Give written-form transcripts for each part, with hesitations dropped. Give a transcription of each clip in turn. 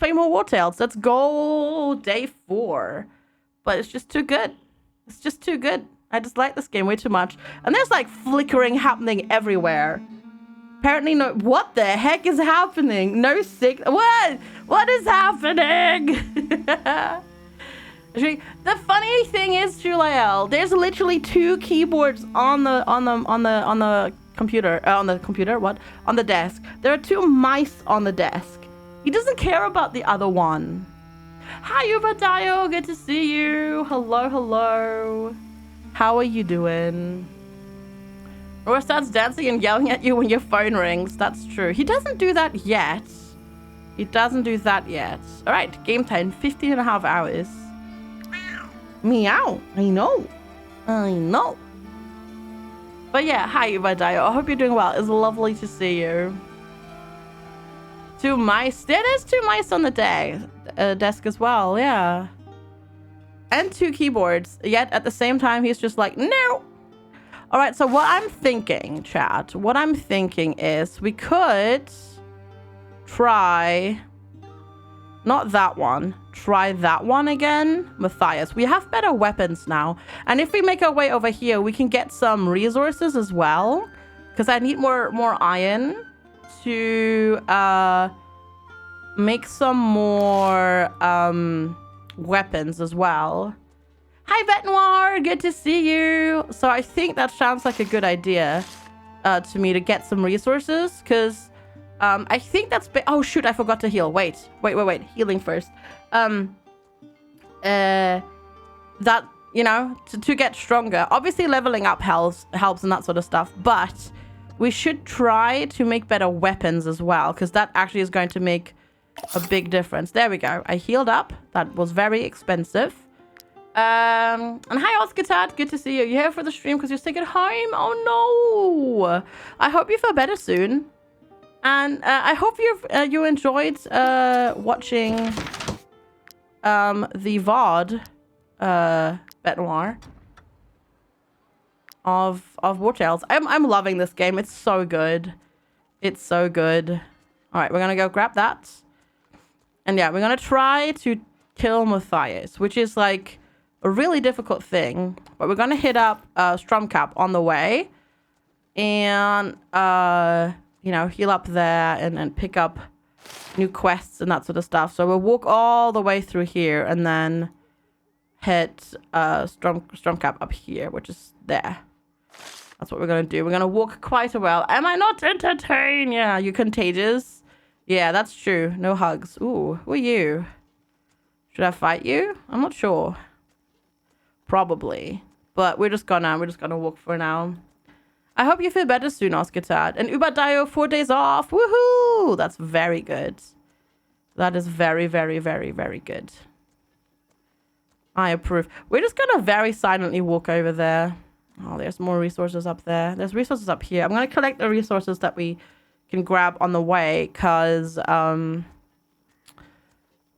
play more Wartales. Let's go day 4. But it's just too good. It's just too good. I just like this game way too much. And there's like flickering happening everywhere. Apparently no... What the heck is happening? No signal. What is happening? The funny thing is, Juliel, there's literally 2 keyboards on the computer. On the desk. There are 2 mice on the desk. He doesn't care about the other one. Hi, Ubadayo. Good to see you. Hello, hello. How are you doing? Or starts dancing and yelling at you when your phone rings. That's true. He doesn't do that yet. He doesn't do that yet. All right, game time. 15 and a half hours. Meow. I know. I know. But yeah, hi, Ubadayo. I hope you're doing well. It's lovely to see you. 2 mice. There's 2 mice on the desk as well. Yeah. And 2 keyboards. Yet at the same time, he's just like, no. All right. So what I'm thinking, chat, what I'm thinking is we could try, not that one. Try that one again. Matthias. We have better weapons now. And if we make our way over here, we can get some resources as well. Because I need more iron to make some more weapons as well. Hi, Betnoir. Good to see you. So I think that sounds like a good idea to me to get some resources. Because I think that's... Oh, shoot. I forgot to heal. Wait. Healing first. That, you know, to get stronger. Obviously, leveling up helps and that sort of stuff. But we should try to make better weapons as well. Because that actually is going to make a big difference. There we go. I healed up. That was very expensive. And hi, Oscar. Good to see you. You're here for the stream because you're sick at home? Oh, no. I hope you feel better soon. And I hope you enjoyed watching the VOD, Benoir, of Wartales. I'm loving this game. It's so good. It's so good. All right, we're going to go grab that. And yeah, we're going to try to kill Matthias, which is like a really difficult thing. But we're going to hit up Stromcap on the way. And, you know, heal up there and pick up new quests and that sort of stuff. So we'll walk all the way through here and then hit Stromcap up here, which is there. That's what we're going to do. We're going to walk quite a while. Am I not entertained? Yeah, you're contagious. Yeah, that's true. No hugs. Ooh, who are you? Should I fight you? I'm not sure. Probably. But we're just gonna walk for now. I hope you feel better soon, Oscar Tad. And Ubadayo, 4 days off. Woohoo! That's very good. That is very, very, very, very good. I approve. We're just gonna very silently walk over there. Oh, there's more resources up there. There's resources up here. I'm gonna collect the resources that we can grab on the way, because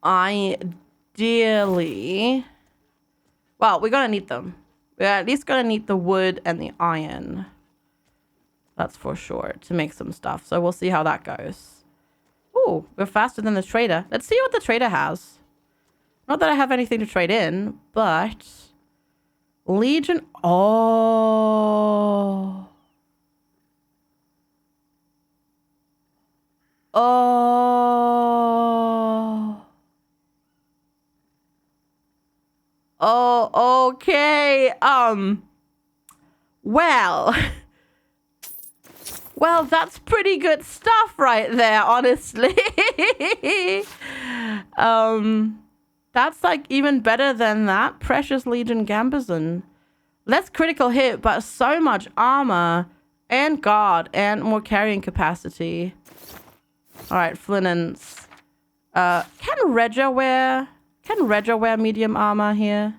ideally, well, we're gonna need them. We're at least gonna need the wood and the iron. That's for sure, to make some stuff. So we'll see how that goes. Ooh, we're faster than the trader. Let's see what the trader has. Not that I have anything to trade in, but Legion. Oh. Oh. Oh, okay. Well. Well, that's pretty good stuff right there, honestly. That's like even better than that. Precious Legion Gambazon. Less critical hit, but so much armor and guard and more carrying capacity. All right, Flinans. Can Regia wear medium armor here?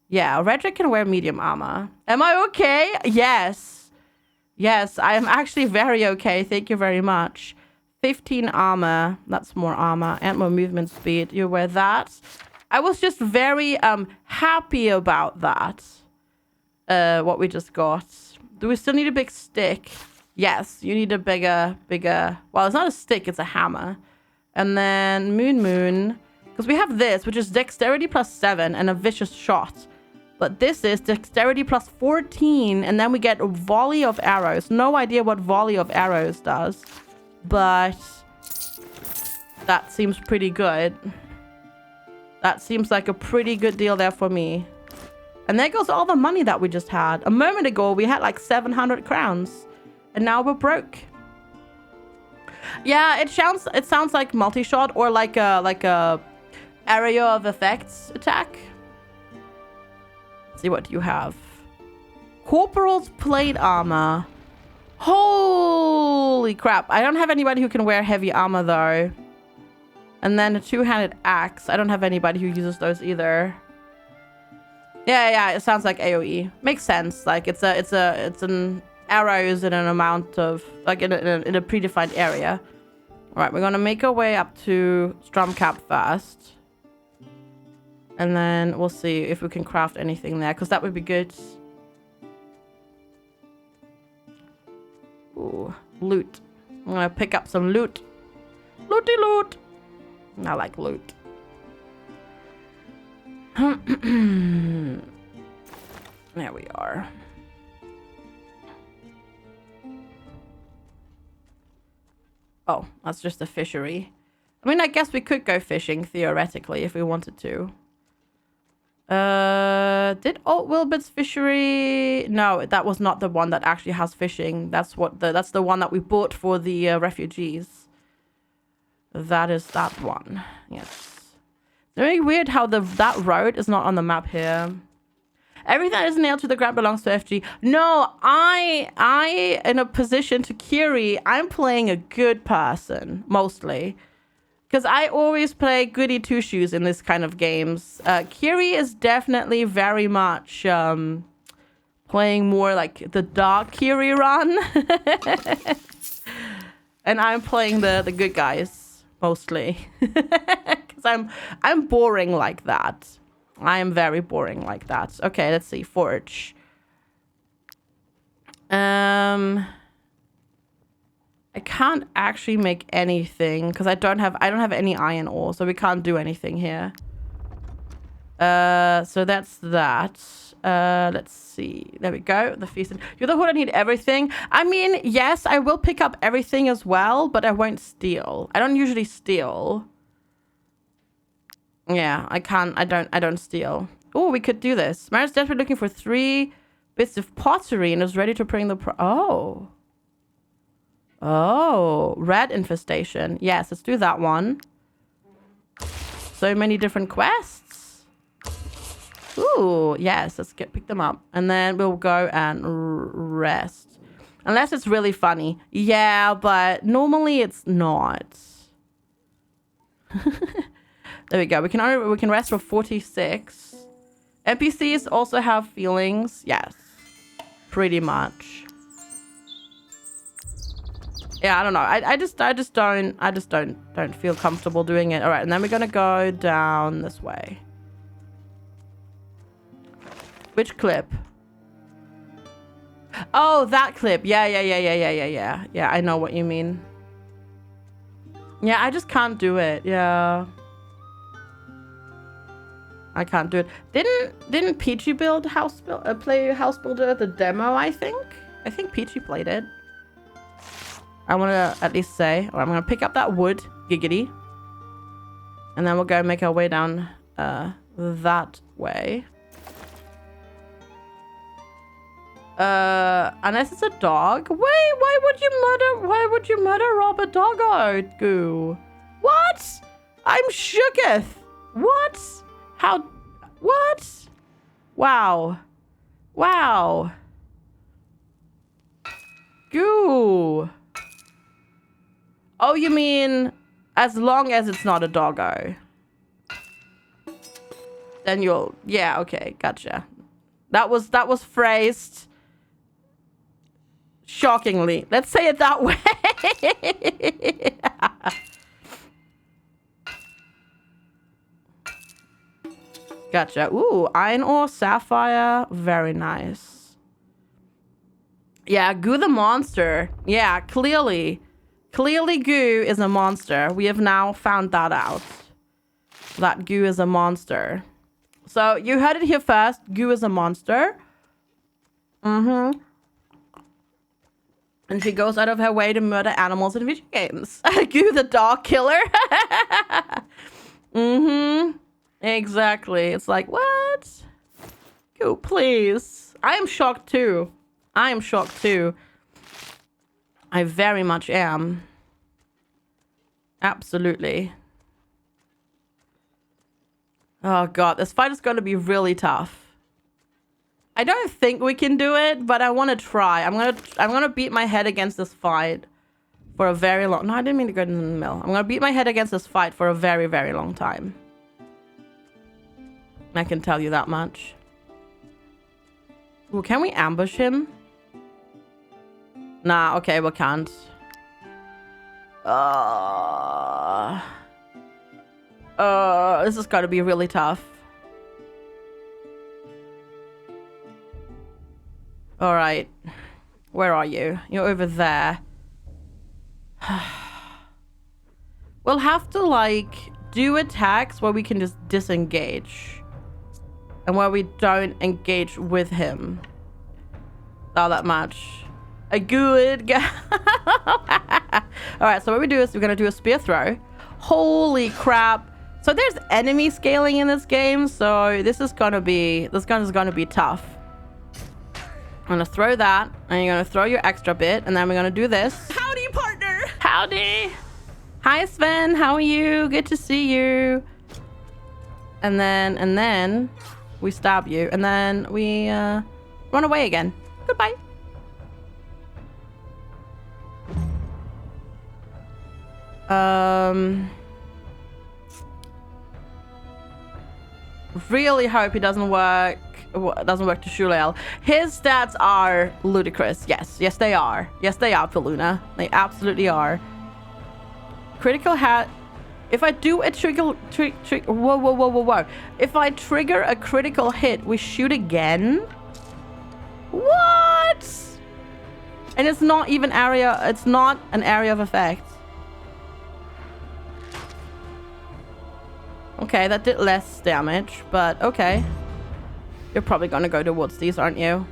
Yeah, Regia can wear medium armor. Am I okay? Yes. Yes, I am actually very okay. Thank you very much. 15 armor. That's more armor and more movement speed. You wear that. I was just very happy about that. What we just got. Do we still need a big stick? Yes, you need a bigger. Well, it's not a stick, it's a hammer. And then Moon. Because we have this, which is dexterity +7 and a vicious shot. But this is dexterity +14, and then we get a volley of arrows. No idea what volley of arrows does, but that seems pretty good. That seems like a pretty good deal there for me. And there goes all the money that we just had. A moment ago, we had like 700 crowns, and now we're broke. Yeah, it sounds like multi-shot or like a area of effects attack. Let's see, what do you have? Corporal's plate armor. Holy crap. I don't have anybody who can wear heavy armor though. And then a two-handed axe. I don't have anybody who uses those either. Yeah, it sounds like AoE. Makes sense. Like it's an arrows in an amount of like in a predefined area. All right, we're gonna make our way up to Stromcap first. And then we'll see if we can craft anything there, because that would be good. Ooh, loot. I'm gonna pick up some loot. Looty loot. I like loot. There we are. Oh, that's just a fishery. I mean, I guess we could go fishing theoretically if we wanted to. Did Alt Wilbert's fishery? No, that was not the one that actually has fishing. That's the one that we bought for the refugees. That is that one. Yes. Very weird how that road is not on the map here. Everything that is nailed to the ground belongs to FG. No, I in a position to Kiri, I'm playing a good person mostly. Because I always play goody two-shoes in this kind of games. Kiri is definitely very much playing more like the dark Kiri run. And I'm playing the good guys mostly. Because I'm boring like that. I am very boring like that. Okay, let's see. Forge. I can't actually make anything because I don't have any iron ore, so we can't do anything here. So that's that. Let's see. There we go. The feast. You're the one that need everything. I mean, yes, I will pick up everything as well, but I won't steal. I don't usually steal. Yeah, I can't. I don't steal. Oh, we could do this. Mara's desperately looking for 3 bits of pottery and is ready to bring the Oh, red infestation. Yes, let's do that one. So many different quests. Ooh, yes, let's pick them up. And then we'll go and rest. Unless it's really funny. Yeah, but normally it's not. There we go. We can rest for 46. NPCs also have feelings. Yes. Pretty much. Yeah, I don't know. I just don't feel comfortable doing it. All right, and then we're gonna go down this way. Which clip? Oh, that clip. Yeah. Yeah, I know what you mean. Yeah, I just can't do it. Yeah. I can't do it. Didn't Peachy play House Builder the demo, I think? I think Peachy played it. I want to at least say, I'm going to pick up that wood, giggity. And then we'll go make our way down that way. Unless it's a dog. Wait, why would you murder Robert Doggo? Goo? What? I'm shooketh. What? How? What? Wow. Goo. Oh, you mean as long as it's not a doggo? Then you'll... Yeah, okay, gotcha. That was phrased shockingly. Let's say it that way. Gotcha. Ooh, iron ore, sapphire. Very nice. Yeah, Goo the monster. Yeah, clearly. Clearly, Goo is a monster. We have now found that out. That Goo is a monster. So, you heard it here first. Goo is a monster. Mm-hmm. And she goes out of her way to murder animals in video games. Goo the dog killer. Mm-hmm. Exactly. It's like, what? Goo, please. I am shocked too. I am shocked too. I very much am. Absolutely. Oh god, this fight is going to be really tough. I don't think we can do it, but I want to try. I'm gonna beat my head against this fight for a very long... No, I didn't mean to go into the mill. I'm gonna beat my head against this fight for a very, very long time. I can tell you that much. Ooh, can we ambush him? Nah, okay, we can't. This is gotta be really tough. Alright. Where are you? You're over there. We'll have to, like, do attacks where we can just disengage. And where we don't engage with him. Not that much. A good guy. Alright, so what we do is we're gonna do a spear throw. Holy crap. So there's enemy scaling in this game, so this is gonna be tough. I'm gonna throw that, and you're gonna throw your extra bit, and then we're gonna do this. Howdy, partner! Howdy! Hi, Sven, how are you? Good to see you. And then we stab you, and then we run away again. Goodbye. Really hope it doesn't work to Shulel. His stats are ludicrous. Yes, they are. Yes, they are, Faluna. They absolutely are. Critical hat. If I do a whoa. If I trigger a critical hit, we shoot again? What? And it's not even area, it's not an area of effect. Okay, that did less damage, but okay. You're probably gonna go towards these, aren't you?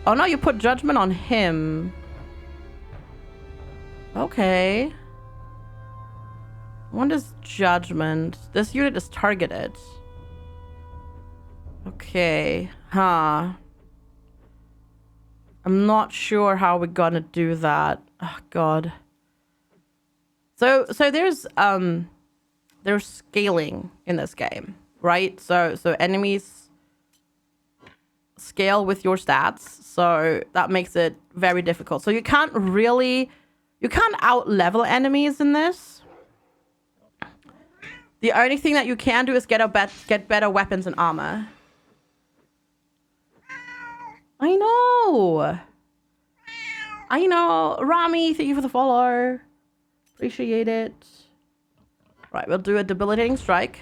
Oh no, you put judgment on him. Okay. What is judgment? This unit is targeted. Okay. Huh. I'm not sure how we're gonna do that. Oh god. So there's scaling in this game, right? So enemies scale with your stats, so that makes it very difficult. So you can't out level enemies in this. The only thing that you can do is get better weapons and armor. I know. Rami, thank you for the follow. Appreciate it. Right, we'll do a debilitating strike.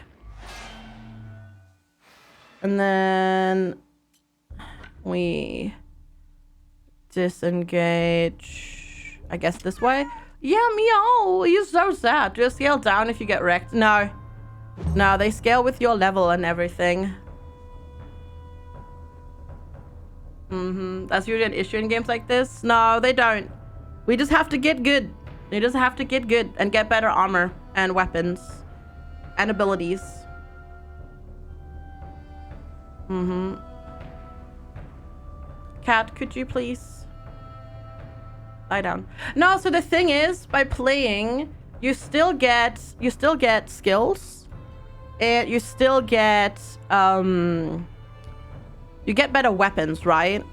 And then we disengage, I guess this way. Yeah, meow, you're so sad. Just scale down if you get wrecked. No, they scale with your level and everything. That's usually an issue in games like this. No, they don't. We just have to get good. You just have to get good and get better armor and weapons and abilities. Cat, could you please lie down? No, so the thing is, by playing, you still get skills, and you still get you get better weapons, right?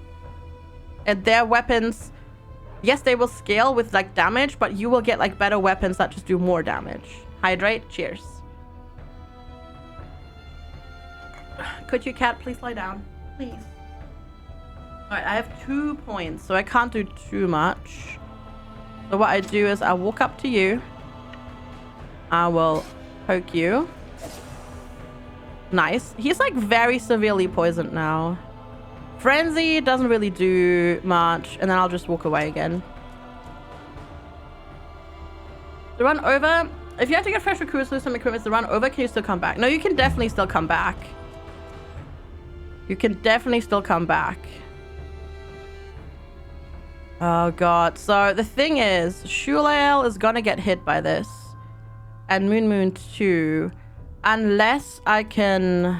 And their weapons, yes, they will scale with like damage, but you will get like better weapons that just do more damage. Hydrate. Cheers. Could you, cat, please lie down? Please. Alright, I have 2 points, so I can't do too much. So what I do is I walk up to you. I will poke you. Nice. He's like very severely poisoned now. Frenzy doesn't really do much, and then I'll just walk away again. To run over, if you have to get fresh recruits, lose some equipment to run over, can you still come back? No, you can definitely still come back. You can definitely still come back. Oh god. So the thing is, Shulael is gonna get hit by this. And Moon Moon too. Unless I can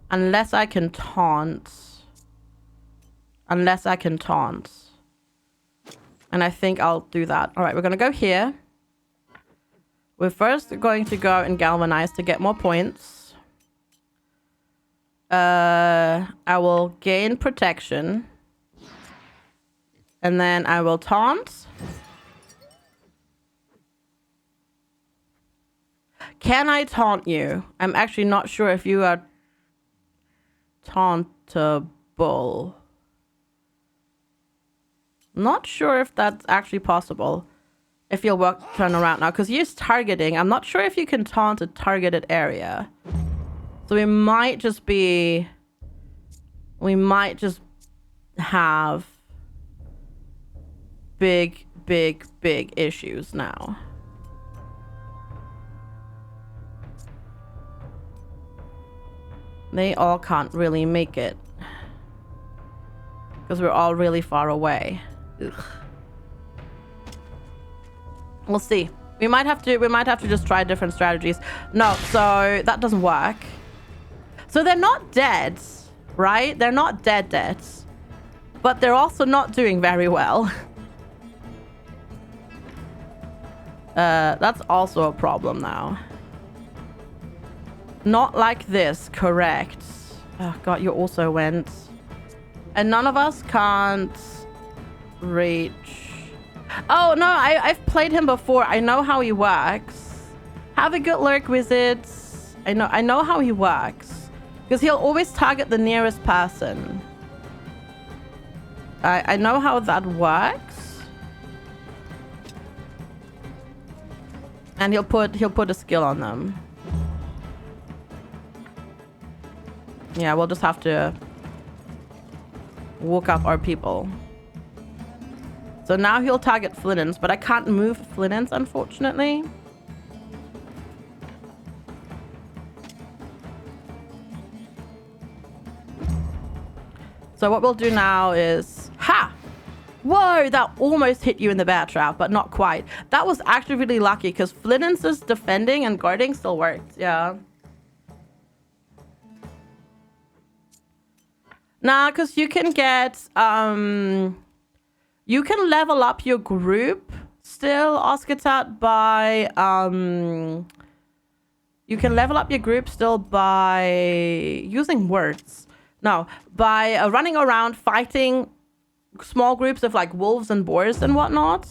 taunt. Unless I can taunt. And I think I'll do that. All right, we're going to go here. We're first going to go and galvanize to get more points. I will gain protection. And then I will taunt. Can I taunt you? I'm actually not sure if you are tauntable. Not sure if that's actually possible. If you'll turn around now, because use targeting. I'm not sure if you can taunt a targeted area. So we might just have big issues now. They all can't really make it. Because we're all really far away. Ugh. We'll see. We might have to just try different strategies. No, so that doesn't work. So they're not dead, right? They're not dead. But they're also not doing very well. That's also a problem now. Not like this, correct. Oh god, you also went. And none of us can't reach. Oh no, I've played him before. I know how he works. Have a good lurk, wizards. I know how he works. Because he'll always target the nearest person. I know how that works. And he'll put a skill on them. Yeah, we'll just have to walk up our people. So now he'll target Flinnens, but I can't move Flinnens, unfortunately. So what we'll do now is... Ha! Whoa, that almost hit you in the bear trap, but not quite. That was actually really lucky, because Flinnens' defending and guarding still worked. Yeah. Nah, because you can get... you can level up your group still, Oscatat, by... you can level up your group still by using words. No, by running around fighting small groups of like wolves and boars and whatnot.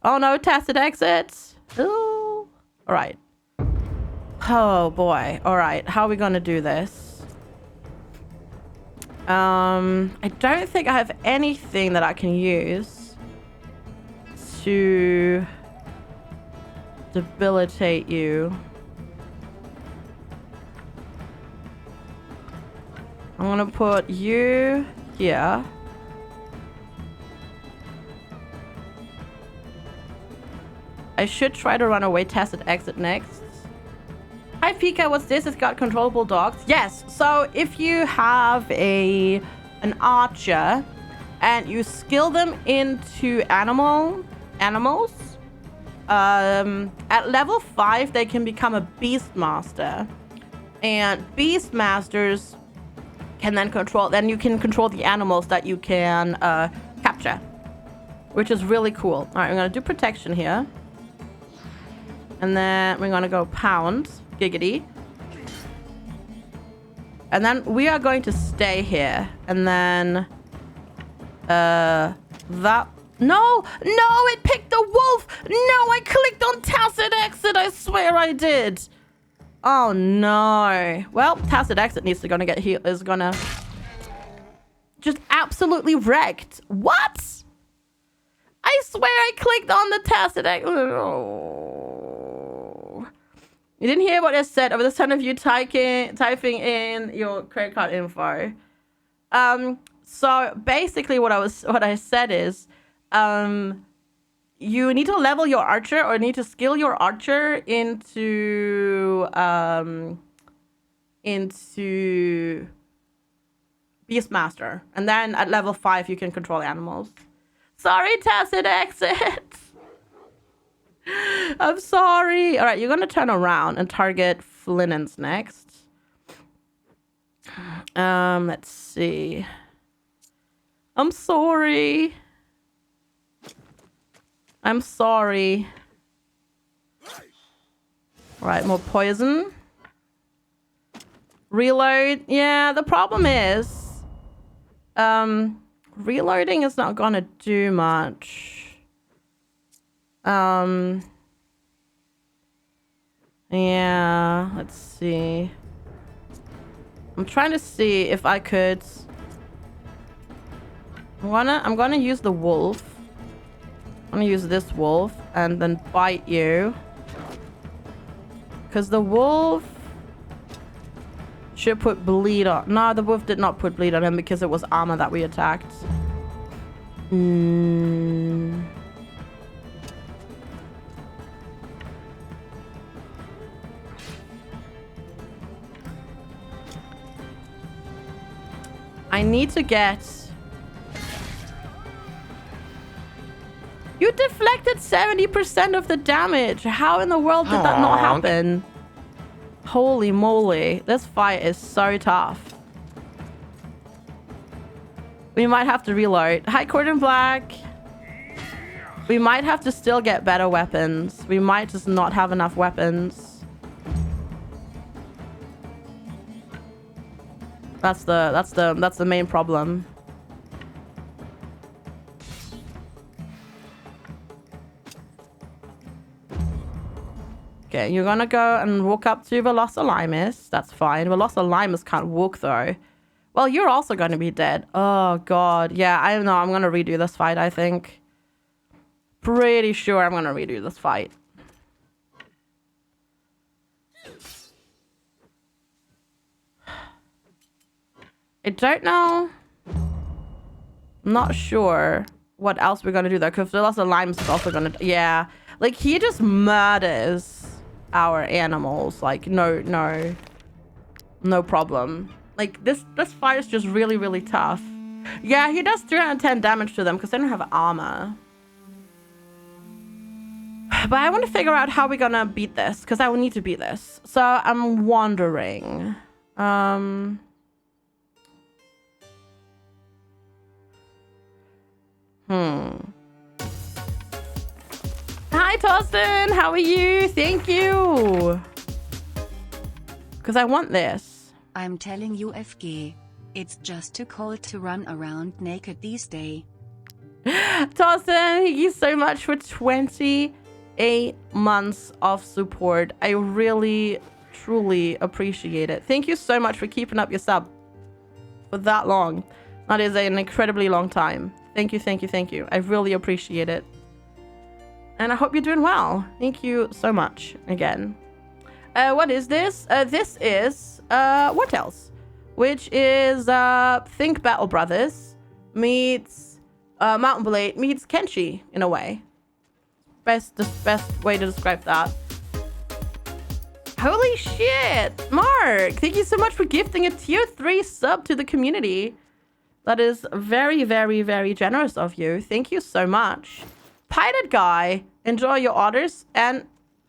Oh no, tacit exit. Ooh. All right. Oh boy. All right. How are we going to do this? I don't think I have anything that I can use to debilitate you. I'm gonna put you here. I should try to run away, tacit exit next. Hi Pika, what's this? It's got controllable dogs. Yes, so if you have an archer and you skill them into animals, at level 5 they can become a beast master, and beast masters can then you can control the animals that you can capture, which is really cool. All right, we're gonna do protection here, and then we're gonna go pound. Giggity. And then we are going to stay here. And then... No! No! It picked the wolf! No! I clicked on tacit exit! I swear I did! Oh no. Well, tacit exit needs to get healed. Is gonna... Just absolutely wrecked. What? I swear I clicked on the tacit exit. Oh. You didn't hear what I said over the sound of you typing in your credit card info. So basically what I said is, you need to level your archer or need to skill your archer into Beastmaster. And then at level 5, you can control animals. Sorry, Tacit Exit. I'm sorry. All right, you're going to turn around and target Flinnens next. Let's see. I'm sorry. I'm sorry. All right, more poison. Reload. Yeah, the problem is, reloading is not gonna do much. Yeah, let's see. I'm trying to see if I could. I'm gonna use the wolf. I'm gonna use this wolf and then bite you. Because the wolf should put bleed on. No, the wolf did not put bleed on him because it was armor that we attacked. I need to get... You deflected 70% of the damage. How in the world did that not happen? Holy moly. This fight is so tough. We might have to reload. Hi, Cordon Black. We might have to still get better weapons. We might just not have enough weapons. That's the main problem. Okay, you're gonna go and walk up to Velocilimus. That's fine. Velocilimus can't walk though. Well, you're also gonna be dead. Oh god. Yeah, I don't know. I'm gonna redo this fight, I think. Pretty sure I'm gonna redo this fight. I don't know. I'm not sure what else we're gonna do though, because Velocilimus is also gonna... Yeah. Like, he just murders our animals. Like, no problem. Like, this fight is just really, really tough. Yeah, he does 310 damage to them because they don't have armor. But I want to figure out how we're gonna beat this, because I will need to beat this. So I'm wondering. Hi, Tostin. How are you? Thank you. Because I want this. I'm telling you, FG. It's just too cold to run around naked these days. Tostin, thank you so much for 28 months of support. I really, truly appreciate it. Thank you so much for keeping up your sub for that long. That is an incredibly long time. Thank you, thank you, thank you. I really appreciate it. And I hope you're doing well. Thank you so much again. What is this? This is Wartales, which is Think Battle Brothers meets Mountain Blade meets Kenshi in a way. Best way to describe that. Holy shit, Mark! Thank you so much for gifting a tier 3 sub to the community. That is very, very, very generous of you. Thank you so much. Pilot Guy, enjoy your orders and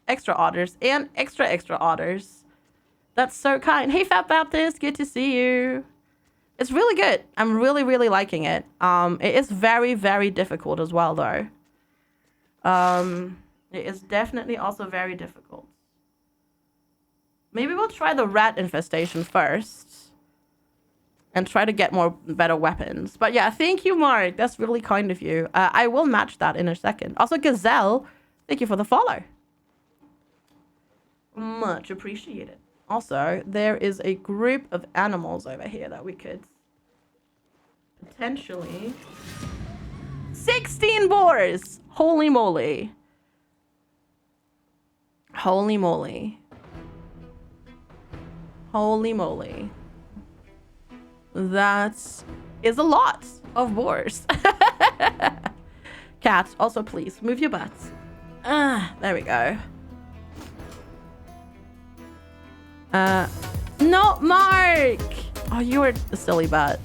extra orders and extra orders. That's so kind. Hey, Fat Baptist, good to see you. It's really good. I'm really, really liking it. It is very, very difficult as well, though. It is definitely also very difficult. Maybe we'll try the rat infestation first. And try to get better weapons. But yeah, thank you, Mark. That's really kind of you. I will match that in a second. Also, Gazelle, thank you for the follow. Much appreciated. Also, there is a group of animals over here that we could potentially... 16 boars! Holy moly. Holy moly. Holy moly. That is a lot of boars. Cat, also please, move your butts. There we go. No, Mark! Oh, you were a silly butt.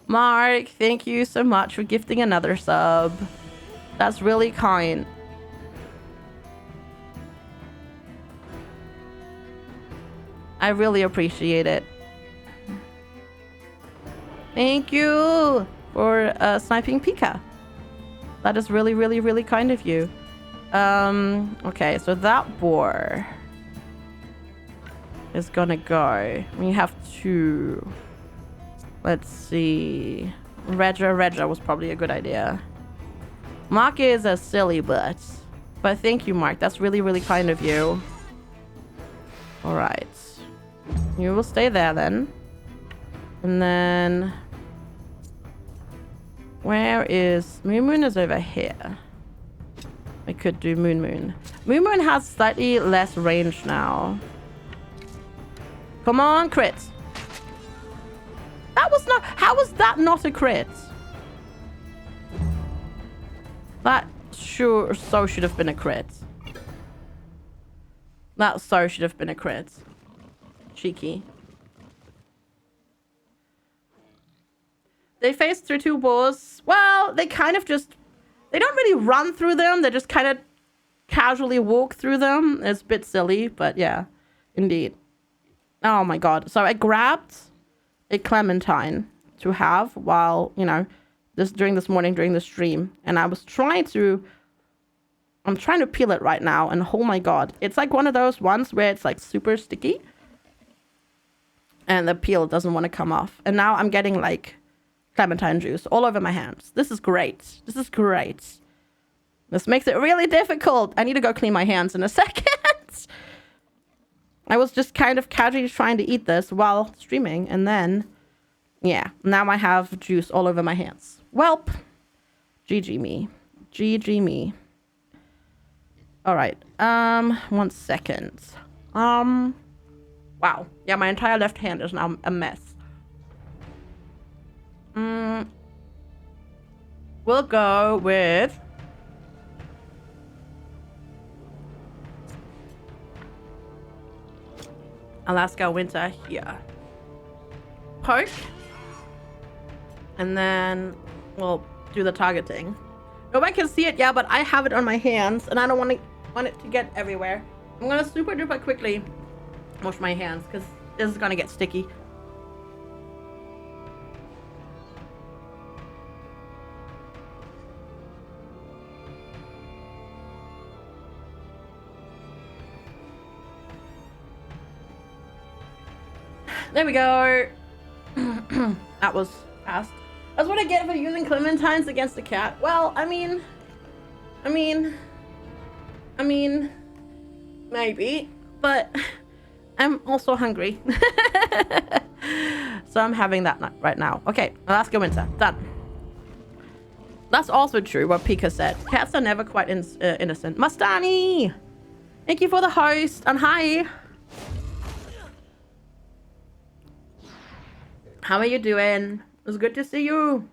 Mark, thank you so much for gifting another sub. That's really kind. I really appreciate it. Thank you for sniping Pika. That is really, really, really kind of you. Okay, so that boar is gonna go. We have two. Let's see. Rega was probably a good idea. Mark is a silly butt. But thank you, Mark. That's really, really kind of you. Alright. You will stay there then. And then... where is... Moon is over here. I could do Moon. Moon has slightly less range now. Come on, crit. That was not... how was that not a crit? That sure so should have been a crit. That so should have been a crit. Cheeky. They face through two walls. Well, they kind of just... they don't really run through them. They just kind of casually walk through them. It's a bit silly, but yeah. Indeed. Oh my god. So I grabbed a clementine to have while, you know, during this morning, during the stream. And I was trying to... I'm trying to peel it right now. And oh my god. It's like one of those ones where it's like super sticky. And the peel doesn't want to come off. And now I'm getting like... clementine juice all over my hands. This is great. This is great. This makes it really difficult. I need to go clean my hands in a second. I was just kind of casually trying to eat this while streaming. And then, yeah, now I have juice all over my hands. Welp. GG me. GG me. All right. 1 second. Wow. Yeah, my entire left hand is now a mess. We'll go with Alaska Winter here. Poke. And then we'll do the targeting. No one can see it, yeah, but I have it on my hands and I don't want it to get everywhere. I'm gonna super duper quickly wash my hands because this is gonna get sticky. There we go. That was fast. That's what I get for using clementines against the cat. Well, I mean, maybe, but I'm also hungry. So I'm having that right now. Okay, Alaska Winter, done. That's also true what Pika said. Cats are never quite innocent. Mastani! Thank you for the host, and hi! How are you doing? It was good to see you.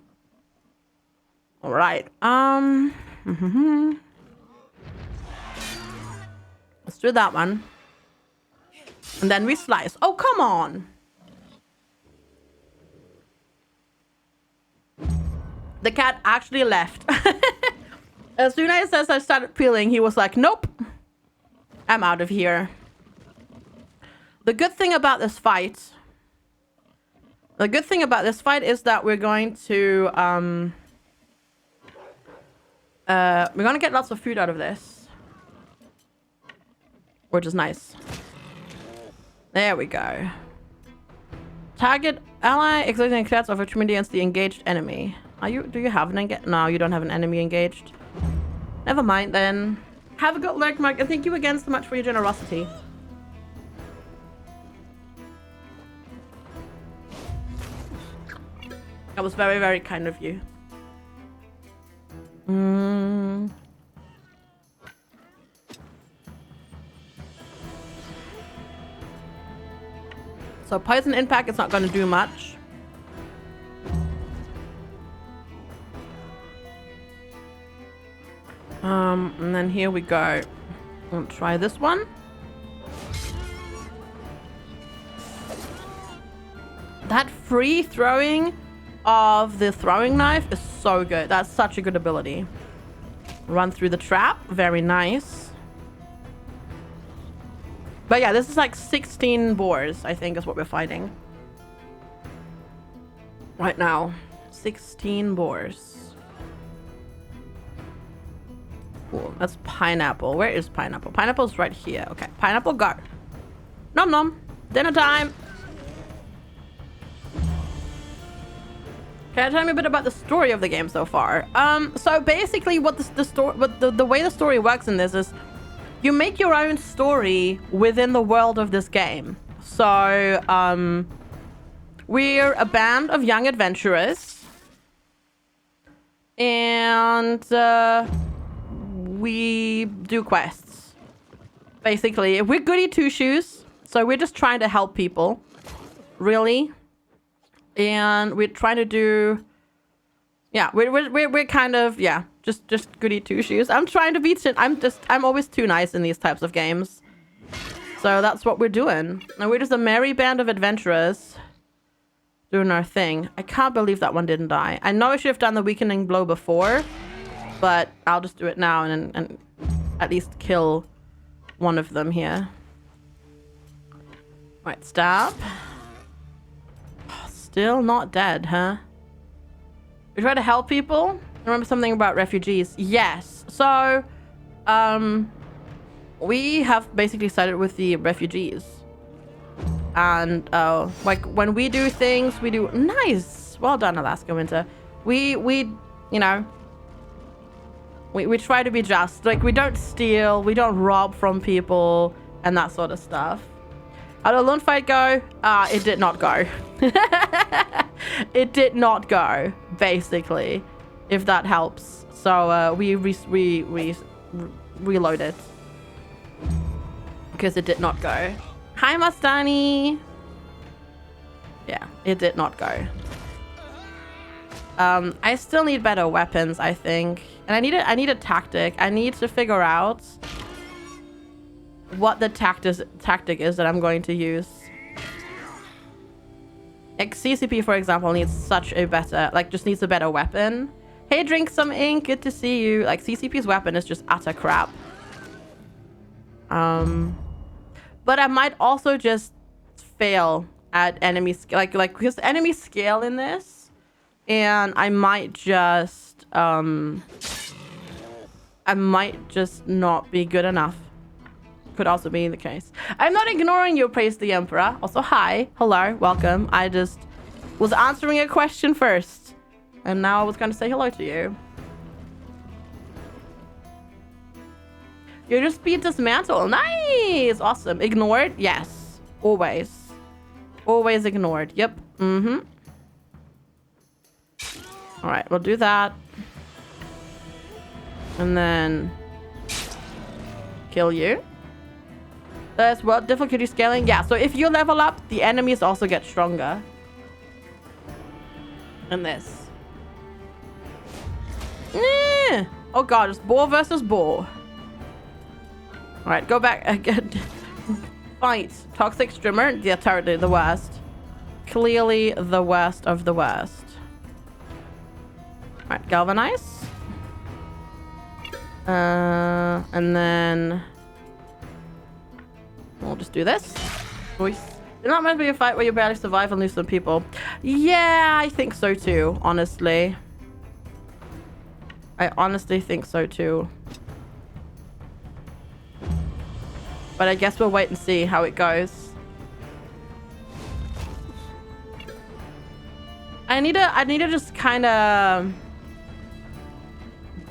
All right. Let's do that one. And then we slice. Oh, come on. The cat actually left. As soon as I started peeling, he was like, nope. I'm out of here. The good thing about this fight... the good thing about this fight is that we're going to get lots of food out of this, which is nice. There we go. Target ally exerting threats of opportunity against the engaged enemy. Do you have an no, you don't have an enemy engaged. Never mind then. Have a good luck, Mark, and thank you again so much for your generosity. That was very, very kind of you. So poison impact is not going to do much. And then here we go. I'll try this one. That free throwing of the throwing knife is so good. That's such a good ability. Run through the trap. Very nice. But yeah, this is like 16 boars, I think, is what we're fighting. Right now. 16 boars. Cool. That's pineapple. Where is pineapple? Pineapple's right here. Okay. Pineapple, go. Nom nom. Dinner time. Can you tell me a bit about the story of the game so far? So basically what the way the story works in this is you make your own story within the world of this game. So, we're a band of young adventurers. And, we do quests. Basically, we're goody two-shoes. So we're just trying to help people. Really. And we're trying to do... Yeah, we're kind of... Yeah, just goody two-shoes. I'm trying to be... I'm always too nice in these types of games. So that's what we're doing. And we're just a merry band of adventurers. Doing our thing. I can't believe that one didn't die. I know I should have done the weakening blow before. But I'll just do it now and at least kill one of them here. Right, stop. Still not dead, huh? We try to help people? Remember something about refugees? Yes. So, we have basically started with the refugees. And, like, when we do things, we do... Nice! Well done, Alaska Winter. We you know... We try to be just. Like, we don't steal, we don't rob from people, and that sort of stuff. How'd the lone fight go? It did not go. It did not go, basically, if that helps. So, we reloaded. Because it did not go. Hi, Mastani! Yeah, it did not go. I still need better weapons, I think. And I need a tactic. I need to figure out what the tactic is that I'm going to use. Like CCP, for example, needs such a better, like, just needs a better weapon. Hey, drink some ink. Good to see you. Like, CCP's weapon is just utter crap. But I might also just fail at enemy skill, like because enemy scale in this, and I might just not be good enough. Could also be the case. I'm not ignoring you, praise the Emperor. Also, hi, hello, welcome. I just was answering a question first, and now I was going to say hello to you. You just beat dismantle. Nice, awesome. Ignored? Yes, always. Always ignored. Yep. Mm-hmm. All right, we'll do that. And then kill you. That's what difficulty scaling. Yeah, so if you level up, the enemies also get stronger. And this. Oh god, it's boar versus boar. All right, go back again. Fight. Toxic Strimmer. Yeah, totally the worst. Clearly the worst of the worst. All right, Galvanize. And then we'll just do this. Voice. It's not meant to be a fight where you barely survive and lose some people. Yeah, I think so too, honestly. I honestly think so too. But I guess we'll wait and see how it goes. I need to just kind of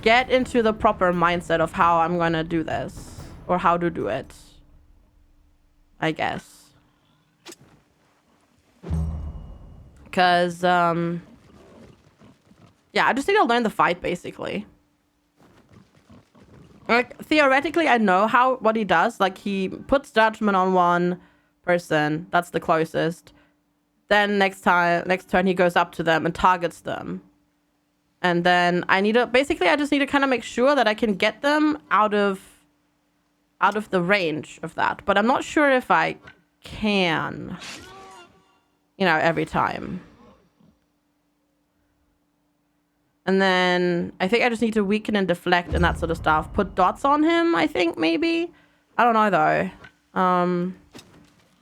get into the proper mindset of how I'm gonna do this, or how to do it, I guess. Because yeah, I just need to learn the fight, basically. Like, theoretically, I know what he does. Like, he puts judgment on one person. That's the closest. Then next turn, he goes up to them and targets them. And then I just need to kind of make sure that I can get them out of the range of that. But I'm not sure if I can, you know, every time. And then I think I just need to weaken and deflect and that sort of stuff. Put dots on him, I think, maybe. I don't know, though.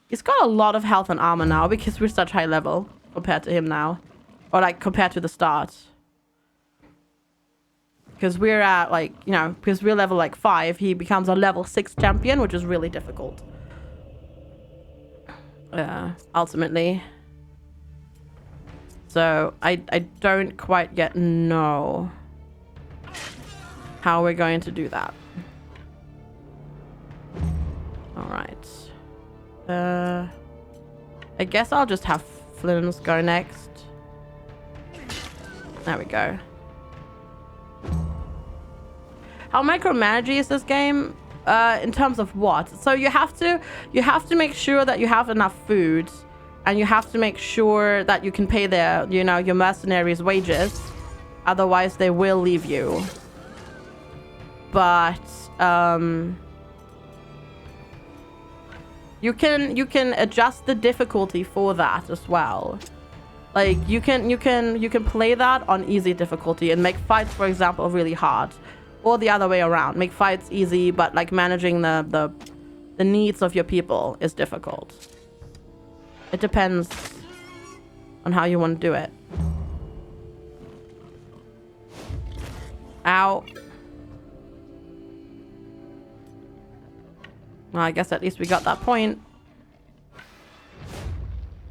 He's got a lot of health and armor now because we're such high level compared to him now. Or, like, compared to the start. Because we're at, like, you know, because we're level, like, 5. He becomes a level 6 champion, which is really difficult. Ultimately. So, I don't quite yet know how we're going to do that. Alright. I guess I'll just have Flynn's go next. There we go. How micromanagey is this game? In terms of what? So you have to make sure that you have enough food. And you have to make sure that you can pay their, you know, your mercenaries' wages. Otherwise, they will leave you. But, you can adjust the difficulty for that as well. Like, you can play that on easy difficulty and make fights, for example, really hard. Or the other way around. Make fights easy, but, like, managing the needs of your people is difficult. It depends on how you want to do it. Ow. Well, I guess at least we got that point.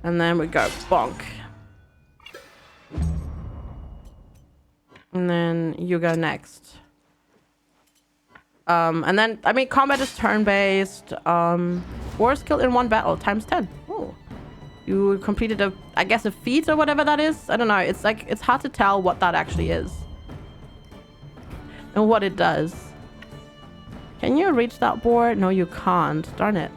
And then we go bonk. And then you go next. And then, I mean, combat is turn-based. War skill in one battle, times 10. Ooh. You completed I guess a feat or whatever that is. I don't know. It's like, it's hard to tell what that actually is. And what it does. Can you reach that board? No, you can't. Darn it.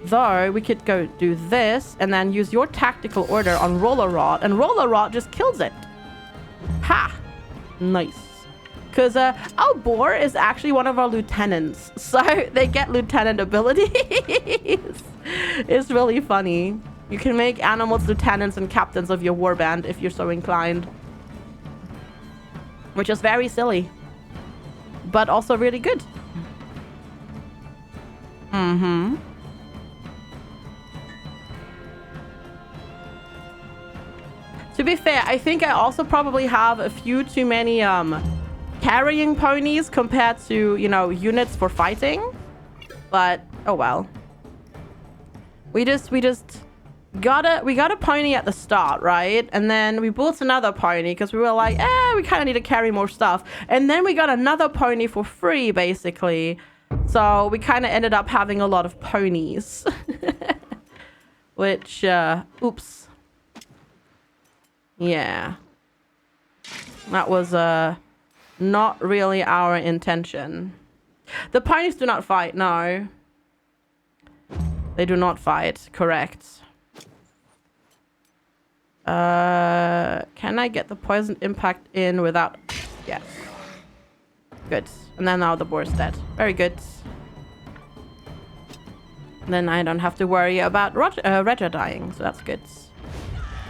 Though, we could go do this and then use your tactical order on Roller Rod. And Roller Rod just kills it. Ha! Nice. Because our boar is actually one of our lieutenants. So they get lieutenant abilities. It's really funny. You can make animals lieutenants and captains of your warband if you're so inclined. Which is very silly. But also really good. Mm-hmm. To be fair, I think I also probably have a few too many carrying ponies compared to, you know, units for fighting. But oh well. We got a pony at the start, right? And then we built another pony because we were like, we kind of need to carry more stuff. And then we got another pony for free, basically. So we kind of ended up having a lot of ponies. Which, oops. Yeah. That was, not really our intention. The ponies do not fight, no. They do not fight, correct. Can I get the poison impact in without... Yes. Good. And then now the boar is dead. Very good. And then I don't have to worry about Roger dying, so that's good.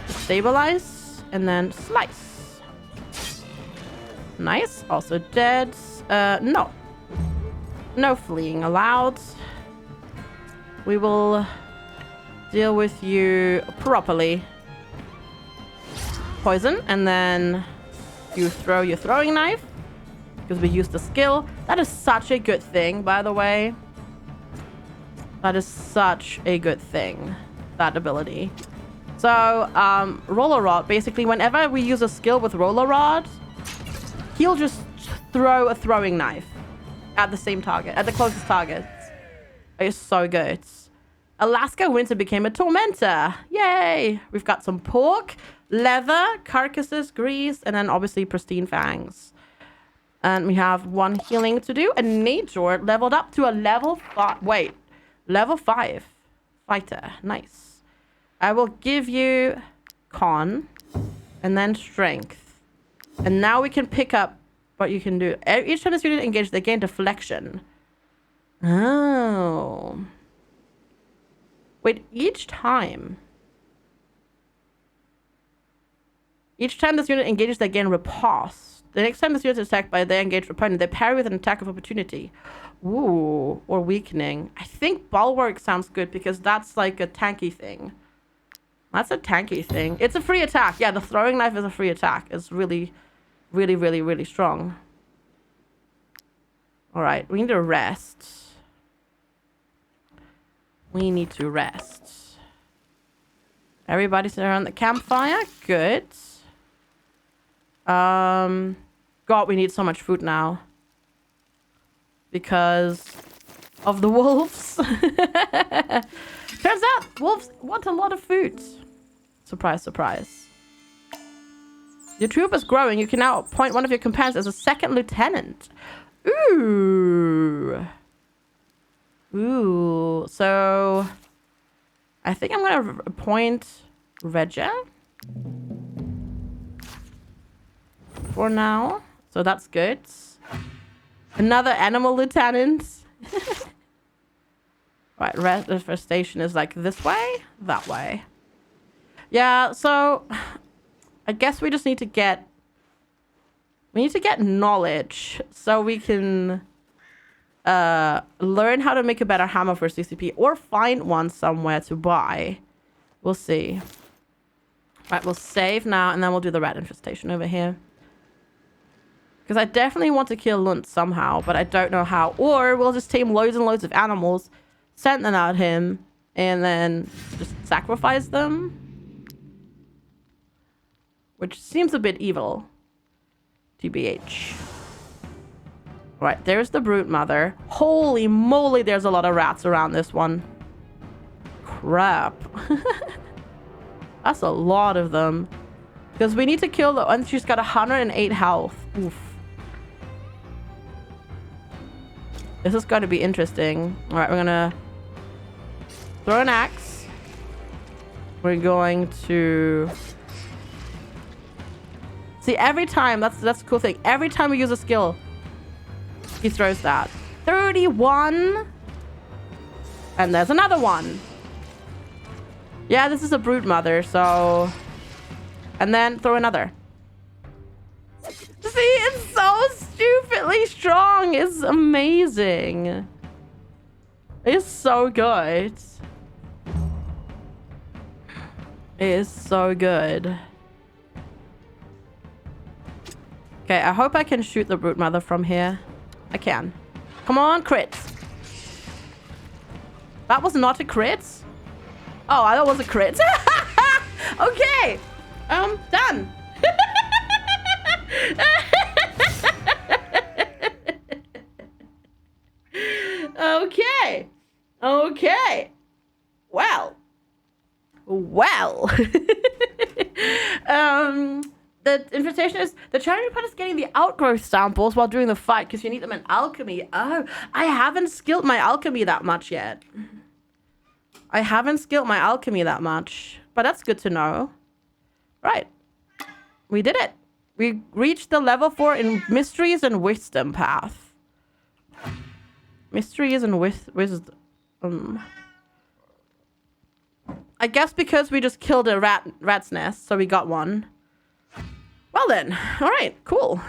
Stabilize, and then slice. Nice. Also dead. No. No fleeing allowed. We will deal with you properly. Poison, and then you throw your throwing knife because we used the skill. That is such a good thing, by the way. That is such a good thing, that ability. So, Roller Rod, basically, whenever we use a skill with Roller Rod, he'll just throw a throwing knife at the same target, at the closest target. It's so good. Alaska Winter became a tormentor. Yay! We've got some pork, leather, carcasses, grease, and then obviously pristine fangs. And we have one healing to do. And Nature leveled up to a level 5. Wait, level 5 fighter. Nice. I will give you con and then strength. And now we can pick up what you can do. Each time this unit engages, they gain deflection. Oh. Wait, each time. Each time this unit engages, they gain riposte. The next time this unit is attacked by their engaged opponent, they parry with an attack of opportunity. Ooh, or weakening. I think bulwark sounds good because that's like a tanky thing. That's a tanky thing. It's a free attack. Yeah, the throwing knife is a free attack. It's really, really, really, really strong. All right, we need to rest. We need to rest. Everybody's around the campfire. Good. God, we need so much food now. Because of the wolves. Turns out wolves want a lot of food. Surprise, surprise. Your troop is growing. You can now appoint one of your companions as a second lieutenant. Ooh. Ooh. So I think I'm going to appoint Regia for now. So that's good. Another animal lieutenant. Right, rest station is like this way, that way. Yeah, so I guess we just need to get knowledge so we can learn how to make a better hammer for CCP or find one somewhere to buy. We'll see. Right, we'll save now and then we'll do the rat infestation over here. Because I definitely want to kill Lund somehow, but I don't know how. Or we'll just tame loads and loads of animals, send them at him, and then just sacrifice them. Which seems a bit evil. TBH. Right, there's the brute mother. Holy moly, there's a lot of rats around this one. Crap. That's a lot of them. Because we need to kill the one. She's got 108 health. Oof. This is going to be interesting. All right, we're going to throw an axe. We're going to... See, every time, that's the cool thing. Every time we use a skill, he throws that. 31. And there's another one. Yeah, this is a brute mother, so... And then throw another. See, it's so stupidly strong. It's amazing. It's so good. It is so good. Okay, I hope I can shoot the brute mother from here. I can. Come on, crit. That was not a crit. Oh, I thought it was a crit. Okay. Done. Okay. Okay. Well. The invitation is the charity part is getting the outgrowth samples while doing the fight because you need them in alchemy. Oh, I haven't skilled my alchemy that much yet. But that's good to know. Right. We did it. We reached the level 4 in Mysteries and Wisdom path. Mysteries and Wisdom. I guess because we just killed a rat's nest, so we got one. Well then. Alright, cool.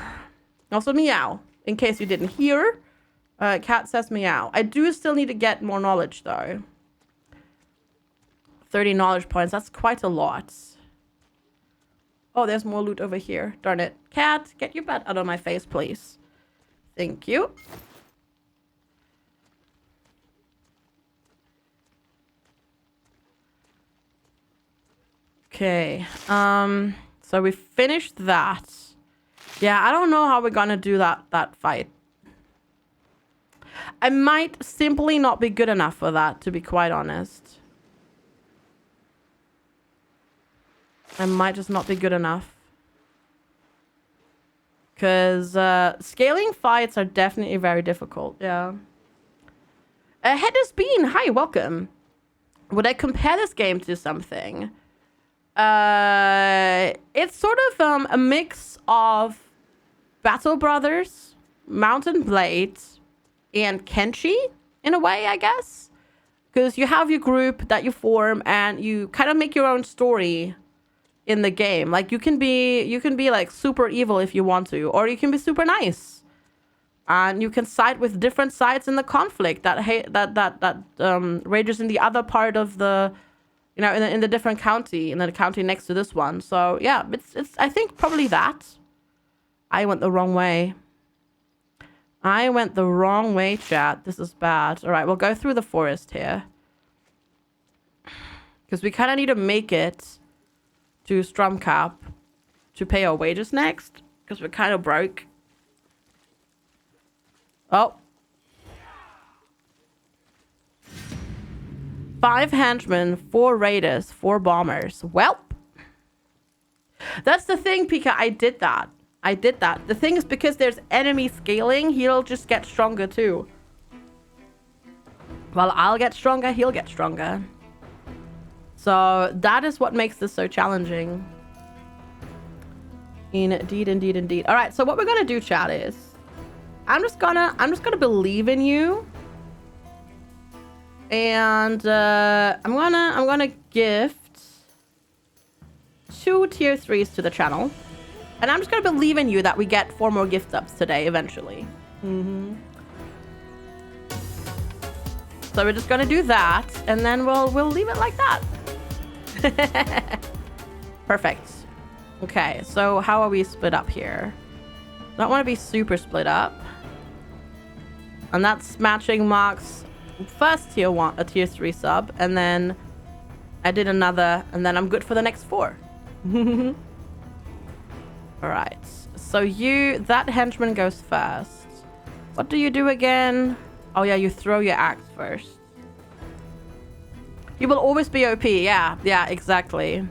Also meow. In case you didn't hear. Cat says meow. I do still need to get more knowledge though. 30 knowledge points. That's quite a lot. Oh, there's more loot over here. Darn it. Cat, get your butt out of my face, please. Thank you. Okay. So we finished that. Yeah, I don't know how we're gonna do that fight. I might simply not be good enough for that, to be quite honest. I might just not be good enough. Because scaling fights are definitely very difficult. Yeah. Headless Bean, hi, welcome. Would I compare this game to something? It's sort of a mix of Battle Brothers, Mountain Blade, and Kenshi in a way, I guess. Because you have your group that you form and you kind of make your own story in the game. Like you can be like super evil if you want to, or you can be super nice. And you can side with different sides in the conflict that rages in the other part of the, you know, in the different county, in the county next to this one. So yeah, it's I think probably that. I went the wrong way. I went the wrong way, chat. This is bad. All right, we'll go through the forest here. Because we kind of need to make it to Stromcap to pay our wages next. Because we're kind of broke. Oh. 5 henchmen, 4 raiders, 4 bombers. Welp. That's the thing, Pika. I did that. The thing is, because there's enemy scaling, he'll just get stronger too. While I'll get stronger, he'll get stronger. So that is what makes this so challenging. Indeed. All right, so what we're gonna do, chat, is I'm just gonna believe in you, and I'm gonna gift 2 tier 3s to the channel. And I'm just gonna believe in you that we get 4 more gift subs today eventually. So we're just gonna do that, and then we'll leave it like that. Perfect. Okay, so how are we split up here? Don't want to be super split up. And that's matching Mark's first tier 1, a tier 3 sub, and then I did another, and then I'm good for the next 4. All right, so that henchman goes first. What do you do again? Oh yeah, you throw your axe first. You will always be OP. Yeah, exactly.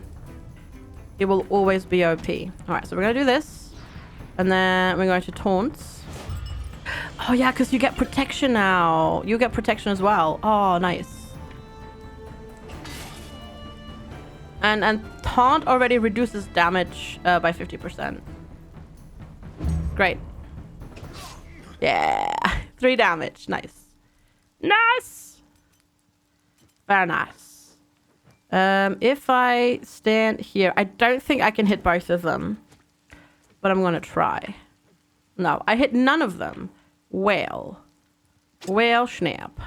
You will always be OP. All right, so we're gonna do this, and then we're going to taunt. Oh yeah, because you get protection now. You get protection as well. Oh, nice. And taunt already reduces damage by 50%. Great. Yeah. 3 damage. Nice. Nice. Very nice. If I stand here, I don't think I can hit both of them. But I'm going to try. No, I hit none of them. Well, snap.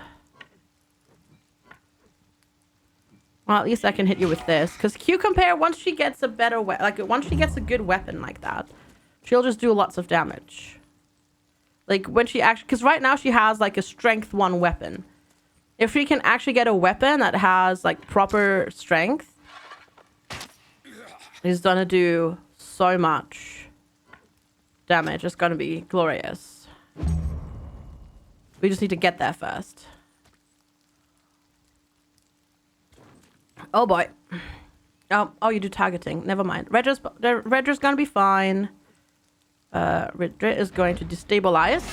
Well, at least I can hit you with this. Because Q-Compare, once she gets a better weapon, like, once she gets a good weapon like that, she'll just do lots of damage. Like, when she actually... Because right now she has, like, a strength 1 weapon. If she can actually get a weapon that has, like, proper strength, it's gonna do so much damage. It's gonna be glorious. We just need to get there first. Oh boy. Oh, you do targeting. Never mind. Redra's gonna be fine. Redra is going to destabilize.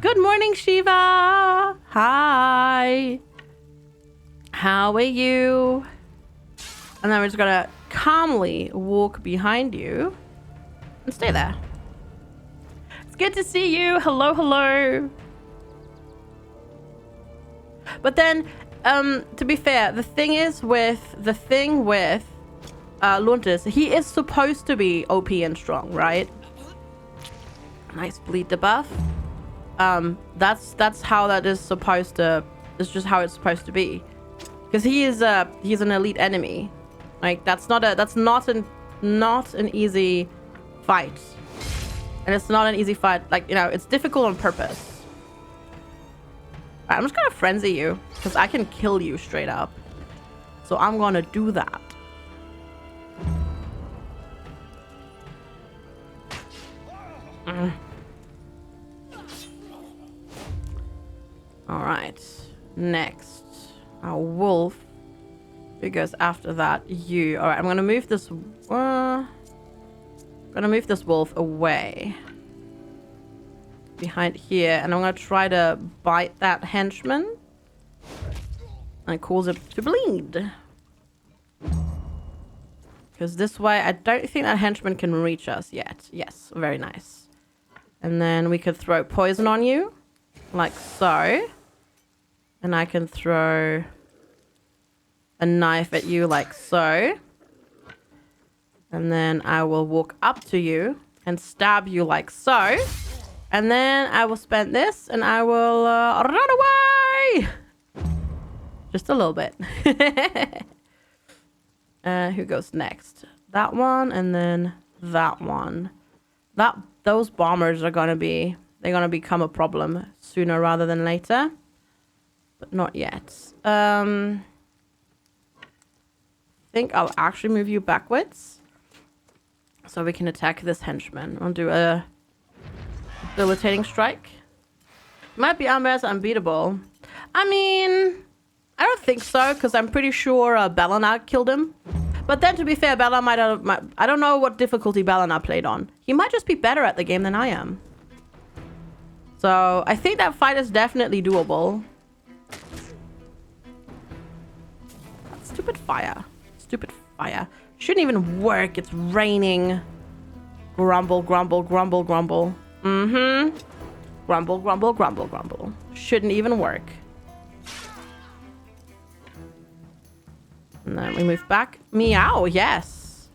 Good morning, Shiva. Hi. How are you? And then we're just gonna calmly walk behind you and stay there. It's good to see you. Hello. But then, to be fair, the thing with Luntis, he is supposed to be OP and strong, right? Nice bleed debuff. That's how that is supposed to. It's just how it's supposed to be, because he's an elite enemy. Like that's not an easy fight, and it's not an easy fight. Like, you know, it's difficult on purpose. I'm just gonna frenzy you because I can kill you straight up. So I'm gonna do that. All right. Next, our wolf. Who goes after that? You. All right. I'm gonna move this. Gonna move this wolf away. Behind here, and I'm gonna try to bite that henchman and cause it to bleed. Because this way, I don't think that henchman can reach us yet. Yes, very nice. And then we could throw poison on you, like so. And I can throw a knife at you like so. And then I will walk up to you and stab you like so. And then I will spend this and I will run away. Just a little bit. Who goes next? That one and then that one. Those bombers are gonna become a problem sooner rather than later. But not yet. I think I'll actually move you backwards. So we can attack this henchman. I'll do a debilitating strike. Might be Amber's unbeatable. I mean, I don't think so, because I'm pretty sure Belana killed him. But then, to be fair, Belana I don't know what difficulty Belana played on. He might just be better at the game than I am. So, I think that fight is definitely doable. Stupid fire. Stupid fire. Shouldn't even work. It's raining. Grumble, grumble, grumble, grumble. Mm-hmm. Grumble, grumble, grumble, grumble. Shouldn't even work. And then we move back. Meow, yes.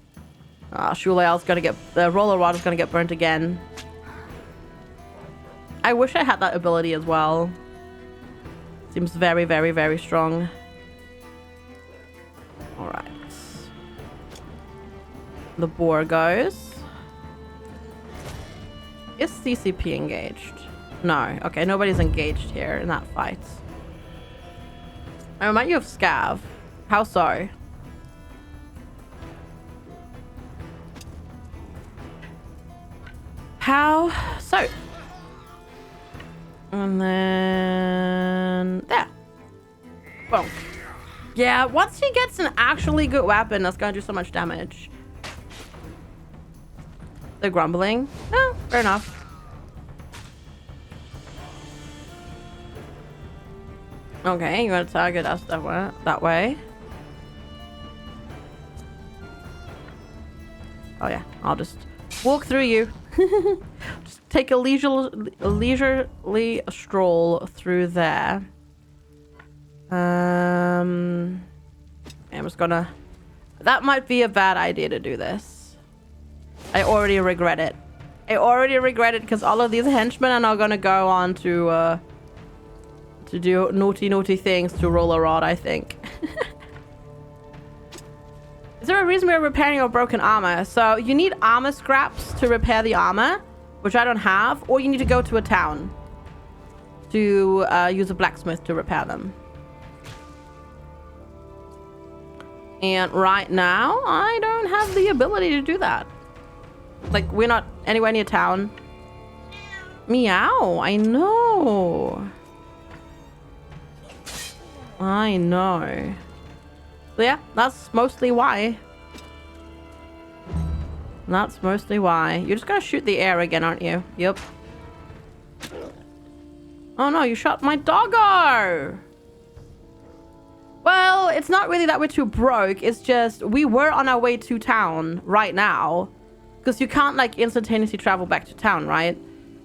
Shulael's gonna get... The roller rod is gonna get burnt again. I wish I had that ability as well. Seems very, very, very strong. Alright. The boar goes. Is CCP engaged? No. Okay, nobody's engaged here in that fight. I remind you of Scav. How so? How so? And then... There. Boom. Yeah, once he gets an actually good weapon, that's gonna do so much damage. They're grumbling. No, fair enough. Okay, you want to target us that way. Oh yeah, I'll just walk through you. Just take a leisurely stroll through there. I'm just gonna... That might be a bad idea to do this. I already regret it. I already regret it because all of these henchmen are now gonna go on to do naughty things to Roller Rod, I think. Is there a reason we're repairing your broken armor? So you need armor scraps to repair the armor, which I don't have, or you need to go to a town to use a blacksmith to repair them. And right now, I don't have the ability to do that. Like, we're not anywhere near town. Meow, I know. I know. So yeah, that's mostly why. That's mostly why. You're just gonna shoot the air again, aren't you? Yep. Oh no, you shot my doggo! Well, it's not really that we're too broke. It's just we were on our way to town right now. Because you can't, like, instantaneously travel back to town, right?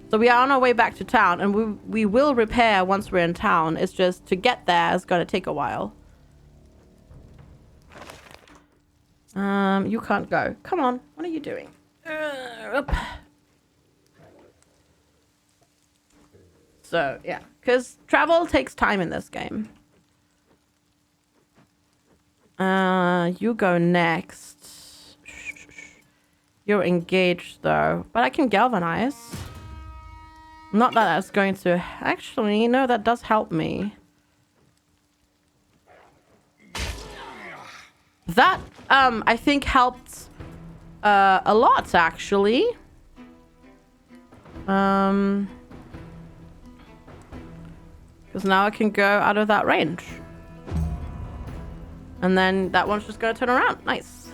So we are on our way back to town, and we will repair once we're in town. It's just to get there is going to take a while. You can't go. Come on. What are you doing? So, yeah. Because travel takes time in this game. You go next. You're engaged, though. But I can galvanize. Not that that's going to... Actually, no, that does help me. That, I think helped a lot, actually. Because now I can go out of that range. And then that one's just going to turn around. Nice.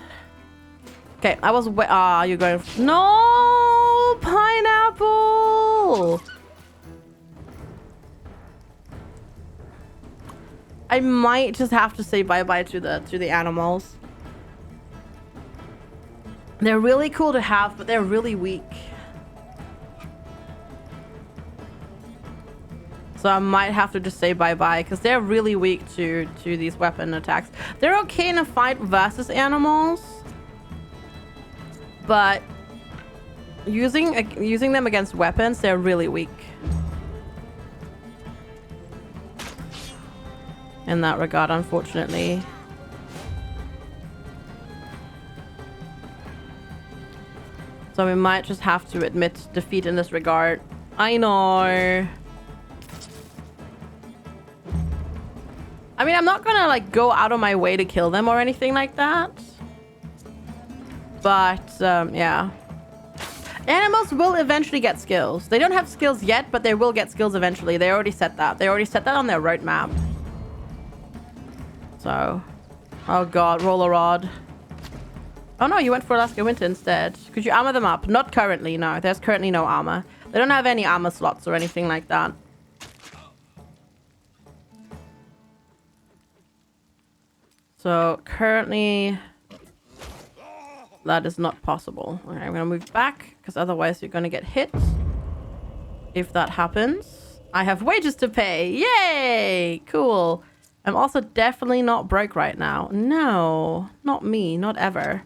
Okay, I was... you're going... No! Pineapple! I might just have to say bye-bye to the animals. They're really cool to have, but they're really weak. So I might have to just say bye-bye, because they're really weak to these weapon attacks. They're okay in a fight versus animals, but using them against weapons, they're really weak. In that regard, unfortunately. So we might just have to admit defeat in this regard. I know. I mean, I'm not gonna like go out of my way to kill them or anything like that. But yeah. Animals will eventually get skills. They don't have skills yet, but they will get skills eventually. They already set that. They already set that on their roadmap. So, oh god, roller rod. Oh no, you went for Alaska Winter instead. Could you armor them up? Not currently, no. There's currently no armor. They don't have any armor slots or anything like that. So, currently, that is not possible. Okay, I'm gonna move back, because otherwise you're gonna get hit. If that happens. I have wages to pay. Yay! Cool. I'm also definitely not broke right now. No, not me, not ever.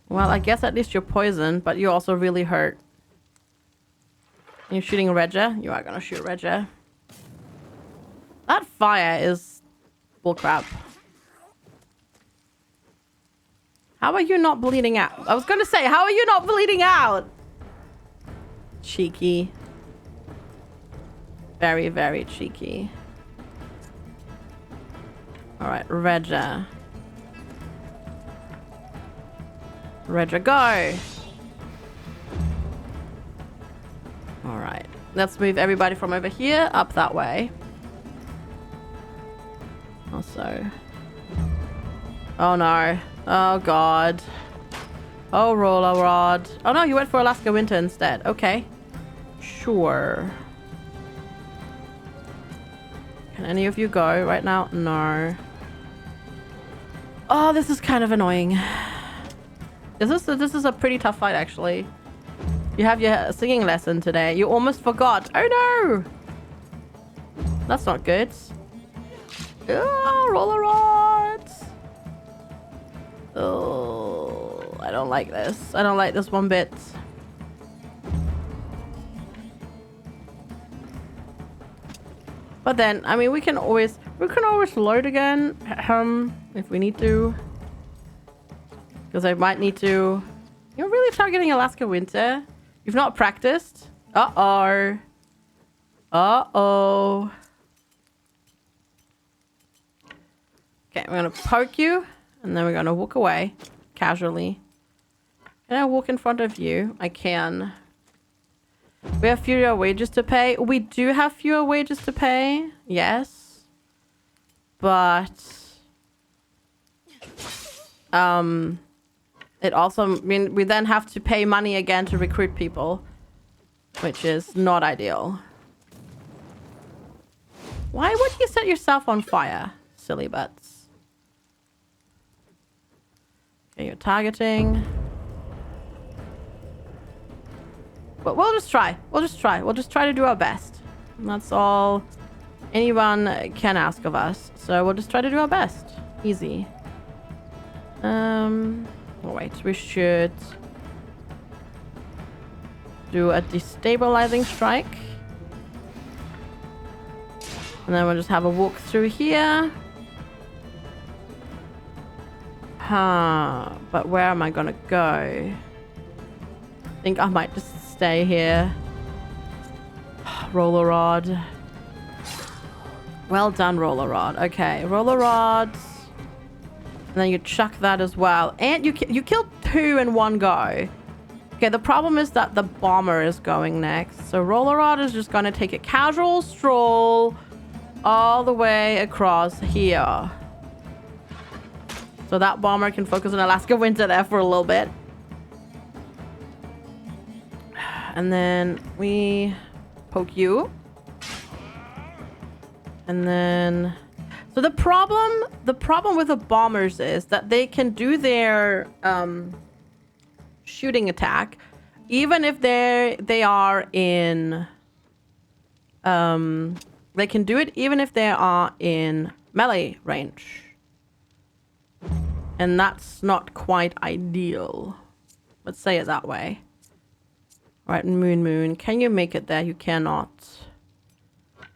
Well, I guess at least you're poisoned, but you're also really hurt. You're shooting Regia? You are gonna shoot Regia. That fire is bullcrap. How are you not bleeding out? I was gonna say, how are you not bleeding out? Cheeky. Very, very cheeky. Alright, Regia. Regia, go! Alright. Let's move everybody from over here up that way. Also. Oh no. Oh god. Oh, roller rod. Oh no, you went for Alaska Winter instead. Okay. Sure. Can any of you go right now? No. Oh, this is kind of annoying. This is a pretty tough fight, actually. You have your singing lesson today. You almost forgot. Oh no! That's not good. Oh, roller rods. Oh, I don't like this. I don't like this one bit. But then, I mean, we can always load again, if we need to. Because I might need to. You're really targeting Alaska Winter. You've not practiced. Uh-oh. Uh-oh. Okay, we're gonna poke you, and then we're gonna walk away casually. Can I walk in front of you? I can. We have fewer wages to pay. We do have fewer wages to pay. Yes. But it also mean we then have to pay money again to recruit people, which is not ideal. Why would you set yourself on fire, silly butts? Okay, you're targeting. But we'll just try. We'll just try. We'll just try to do our best. And that's all anyone can ask of us. So we'll just try to do our best. Easy. Oh wait, we should do a destabilizing strike. And then we'll just have a walk through here. Huh. But where am I gonna go? I think I might just stay here. Roller rod. Well done, roller rod. Okay, roller rods. And then you chuck that as well. And you killed 2 in one go. Okay, the problem is that the bomber is going next. So roller rod is just going to take a casual stroll all the way across here. So that bomber can focus on Alaska Winter there for a little bit. And then we poke you. And then... So the problem with the bombers is that they can do their shooting attack even if they are in... they can do it even if they are in melee range. And that's not quite ideal. Let's say it that way. Alright, Moon. Can you make it there? You cannot.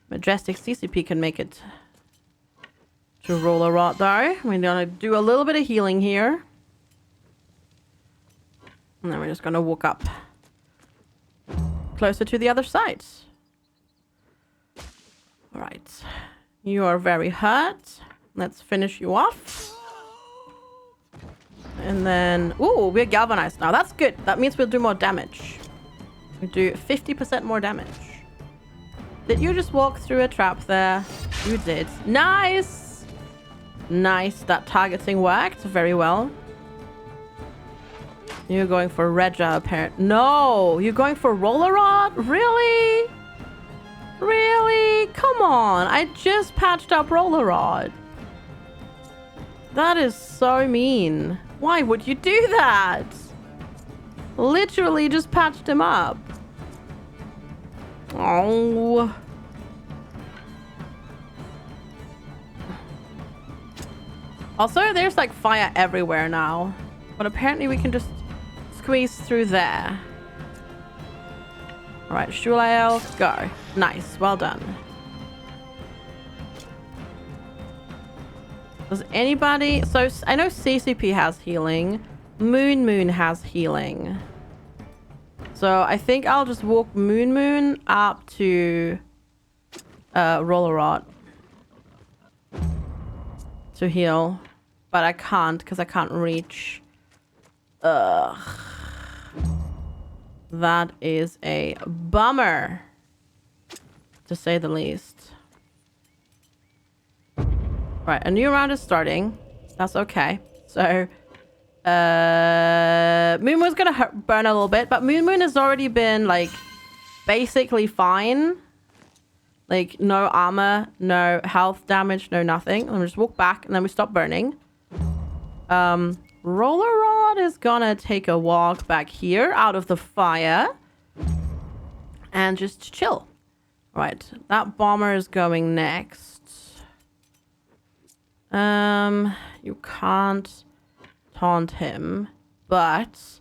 Majestic CCP can make it to Roller Rod though. We're gonna do a little bit of healing here. And then we're just gonna walk up closer to the other side. Alright. You are very hurt. Let's finish you off. And then... Ooh, we're galvanized now. That's good. That means we'll do more damage. We do 50% more damage. Did you just walk through a trap there? You did. Nice! Nice. That targeting worked very well. You're going for Regia, apparently. No! You're going for Roller Rod? Really? Really? Come on. I just patched up Roller Rod. That is so mean. Why would you do that? Literally just patched him up. Oh. Also, there's like fire everywhere now. But apparently we can just squeeze through there. Alright, Shulael, go. Nice, well done. Does anybody... So, I know CCP has healing. Moon has healing. So, I think I'll just walk Moon up to... Roller Rod. To heal. But I can't, because I can't reach. Ugh. That is a bummer. To say the least. Right, a new round is starting. That's okay. So, Moon's gonna burn a little bit, but Moon has already been, like, basically fine. Like, no armor, no health damage, no nothing. Let me just walk back, and then we stop burning. Roller Rod is gonna take a walk back here out of the fire. And just chill. Right, that bomber is going next. You can't taunt him, but...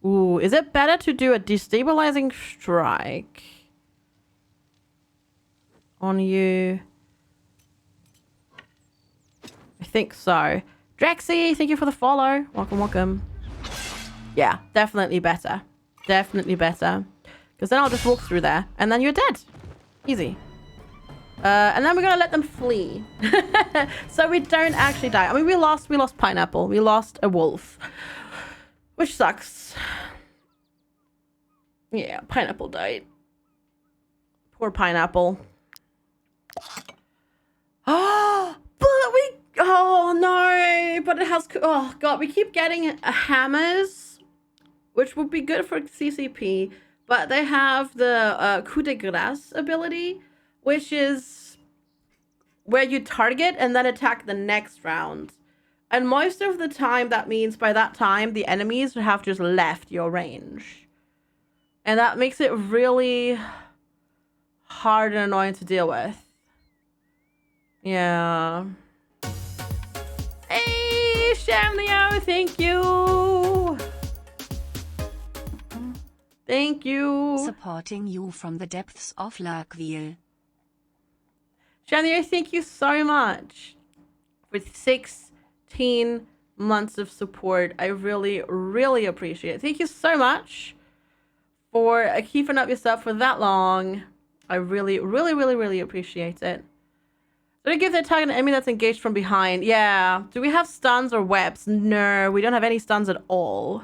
Ooh, is it better to do a destabilizing strike on you? I think so. Drexy, thank you for the follow. Welcome. Yeah, definitely better. Definitely better. Because then I'll just walk through there, and then you're dead. Easy. And then we're gonna let them flee. So we don't actually die. I mean, we lost Pineapple. We lost a wolf. Which sucks. Yeah, Pineapple died. Poor Pineapple. Oh, but we... Oh, no. But it has... Oh, God. We keep getting hammers, which would be good for CCP. But they have the coup de grace ability, which is where you target and then attack the next round. And most of the time, that means by that time, the enemies have just left your range. And that makes it really hard and annoying to deal with. Yeah. Hey, Shamleo, thank you. Thank you. Supporting you from the depths of Larkville. Shamleo, thank you so much. With 16 months of support. I really, really appreciate it. Thank you so much for keeping up yourself for that long. I really, really, really, really appreciate it. Do we give the target an enemy that's engaged from behind? Yeah. Do we have stuns or webs? No, we don't have any stuns at all.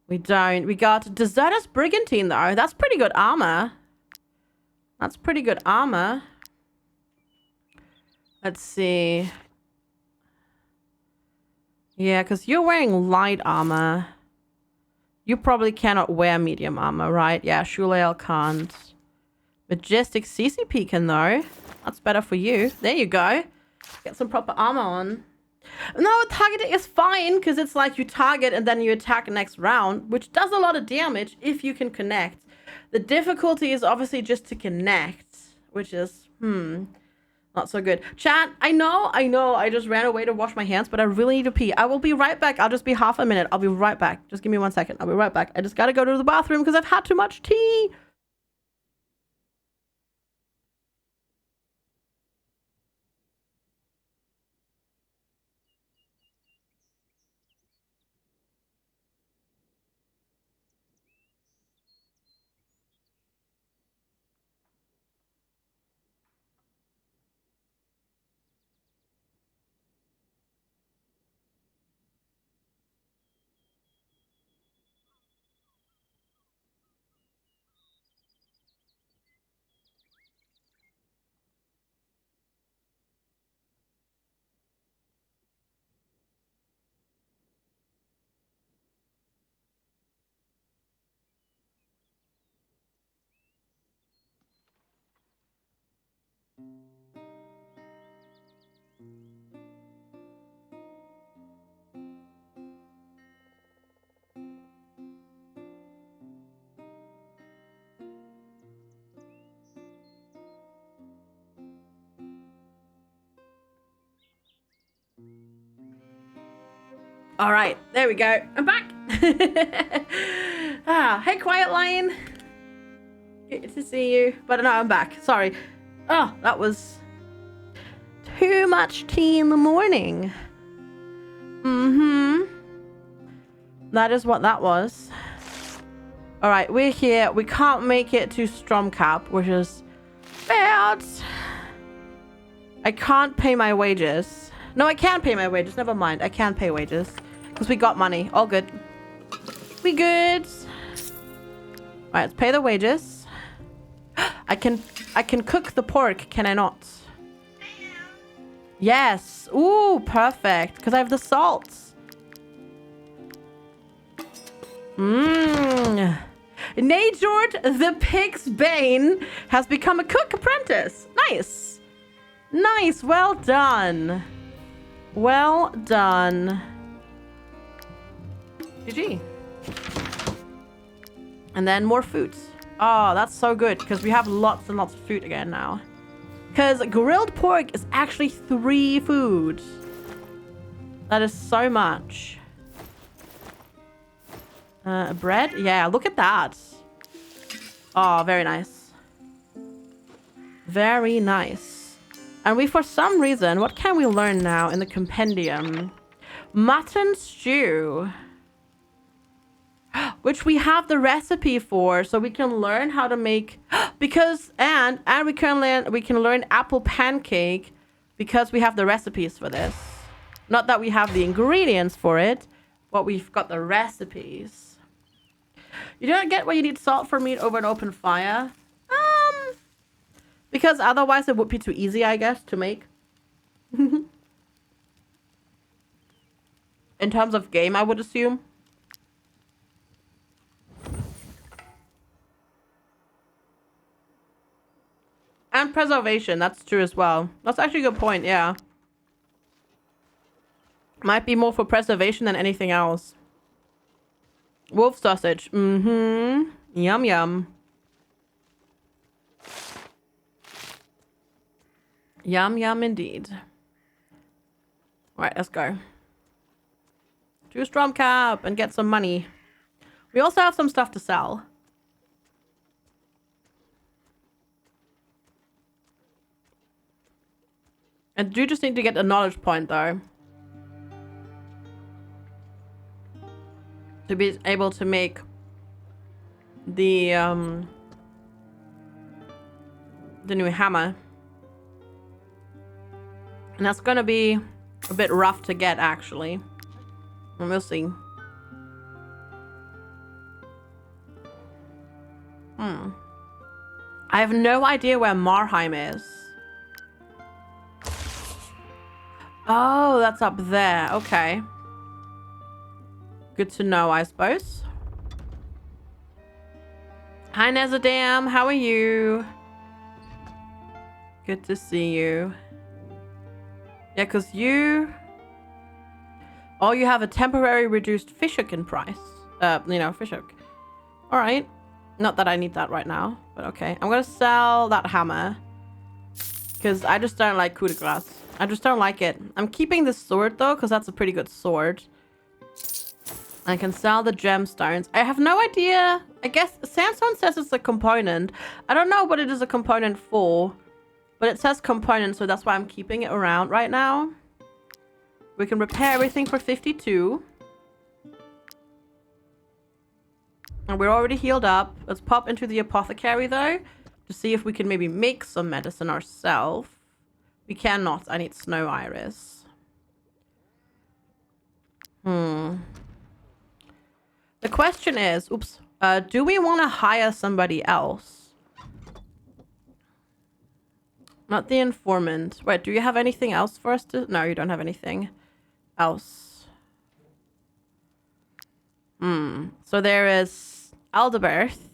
We don't. We got Deserter's Brigantine, though. That's pretty good armor. That's pretty good armor. Let's see. Yeah, because you're wearing light armor. You probably cannot wear medium armor, right? Yeah, Shulael can't. Majestic CCP can though. That's better for you. There you go. Get some proper armor on. No, targeting is fine because it's like you target and then you attack next round, which does a lot of damage if you can connect. The difficulty is obviously just to connect, which is, not so good. Chat, I know, I just ran away to wash my hands, but I really need to pee. I will be right back. I'll just be half a minute. I'll be right back. Just give me 1 second. I'll be right back. I just gotta go to the bathroom because I've had too much tea. All right, there we go. I'm back. Hey, Quiet Lion. Good to see you. But no, I'm back. Sorry. Oh, that was too much tea in the morning. That is what that was. All right, we're here. We can't make it to Stromcap, which is bad. I can't pay my wages. No, I can pay my wages. Never mind. I can pay wages. Because we got money. All good. We good. All right, let's pay the wages. I can cook the pork, can I not? Yes. Ooh, perfect. Because I have the salt. Najord the Pig's Bane has become a cook apprentice. Nice. Nice. Well done. Well done. GG. And then more food. Oh, that's so good because we have lots and lots of food again now. Because grilled pork is actually 3 foods. That is so much. Bread? Yeah, look at that. Oh, very nice. Very nice. And we, for some reason, what can we learn now in the compendium? Mutton stew. Which we have the recipe for, so we can learn how to make because and we can learn apple pancake because we have the recipes for this. Not that we have the ingredients for it, but we've got the recipes. You don't get why you need salt for meat over an open fire? Because otherwise it would be too easy, I guess, to make. In terms of game, I would assume. And preservation, that's true as well. That's actually a good point, yeah. Might be more for preservation than anything else. Wolf sausage. Yum, yum. Yum, yum indeed. Alright, let's go. To Stromcap and get some money. We also have some stuff to sell. I do just need to get a knowledge point though. To be able to make the new hammer. And that's gonna be a bit rough to get actually. And we'll see. I have no idea where Marheim is. Oh, that's up there. Okay. Good to know, I suppose. Hi, Nezadam. How are you? Good to see you. Yeah, because you... Oh, you have a temporary reduced fishhook in price. Fishhook. Alright. Not that I need that right now, but okay. I'm gonna sell that hammer. Because I just don't like coup de grace. I just don't like it. I'm keeping this sword, though, because that's a pretty good sword. I can sell the gemstones. I have no idea. I guess Sandstone says it's a component. I don't know what it is a component for. But it says component, so that's why I'm keeping it around right now. We can repair everything for 52. And we're already healed up. Let's pop into the apothecary, though, to see if we can maybe make some medicine ourselves. We cannot. I need snow iris. The question is, do we want to hire somebody else? Not the informant. Wait, do you have anything else for us to... No, you don't have anything else. So there is Aldeberth.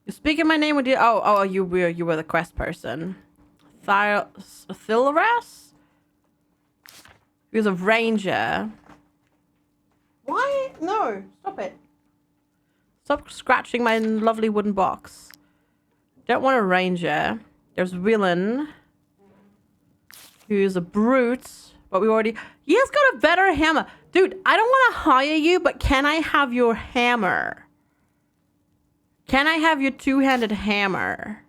You speak in my name with you... Oh, you were the quest person. Thilras? He was a ranger. Why? No, stop it. Stop scratching my lovely wooden box. Don't want a ranger. There's Willen, who's a brute, but we already... He has got a better hammer. Dude, I don't want to hire you, but can I have your hammer? Can I have your two-handed hammer?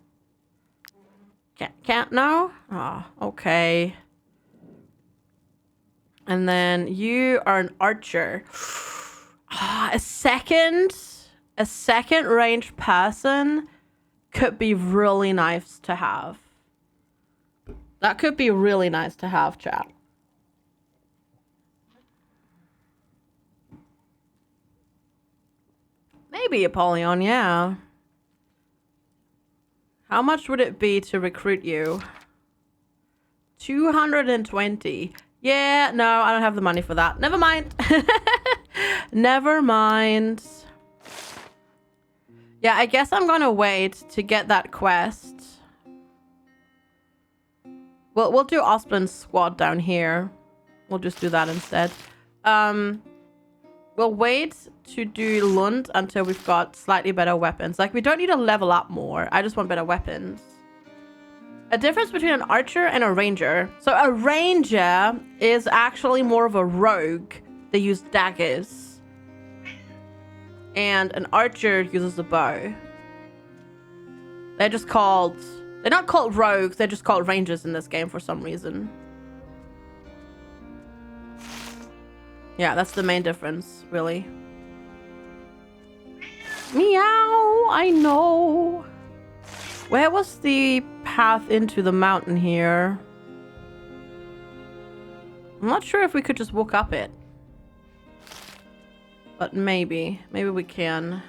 Can't? No? Oh, okay. And then you are an archer. A second range person could be really nice to have. That could be really nice to have, chat. Maybe Apollyon, yeah. How much would it be to recruit you? 220. Yeah, no, I don't have the money for that. Never mind. Never mind. Yeah, I guess I'm gonna wait to get that quest. We'll do Osplin's squad down here. We'll just do that instead. We'll wait to do Lund until we've got slightly better weapons. Like, we don't need to level up more. I just want better weapons. A difference between an archer and a ranger. So a ranger is actually more of a rogue. They use daggers. And an archer uses a bow. They're just called... They're not called rogues. They're just called rangers in this game for some reason. Yeah, that's the main difference, really. Meow! I know. Where was the path into the mountain here? I'm not sure if we could just walk up it. But maybe. Maybe we can.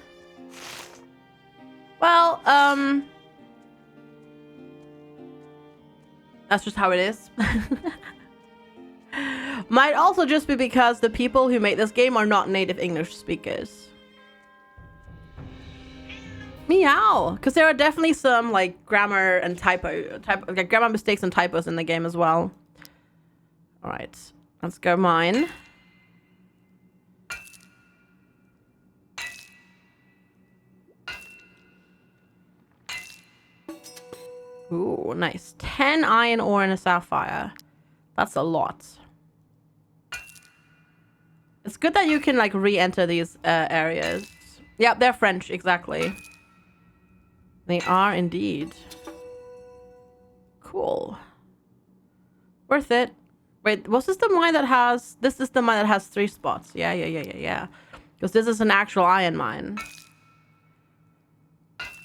Well, that's just how it is. Might also just be because the people who make this game are not native English speakers. Meow! Because there are definitely some, like, grammar and grammar mistakes and typos in the game as well. Alright. Let's go mine. Ooh, nice. 10 iron ore and a sapphire. That's a lot. It's good that you can, like, re-enter these areas. Yep, they're French, exactly. They are indeed. Cool. Worth it. Wait, was this the mine that has... This is the mine that has 3 spots. Yeah. Because this is an actual iron mine.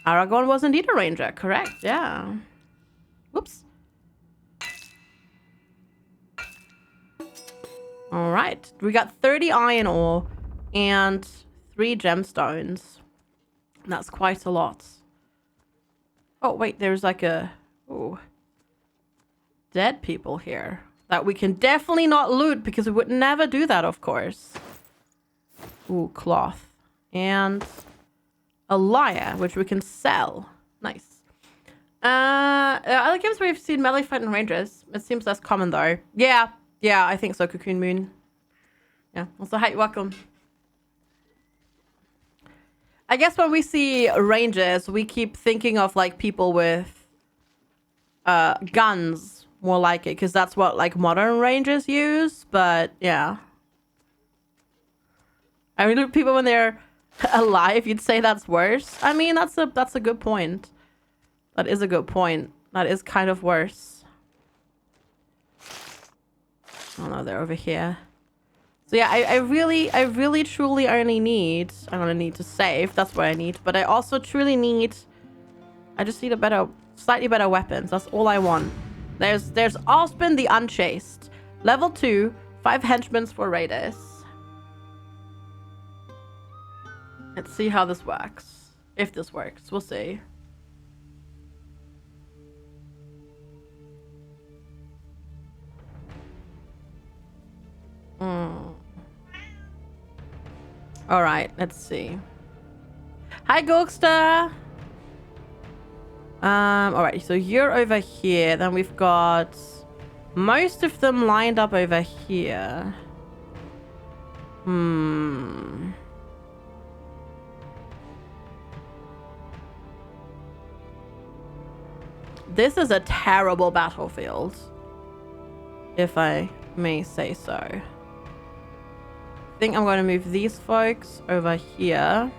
Aragorn was indeed a ranger, correct, yeah. Whoops. All right, we got 30 iron ore and 3 gemstones. That's quite a lot. Oh, wait, there's like a... Ooh. Dead people here. That we can definitely not loot because we would never do that, of course. Ooh, cloth. And a lyre, which we can sell. Nice. Other games where we've seen melee fighting rangers. It seems less common though. Yeah, I think so. Cocoon Moon. Yeah. Also, hi, welcome. I guess when we see rangers, we keep thinking of like people with guns more like it, because that's what like modern rangers use. But yeah, I mean, look, people when they're alive, you'd say that's worse. I mean, that's a good point. That is a good point. That is kind of worse. Oh no, they're over here. So yeah, I really truly only need, I'm gonna need to save, that's what I need, but I also truly need, I just need slightly better weapons. That's all I want. There's Ospen the Unchased, level 2, 5 henchmen for raiders. Let's see how this works. If this works, we'll see. All right, let's see. Hi, Gokster. All right, so you're over here. Then we've got most of them lined up over here. This is a terrible battlefield, if I may say so. I think I'm going to move these folks over here.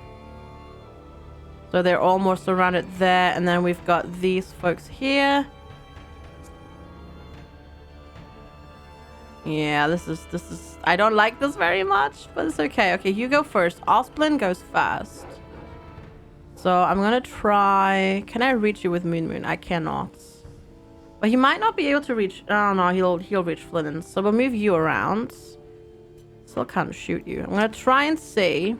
So they're all more surrounded there. And then we've got these folks here. Yeah, this is... I don't like this very much, but it's okay. Okay, you go first. Osplin goes first. So I'm going to try... Can I reach you with Moon? I cannot. But he might not be able to reach... Oh, no, he'll reach Flynn. So we'll move you around. Still can't shoot you. I'm going to try and see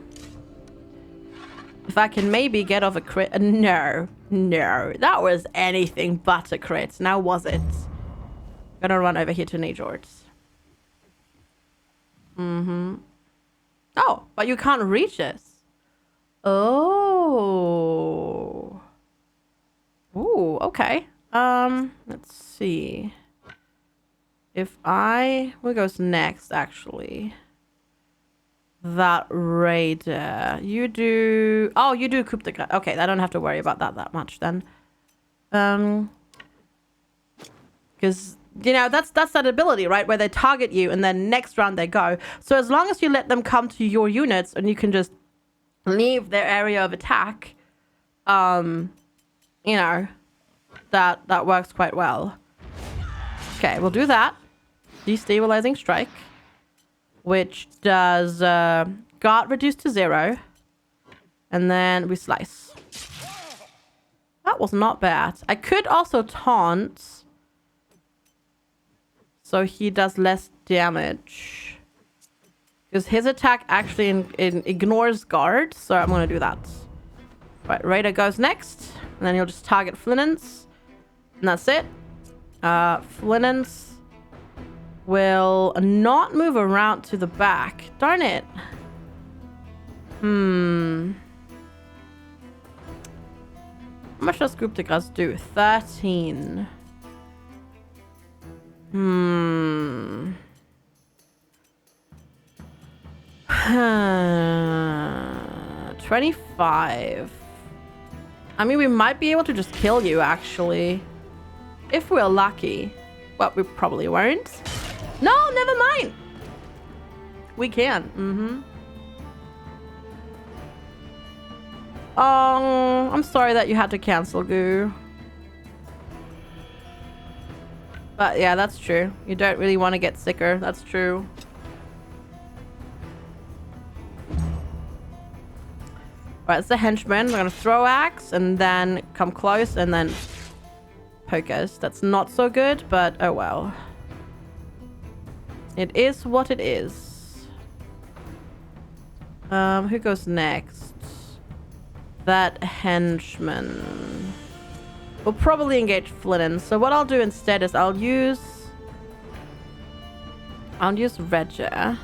if I can maybe get off a crit. No. That was anything but a crit. Now was it? I'm gonna run over here to Najords. Oh, but you can't reach us. Oh. Ooh, okay. Let's see. What goes next, actually? That raider. You do... Oh, you do coup de grace. Okay, I don't have to worry about that much then. Because, you know, that's that ability, right? Where they target you and then next round they go. So as long as you let them come to your units and you can just leave their area of attack, you know, that works quite well. Okay, we'll do that. Destabilizing strike. Which does guard reduced to 0. And then we slice. That was not bad. I could also taunt. So he does less damage. Because his attack actually ignores guard. So I'm going to do that. Right, Raider goes next. And then he'll just target Flinnance. And that's it. Flinnance will not move around to the back. Darn it. How much does Group de Grace do? 13. 25. I mean, we might be able to just kill you, actually. If we're lucky. But we probably won't. No, never mind. We can. Oh, I'm sorry that you had to cancel, Goo. But yeah, that's true. You don't really want to get sicker. That's true. Alright, it's the henchman. We're gonna throw axe and then come close and then poke us. That's not so good, but oh well. It is what it is. Who goes next? That henchman. We'll probably engage Flynn. So what I'll do instead is I'll use Redger.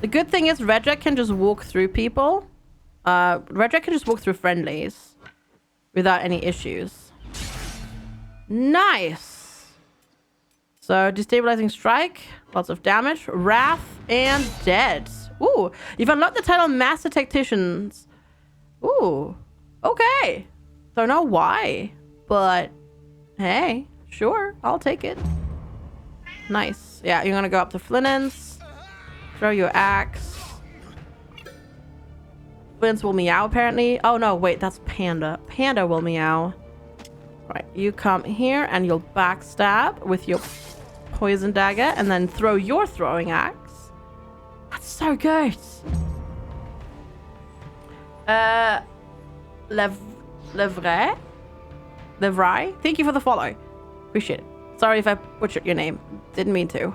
The good thing is Redjack can just walk through people. Redjack can just walk through friendlies without any issues. Nice. So destabilizing strike, lots of damage, wrath, and dead. Ooh, you've unlocked the title Master Tacticians. Ooh, okay. Don't know why, but hey, sure, I'll take it. Nice. Yeah, you're gonna go up to Flinens, throw your axe. Flinens will meow apparently. Oh no, wait, that's Panda. Panda will meow. Right, you come here and you'll backstab with your poison dagger and then throw your throwing axe. That's so good. Levray? Thank you for the follow. Appreciate it. Sorry if I butchered your name. Didn't mean to.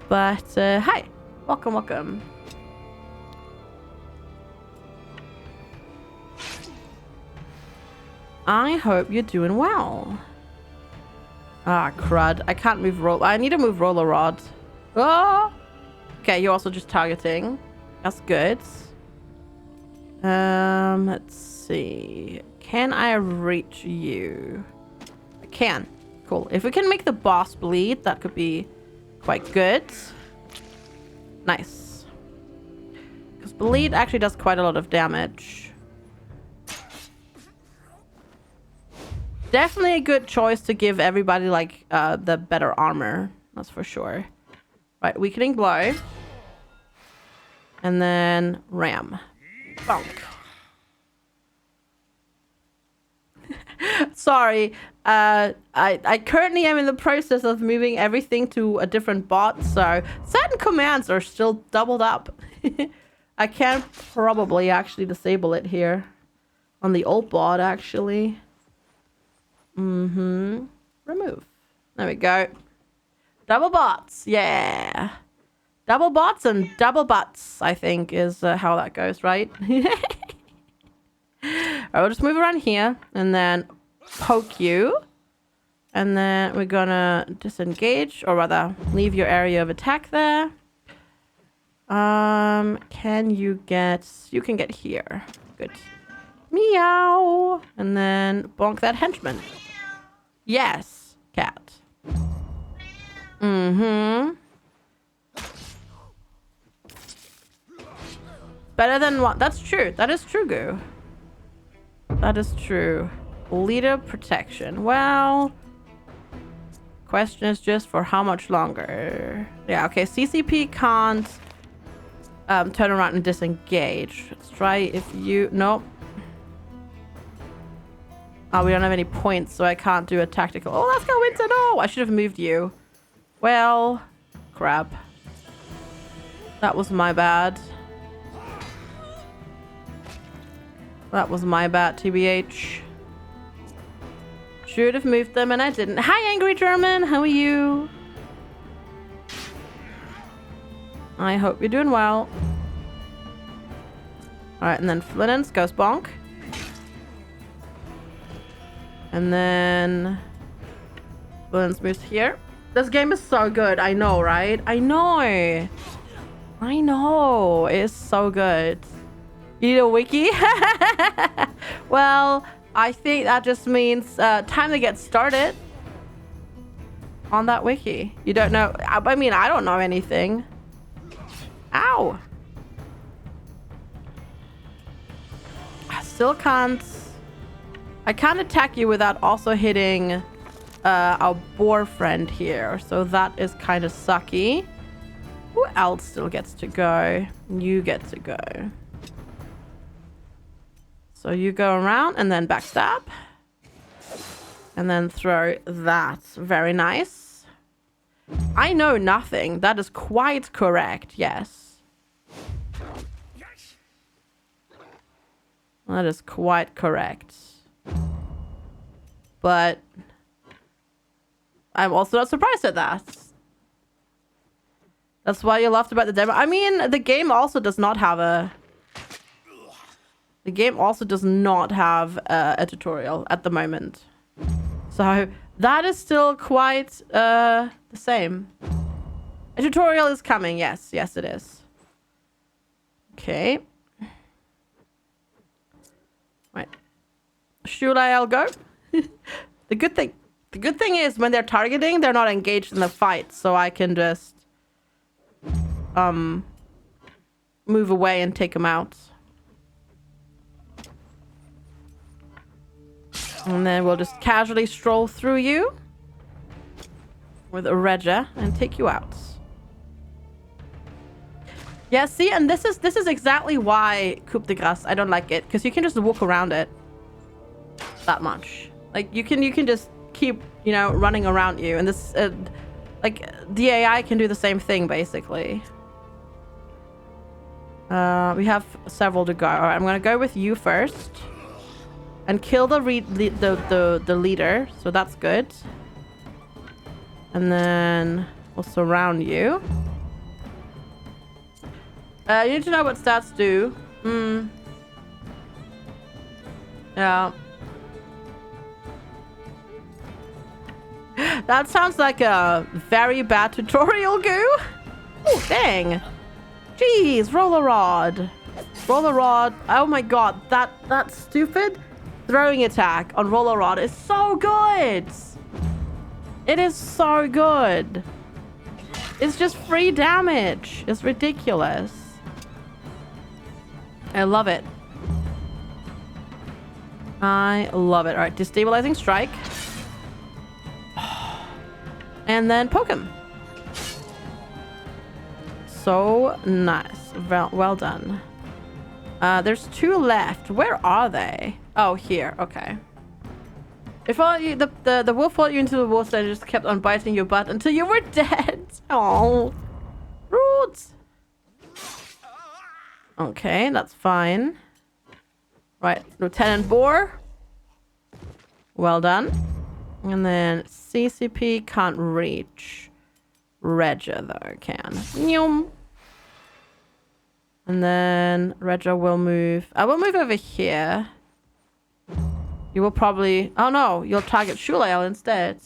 But, hi. Welcome, welcome. I hope you're doing well. Ah, crud. I can't move roll. I need to move roller rod. Oh! Okay, you're also just targeting. That's good. Let's see. Can I reach you? I can. Cool. If we can make the boss bleed, that could be quite good. Nice. Because bleed actually does quite a lot of damage. Definitely a good choice to give everybody, like, the better armor. That's for sure. Right, weakening blow. And then ram. Bonk. Sorry. I currently am in the process of moving everything to a different bot, so certain commands are still doubled up. I can probably actually disable it here. On the old bot, actually. Remove. There we go. Double bots. Yeah. Double bots and double butts, I think, is how that goes, right? I'll just move around here and then poke you. And then we're gonna disengage, or rather, leave your area of attack there. Can you get... You can get here. Good. Meow. And then bonk that henchman. Yes, cat. Better than what? That's true. That is true, Goo. That is true. Leader protection. Well, question is just for how much longer? Yeah, okay. CCP can't turn around and disengage. Let's try if you... Nope. Oh, we don't have any points, so I can't do a tactical. Oh, let's go into... No, I should have moved you. Well, crap. That was my bad. That was my bad, TBH. Should have moved them and I didn't. Hi, Angry German. How are you? I hope you're doing well. Alright, and then Flinens goes bonk. And then Flinens moves here. This game is so good. I know, right? I know. I know. It's so good. You need a wiki? Well, I think that just means time to get started on that wiki. You don't know? I mean, I don't know anything. Ow! I still can't... I can't attack you without also hitting our boar friend here. So that is kind of sucky. Who else still gets to go? You get to go. So you go around and then backstab. And then throw that. Very nice. I know nothing. That is quite correct. Yes. That is quite correct. But I'm also not surprised at that. That's why you laughed about the demo. I mean, the game also does not have a... The game also does not have a tutorial at the moment. So that is still quite the same. A tutorial is coming. Yes, yes, it is. Okay. Right. Should I'll go? The good thing is when they're targeting, they're not engaged in the fight, so I can just move away and take them out. And then we'll just casually stroll through you with a Regia and take you out. Yeah, see, and this is exactly why Coupe de Grace, I don't like it, because you can just walk around it that much. Like you can just keep, you know, running around you, and this like the AI can do the same thing basically. We have several to go. All right, I'm gonna go with you first and kill the leader, so that's good. And then we'll surround you. You need to know what stats do. Yeah. That sounds like a very bad tutorial, Goo. Oh, dang. Jeez, roller rod. Roller rod. Oh my god, that stupid throwing attack on roller rod is so good. It is so good. It's just free damage. It's ridiculous. I love it. I love it. All right, destabilizing strike. And then poke him. So nice. Well done. There's 2 left. Where are they? Oh, here. Okay. If all you, the wolf followed you into the water and just kept on biting your butt until you were dead. Oh, roots. Okay, that's fine. Right, Lieutenant Boar. Well done. And then CCP can't reach. Regia though can. Nyum. And then Regia will move. I will move over here. You will probably... Oh no, you'll target Shulael instead.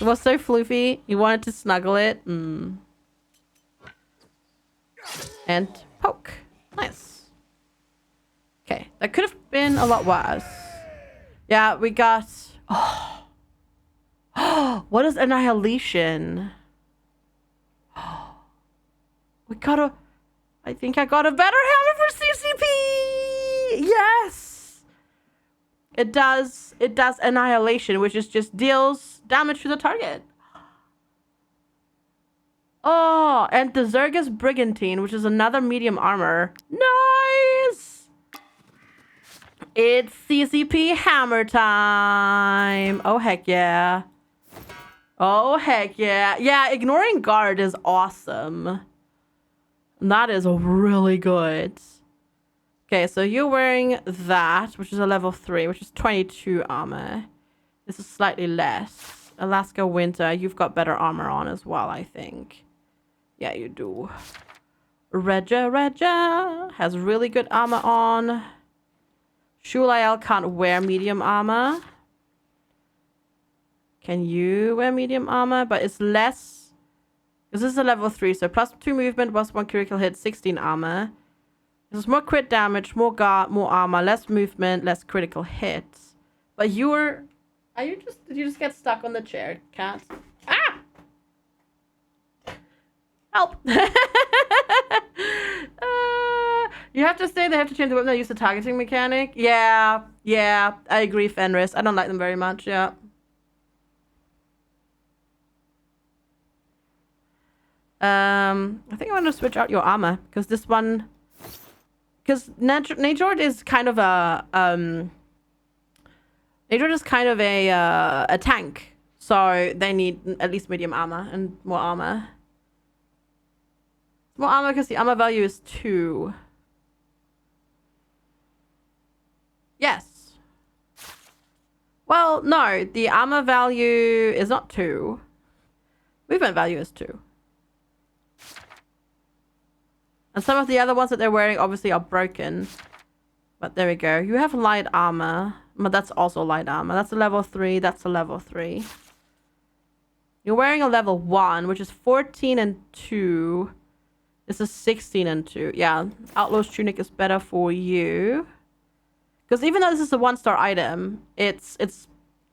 It was so floofy. You wanted to snuggle it. And poke. Nice. Okay, that could have been a lot worse. Yeah, we got... Oh, what is Annihilation? We got a... I think I got a better hammer for CCP! Yes! It does Annihilation, which is just deals damage to the target. Oh, and the Zergus Brigantine, which is another medium armor. Nice! It's CCP hammer time. Oh, heck yeah. Oh, heck yeah. Yeah, ignoring guard is awesome. That is really good. Okay, so you're wearing that, which is a level 3, which is 22 armor. This is slightly less. Alaska Winter, you've got better armor on as well, I think. Yeah, you do. Regia has really good armor on. Shulael can't wear medium armor. Can you wear medium armor? But it's less. This is a level 3, so plus 2 movement, plus 1 critical hit, 16 armor. There's more crit damage, more guard, more armor, less movement, less critical hits. But you're... Did you just get stuck on the chair, cat? Ah! Help! You have to say they have to change the weapon that use the targeting mechanic. Yeah, I agree, Fenris. I don't like them very much, yeah. I think I want to switch out your armor, because this one... Because Najord is kind of a... Najord is kind of a tank. So they need at least medium armor and more armor. More armor because the armor value is 2. Yes. Well, no. The armor value is not 2. Movement value is 2. And some of the other ones that they're wearing obviously are broken. But there we go. You have light armor. But that's also light armor. That's a level 3. That's a level 3. You're wearing a level 1, which is 14 and 2. This is 16 and 2. Yeah, Outlaw's Tunic is better for you. Because even though this is a 1-star item, it's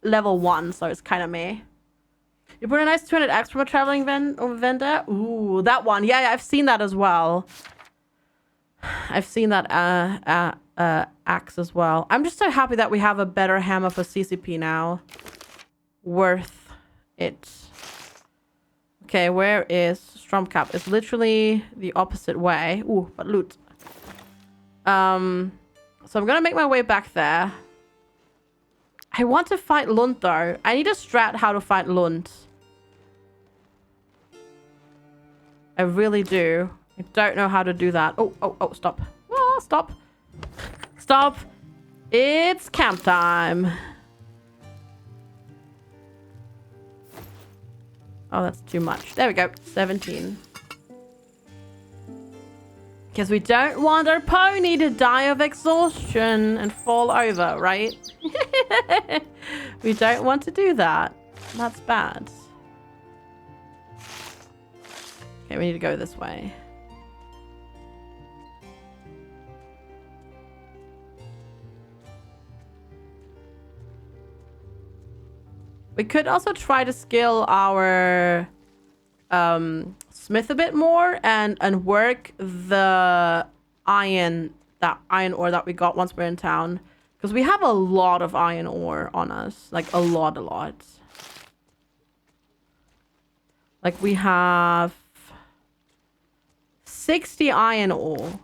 level 1, so it's kind of meh. You put a nice 200x from a traveling vendor. Ooh, that one. Yeah, I've seen that as well. I've seen that axe as well. I'm just so happy that we have a better hammer for CCP now. Worth it. Okay, where is Stromcap? It's literally the opposite way. Ooh, but loot. So I'm gonna make my way back there. I want to fight Lund though. I need a strat how to fight Lund. I really do. I don't know how to do that. Oh, stop. Oh, stop. Stop. It's camp time. Oh, that's too much. There we go. 17. Because we don't want our pony to die of exhaustion and fall over, right? We don't want to do that. That's bad. Okay, we need to go this way. We could also try to skill our smith a bit more and work the iron ore that we got once we're in town. Because we have a lot of iron ore on us. Like a lot. Like we have 60 iron ore.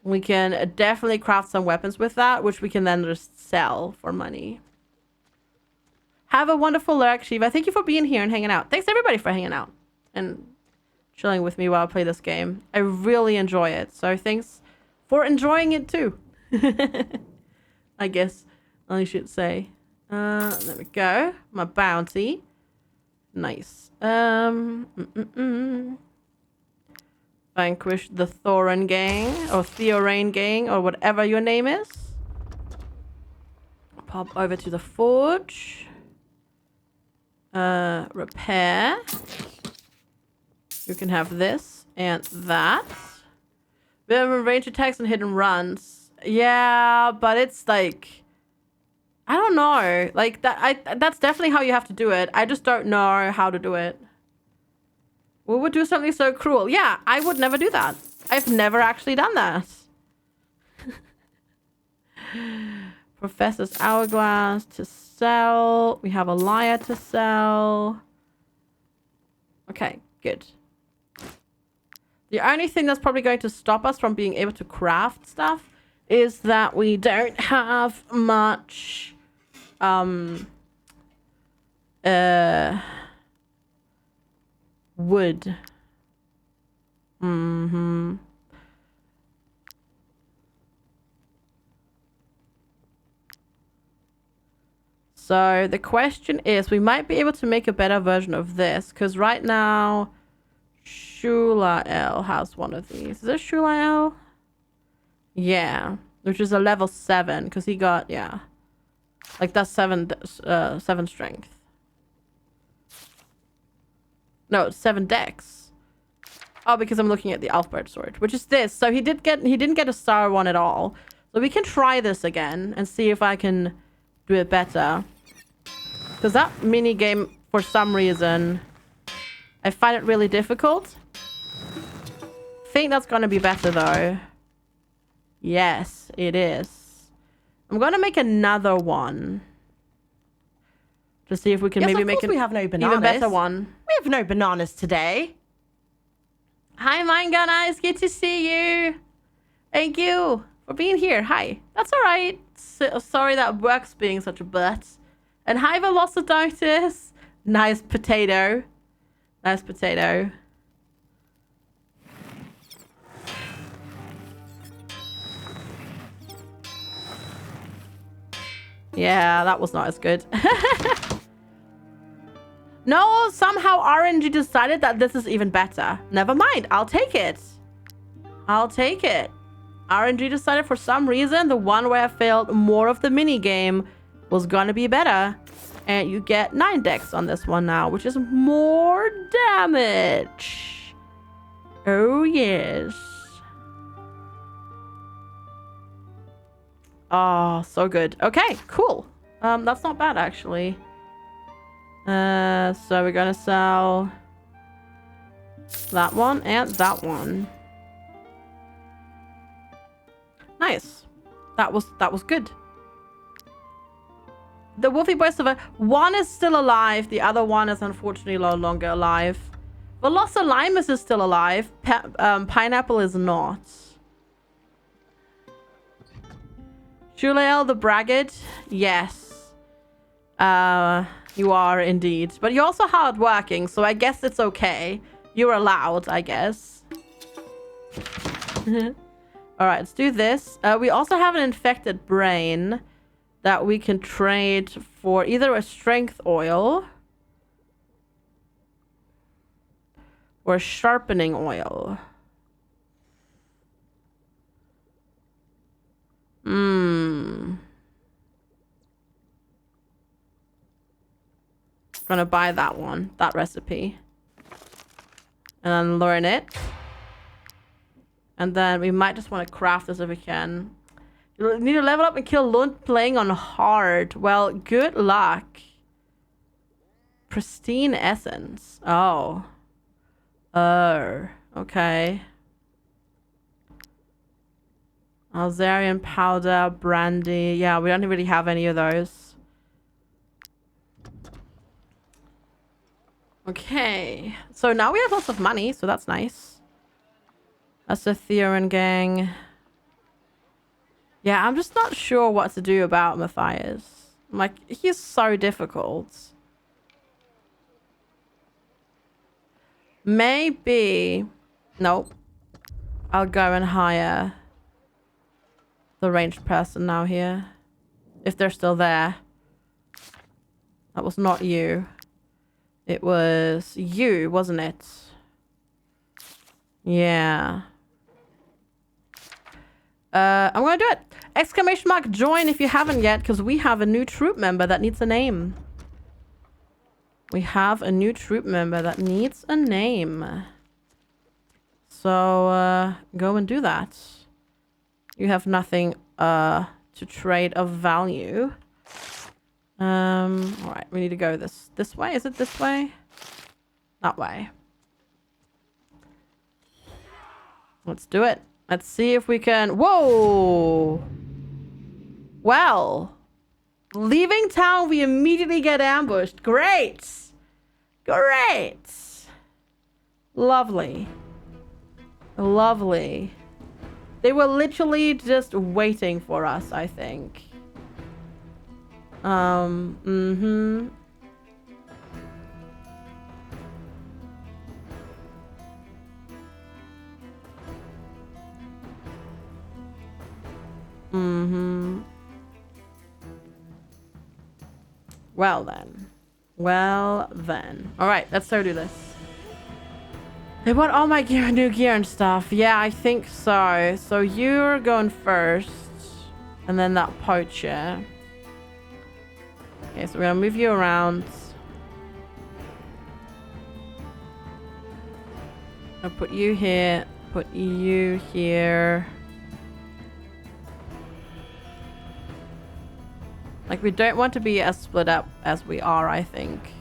We can definitely craft some weapons with that, which we can then just sell for money. Have a wonderful lurk, Shiva. Thank you for being here and hanging out. Thanks everybody for hanging out and chilling with me while I play this game. I really enjoy it. So thanks for enjoying it too. I guess I should say. There we go. My bounty. Nice. Vanquish the Thorin gang or Theorain gang or whatever your name is. Pop over to the forge. Repair. You can have this and that. We have range attacks and hidden runs. Yeah, but it's like, I don't know. Like that. That's definitely how you have to do it. I just don't know how to do it. We would do something so cruel. Yeah, I would never do that. I've never actually done that. Professor's Hourglass to sell. We have a Lyre to sell. Okay, good. The only thing that's probably going to stop us from being able to craft stuff is that we don't have much wood. So the question is, we might be able to make a better version of this, because right now Shulael has one of these. Is this Shulael? Yeah, which is a level 7, because he got, yeah, like that's 7 strength. No, 7 dex. Oh, because I'm looking at the Alfbert sword, which is this. So he didn't get a star one at all. So we can try this again and see if I can do it better. Because that mini game, for some reason, I find it really difficult. I think that's going to be better though. Yes, it is. I'm going to make another one. To see if we can maybe make an we have no bananas. even better one. We have no bananas today. Hi, Mangana. It's good to see you. Thank you for being here. Hi. That's all right. Sorry that work's being such a butt. And hi, Velocidotus. Nice potato. Nice potato. Yeah, that was not as good. No, somehow RNG decided that this is even better. Never mind. I'll take it. I'll take it. RNG decided for some reason the one where I failed more of the mini game was gonna be better. And you get 9 dex on this one now, which is more damage. Oh, yes. Oh, so good. Okay, cool. That's not bad, actually. So we're gonna sell that one and that one. Nice. That was good. The Wolfie Boy survived. One is still alive. The other one is unfortunately no longer alive. Velocilimus is still alive. Pineapple is not. Juliel the Braggart? Yes. You are indeed. But you're also hardworking, so I guess it's okay. You're allowed, I guess. Alright, let's do this. We also have an infected brain that we can trade for either a strength oil or a sharpening oil. Gonna buy that one, that recipe. And then learn it. And then we might just want to craft this if we can. You need to level up and kill Lund playing on hard. Well, good luck. Pristine essence. Oh. Okay. Alzarian powder, brandy. Yeah, we don't really have any of those. Okay. So now we have lots of money, so that's nice. That's the Theron gang. Yeah, I'm just not sure what to do about Matthias. Like, he's so difficult. Maybe... Nope. I'll go and hire the ranged person now here. If they're still there. That was not you. It was you, wasn't it? Yeah. I'm gonna do it. Exclamation mark join if you haven't yet, because we have a new troop member that needs a name. We have a new troop member that needs a name. So, go and do that. You have nothing, to trade of value. Alright, we need to go this way. Is it this way? That way. Let's do it. Let's see if we can... Whoa! Well, leaving town, we immediately get ambushed. Great! Great! Lovely. Lovely. They were literally just waiting for us, I think. Mm-hmm. Mm-hmm. Well then. Well then. Alright, let's go do this. They want all my gear, new gear and stuff. Yeah, I think so. So you're going first. And then that poacher. Okay, so we're gonna move you around. I'll put you here. Put you here. Like, we don't want to be as split up as we are, I think.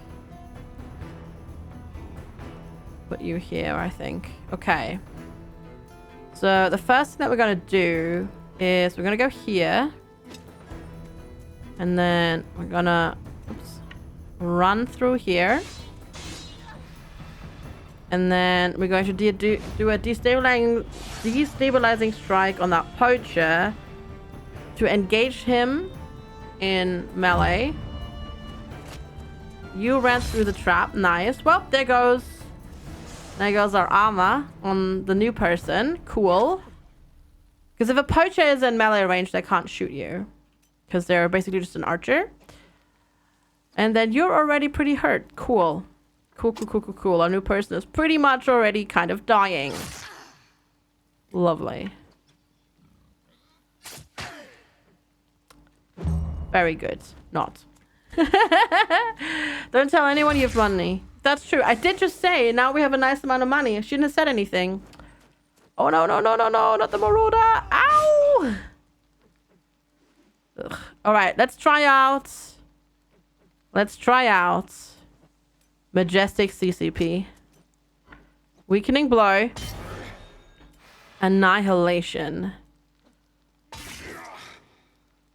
Put you here, I think. Okay. So, the first thing that we're going to do is we're going to go here. And then we're going to run through here. And then we're going to do a destabilizing strike on that poacher to engage him in melee. You ran through the trap. Nice. Well, there goes our armor on the new person. Cool. Because if a poacher is in melee range, they can't shoot you. Because they're basically just an archer. And then you're already pretty hurt. Cool. Cool. Our new person is pretty much already kind of dying. Lovely. Very good. Not. Don't tell anyone you've money. That's true. I did just say now we have a nice amount of money. I shouldn't have said anything. Oh, no, no, no, no, no. Not the marauder. Ow! Ugh. All right, let's try out. Let's try out Majestic CCP. Weakening Blow. Annihilation.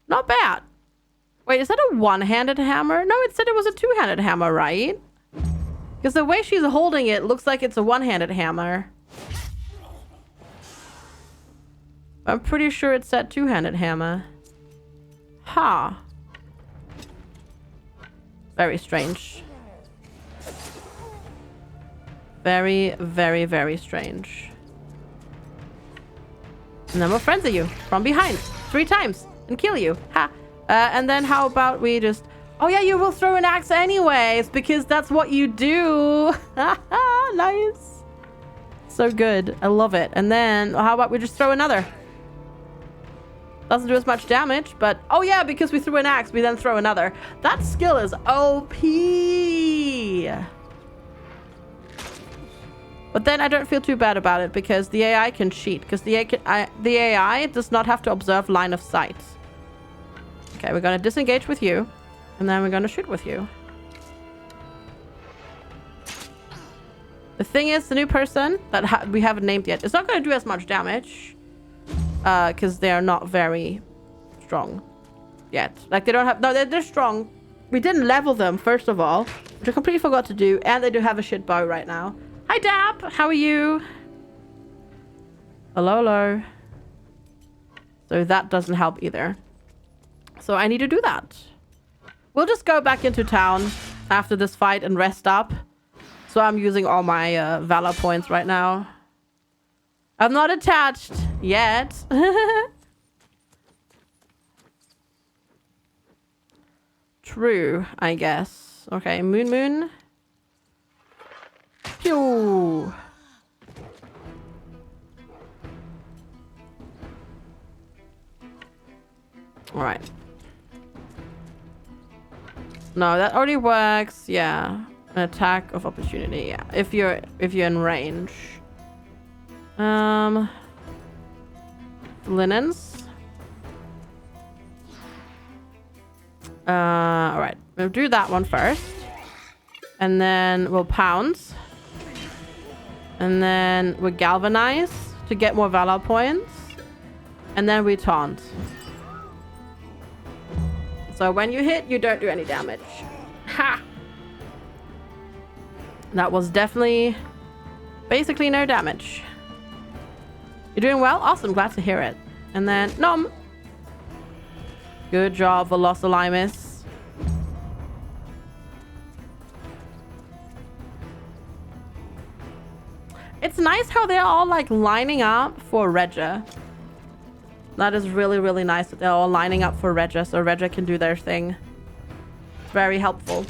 Not bad. Wait, is that a one-handed hammer? No, it said it was a two-handed hammer, right? Because the way she's holding it looks like it's a one-handed hammer. I'm pretty sure it said two-handed hammer. Ha. Huh. Very strange. Very, very, very strange. And then we'll frenzy you from behind 3 times and kill you. Ha. And then how about we just... Oh yeah, you will throw an axe anyways because that's what you do. Nice. So good. I love it. And then how about we just throw another? Doesn't do as much damage, but... Oh yeah, because we threw an axe, we then throw another. That skill is OP. But then I don't feel too bad about it because the AI can cheat. Because the AI does not have to observe line of sight. Okay, we're going to disengage with you. And then we're going to shoot with you. The thing is, the new person that we haven't named yet, it's not going to do as much damage. Because they are not very strong yet. Like, they don't have... No, they're strong. We didn't level them, first of all. Which I completely forgot to do. And they do have a shit bow right now. Hi, Dap. How are you? Hello, hello. So that doesn't help either. So I need to do that. We'll just go back into town after this fight and rest up. So I'm using all my Valor points right now. I'm not attached yet. True, I guess. Okay, Moon. Pew! Alright. No, that already works. Yeah. An attack of opportunity. Yeah. If you're in range. Linens. Alright. We'll do that one first. And then we'll pounce. And then we galvanize to get more Valor points. And then we taunt. So when you hit, you don't do any damage. Ha! That was definitely basically no damage. You're doing well? Awesome, glad to hear it. And then Nom. Good job, Velocilimus. It's nice how they're all like lining up for Regia. That is really, really nice that they're all lining up for Regia so Regia can do their thing. It's very helpful.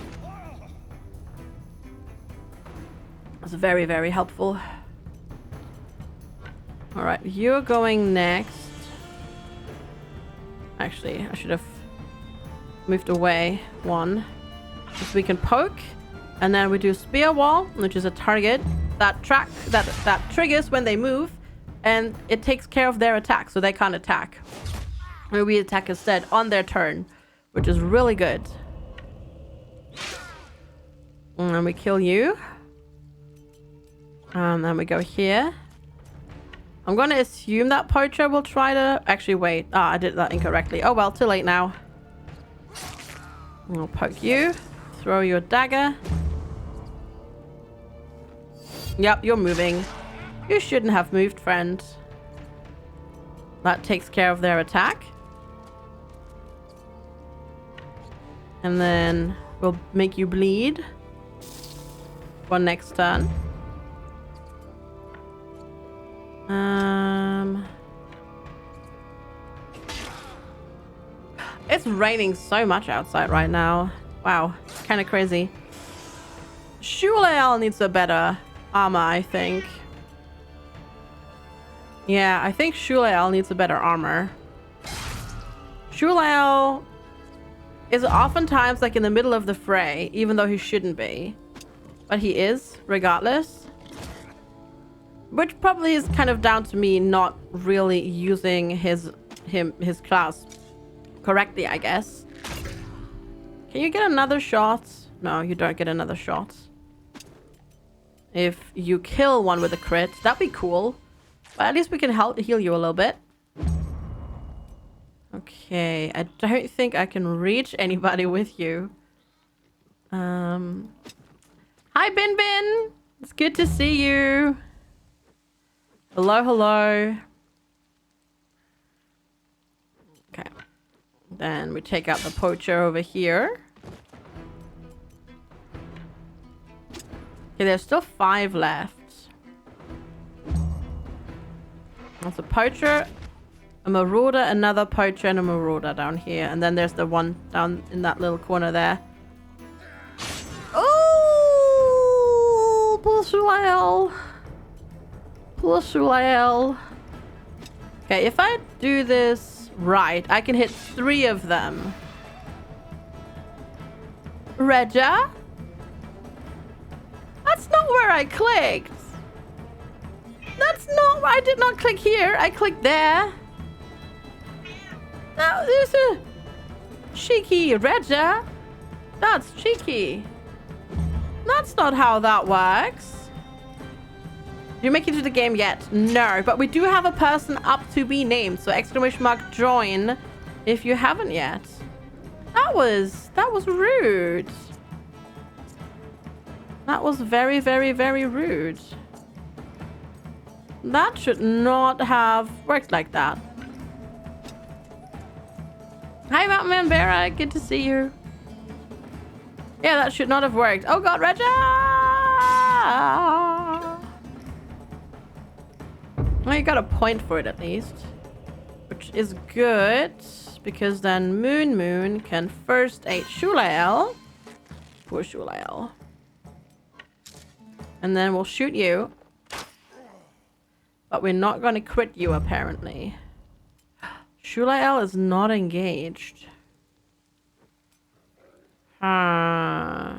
It's very, very helpful. Alright, you're going next. Actually, I should have moved away one. So we can poke. And then we do Spear Wall, which is a target that triggers when they move. And it takes care of their attack, so they can't attack. Or we attack instead on their turn, which is really good. And then we kill you. And then we go here. I'm going to assume that Poacher will try to... Actually, wait. I did that incorrectly. Oh, well, too late now. I'll poke you. Throw your dagger. Yep, you're moving. You shouldn't have moved, friend. That takes care of their attack. And then we'll make you bleed for next turn. It's raining so much outside right now. Wow, it's kind of crazy. Shulael needs a better armor, I think. Yeah, I think Shulael needs a better armor. Shulael is oftentimes like in the middle of the fray, even though he shouldn't be. But he is, regardless. Which probably is kind of down to me not really using his class correctly, I guess. Can you get another shot? No, you don't get another shot. If you kill one with a crit, that'd be cool. But at least we can heal you a little bit. Okay, I don't think I can reach anybody with you. Hi, Bin Bin! It's good to see you. Hello, hello. Okay. Then we take out the poacher over here. Okay, there's still 5 left. There's a poacher, a marauder, another poacher, and a marauder down here. And then there's the one down in that little corner there. Oh, poor Shulael. Poor Shulael. Okay, if I do this right, I can hit 3 of them. Regia? That's not where I clicked. That's not... I did not click here. I clicked there. Now, there's a... cheeky Regia. That's cheeky. That's not how that works. Did you make it to the game yet? No, but we do have a person up to be named. So exclamation mark join if you haven't yet. That was rude. That was very, very, very rude. That should not have worked like that. Hi, Mountain Man Vera. Good to see you. Yeah, that should not have worked. Oh, God, Regia! Well, you got a point for it at least. Which is good. Because then Moon can first aid Shulael. Poor Shulael. And then we'll shoot you. But we're not going to crit you, apparently. Shulael is not engaged. But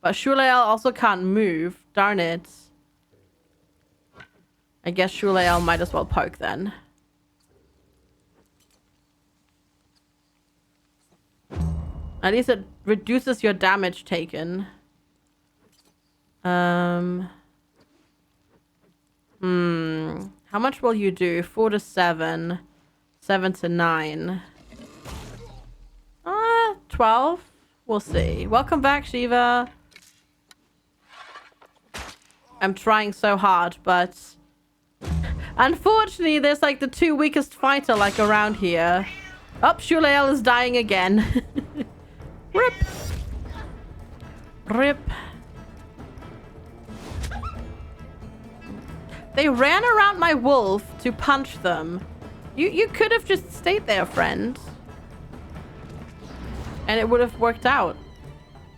Shulael also can't move. Darn it. I guess Shulael might as well poke then. At least it reduces your damage taken. How much will you do? 4 to 7. 7 to 9. 12? We'll see. Welcome back, Shiva. I'm trying so hard, but... unfortunately, there's like the 2 weakest fighter like around here. Oh, Shulael is dying again. Rip. Rip. They ran around my wolf to punch them. You could have just stayed there, friend. And it would have worked out.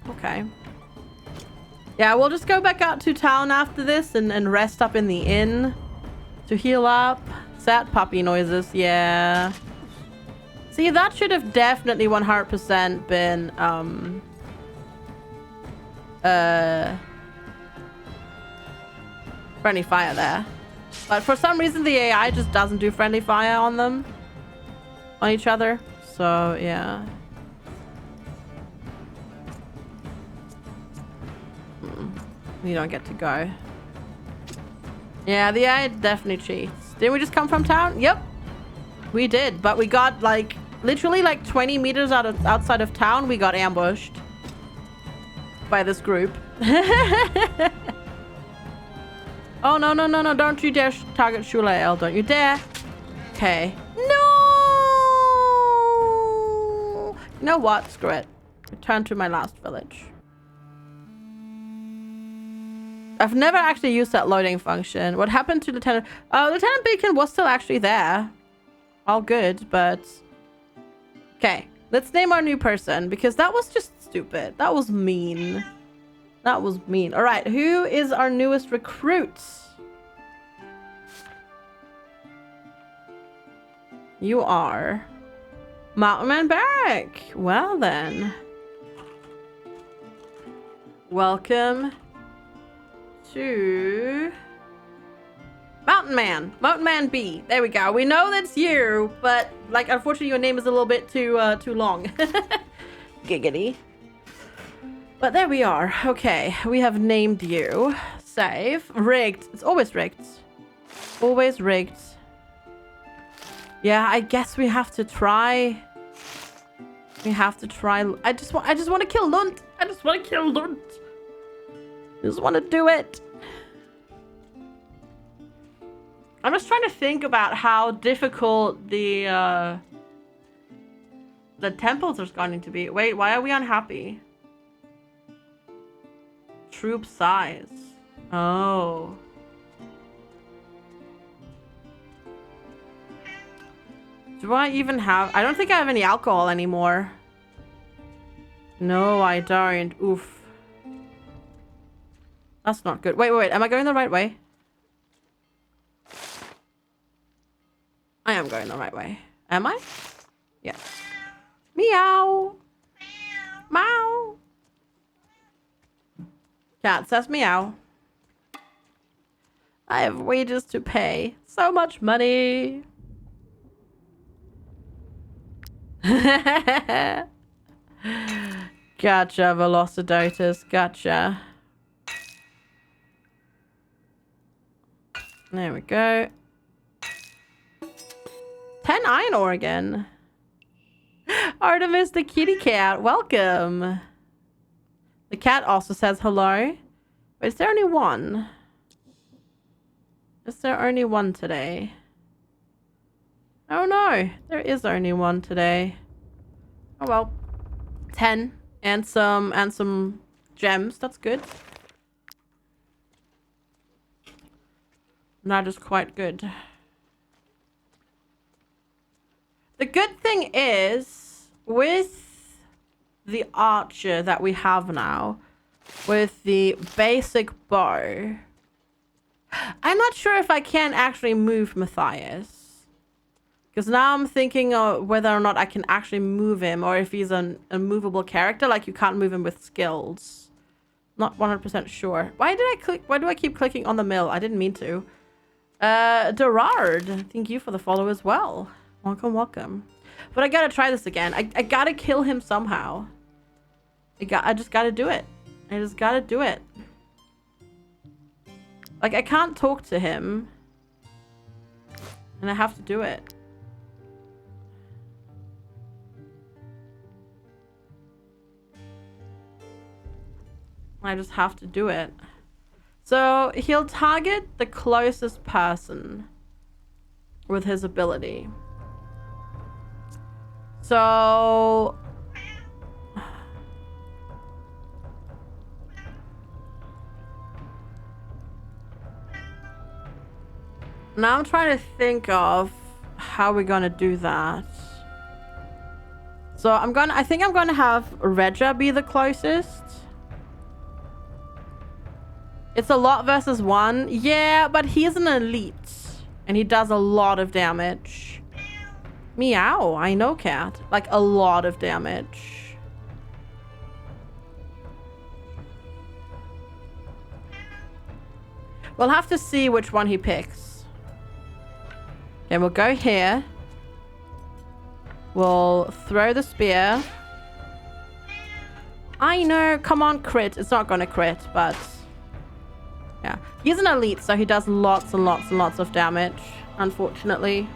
Okay. Yeah, we'll just go back out to town after this and rest up in the inn to heal up. Sad puppy noises, yeah. See, that should have definitely 100% been, friendly fire there. But for some reason, the AI just doesn't do friendly fire on them. On each other. So, yeah. You don't get to go. Yeah, the AI definitely cheats. Didn't we just come from town? Yep. We did, but we got like literally like 20 meters outside of town. We got ambushed by this group. Oh, no, no, no, no. Don't you dare target Shulael. Don't you dare. Okay. No! You know what? Screw it. Return to my last village. I've never actually used that loading function. What happened to Lieutenant... Oh, Lieutenant Beacon was still actually there. All good, but... Okay. Let's name our new person, because that was just stupid. That was mean. That was mean. All right. Who is our newest recruit? You are... Mountain Man back. Well then. Welcome to Mountain Man. Mountain Man B. There we go. We know that's you, but like unfortunately your name is a little bit too long. Giggity. But there we are. Okay, we have named you. Save. Rigged. It's always rigged. Always rigged. Yeah, I guess we have to try. We have to try. I just want to kill Lunt. I just want to kill Lunt. I just want to do it. I'm just trying to think about how difficult the temples are going to be. Wait, why are we unhappy? Troop size. Oh. Do I even have... I don't think I have any alcohol anymore. No, I don't. Oof. That's not good. Wait, wait, wait. Am I going the right way? I am going the right way. Am I? Yes. Meow. Meow. Cat says meow. I have wages to pay. So much money. Gotcha, Velocidotus. Gotcha. There we go. 10 iron ore again. Artemis the kitty cat. Welcome. The cat also says hello. Wait, is there only one? Is there only one today? Oh no, there is only one today. Oh well. 10 and some gems. That's good. That is quite good. The good thing is with the archer that we have now, with the basic bow, I'm not sure if I can actually move Matthias. Because now I'm thinking of whether or not I can actually move him, or if he's an immovable character, like you can't move him with skills. Not 100% sure. Why do I keep clicking on the mill? I didn't mean to. Gerard, thank you for the follow as well. Welcome, welcome. But I gotta try this again. I gotta kill him somehow. I just gotta do it. I just gotta do it. Like, I can't talk to him. And I have to do it. I just have to do it. So he'll target the closest person with his ability. So now I'm trying to think of how we're gonna do that. So I think I'm gonna have Regia be the closest. It's a lot versus one. Yeah, but he's an elite. And he does a lot of damage. Meow. I know, cat. Like, a lot of damage. We'll have to see which one he picks. Okay, we'll go here. We'll throw the spear. I know. Come on, crit. It's not going to crit, but... yeah, he's an elite, so he does lots and lots and lots of damage, unfortunately.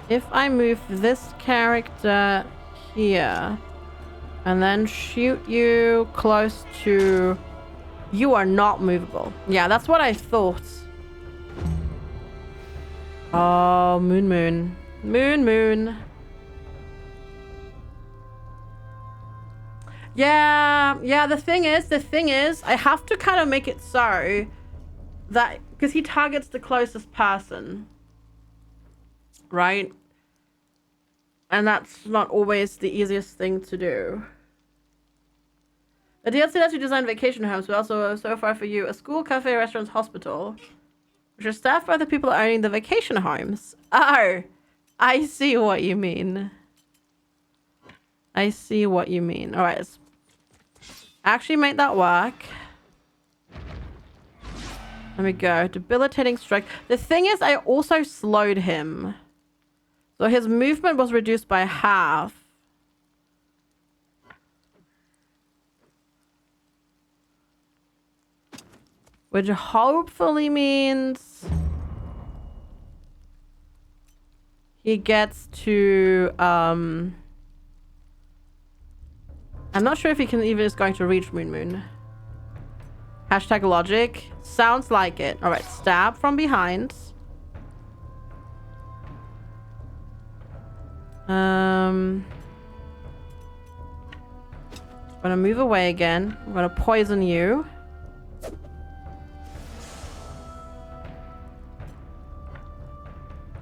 If I move this character here, and then shoot you close to... you are not movable. Yeah, that's what I thought. Oh, moon. Yeah, the thing is, I have to kind of make it so that, because he targets the closest person, right? And that's not always the easiest thing to do. The DLC lets you design vacation homes, but also, so far for you, a school, cafe, restaurant, hospital, which are staffed by the people owning the vacation homes. Oh, I see what you mean. I see what you mean. All right, let's actually make that work. There we go. Debilitating strike. The thing is, I also slowed him. So his movement was reduced by half. Which hopefully means he gets to, I'm not sure if he can even is going to reach Moon Moon. Hashtag logic. Sounds like it. All right, stab from behind. I'm gonna move away again. I'm gonna poison you.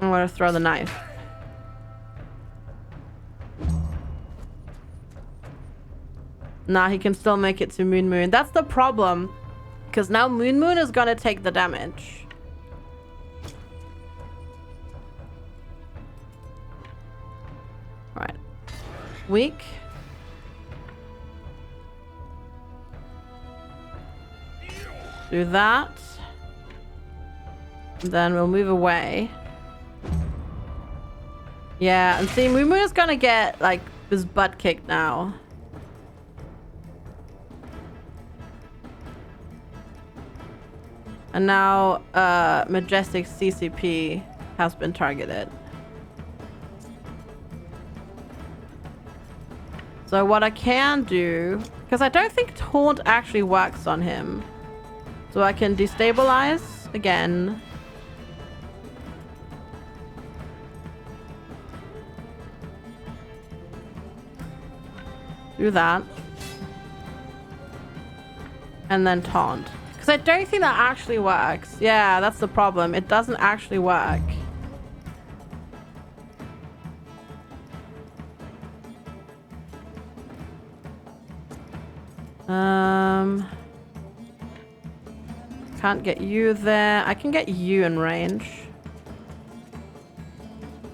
I'm gonna throw the knife. Nah, he can still make it to Moon Moon. That's the problem. Because now Moon Moon is gonna take the damage. Alright. Weak. Do that. And then we'll move away. Yeah, and see, Moon Moon is gonna get, like, his butt kicked now. And now, Majestic CCP has been targeted. So what I can do, because I don't think Taunt actually works on him. So I can destabilize again. Do that. And then Taunt. Because I don't think that actually works. Yeah, that's the problem. It doesn't actually work. Can't get you there. I can get you in range.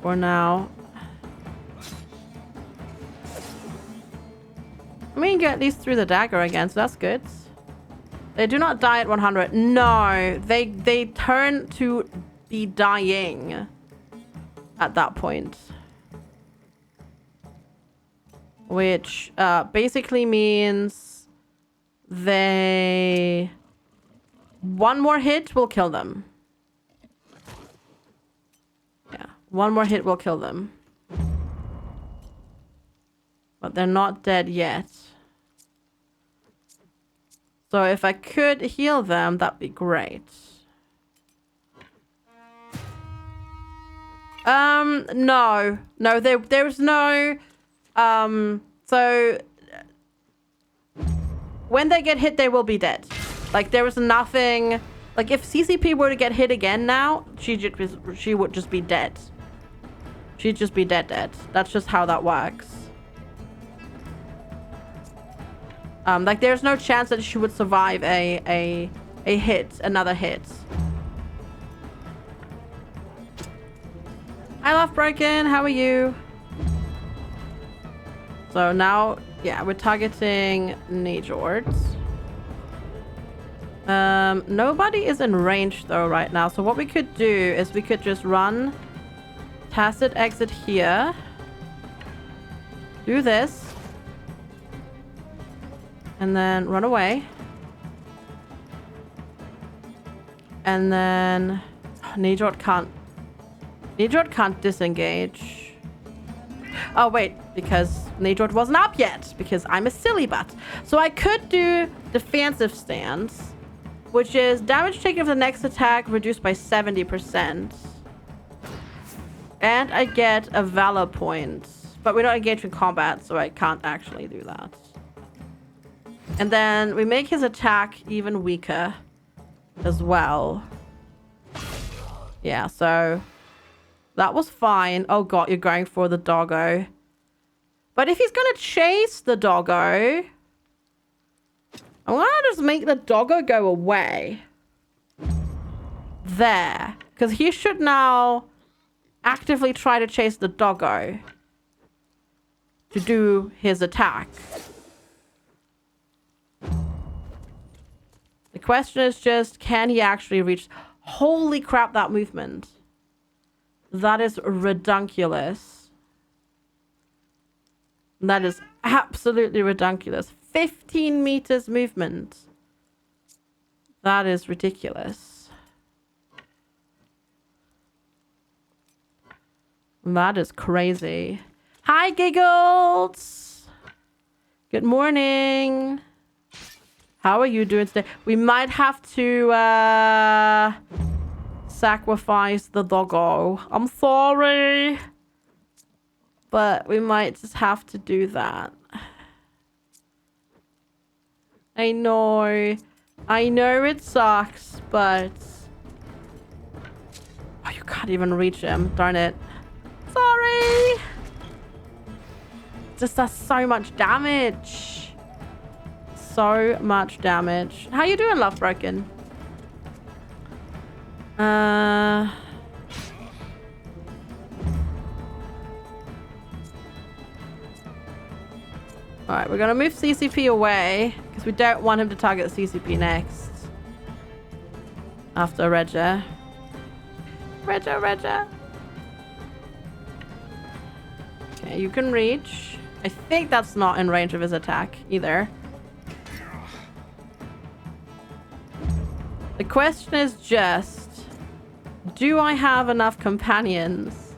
For now. I mean, get these through the dagger again, so that's good. They do not die at 100. No, they turn to be dying at that point. Which basically means they... One more hit will kill them. Yeah, one more hit will kill them. But they're not dead yet. So if I could heal them, that'd be great. No. No, there's no... So... When they get hit, they will be dead. Like, there is nothing... Like, if CCP were to get hit again now, she would just be dead. She'd just be dead. That's just how that works. Like, there's no chance that she would survive a hit, another hit. Hi, Love Broken. How are you? So now, yeah, we're targeting Najords. Nobody is in range though right now. So what we could do is we could just run tacit exit here. Do this. And then run away. And then Najord can't disengage. Oh wait, because Najord wasn't up yet, because I'm a silly butt. So I could do defensive stance, which is damage taken for the next attack reduced by 70%. And I get a valor point. But we don't engage in combat, so I can't actually do that. And then we make his attack even weaker as well. Yeah, so that was fine. Oh god, you're going for the doggo. But if he's gonna chase the doggo, I'm gonna just make the doggo go away. There. Because he should now actively try to chase the doggo to do his attack. The question is just, can he actually reach... Holy crap, that movement. That is redunculous. That is absolutely redunculous. 15 meters movement. That is ridiculous. That is crazy. Hi, Giggles! Good morning. How are you doing today? We might have to sacrifice the doggo. I'm sorry. But we might just have to do that. I know. I know it sucks, but... Oh, you can't even reach him. Darn it. Sorry. Just does so much damage. So much damage. How you doing, Love Broken? Alright, we're gonna move CCP away because we don't want him to target CCP next. After Regia. Regia. Okay, you can reach. I think that's not in range of his attack either. The question is just, do I have enough companions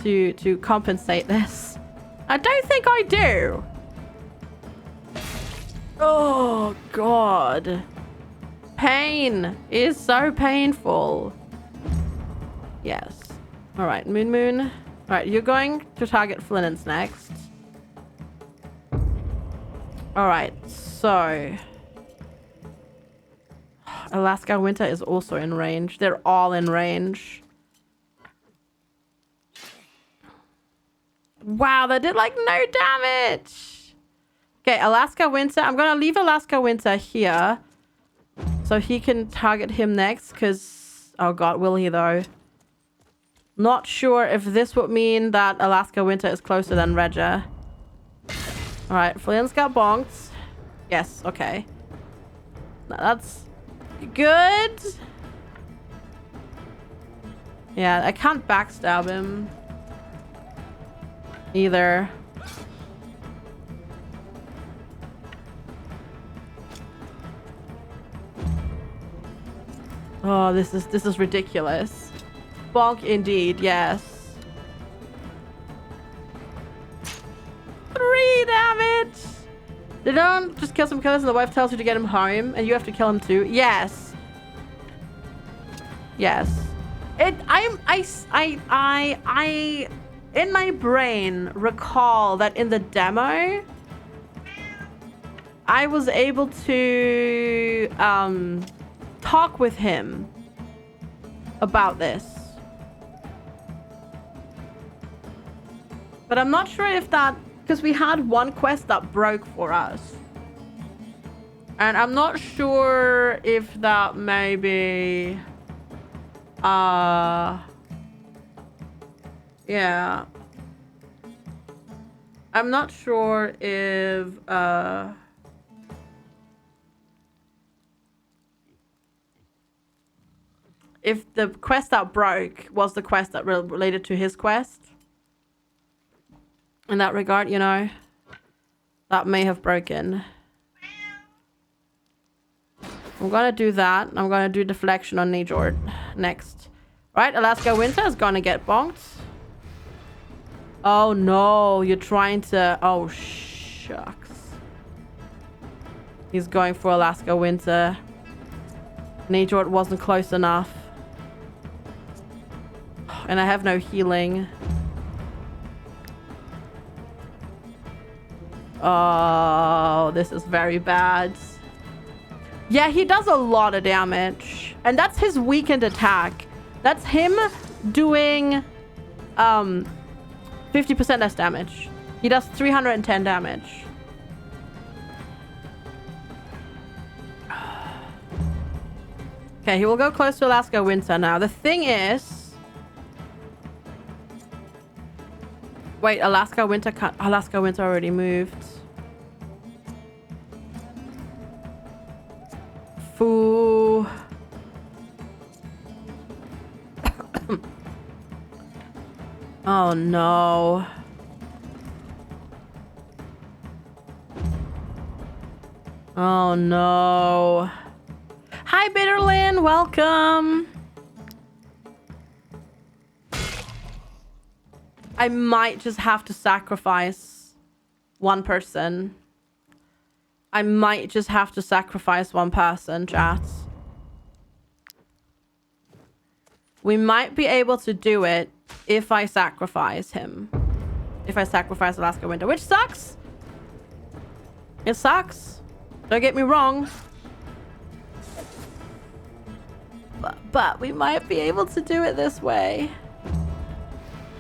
to compensate this? I don't think I do. Oh, God. Pain is so painful. Yes. All right, Moon. All right, you're going to target Flinnens next. All right, so... Alaska Winter is also in range. They're all in range. Wow, that did like no damage. Okay, Alaska Winter. I'm going to leave Alaska Winter here. So he can target him next. Because, oh God, will he though? Not sure if this would mean that Alaska Winter is closer than Regia. Alright, Flynn's got bonked. Yes, okay. Now that's... good. Yeah, I can't backstab him either. Oh, this is ridiculous. Bonk indeed, yes. 3 damage. They don't just kill some killers and the wife tells you to get him home and you have to kill him too. Yes. Yes. I in my brain recall that in the demo I was able to talk with him about this. But I'm not sure if that... because we had one quest that broke for us. And I'm not sure if that maybe... yeah. I'm not sure if the quest that broke was the quest that related to his quest. In that regard, you know, that may have broken. I'm gonna do that. I'm gonna do deflection on Nejord next. Right, Alaska Winter is gonna get bonked. Oh no, you're trying to... oh shucks. He's going for Alaska Winter. Nejord wasn't close enough. And I have no healing. Oh, this is very bad. Yeah, he does a lot of damage. And that's his weakened attack. That's him doing 50% less damage. He does 310 damage. Okay, he will go close to Alaska Winter now. The thing is... Wait, Alaska Winter can't... Alaska Winter already moved. Foo. Oh no. Oh no. Hi Bitterlin, welcome. I might just have to sacrifice one person. I might just have to sacrifice one person, chat. We might be able to do it if I sacrifice him. If I sacrifice Alaska Winter, which sucks. It sucks. Don't get me wrong. But we might be able to do it this way.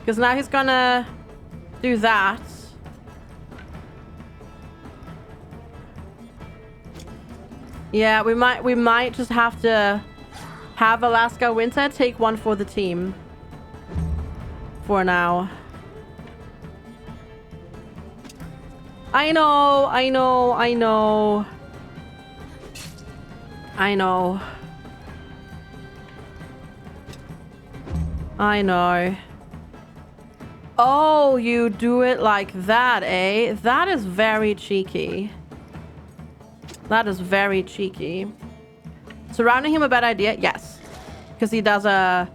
Because now he's gonna do that. Yeah, we might just have to have Alaska Winter take one for the team. For now. I know. I know. Oh, you do it like that, eh? That is very cheeky. That is very cheeky. Surrounding him a bad idea? Yes. Because he does an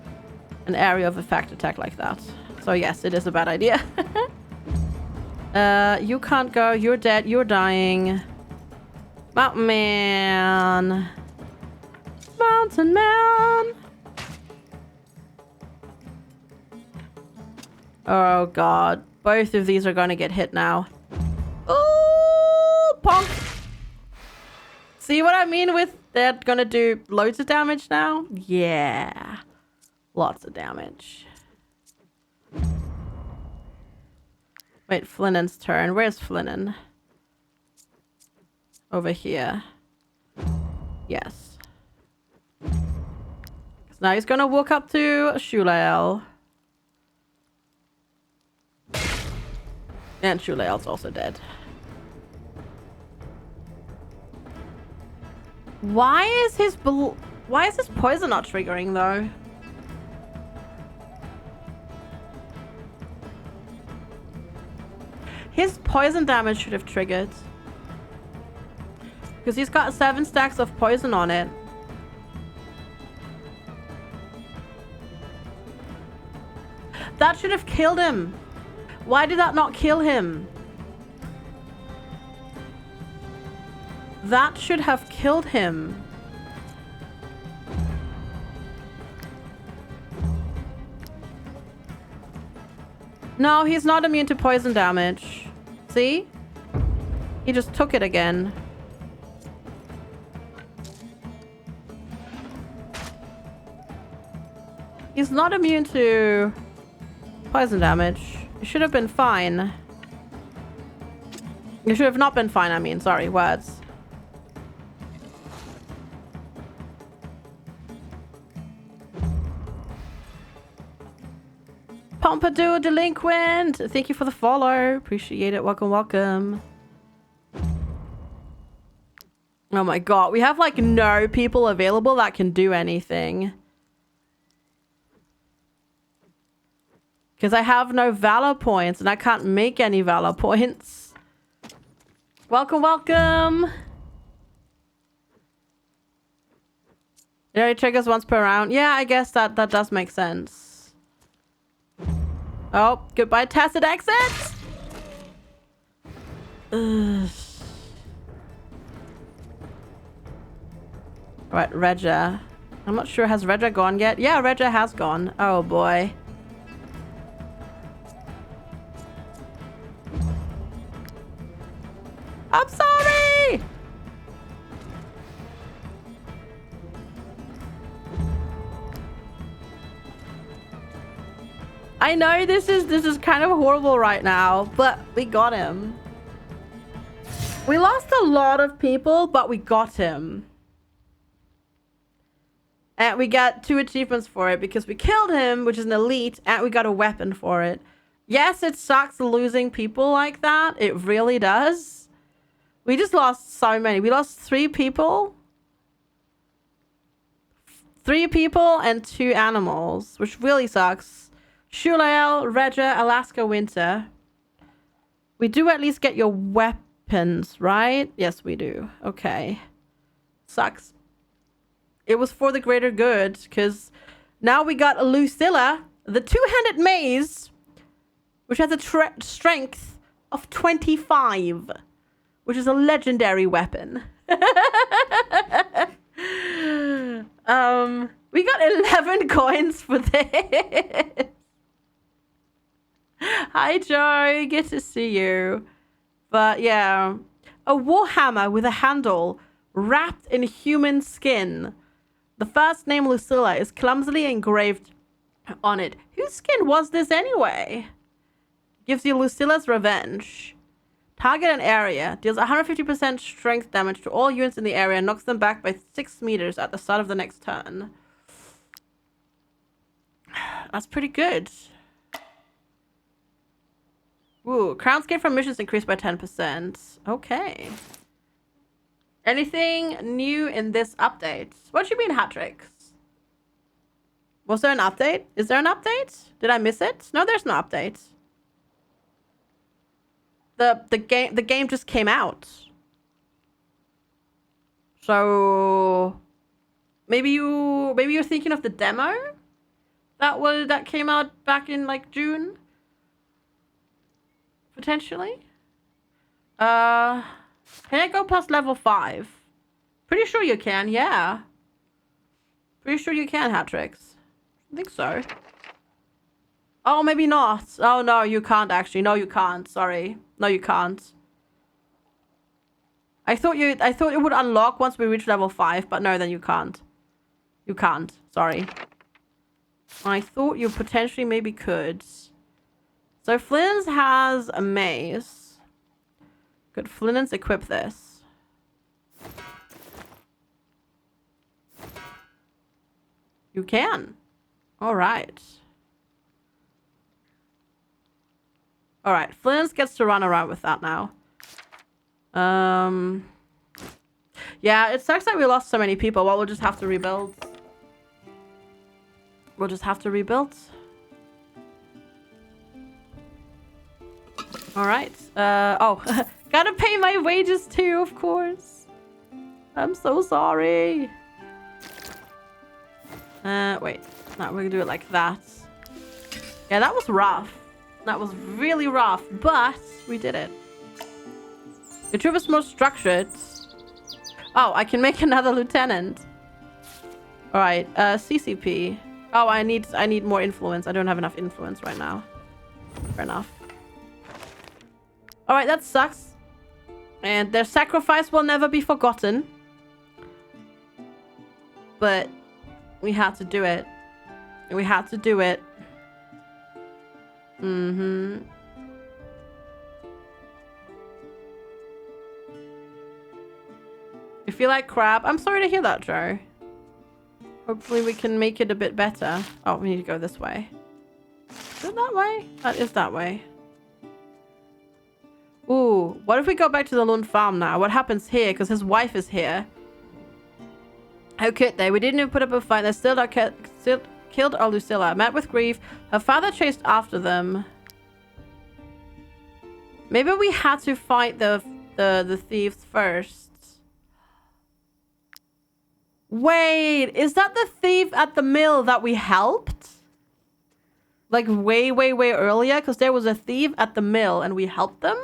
area of effect attack like that. So yes, it is a bad idea. You can't go. You're dead. You're dying. Mountain Man. Mountain Man. Oh god. Both of these are going to get hit now. Ooh, bonk. See what I mean with they're going to do loads of damage now? Yeah. Lots of damage. Wait, Flinnan's turn. Where's Flinnan? Over here. Yes. So now he's gonna walk up to Shulael. And Shulael's also dead. Why is his poison not triggering though? His poison damage should have triggered. Because he's got 7 stacks of poison on it. That should have killed him. Why did that not kill him? That should have killed him. No, he's not immune to poison damage. See? He just took it again. He's not immune to poison damage. It should have been fine. It should have not been fine, I mean. Sorry, words. Pompadour Delinquent! Thank you for the follow. Appreciate it. Welcome, welcome. Oh my god. We have like no people available that can do anything. Because I have no Valor points and I can't make any Valor points. Welcome, welcome. It only triggers once per round. Yeah, I guess that does make sense. Oh, goodbye tacit exit. Right, Regia. I'm not sure. Has Regia gone yet? Yeah, Regia has gone. Oh boy. I'm sorry! I know this is kind of horrible right now, but we got him. We lost a lot of people, but we got him. And we got 2 achievements for it because we killed him, which is an elite, and we got a weapon for it. Yes, it sucks losing people like that. It really does. We just lost so many. We lost 3 people. 3 people and 2 animals, which really sucks. Shulael, Regia, Alaska Winter. We do at least get your weapons, right? Yes, we do. Okay. Sucks. It was for the greater good, because now we got a Lucilla, the 2-handed maze, which has a strength of 25, which is a legendary weapon. We got 11 coins for this. Hi, Joe. Good to see you. But yeah, a warhammer with a handle wrapped in human skin. The first name Lucilla is clumsily engraved on it. Whose skin was this anyway? Gives you Lucilla's revenge. Target an area. Deals 150% strength damage to all units in the area and knocks them back by 6 meters at the start of the next turn. That's pretty good. Ooh, crowns gained from missions increased by 10%. Okay. Anything new in this update? What do you mean, hat tricks? Was there an update? Is there an update? Did I miss it? No, there's no update. The game just came out. So maybe you're thinking of the demo that came out back in like June. Potentially. Can I go past level 5? Pretty sure you can, yeah. Pretty sure you can, Hatrix. I think so. Oh, maybe not. Oh, no, you can't actually. No, you can't. Sorry. No, you can't. I thought it would unlock once we reach level 5, but no, then you can't. You can't. Sorry. I thought you potentially maybe could. So Flynn's has a maze. Could Flynn's equip this? You can. All right. All right. Flynn's gets to run around with that now. Yeah, it sucks that we lost so many people. Well, we'll just have to rebuild. We'll just have to rebuild. All right. Oh, gotta pay my wages too, of course. I'm so sorry. Wait. No, we're gonna do it like that. Yeah, that was rough. That was really rough, but we did it. The troop is more structured. Oh, I can make another lieutenant. All right. CCP. Oh, I need more influence. I don't have enough influence right now. Fair enough. All right, that sucks. And their sacrifice will never be forgotten. But we had to do it. We had to do it. Mm-hmm. You feel like crap? I'm sorry to hear that, Joe. Hopefully we can make it a bit better. Oh, we need to go this way. Is it that way? That is that way. Ooh, what if we go back to the Lund farm now? What happens here? Because his wife is here. How could they? We didn't even put up a fight. They still killed our Lucilla. Met with grief. Her father chased after them. Maybe we had to fight the thieves first. Wait, is that the thief at the mill that we helped? Like way earlier? Because there was a thief at the mill and we helped them?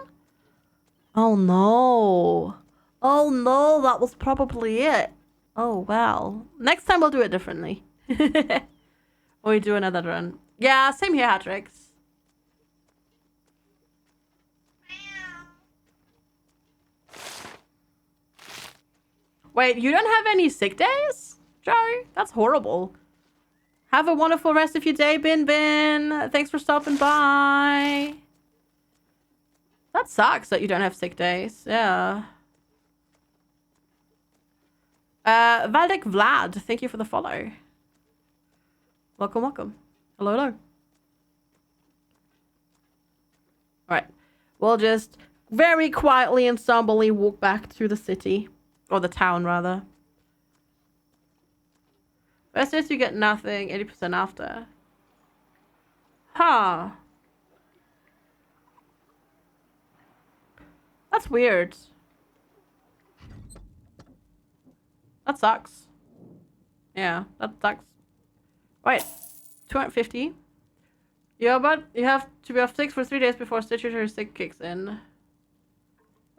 Oh no. Oh no, that was probably it. Oh well. Next time we'll do it differently. Or we do another run. Yeah, same here, Hatrix. Wait, you don't have any sick days, Joe? That's horrible. Have a wonderful rest of your day, Bin Bin. Thanks for stopping by. That sucks that you don't have sick days. Yeah. Valdek Vlad, thank you for the follow. Welcome, welcome. Hello, hello. All right. We'll just very quietly and somberly walk back to the city. Or the town, rather. First says you get nothing, 80% after. Huh. That's weird. That sucks. Yeah, that sucks. Wait, 250. Yeah, but you have to be off sick for 3 days before statutory sick kicks in.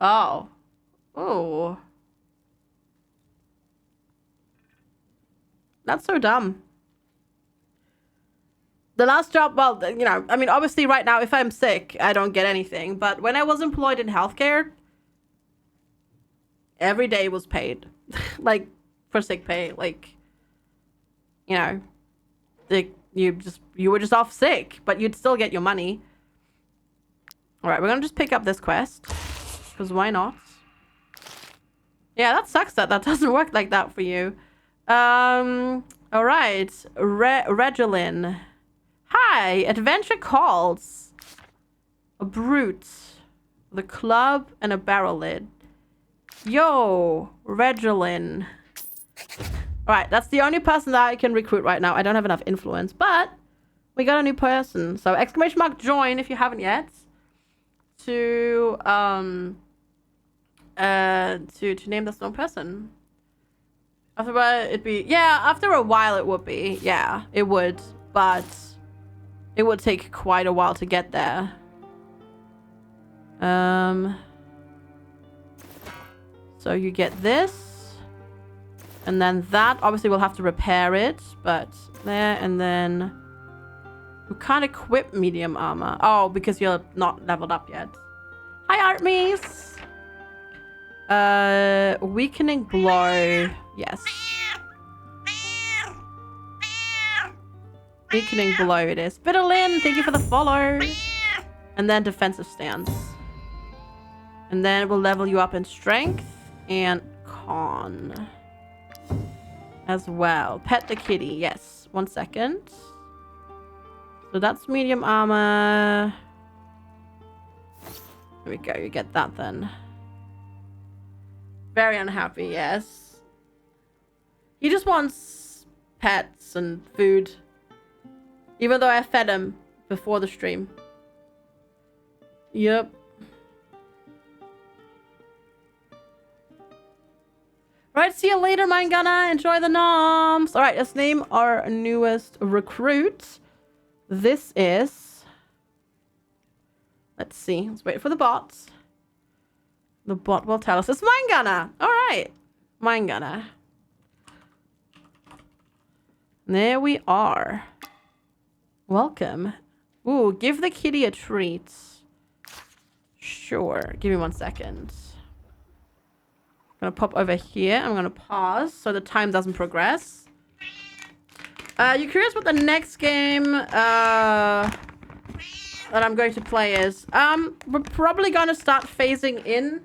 Oh. Oh. That's so dumb. The last job, well, you know, I mean, obviously right now, if I'm sick, I don't get anything. But when I was employed in healthcare, every day was paid. Like, for sick pay. Like, you know, you were just off sick, but you'd still get your money. All right, we're going to just pick up this quest. Because why not? Yeah, that sucks that doesn't work like that for you. All right. Regilin. Hi, adventure calls. A brute. The club and a barrel lid. Yo, Regilin. Alright, that's the only person that I can recruit right now. I don't have enough influence, but we got a new person. So exclamation mark join if you haven't yet. To name this one person. After a while it'd be, yeah, after a while it would be. Yeah, it would, but it would take quite a while to get there. So you get this. And then that, obviously we'll have to repair it, but there, and then we can't equip medium armor. Oh, because you're not leveled up yet. Hi, Artemis! Weakening blow. Yes. Weakening blow it is. Bitterlin, thank you for the follow. And then defensive stance. And then we'll level you up in strength and con as well. Pet the kitty. Yes. 1 second. So that's medium armor. There we go. You get that then. Very unhappy. Yes. He just wants pets and food. Even though I fed him before the stream. Yep. Right, see you later, Mine Gunner. Enjoy the noms. Alright, let's name our newest recruit. This is... Let's see. Let's wait for the bots. The bot will tell us. It's Mine Gunner. Alright. Mine Gunner. There we are. Welcome. Ooh, give the kitty a treat. Sure. Give me 1 second. I'm gonna pop over here. I'm gonna pause so the time doesn't progress. You curious what the next game that I'm going to play is? We're probably gonna start phasing in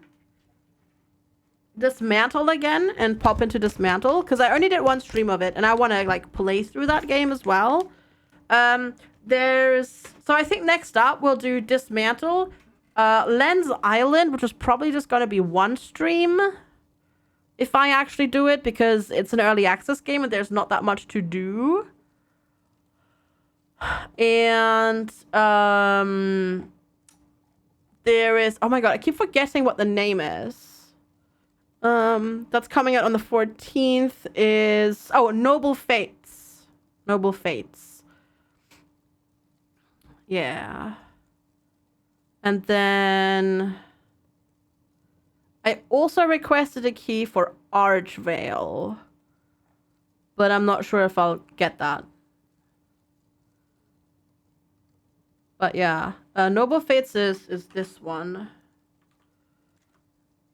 Dismantle again and pop into Dismantle because I only did 1 stream of it and I want to like play through that game as well. So I think next up we'll do Dismantle, Lens Island, which is probably just gonna be 1 stream. If I actually do it, because it's an early access game and there's not that much to do. And there is, oh my god, I keep forgetting what the name is. That's coming out on the 14th is, oh, Noble Fates. Noble Fates. Yeah. And then I also requested a key for Archvale, but I'm not sure if I'll get that. But yeah, Noble Fates is this one.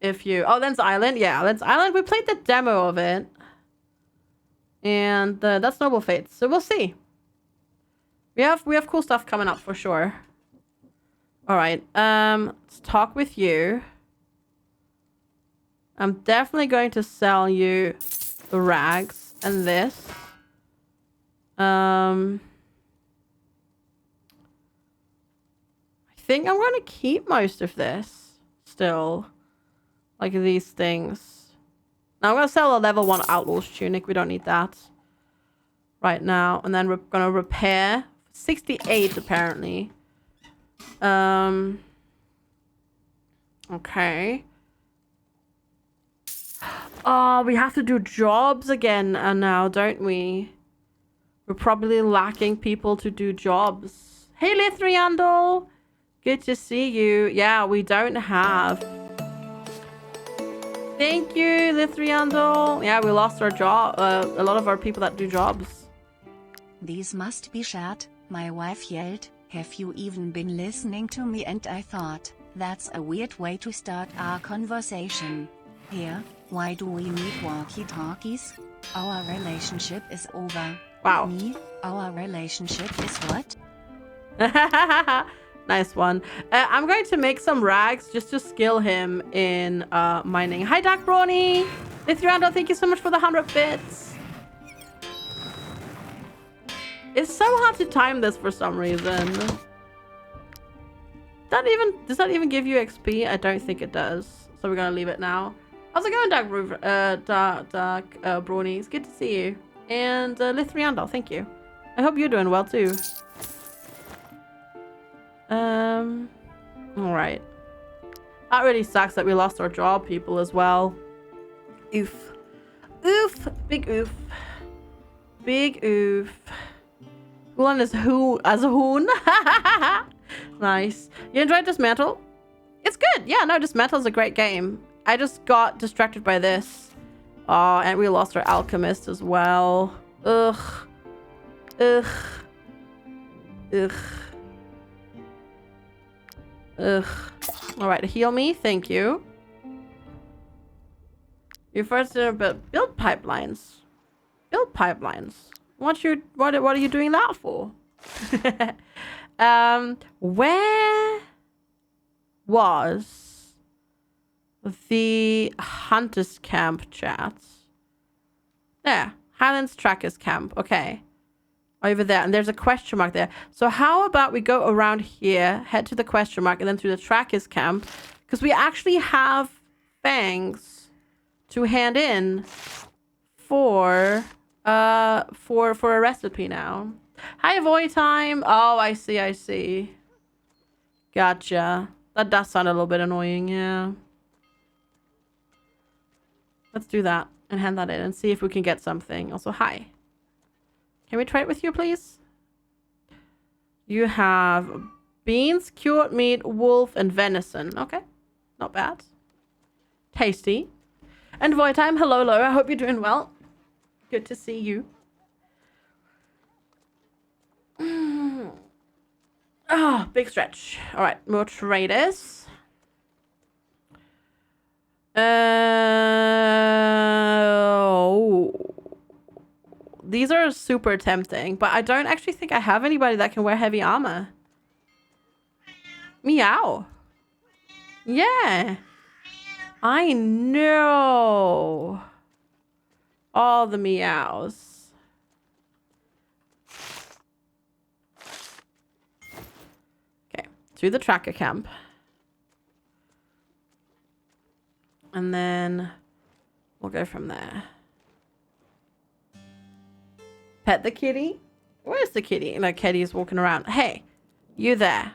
If you, oh, Lens Island, yeah, Lens Island. We played the demo of it, and that's Noble Fates. So we'll see. We have cool stuff coming up for sure. All right, let's talk with you. I'm definitely going to sell you the rags and this. I think I'm gonna keep most of this still. Like these things. Now I'm gonna sell a level 1 Outlaw's tunic. We don't need that right now. And then we're gonna repair 68 apparently. Okay. Oh, we have to do jobs again now, don't we? We're probably lacking people to do jobs. Hey, Lithriandol! Good to see you. Yeah, we don't have. Thank you, Lithriandol. Yeah, we lost our job. A lot of our people that do jobs. These must be chat. My wife yelled, "Have you even been listening to me?" And I thought, that's a weird way to start our conversation. Here, why do we need walkie-talkies? Our relationship is over. Wow. Me, our relationship is what? Nice one. I'm going to make some rags just to skill him in mining. Hi, Dark Brawny. Lithriando, thank you so much for the 100 bits. It's so hard to time this for some reason. Does that even give you XP? I don't think it does. So we're gonna leave it now. How's it going, Dark Brawny? It's good to see you. And Lithriando, thank you. I hope you're doing well too. Alright. That really sucks that we lost our job people as well. Oof. Oof. Big oof. Big oof. One is who as a hoon. Nice. You enjoyed Dismantle? It's good. Yeah, no, Dismantle is a great game. I just got distracted by this. Oh, and we lost our alchemist as well. Ugh. Ugh. Ugh. Ugh. Alright, heal me. Thank you. You first build pipelines. Build pipelines. What are you doing that for? Where was the Hunters Camp, chat? There. Highlands Trackers Camp. Okay. Over there. And there's a question mark there. So how about we go around here, head to the question mark, and then to the Trackers Camp? Because we actually have fangs to hand in for a recipe now. Hi, Void Time. Oh, I see. Gotcha. That does sound a little bit annoying, yeah. Let's do that and hand that in and see if we can get something. Also, hi. Can we trade with you, please? You have beans, cured meat, wolf, and venison. Okay. Not bad. Tasty. And Void Time, hello. I hope you're doing well. Good to see you. Oh, big stretch. All right, more traders. These are super tempting, but I don't actually think I have anybody that can wear heavy armor. Meow. Yeah. I know. All the meows. To the tracker camp. And then we'll go from there. Pet the kitty? Where's the kitty? No, kitty's walking around. Hey, you there.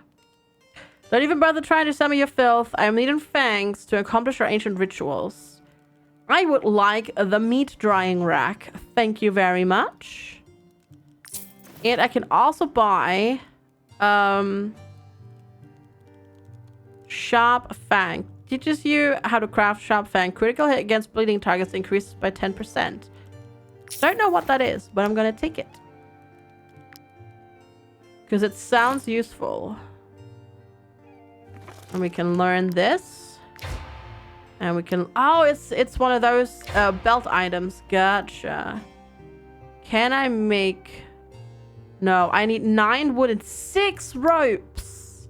Don't even bother trying to summon your filth. I am needing fangs to accomplish our ancient rituals. I would like the meat drying rack. Thank you very much. And I can also buy Sharp Fang. Teaches you how to craft Sharp Fang. Critical hit against bleeding targets increases by 10%. Don't know what that is, but I'm gonna take it. Because it sounds useful. And we can learn this. And we can... Oh, it's one of those belt items. Gotcha. Can I make... No, I need 9 wood and 6 ropes.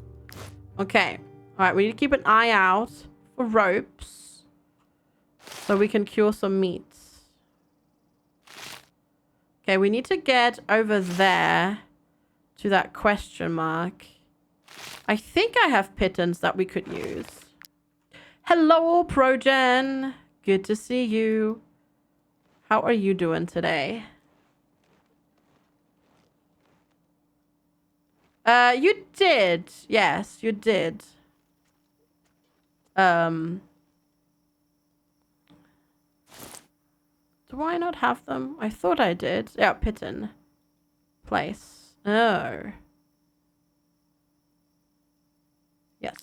Okay. Alright, we need to keep an eye out for ropes. So we can cure some meats. Okay, we need to get over there to that question mark. I think I have pittance that we could use. Hello, Progen. Good to see you. How are you doing today? You did. Yes, you did. Do I not have them? I thought I did. Yeah, Pitten. Place. Oh. Yes.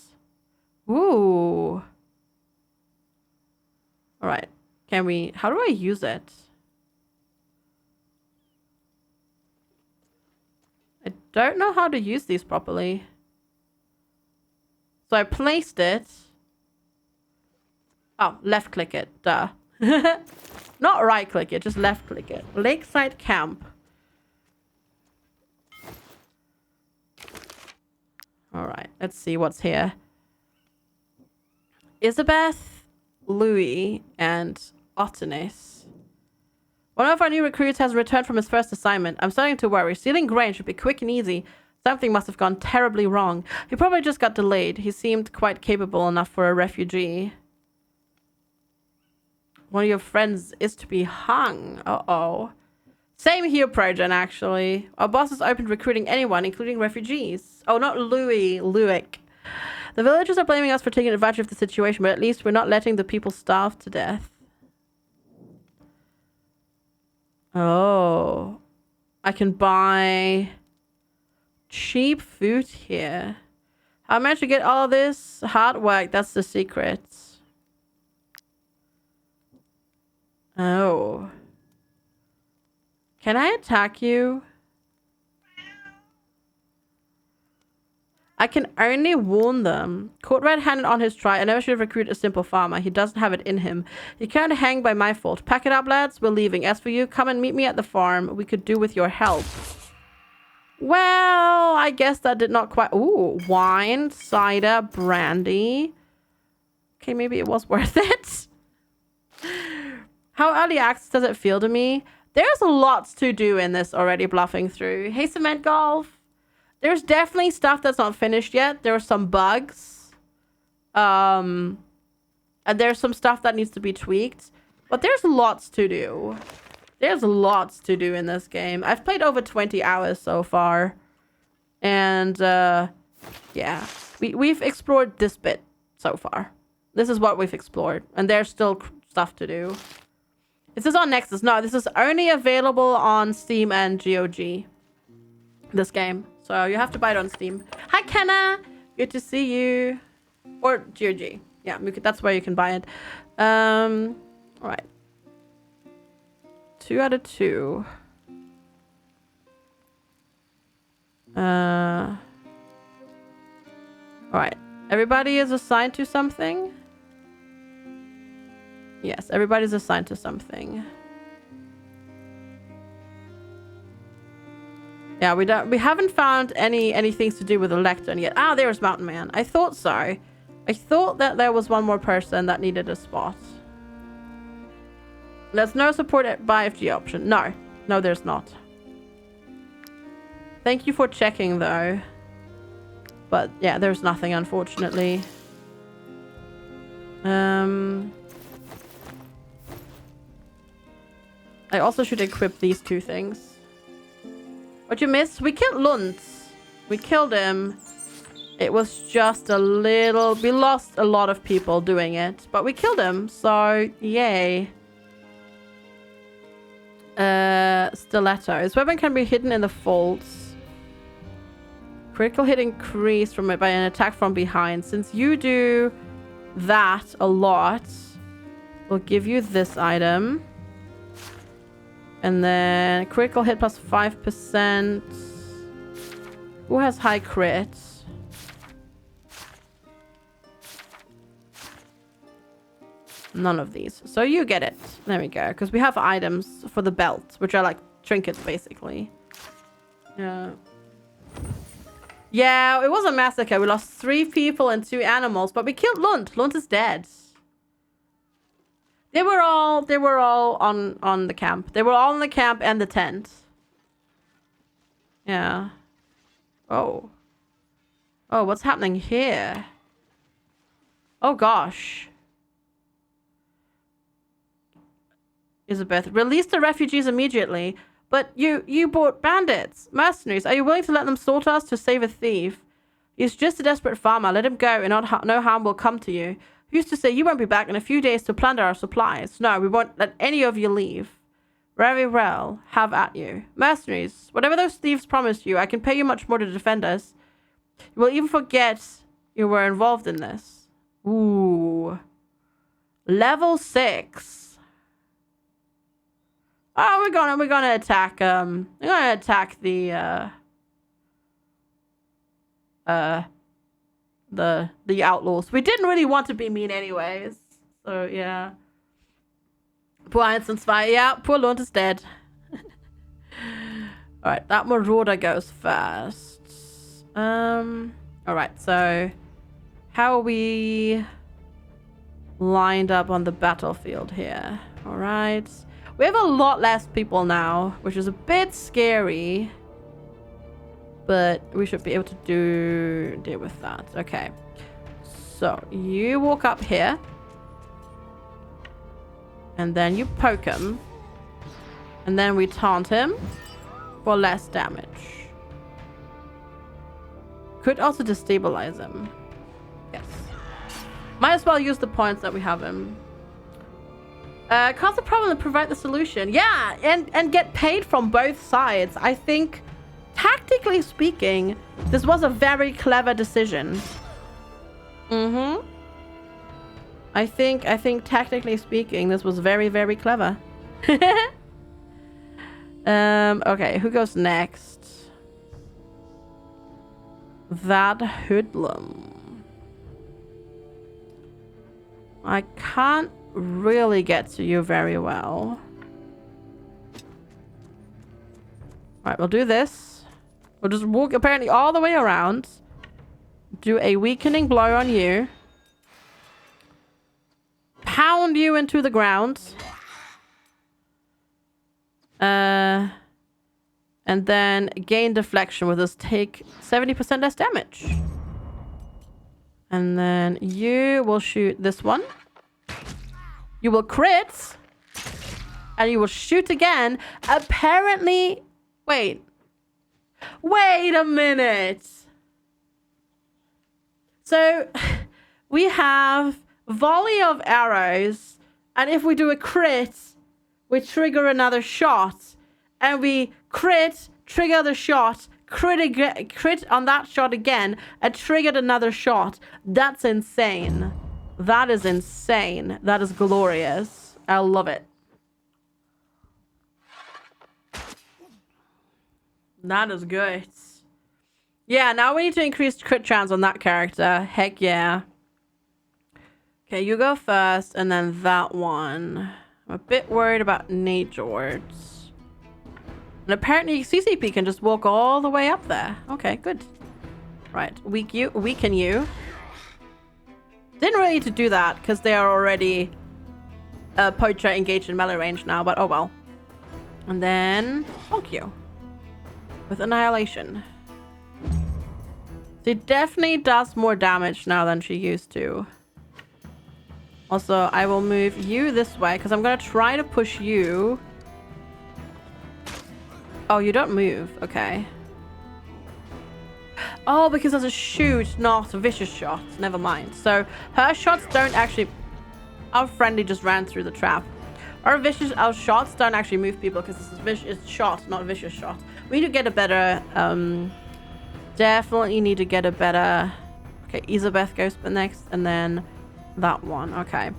Ooh. Alright. Can we... How do I use it? I don't know how to use these properly. So I placed it. Oh, left click it. Duh. Not right click it, just left click it. Lakeside Camp. Alright, let's see what's here. Isabeth, Louis, and Otanis. One of our new recruits has returned from his first assignment. I'm starting to worry. Stealing grain should be quick and easy. Something must have gone terribly wrong. He probably just got delayed. He seemed quite capable enough for a refugee. One of your friends is to be hung. Uh-oh. Same here, Progen, actually. Our boss has opened recruiting anyone, including refugees. Oh, not Louis. Luick. The villagers are blaming us for taking advantage of the situation, but at least we're not letting the people starve to death. Oh. I can buy cheap food here. How I managed to get all of this? Hard work. That's the secret. Oh. Can I attack you? I can only warn them. Caught red-handed on his try. I never should have recruited a simple farmer. He doesn't have it in him. He can't hang by my fault. Pack it up, lads. We're leaving. As for you, come and meet me at the farm. We could do with your help. Well, I guess that did not quite... Ooh, wine, cider, brandy. Okay, maybe it was worth it. How early access does it feel to me? There's lots to do in this already bluffing through. Hey, Cement Golf. There's definitely stuff that's not finished yet. There are some bugs. And there's some stuff that needs to be tweaked. But there's lots to do. There's lots to do in this game. I've played over 20 hours so far. And, yeah. We've explored this bit so far. This is what we've explored. And there's still stuff to do. This is on Nexus. No, this is only available on Steam and GOG. This game. So you have to buy it on Steam. Hi, Kenna. Good to see you. Or GOG. Yeah, that's where you can buy it. All right. 2 out of 2. All right. Everybody is assigned to something. Yes, everybody's assigned to something. Yeah, we haven't found any things to do with the lectern yet. Ah, there's Mountain Man. I thought so. I thought that there was one more person that needed a spot. There's no support by FG option. No. No, there's not. Thank you for checking, though. But, yeah, there's nothing, unfortunately. I also should equip these 2 things. What you missed? We killed Luntz. We killed him. It was just a little... We lost a lot of people doing it. But we killed him. So, yay. Stiletto. His weapon can be hidden in the folds. Critical hit increased from it by an attack from behind. Since you do that a lot, we'll give you this item. And then critical hit plus 5%. Who has high crits? None of these. So you get it. There we go. Because we have items for the belt, which are like trinkets, basically. Yeah. Yeah, it was a massacre. We lost 3 people and 2 animals, but we killed Lund. Lund is dead. They were all on the camp. They were all in the camp and the tent. Yeah. Oh. Oh, what's happening here? Oh gosh. Elizabeth, release the refugees immediately. But you bought bandits, mercenaries. Are you willing to let them slaughter us to save a thief? He's just a desperate farmer. Let him go and no harm will come to you. Who used to say you won't be back in a few days to plunder our supplies? No, we won't let any of you leave. Very well. Have at you. Mercenaries, whatever those thieves promised you, I can pay you much more to defend us. You will even forget you were involved in this. Ooh. Level 6. Oh, we're gonna attack the outlaws. We didn't really want to be mean anyways. So yeah. Poor Einstein's fire. Yeah, poor Lund is dead. Alright, that marauder goes first. Alright, so how are we lined up on the battlefield here? Alright. We have a lot less people now, which is a bit scary. But we should be able to deal with that. Okay. So, you walk up here. And then you poke him. And then we taunt him for less damage. Could also destabilize him. Yes. Might as well use the points that we have him. Cause the problem and provide the solution. Yeah, and get paid from both sides. I think, tactically speaking, this was a very clever decision. I think tactically speaking, this was very, very clever. Okay, who goes next? That hoodlum. I can't really get to you very well. Alright, we'll do this. We'll just walk apparently all the way around. Do a weakening blow on you. Pound you into the ground. And then gain deflection with us. Take 70% less damage. And then you will shoot this one. You will crit. And you will shoot again. Apparently... Wait a minute. So, we have volley of arrows. And if we do a crit, we trigger another shot. And we crit, trigger the shot, crit on that shot again, and triggered another shot. That's insane. That is insane. That is glorious. I love it. That is good. Yeah, now we need to increase crit chance on that character. Heck yeah. Okay, you go first, and then that one. I'm a bit worried about Nate George. And apparently CCP can just walk all the way up there. Okay, good. Right, weaken you. Didn't really need to do that, because they are already poacher engaged in melee range now, but oh well. And then bonk you. With annihilation. She definitely does more damage now than she used to. Also, I will move you this way, because I'm going to try to push you. Oh, you don't move. Okay. Oh, because there's a shoot, not a vicious shot. Never mind. So, her shots don't actually... Our friendly just ran through the trap. Our shots don't actually move people, because this is vicious shot, not a vicious shot. We need to get a better... definitely need to get a better... Okay, Elizabeth goes next, and then that one. Okay.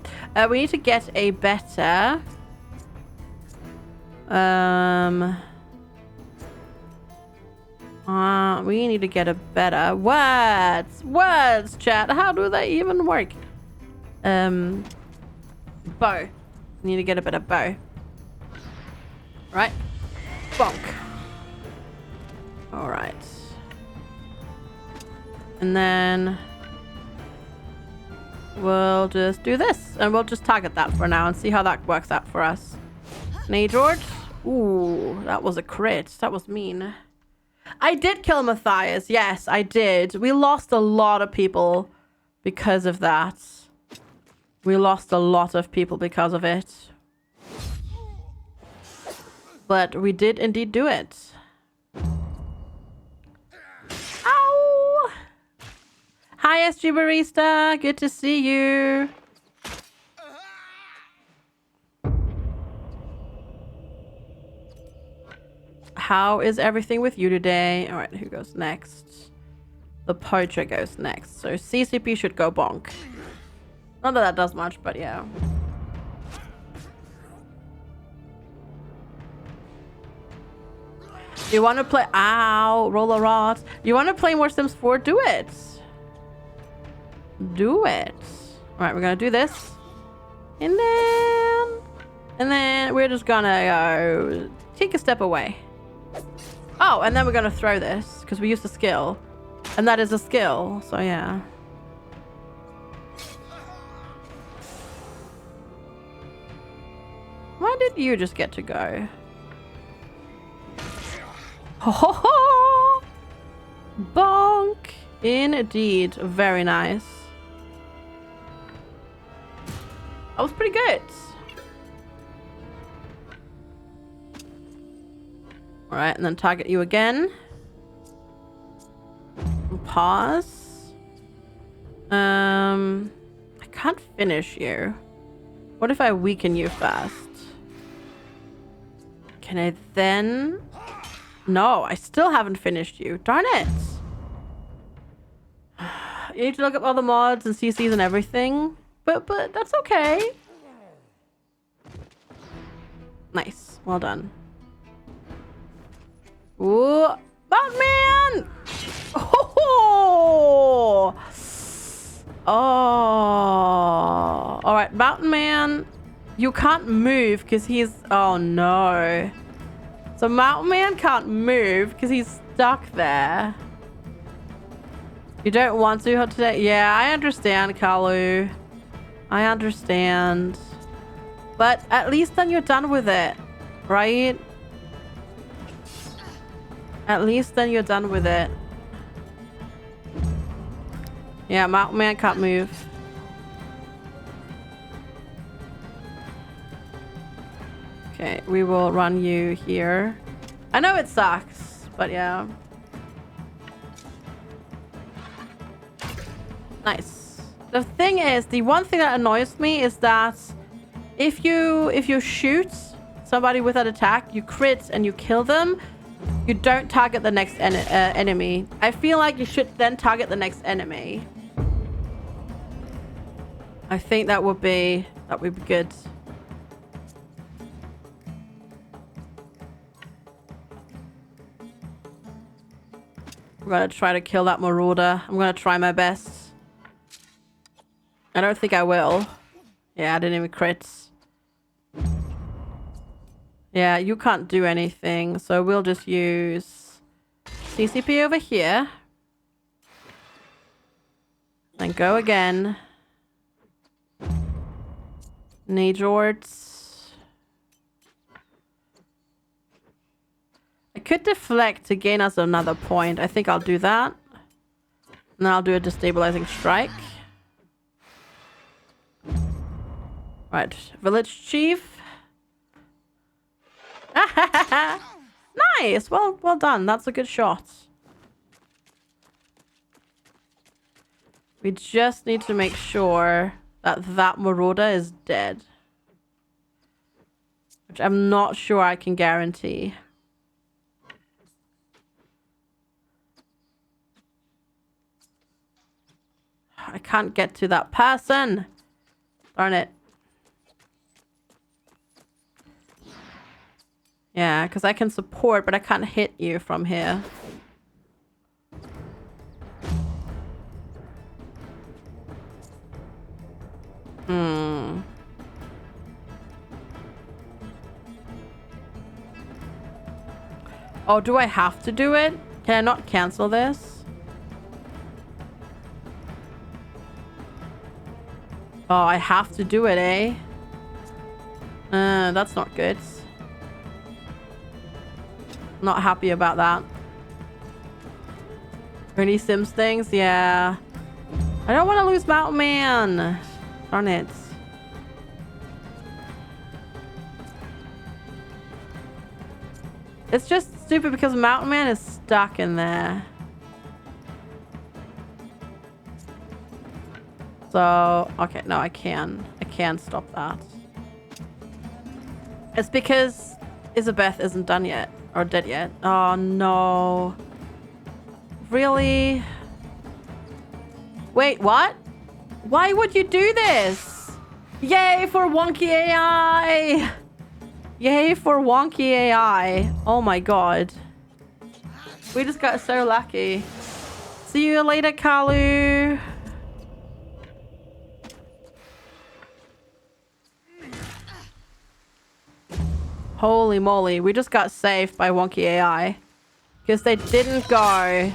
We need to get a better... we need to get a better... Words, chat. How do they even work? Bow. We need to get a better bow. Right? Bonk. Alright. And then... we'll just do this. And we'll just target that for now and see how that works out for us. Nay, George. Ooh, that was a crit. That was mean. I did kill Matthias. Yes, I did. We lost a lot of people because of that. We lost a lot of people because of it. But we did indeed do it. Ow! Hi, SG Barista. Good to see you. How is everything with you today? All right, who goes next? The poacher goes next. So CCP should go bonk. Not that that does much, but yeah. You want to play... Ow, roller rods. You want to play more Sims 4? Do it. Do it. All right, we're going to do this. And then we're just going to go take a step away. Oh, and then we're going to throw this because we used a skill. And that is a skill. So, yeah. Why did you just get to go? Ho ho ho! Bonk! Indeed. Very nice. That was pretty good. Alright, and then target you again. Pause. I can't finish you. What if I weaken you first? Can I then... No, I still haven't finished you. Darn it. You need to look up all the mods and CCs and everything. But that's okay. Nice. Well done. Ooh. Batman! Oh! Oh. Alright, Mountain Man. You can't move because he's... Oh, no. So Mountain Man can't move because he's stuck there. You don't want to today? Yeah, I understand, Kalu. I understand. But at least then you're done with it, right? At least then you're done with it. Yeah, Mountain Man can't move. Okay, we will run you here. I know it sucks, but yeah. Nice. The thing is, the one thing that annoys me is that if you shoot somebody with that attack, you crit and you kill them, you don't target the next enemy. I feel like you should then target the next enemy. I think that would be good. I'm gonna try to kill that marauder. I'm gonna try my best. I don't think I will. Yeah, I didn't even crit. Yeah, you can't do anything, so we'll just use CCP over here. Then go again. Nejords. I could deflect to gain us another point. I think I'll do that. And then I'll do a destabilizing strike. Right, village chief. Nice. Well done. That's a good shot. We just need to make sure that marauder is dead, which I'm not sure I can guarantee. I can't get to that person. Darn it. Yeah, because I can support, but I can't hit you from here. Oh, do I have to do it? Can I not cancel this? Oh, I have to do it, eh? That's not good. Not happy about that. Any Sims things? Yeah. I don't want to lose Mountain Man. Darn it. It's just stupid because Mountain Man is stuck in there. So, okay, no, I can stop that. It's because Isabeth isn't done yet, or dead yet. Oh, no. Really? Wait, what? Why would you do this? Yay for wonky AI! Yay for wonky AI. Oh my god. We just got so lucky. See you later, Kalu. Holy moly, we just got saved by wonky AI. Because they didn't go.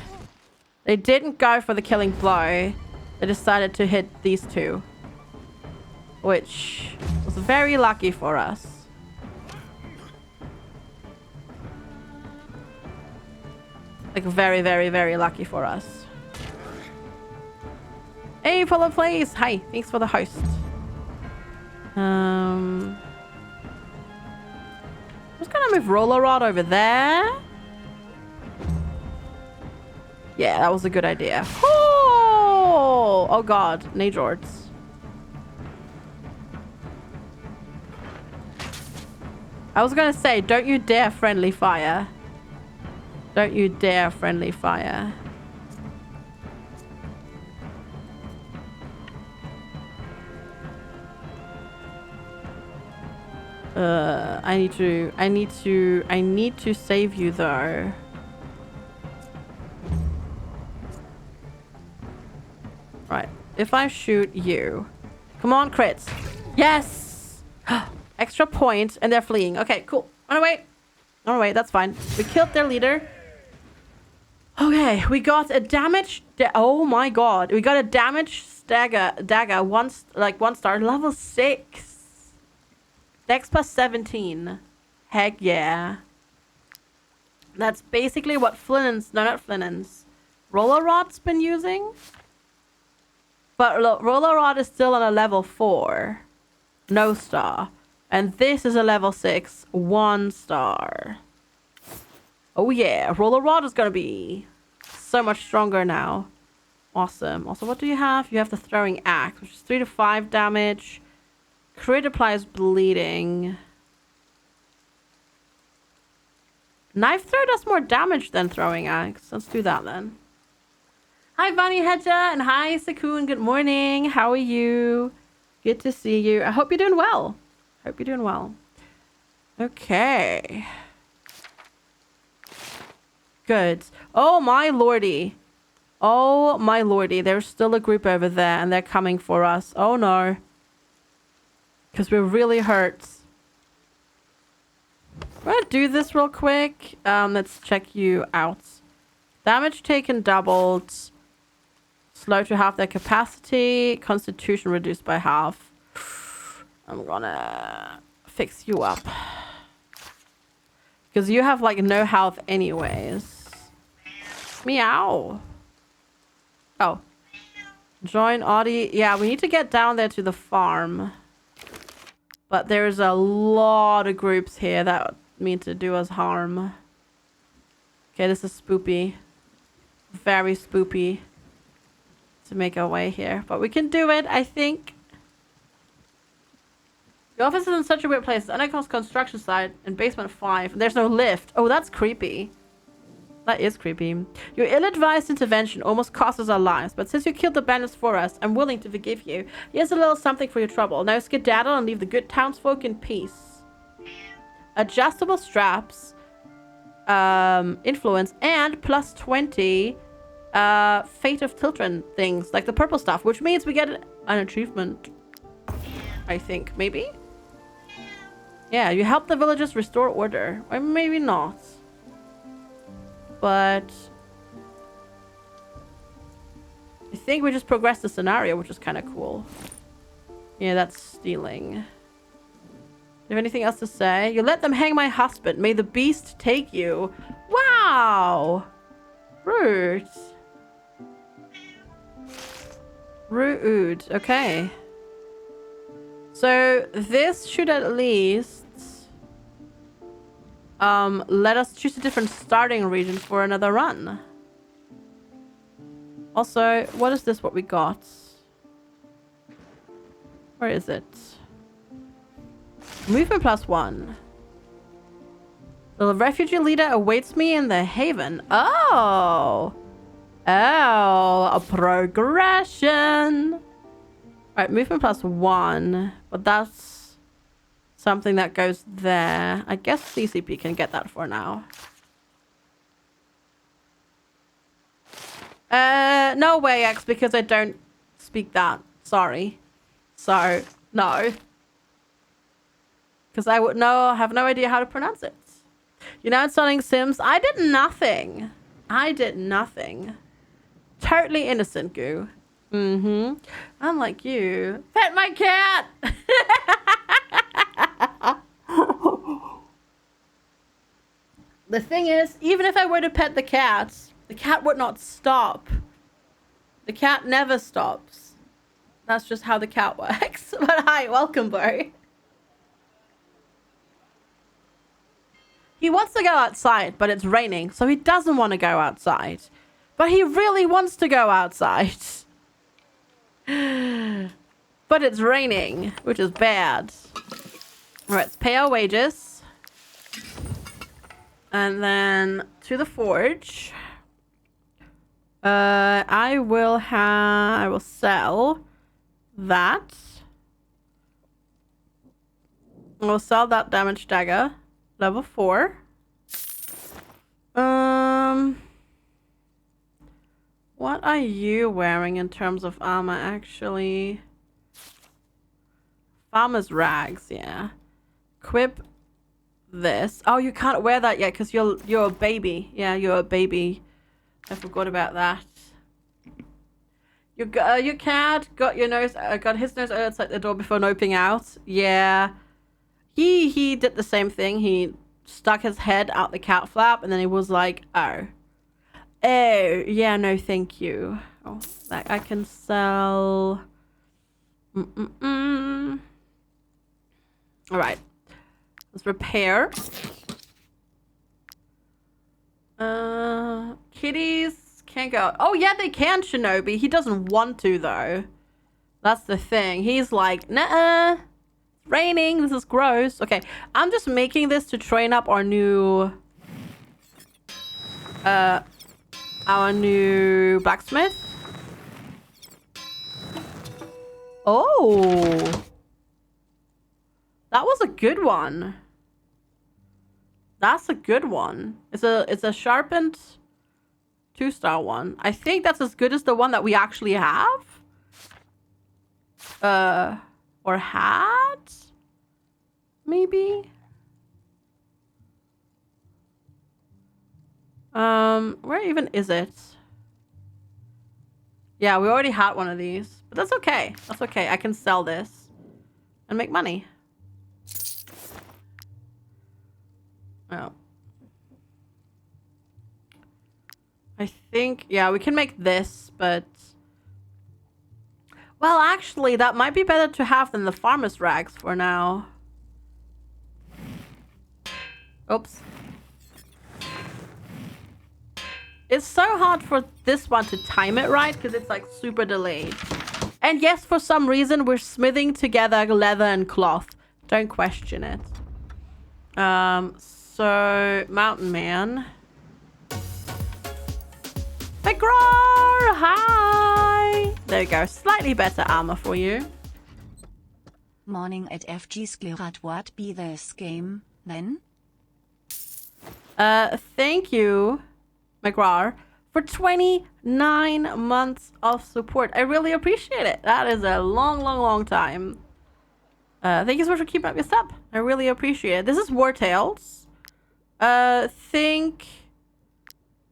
They didn't go for the killing blow. They decided to hit these two. Which was very lucky for us. Like very, very, very lucky for us. Hey, Polo Plays! Hi, thanks for the host. I'm just gonna move Roller Rod over there. Yeah, that was a good idea. Oh god, Najords. I was gonna say, don't you dare friendly fire. Don't you dare friendly fire. I need to save you though. Right. If I shoot you. Come on, crits. Yes! Extra point and they're fleeing. Okay, cool. Run away. Run away, that's fine. We killed their leader. Okay, we got a damage. Oh my god. We got a damage dagger. One star. Level 6. Dex plus 17. Heck yeah. That's basically what Flinnan's... No, not Flinnan's. Roller Rod's been using. But Roller Rod is still on a level 4. No star. And this is a level 6. 1 star. Oh yeah. Roller Rod is going to be so much stronger now. Awesome. Also, what do you have? You have the Throwing Axe, which is 3 to 5 damage. Crit applies bleeding. Knife throw does more damage than Throwing Axe. Let's do that then. Hi, Bunny Hedja, and hi, Sakun. Good morning. How are you? Good to see you. I hope you're doing well. Hope you're doing well. Okay. Good. Oh, my lordy. Oh, my lordy. There's still a group over there, and they're coming for us. Oh, no. Because we're really hurt. I'm going to do this real quick. Let's check you out. Damage taken doubled. Slow to half their capacity. Constitution reduced by half. I'm gonna fix you up. Because you have like no health anyways. Meow. Oh. Join Audie. Yeah, we need to get down there to the farm. But there's a lot of groups here that mean to do us harm. Okay, this is spoopy. Very spoopy. To make our way here. But we can do it, I think. The office is in such a weird place. It's unenclosed construction site in basement 5. There's no lift. Oh, that's creepy. That is creepy. Your ill-advised intervention almost cost us our lives, but since you killed the bandits for us, I'm willing to forgive you. Here's a little something for your trouble. Now skedaddle and leave the good townsfolk in peace. Adjustable straps, influence, and plus 20 Fate of Children things, like the purple stuff, which means we get an achievement. I think, maybe? Yeah, you help the villagers restore order. Or maybe not. But I think we just progressed the scenario, which is kind of cool. Yeah, that's stealing. Do you have anything else to say? You let them hang my husband. May the beast take you. Wow. Rude. Rude. Okay. So this should at least let us choose a different starting region for another run. Also, what is this what we got? Where is it? Movement +1. The refugee leader awaits me in the haven. Oh! Oh, a progression. Alright, movement +1. But that's something that goes there. I guess CCP can get that for now. No way, X, because I don't speak that. Sorry. So, no. Because I would have no idea how to pronounce it. You're now installing Sims. I did nothing. I did nothing. Totally innocent, Goo. Mm-hmm. Unlike you. Pet my cat! The thing is, even if I were to pet the cat would not stop. The cat never stops. That's just how the cat works. But hi, welcome, Bo. He wants to go outside, but it's raining, so he doesn't want to go outside. But he really wants to go outside. But it's raining, which is bad. Alright, let's pay our wages. And then to the forge. I will sell that. I'll sell that damage dagger. Level 4. What are you wearing in terms of armor, actually? Farmer's rags, yeah. Equip this. Oh, you can't wear that yet because you're a baby. Yeah, you're a baby. I forgot about that. Your cat got his nose outside the door before noping out. Yeah. He did the same thing. He stuck his head out the cat flap and then he was like, oh, yeah, no, thank you. Oh, that I can sell. All right, let's repair. Kitties can't go out. Oh yeah, they can, Shinobi. He doesn't want to though. That's the thing. He's like, nah. Raining, this is gross. Okay, I'm just making this to train up our new blacksmith. Oh, that was a good one. That's a good one. It's a sharpened 2-star one. I think that's as good as the one that we actually have. Or had? Maybe? Where even is it? Yeah, we already had one of these. But that's okay. That's okay. I can sell this and make money. Oh. I think, yeah, we can make this, but... Well, actually, that might be better to have than the farmer's rags for now. Oops. It's so hard for this one to time it right because it's like super delayed. And yes, for some reason, we're smithing together leather and cloth. Don't question it. So, Mountain Man. McGraw! Hi! There you go. Slightly better armor for you. Morning at FGSQUARED. What be this game, then? Thank you, McGraw, for 29 months of support. I really appreciate it. That is a long, long, long time. Thank you so much for keeping up your step. I really appreciate it. This is Wartales. Think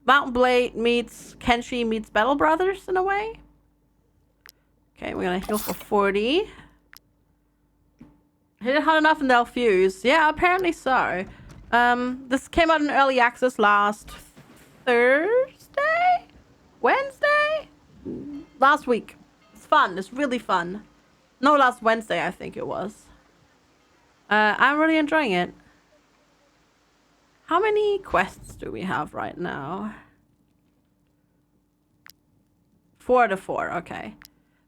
Mountain Blade meets Kenshi meets Battle Brothers in a way. Okay, we're gonna heal for 40. Hit it hard enough and they'll fuse. Yeah, apparently so. This came out in early access last Thursday? Wednesday? Last week. It's fun. It's really fun. No, last Wednesday, I think it was. I'm really enjoying it. How many quests do we have right now? 4 to 4. Okay.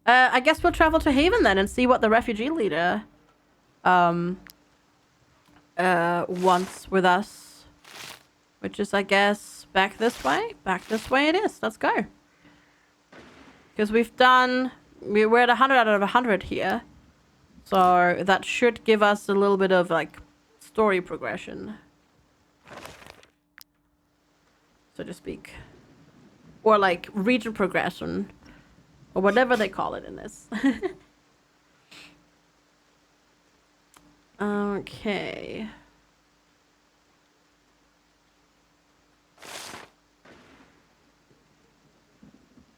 I guess we'll travel to Haven then and see what the refugee leader wants with us. Which is, I guess, back this way. Back this way it is. Let's go. Because we're at 100 out of 100 here. So that should give us a little bit of, like, story progression. So to speak. Or, like, region progression. Or whatever they call it in this. Okay.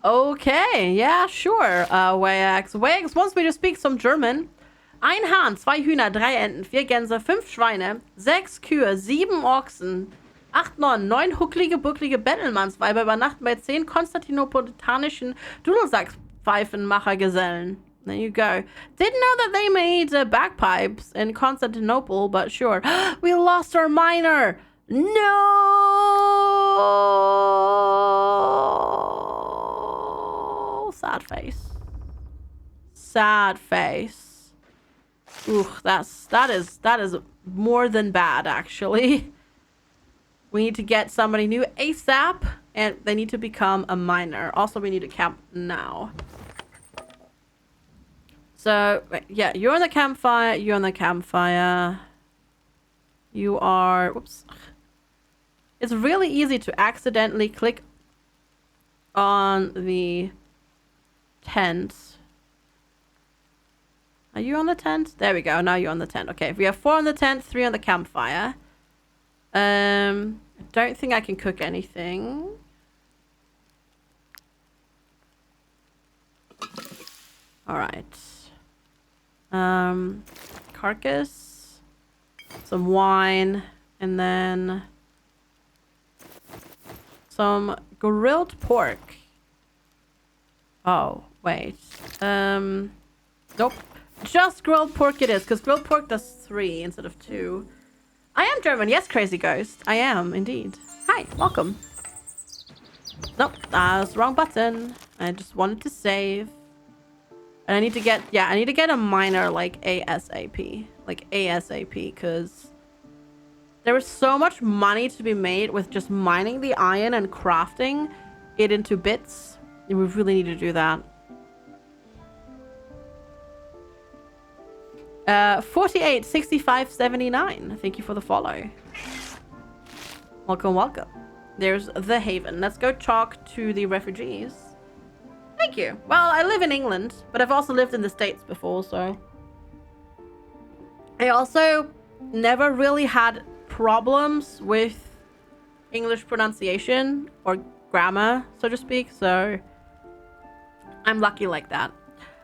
Okay, yeah, sure. Wayax wants me to speak some German. Ein Hahn, 2 Hühner, 3 Enten, 4 Gänse, 5 Schweine, 6 Kühe, 7 Ochsen, 8, 9 hucklige, bucklige Bettelmannsweiber übernachten bei 10 konstantinopolitanischen Dudelsackpfeifenmachergesellen. There you go. Didn't know that they made bagpipes in Constantinople, but sure. We lost our miner! No! Sad face. Sad face. Ooh, that is more than bad, actually. We need to get somebody new ASAP, and they need to become a miner. Also, we need to camp now. So, yeah, you're on the campfire, you're on the campfire. You are... Whoops. It's really easy to accidentally click on the tent. Are you on the tent? There we go, now you're on the tent. Okay, if we have 4 on the tent, 3 on the campfire. I don't think I can cook anything. Alright. Carcass. Some wine. And then... some grilled pork. Oh, wait. Nope. Just grilled pork it is, because grilled pork does 3 instead of 2. I am German. Yes, Crazy Ghost. I am, indeed. Hi, welcome. Nope, that's the wrong button. I just wanted to save. And I need to get, yeah, I need to get a miner, like, ASAP. Like, ASAP, because there is so much money to be made with just mining the iron and crafting it into bits. And we really need to do that. 48, 65, 79. Thank you for the follow. Welcome, welcome. There's the Haven. Let's go talk to the refugees. Thank you. Well, I live in England, but I've also lived in the States before, so... I also never really had problems with English pronunciation or grammar, so to speak, so... I'm lucky like that.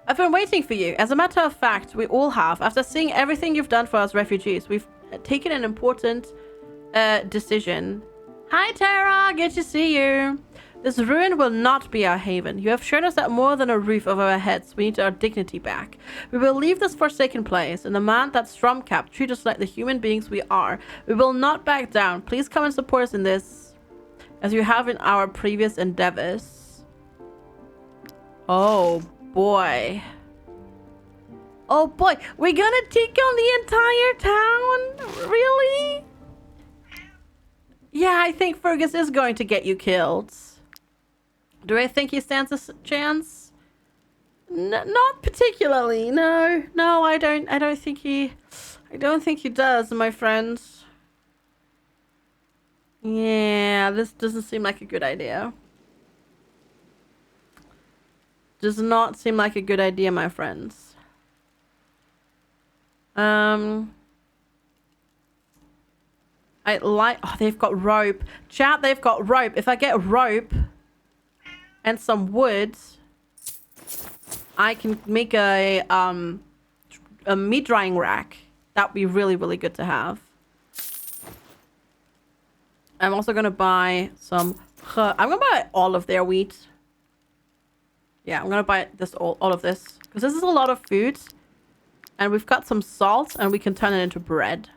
I've been waiting for you. As a matter of fact, we all have. After seeing everything you've done for us refugees, we've taken an important decision. Hi, Tara. Good to see you. This ruin will not be our haven. You have shown us that more than a roof over our heads, we need our dignity back. We will leave this forsaken place and demand that Stromcap treat us like the human beings we are. We will not back down. Please come and support us in this, as you have in our previous endeavors. Oh, boy. Oh, boy. We're gonna take on the entire town? Really? Yeah, I think Fergus is going to get you killed. Do I think he stands a chance? Not particularly. No, I don't think he does, my friends. Yeah, this doesn't seem like a good idea. Does not seem like a good idea, my friends. Oh, they've got rope. Chat, they've got rope. If I get rope and some wood, I can make a meat drying rack That'd be really, really good to have. I'm also going to buy some... I'm going to buy all of their wheat. Yeah, I'm going to buy this all of this. Because this is a lot of food. And we've got some salt, and we can turn it into bread.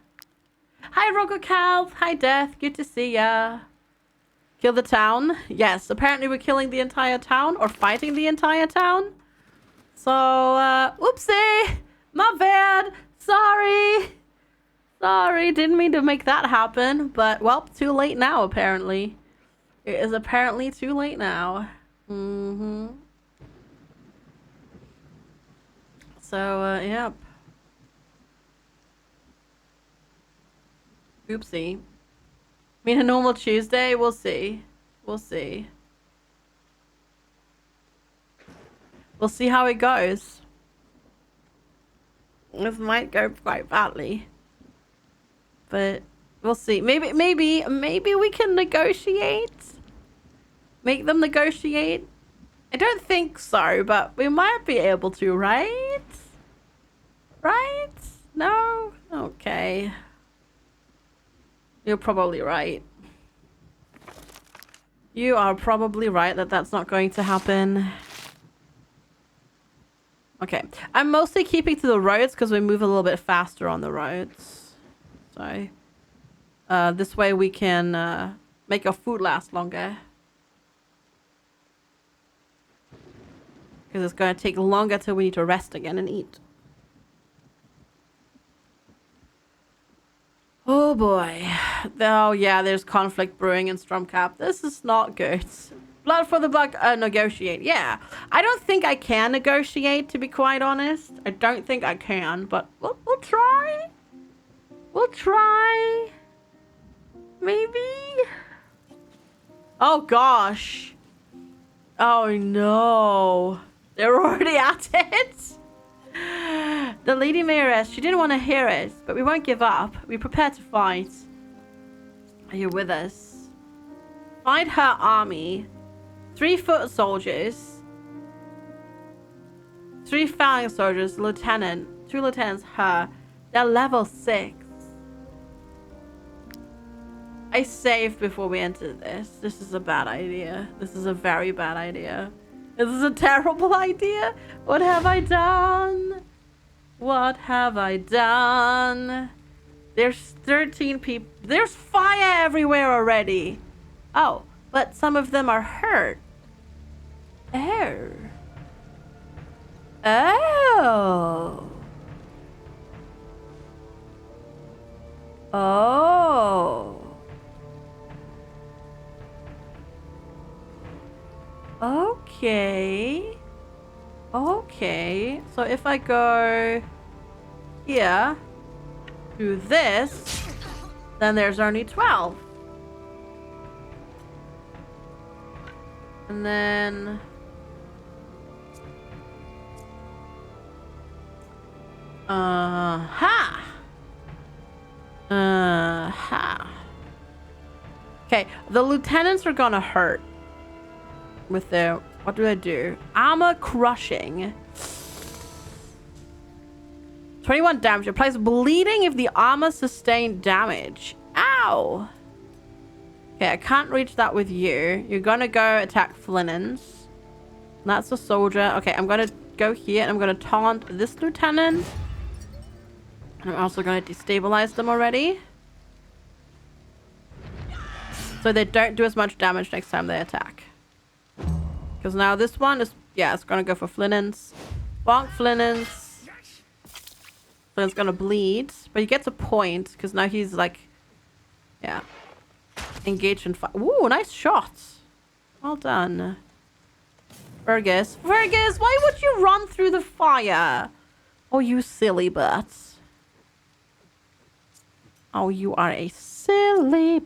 Hi, RogoCal. Hi, Death. Good to see ya. Kill the town. Yes, apparently we're killing the entire town. Or fighting the entire town. So, oopsie. My bad. Sorry. Sorry, didn't mean to make that happen. But, well, too late now, apparently. It is apparently too late now. Mm-hmm. So, yep. Oopsie. I mean, a normal Tuesday? We'll see. We'll see. We'll see how it goes. This might go quite badly. But we'll see. Maybe we can negotiate. Make them negotiate. I don't think so, but we might be able to, right? Right? No? Okay. You're probably right. You are probably right that that's not going to happen. Okay. I'm mostly keeping to the roads because we move a little bit faster on the roads. So, this way we can make our food last longer. Because it's going to take longer till we need to rest again and eat. Oh boy. Oh yeah, there's conflict brewing in Stromcap. This is not good. Blood for the buck, negotiate. Yeah. I don't think I can negotiate, to be quite honest. I don't think I can, but we'll try. We'll try. Maybe. Oh gosh. Oh no. They're already at it. The Lady Mayoress, she didn't want to hear it, but we won't give up. We're prepared to fight. Are you with us? Find her army. 3 foot soldiers. 3 phalanx soldiers, lieutenant. 2 lieutenants, her. They're level 6. I saved before we entered this. This is a bad idea. This is a very bad idea. This is a terrible idea. What have I done? What have I done? There's 13 people. There's fire everywhere already. Oh, but some of them are hurt. Oh. Oh. Oh. Okay. Okay. So if I go here, do this, then there's only 12. And then... Okay, the lieutenants are gonna hurt. With their... What do I do? Armor crushing. 21 damage. Applies bleeding if the armor sustained damage. Ow! Okay, I can't reach that with you. You're gonna go attack Flinnans. That's a soldier. Okay, I'm gonna go here and I'm gonna taunt this lieutenant. And I'm also gonna destabilize them already. So they don't do as much damage next time they attack. Because now this one is... Yeah, it's gonna go for Flinnans. Bonk Flinnans. Flinnan's gonna bleed. But he gets a point. Because now he's like... Yeah. Engaged in fight. Ooh, nice shot. Well done. Fergus. Fergus, why would you run through the fire? Oh, you silly butts. Oh, you are a silly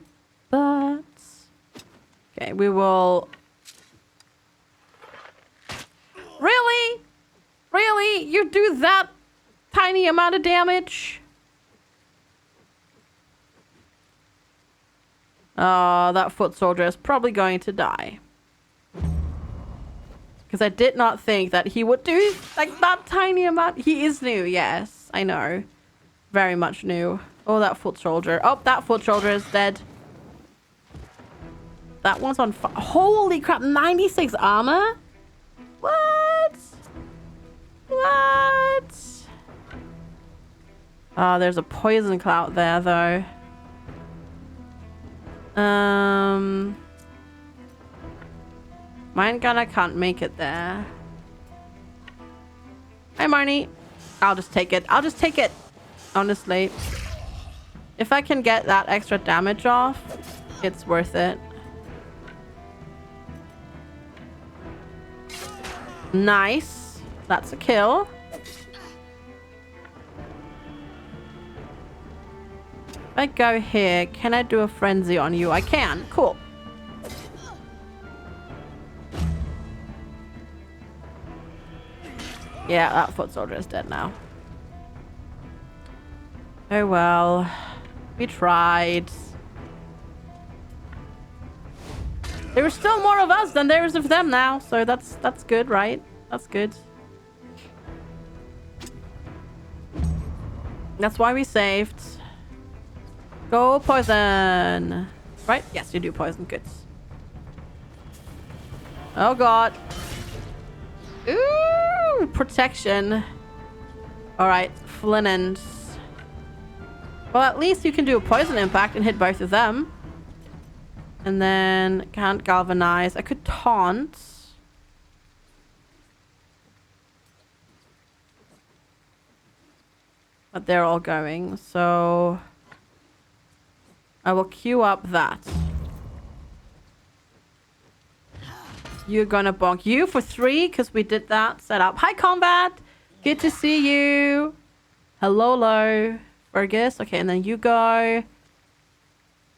butt. Okay, we will... Really? Really? You do that tiny amount of damage? Oh, that foot soldier is probably going to die. Because I did not think that he would do like that tiny amount. He is new, yes, I know. very much new. Oh, that foot soldier. Oh, that foot soldier is dead. That one's on fire. Holy crap, 96 armor? What? What? Oh, there's a poison cloud there, though. Mine gunner can't make it there. Hi, Marnie. I'll just take it. I'll just take it. Honestly. If I can get that extra damage off, it's worth it. Nice. That's a kill. If I go here, can I do a frenzy on you? I can. Cool. Yeah, that foot soldier is dead now. Oh well. We tried. There are still more of us than there is of them now, so that's good, right? That's good. That's why we saved. Go poison. Right? Yes, you do poison. Good. Oh god. Ooh, protection. Alright, Flinans. Well, at least you can do a poison impact and hit both of them. And then can't galvanize. I could taunt. But they're all going, so I will queue up that. You're gonna bonk you for 3 because we did that setup. Hi, Combat. Good to see you. Hello, Fergus. Okay, and then you go.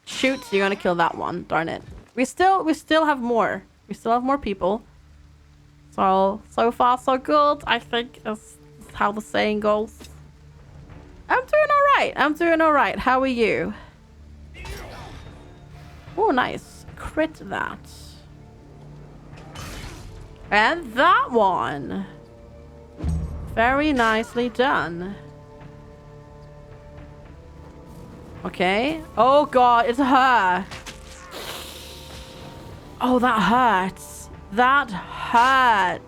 Shoot, you're gonna kill that one. Darn it. We still have more. We still have more people. So far so good. I think is how the saying goes. I'm doing alright. I'm doing alright. How are you? Oh, nice. Crit that. And that one. Very nicely done. Okay. Oh god, it's her. Oh, that hurts. That hurts.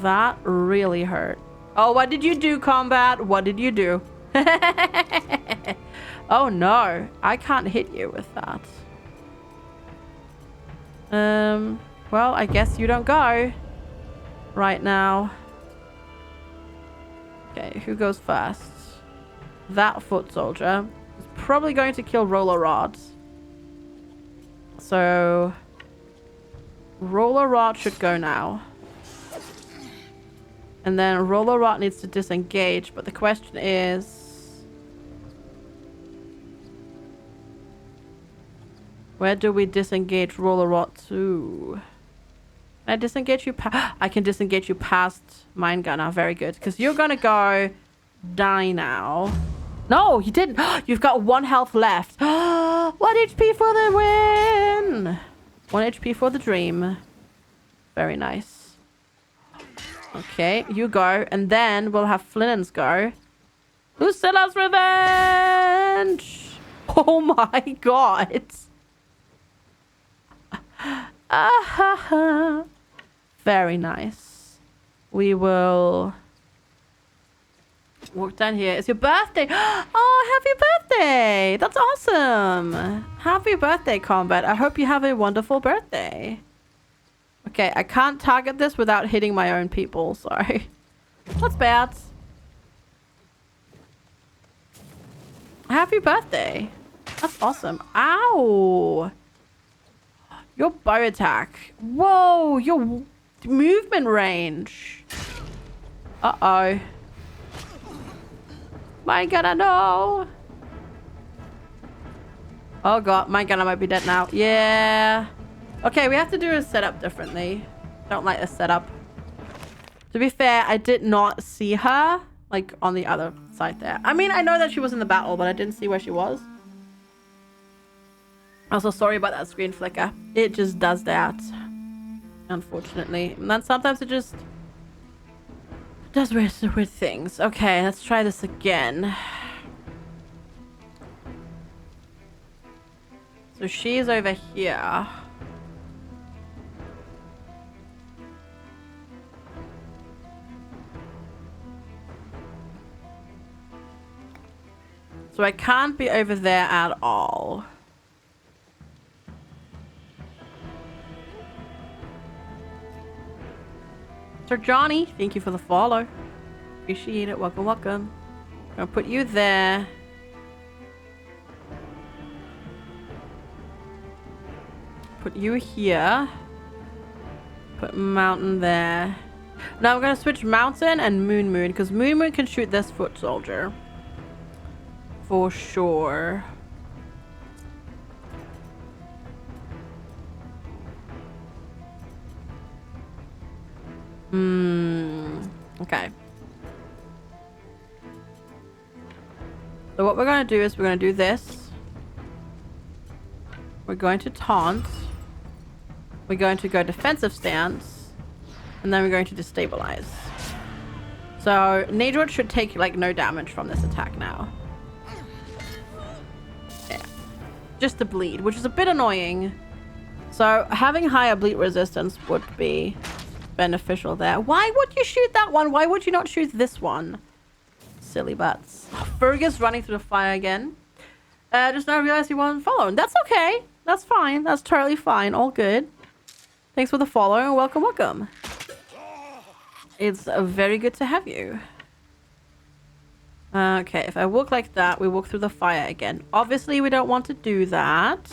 That really hurt. Oh, what did you do, Combat? What did you do? Oh no, I can't hit you with that. Well, I guess you don't go right now. Okay, who goes first? That foot soldier is probably going to kill Roller Rod. So Roller Rod should go now. And then Roller Rod needs to disengage, but the question is... where do we disengage Roller Rod to? Can I disengage you? I can disengage you past Mine Gunner. Very good. Because you're going to go die now. No, you didn't. You've got 1 health left. 1 HP for the win. 1 HP for the dream. Very nice. Okay, you go. And then we'll have Flinnans go. Lucilla's revenge. Oh my god. Very nice. We will walk down here. It's your birthday. Oh, happy birthday. That's awesome. Happy birthday, Combat. I hope you have a wonderful birthday. Okay, I can't target this without hitting my own people. Sorry. That's bad. Happy birthday. That's awesome. Ow. Your bow attack. Whoa, your movement range. Uh-oh. My gunner, no. Oh god, my gunner might be dead now. Yeah. Okay, we have to do a setup differently. Don't like this setup. To be fair, I did not see her, like, on the other side there. I mean, I know that she was in the battle, but I didn't see where she was. Also, sorry about that screen flicker. It just does that. Unfortunately. And then sometimes it just Does weird things. Okay, let's try this again. So she's over here. So I can't be over there at all. Sir Johnny, thank you for the follow. Appreciate it. Welcome, welcome. I'm gonna put you there. Put you here. Put mountain there. Now I'm gonna switch mountain and moon because moon can shoot this foot soldier. For sure. Okay. So what we're going to do is we're going to do this. We're going to taunt. We're going to go defensive stance. And then we're going to destabilize. So Nadrod should take like no damage from this attack now. Yeah. Just to bleed, which is a bit annoying. So having higher bleed resistance would be beneficial there. Why would you shoot that one? Why would you not shoot this one? Silly butts. Oh, Fergus running through the fire again. Just now realized you weren't following. That's okay. That's fine. That's totally fine. All good. Thanks for the follow and welcome, welcome. It's very good to have you. Okay, if I walk like that, we walk through the fire again. Obviously, we don't want to do that.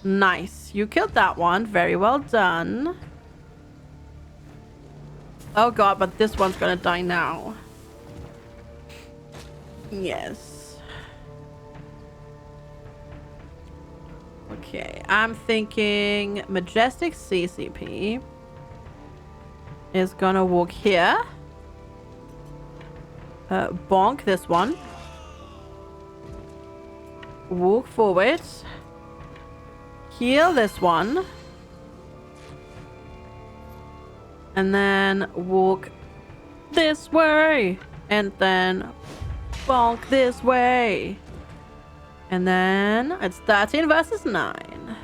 Nice. You killed that one. Very well done. Oh god, but this one's gonna die now. Yes. Okay, I'm thinking Majestic CCP is gonna walk here. Bonk this one. Walk forward. Heal this one. And then walk this way. And then bonk this way. And then it's 13 versus 9.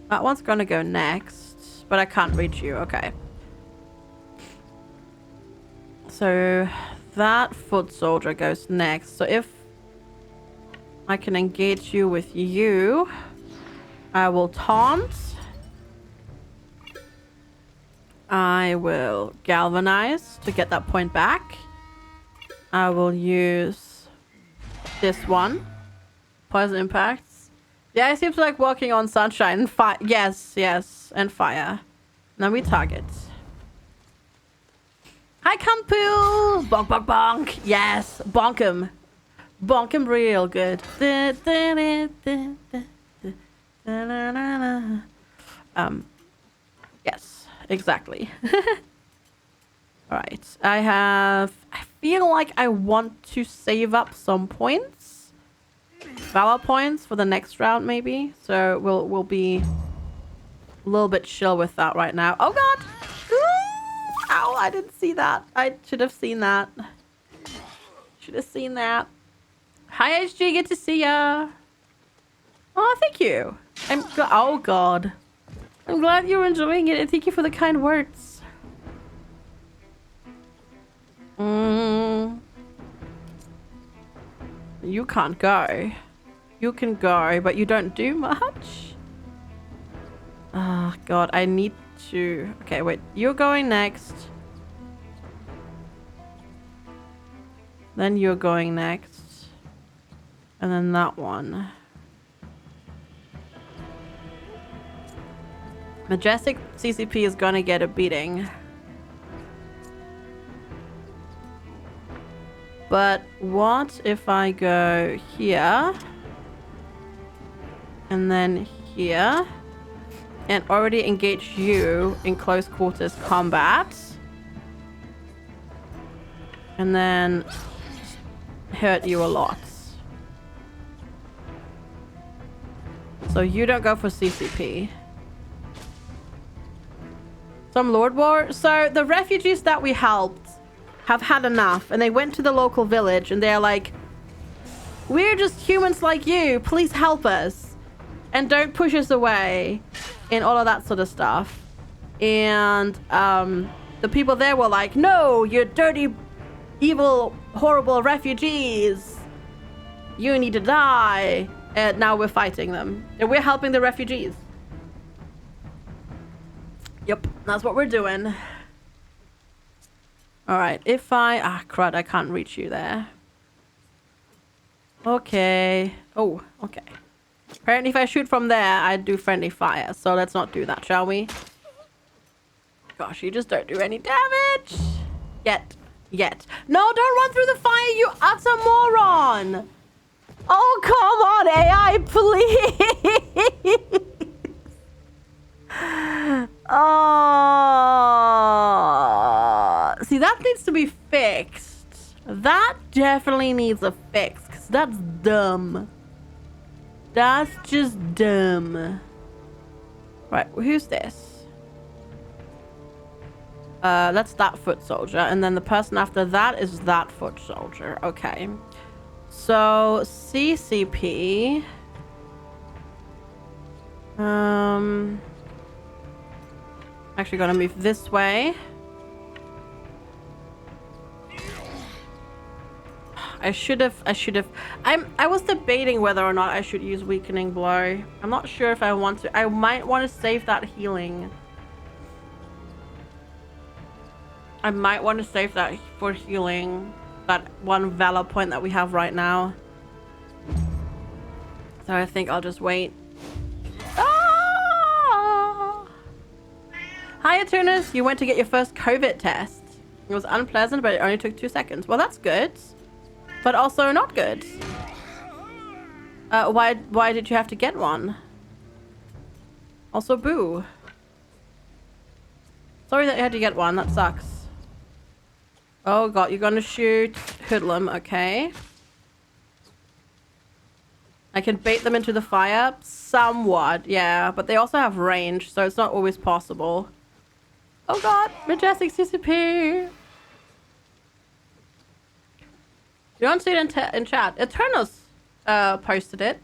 That one's gonna go next. But I can't reach you. Okay. So that foot soldier goes next. So if I can engage you with you, I will taunt. I will galvanize to get that point back. I will use this one. Poison impacts. Yeah, it seems like walking on sunshine and fire. Yes, yes, and fire. Now we target. Hi, Kampu! Bonk, bonk, bonk. Yes, bonk him. Bonk him real good. Yes, exactly. Alright, I feel like I want to save up some points. Valor points for the next round, maybe. So we'll be a little bit chill with that right now. Oh god! Ow, I didn't see that. I should have seen that. Should have seen that. Hi, HG, good to see ya. Oh, thank you. Oh, God. I'm glad you're enjoying it, and thank you for the kind words. You can't go. You can go, but you don't do much. Oh, God, I need to... Okay, wait. You're going next. Then you're going next. And then that one. Majestic CCP is gonna get a beating. But what if I go here? And then here? And already engage you in close quarters combat. And then hurt you a lot. So you don't go for CCP. Some Lord War. So the refugees that we helped have had enough, and they went to the local village, and they're like, we're just humans like you. Please help us. And don't push us away. And all of that sort of stuff. And the people there were like, no, you're dirty, evil, horrible refugees. You need to die. And now we're fighting them. And we're helping the refugees. Yep, that's what we're doing. Alright, if I... Ah, crud, I can't reach you there. Okay. Oh, okay. Apparently if I shoot from there, I do friendly fire. So let's not do that, shall we? Gosh, you just don't do any damage. Yet. No, don't run through the fire, you utter moron! Oh, come on, AI, please! Oh, see, that needs to be fixed. That definitely needs a fix, because that's dumb. That's just dumb. Right, who's this? That's that foot soldier, and then the person after that is that foot soldier. Okay. So, CCP. Actually gonna move this way. I should have. I was debating whether or not I should use weakening blow. I'm not sure if I want to. I might want to save that healing. I might want to save that for healing. That one valor point that we have right now. So I think I'll just wait. Ah! Hi, Eternus. You went to get your first COVID test. It was unpleasant, but it only took 2 seconds. Well, that's good. But also not good. Why did you have to get one? Also, boo. Sorry that you had to get one. That sucks. Oh god, you're gonna shoot hoodlum. Okay. I can bait them into the fire somewhat, yeah, but they also have range, so it's not always possible. Oh god, majestic CCP. You don't see it in chat. Eternus posted it.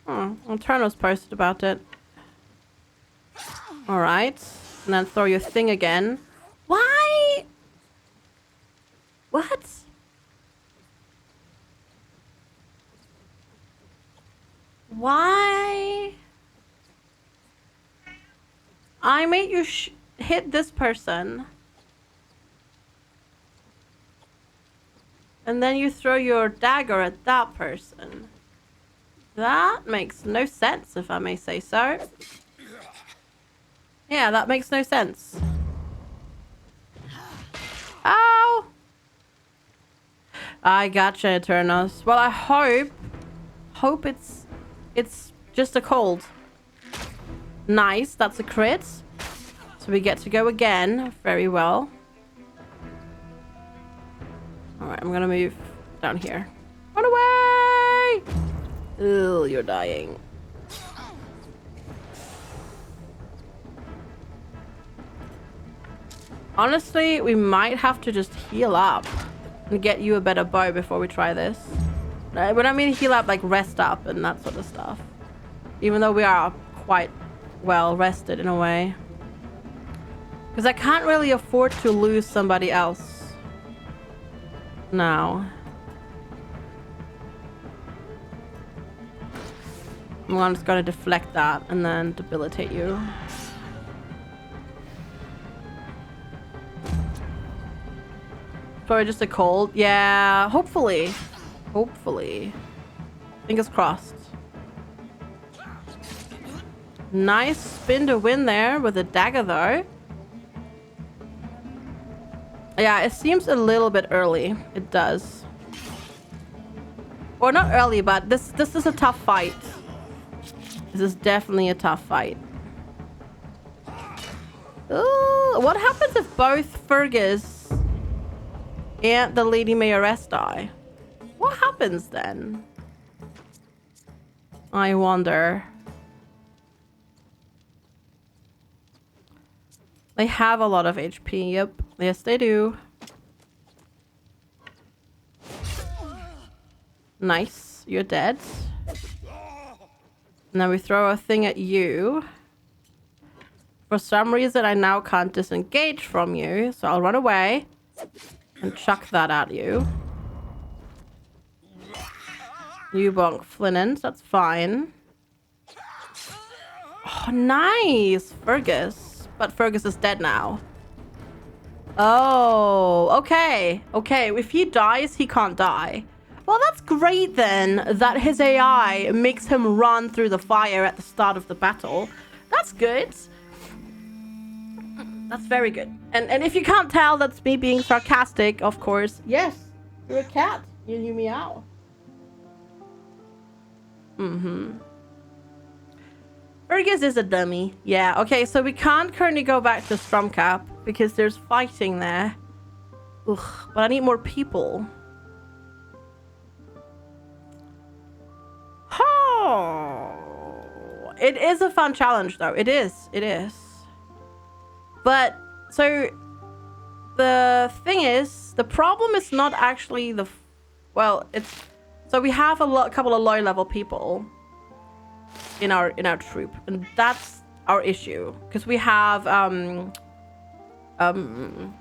Eternus posted about it. Alright. And then throw your thing again. Why? What? Why? I made you hit this person. And then you throw your dagger at that person. That makes no sense, if I may say so. Yeah, that makes no sense. Ow! I gotcha, Eternus. Well, I hope it's just a cold. Nice, that's a crit. So we get to go again. Very well. Alright, I'm gonna move down here. Run away! Ugh, you're dying. Honestly, we might have to just heal up and get you a better bow before we try this. But I mean heal up, like rest up and that sort of stuff. Even though we are quite well rested in a way. Because I can't really afford to lose somebody else now. I'm just going to deflect that and then debilitate you. Probably just a cold. Yeah, hopefully. Hopefully. Fingers crossed. Nice spin to win there with a dagger though. Yeah, it seems a little bit early. It does. Or not early, but this is a tough fight. This is definitely a tough fight. Ooh, what happens if both Fergus and the Lady Mayoress die? What happens then? I wonder. They have a lot of HP. Yep. Yes, they do. Nice. You're dead. Now we throw a thing at you. For some reason, I now can't disengage from you. So I'll run away and chuck that at you. You bonk Flinnins. That's fine. Oh, nice. Fergus. But Fergus is dead now. Oh, okay. Okay, if he dies, he can't die. Well, that's great then, that his AI makes him run through the fire at the start of the battle. That's good. That's very good. And if you can't tell, that's me being sarcastic, of course. Yes, you're a cat. You meow. Mm-hmm. Fergus is a dummy. Yeah, okay, so we can't currently go back to Stromcap because there's fighting there. Ugh, but I need more people. Oh, it is a fun challenge though. It is. But so the thing is, the problem is not actually it's so we have a couple of low level people in our troop, and that's our issue because we have Mountain Man,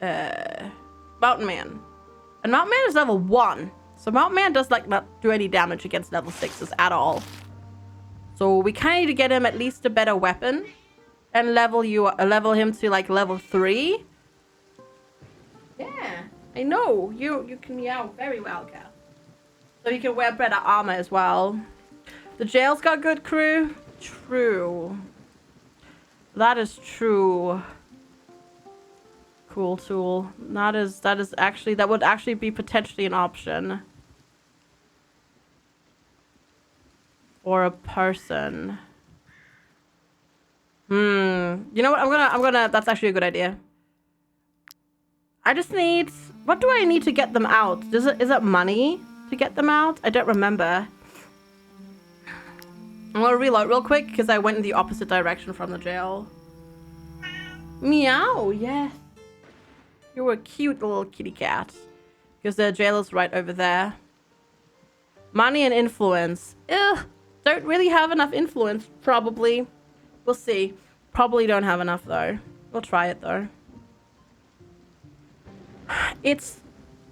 and Mountain Man is level 1. So Mountain Man does like not do any damage against level 6s at all. So we kind of need to get him at least a better weapon and level him to like level 3. Yeah, I know you can meow very well, Cat. So he can wear better armor as well. The jail's got good crew. True. That is true. Cool tool. That would actually be potentially an option for a person. You know what? I'm gonna. That's actually a good idea. I just need. What do I need to get them out? Is it money to get them out? I don't remember. I'm gonna reload real quick because I went in the opposite direction from the jail. Meow. Yes. You're a cute little kitty cat. Because the jail is right over there. Money and influence. Ugh. Don't really have enough influence, probably. We'll see. Probably don't have enough, though. We'll try it, though. It's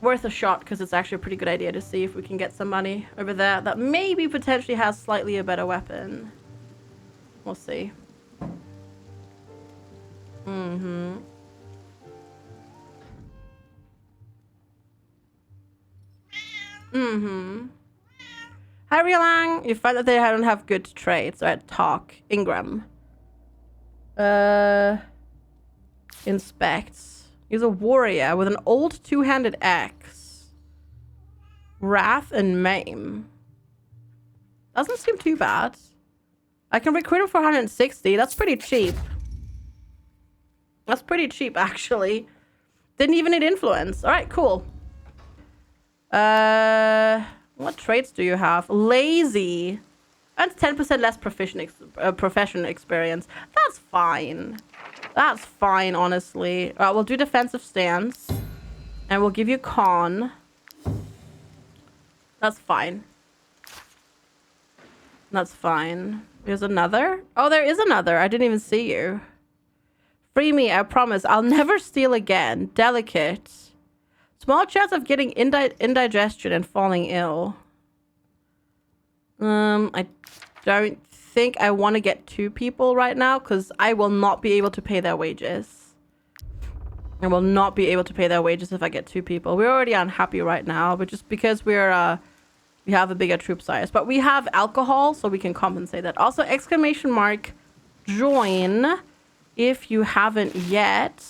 worth a shot, because it's actually a pretty good idea to see if we can get some money over there that maybe potentially has slightly a better weapon. We'll see. Mm-hmm. Mm-hmm. Hi, Rielang. You find that they don't have good traits. Alright, talk. Ingram. Inspects. He's a warrior with an old two-handed axe. Wrath and Maim. Doesn't seem too bad. I can recruit him for 160. That's pretty cheap. That's pretty cheap, actually. Didn't even need influence. Alright, cool. What traits do you have? Lazy. And 10% less profession experience. That's fine. That's fine, honestly. We'll do defensive stance. And we'll give you con. That's fine. That's fine. There's another? Oh, there is another. I didn't even see you. Free me, I promise. I'll never steal again. Delicate. Small chance of getting indigestion and falling ill. I don't think I want to get 2 people right now because I will not be able to pay their wages. I will not be able to pay their wages if I get 2 people. We're already unhappy right now, but just because we have a bigger troop size. But we have alcohol, so we can compensate that. Also, exclamation mark, join if you haven't yet.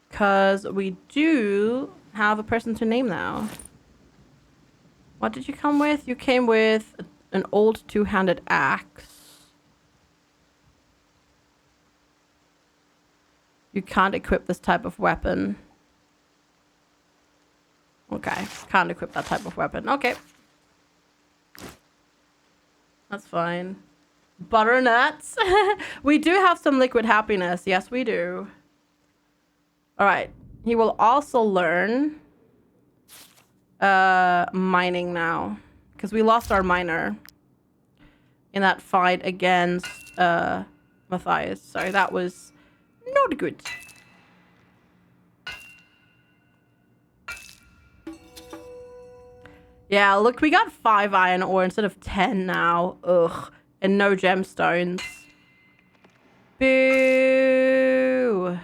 Because we do have a person to name now. What did you come with? You came with an old two-handed axe. You can't equip this type of weapon. Okay, can't equip that type of weapon. Okay. That's fine. Butternuts. We do have some liquid happiness. Yes, we do. All right. He will also learn mining now. Because we lost our miner in that fight against Matthias. So that was not good. Yeah, look, we got 5 iron ore instead of 10 now. Ugh. And no gemstones. Boo.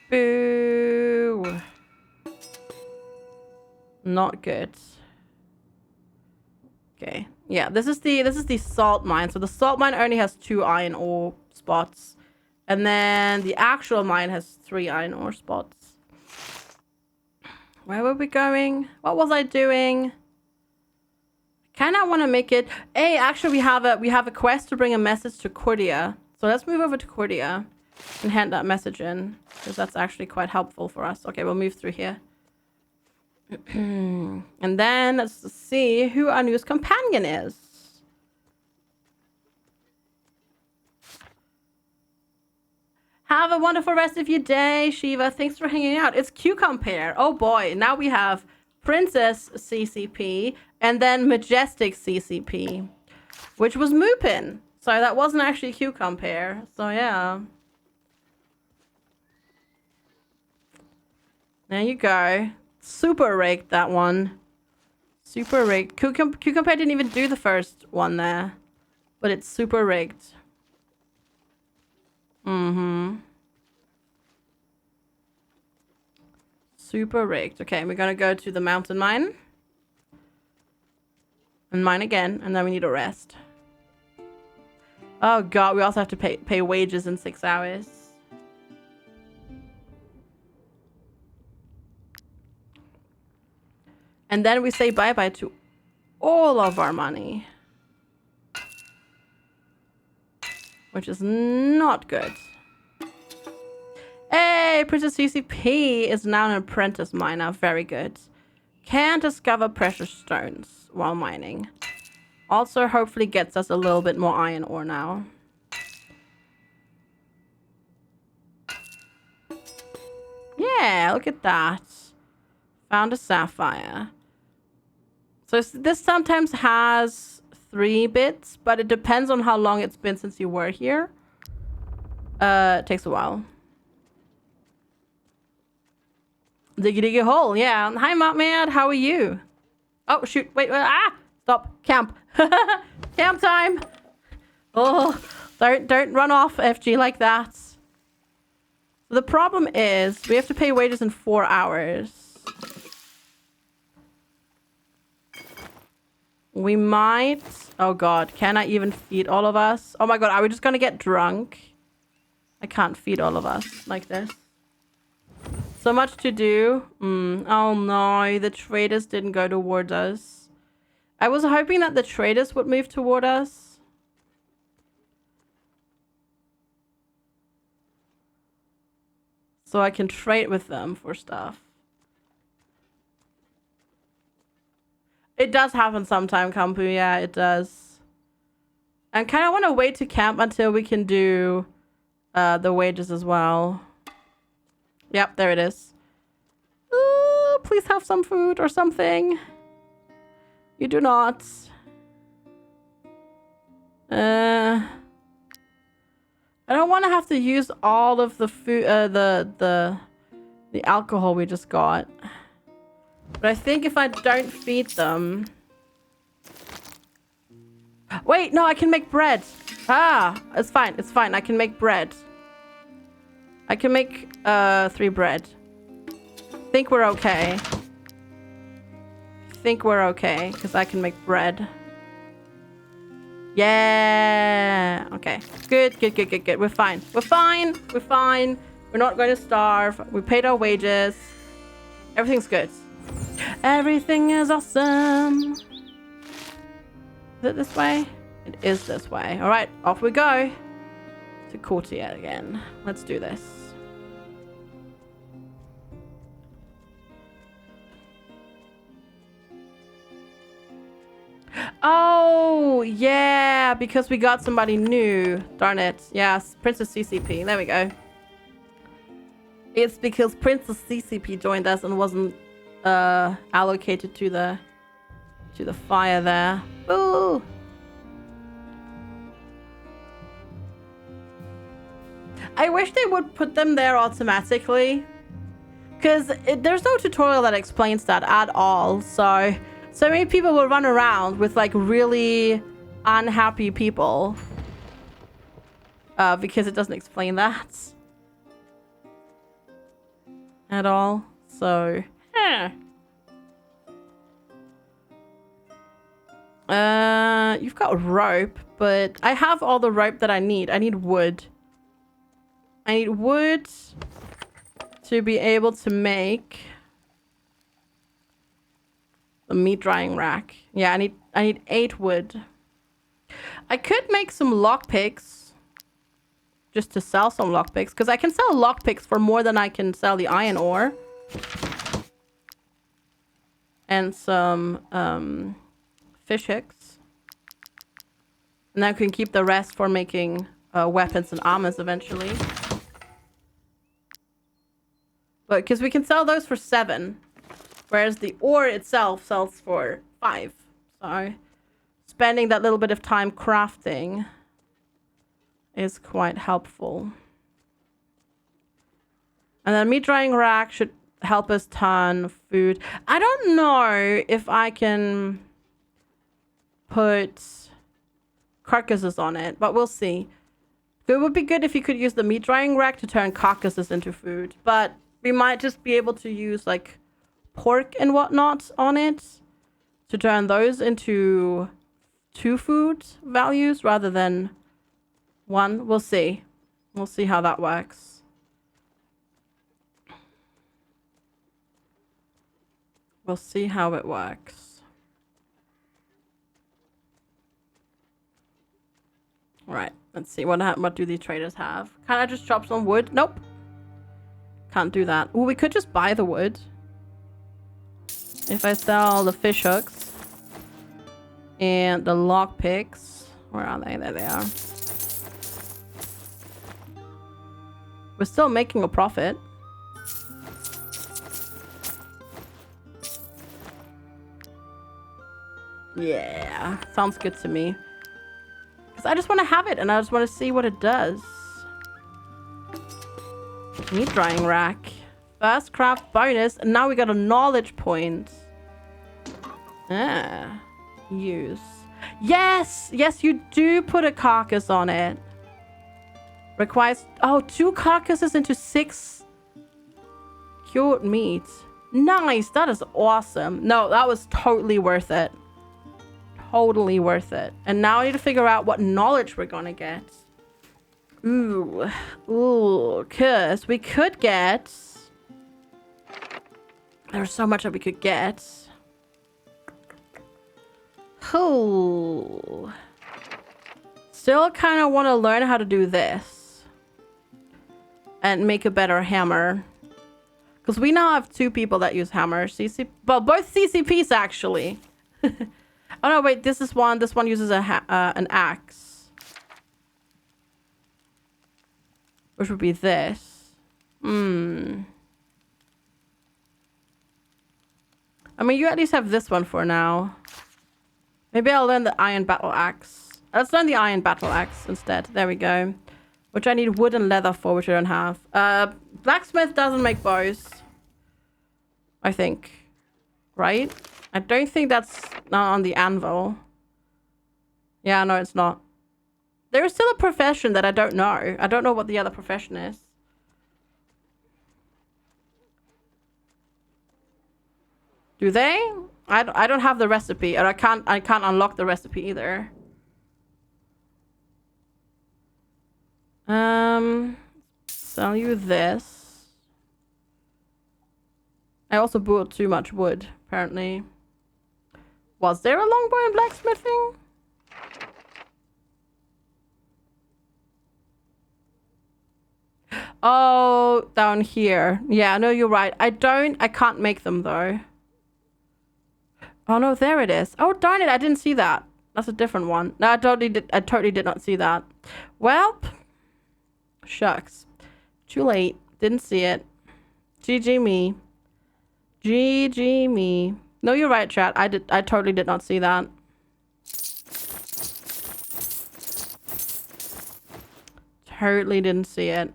Boo. Not good. Okay. Yeah, this is the salt mine. So the salt mine only has 2 iron ore spots. And then the actual mine has 3 iron ore spots. Where were we going? What was I doing? Kind of want to make it. Hey, actually, we have a quest to bring a message to Cordia. So let's move over to Cordia and hand that message in, because that's actually quite helpful for us. Okay, we'll move through here. And then let's see who our newest companion is. Have a wonderful rest of your day, Shiva. Thanks for hanging out. It's Q-Compare. Oh boy, now we have Princess CCP and then Majestic CCP, which was Moopin. So that wasn't actually Q-Compare. So yeah. There you go. Super rigged, that one. Super rigged. Q-Compare didn't even do the first one there. But it's super rigged. Super rigged. Okay, we're gonna go to the mountain mine. And mine again, and then we need a rest. Oh god, we also have to pay wages in 6 hours. And then we say bye-bye to all of our money. Which is not good. Hey, Princess CCP is now an apprentice miner. Very good. Can discover precious stones while mining. Also, hopefully gets us a little bit more iron ore now. Yeah, look at that. Found a sapphire. So this sometimes has 3 bits, but it depends on how long it's been since you were here. It takes a while. Diggy diggy hole, yeah. Hi, Mad. How are you? Oh, shoot. Wait. Stop. Camp. Camp time. Oh, don't run off, FG, like that. The problem is we have to pay wages in 4 hours. We might... Oh, God. Can I even feed all of us? Oh, my God. Are we just going to get drunk? I can't feed all of us like this. So much to do. Oh, no. The traders didn't go towards us. I was hoping that the traders would move toward us. So I can trade with them for stuff. It does happen sometime, Kampu. Yeah, it does. I kind of want to wait to camp until we can do the wages as well. Yep, there it is. Please have some food or something. You do not. I don't want to have to use all of the food, the alcohol we just got. But I think if I don't feed them... Wait, no, I can make bread. Ah, it's fine. It's fine. I can make bread. I can make 3 bread. Think we're okay. Think we're okay, because I can make bread. Yeah. Okay. Good, good, good, good, good. We're fine. We're fine. We're fine. We're not going to starve. We paid our wages. Everything's good. Everything is awesome. Is it this way? It is this way. All right, off we go to Courtier again. Let's do this. Oh, Oh, yeah, because we got somebody new. Darn it. Yes, Princess CCP. There we go. It's because Princess CCP joined us and wasn't allocated to the fire there. Ooh. I wish they would put them there automatically, because there's no tutorial that explains that at all. So many people will run around with like really unhappy people because it doesn't explain that at all. So you've got rope, but I have all the rope that I need. I need wood. I need wood to be able to make a meat drying rack. Yeah, I need 8 wood. I could make some lockpicks just to sell some lockpicks, because I can sell lockpicks for more than I can sell the iron ore. And some fish hooks. And then I can keep the rest for making weapons and armors eventually. But because we can sell those for 7, whereas the ore itself sells for 5. So spending that little bit of time crafting is quite helpful. And then meat drying rack should help us turn food. I don't know if I can put carcasses on it, but we'll see. It would be good if you could use the meat drying rack to turn carcasses into food, but we might just be able to use like pork and whatnot on it to turn those into 2 food values rather than 1. We'll see. We'll see how that works. We'll see how it works. Right. Let's see. What do these traders have? Can I just chop some wood? Nope. Can't do that. Ooh, we could just buy the wood. If I sell the fish hooks and the lock picks. Where are they? There they are. We're still making a profit. Yeah, sounds good to me. Because I just want to have it and I just want to see what it does. Meat drying rack. First craft bonus. And now we got a knowledge point. Ah. Use. Yes! Yes, you do put a carcass on it. Requires... Oh, 2 carcasses into 6 cured meat. Nice. That is awesome. No, that was totally worth it. Totally worth it. And now I need to figure out what knowledge we're gonna get. Ooh. Ooh. Because we could get... There's so much that we could get. Oh. Still kind of want to learn how to do this. And make a better hammer. Because we now have 2 people that use hammers. Well, both CCPs actually. Oh no, wait. This is one. This one uses an axe. Which would be this. I mean, you at least have this one for now. Maybe I'll learn the iron battle axe. Let's learn the iron battle axe instead. There we go. Which I need wood and leather for, which I don't have. Blacksmith doesn't make bows. I think. Right? I don't think that's not on the anvil. Yeah, no, it's not. There is still a profession that I don't know. I don't know what the other profession is. Do they? I don't have the recipe, and I can't unlock the recipe either. Sell you this. I also bought too much wood, apparently. Was there a longbow in blacksmithing? Oh, down here. Yeah, no, you're right. I can't make them though. Oh no, there it is. Oh darn it, I didn't see that. That's a different one. No, I totally did not see that. Well, shucks. Too late. Didn't see it. GG me. GG me. No, you're right, chat. I totally did not see that. Totally didn't see it.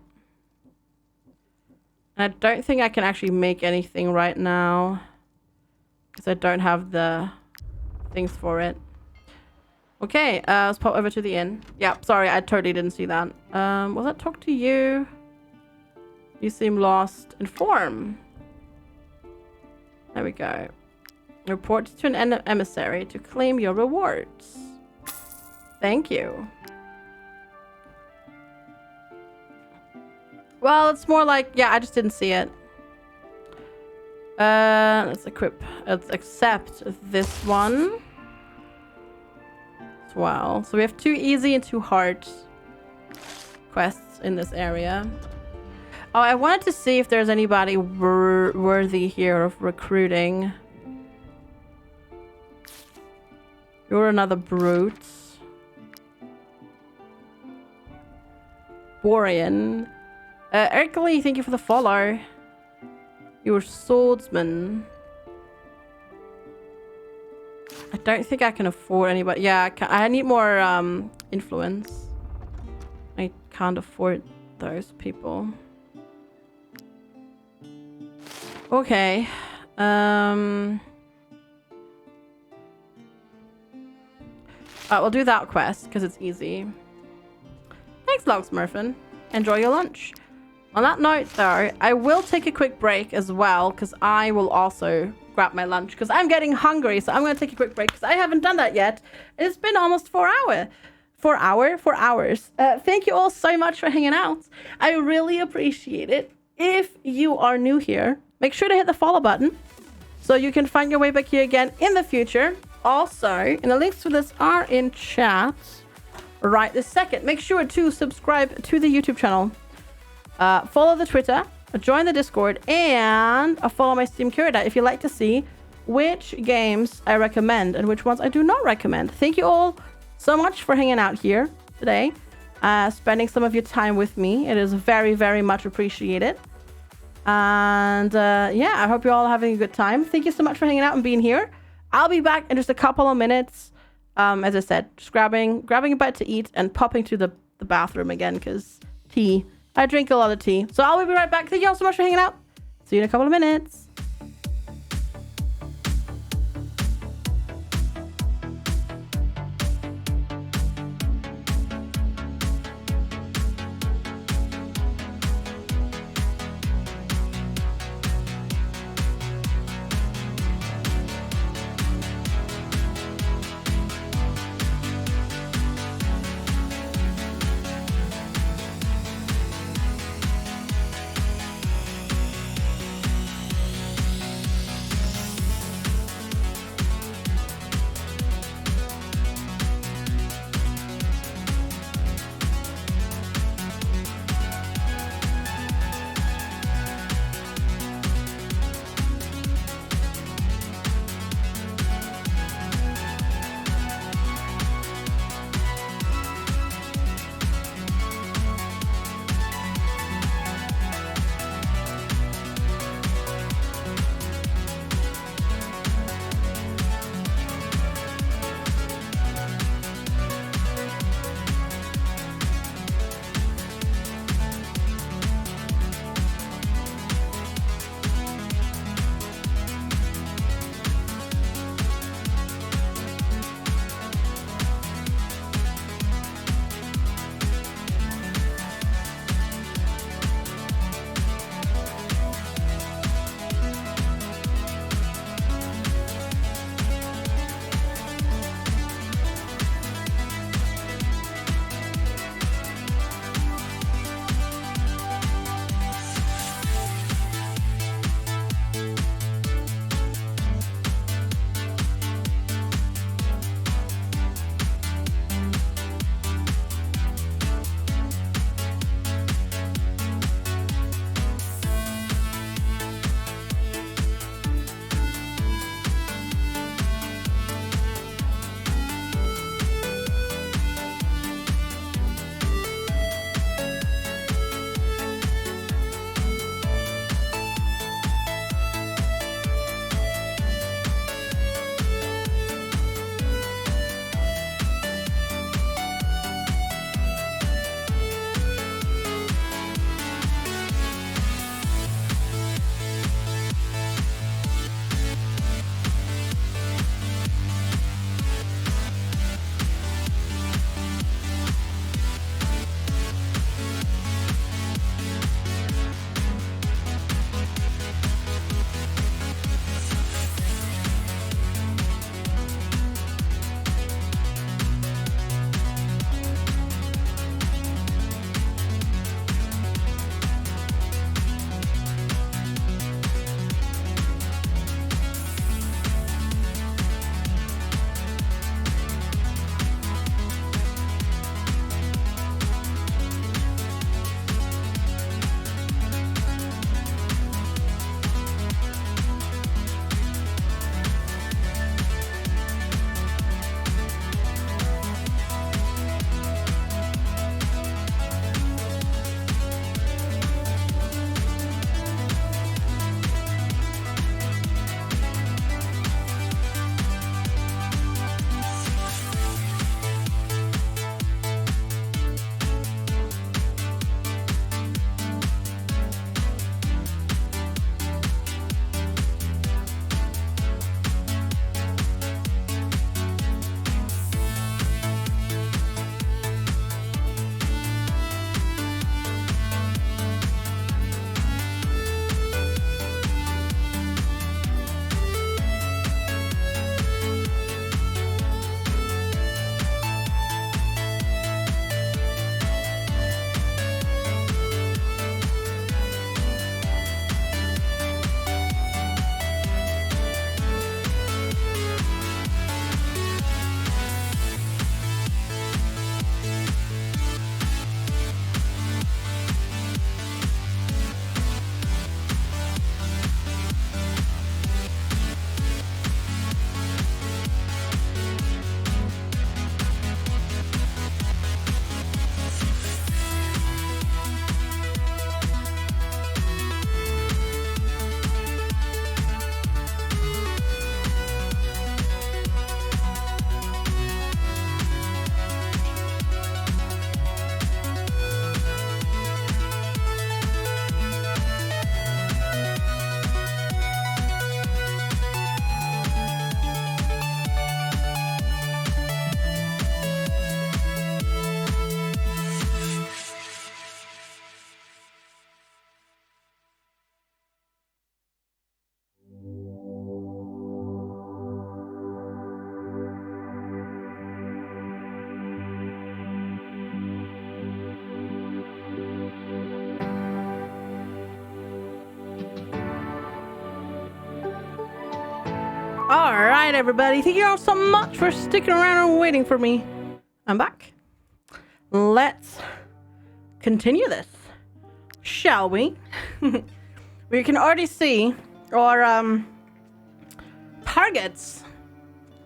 I don't think I can actually make anything right now. Because I don't have the things for it. Okay, let's pop over to the inn. Yeah, sorry, I totally didn't see that. Was that talk to you? You seem lost. Inform. There we go. Report to an emissary to claim your rewards. Thank you. Well, it's more like, yeah, I just didn't see it. Let's equip. Let's accept this one as well. So we have 2 easy and 2 hard quests in this area. Oh, I wanted to see if there's anybody worthy here of recruiting. You're another brute. Borean. Erkely, thank you for the follow. You're swordsman. I don't think I can afford anybody. Yeah, I need more influence. I can't afford those people. Okay. We'll do that quest because it's easy. Thanks, Logsmurfin. Enjoy your lunch. On that note, though, I will take a quick break as well because I will also grab my lunch because I'm getting hungry. So I'm going to take a quick break because I haven't done that yet. It's been almost 4 hours. 4 hours. Thank you all so much for hanging out. I really appreciate it. If you are new here, make sure to hit the follow button so you can find your way back here again in the future. Also, and the links to this are in chat right this second. Make sure to subscribe to the YouTube channel. Follow the Twitter, join the Discord, and follow my Steam curator if you'd like to see which games I recommend and which ones I do not recommend. Thank you all so much for hanging out here today, spending some of your time with me. It is very, very much appreciated. And yeah, I hope you're all having a good time. Thank you so much for hanging out and being here. I'll be back in just a couple of minutes. As I said, just grabbing a bite to eat and popping to the bathroom again because tea. I drink a lot of tea. So I'll be right back. Thank you all so much for hanging out. See you in a couple of minutes. All right, everybody. Thank you all so much for sticking around and waiting for me. I'm back. Let's continue this, shall we? We can already see our targets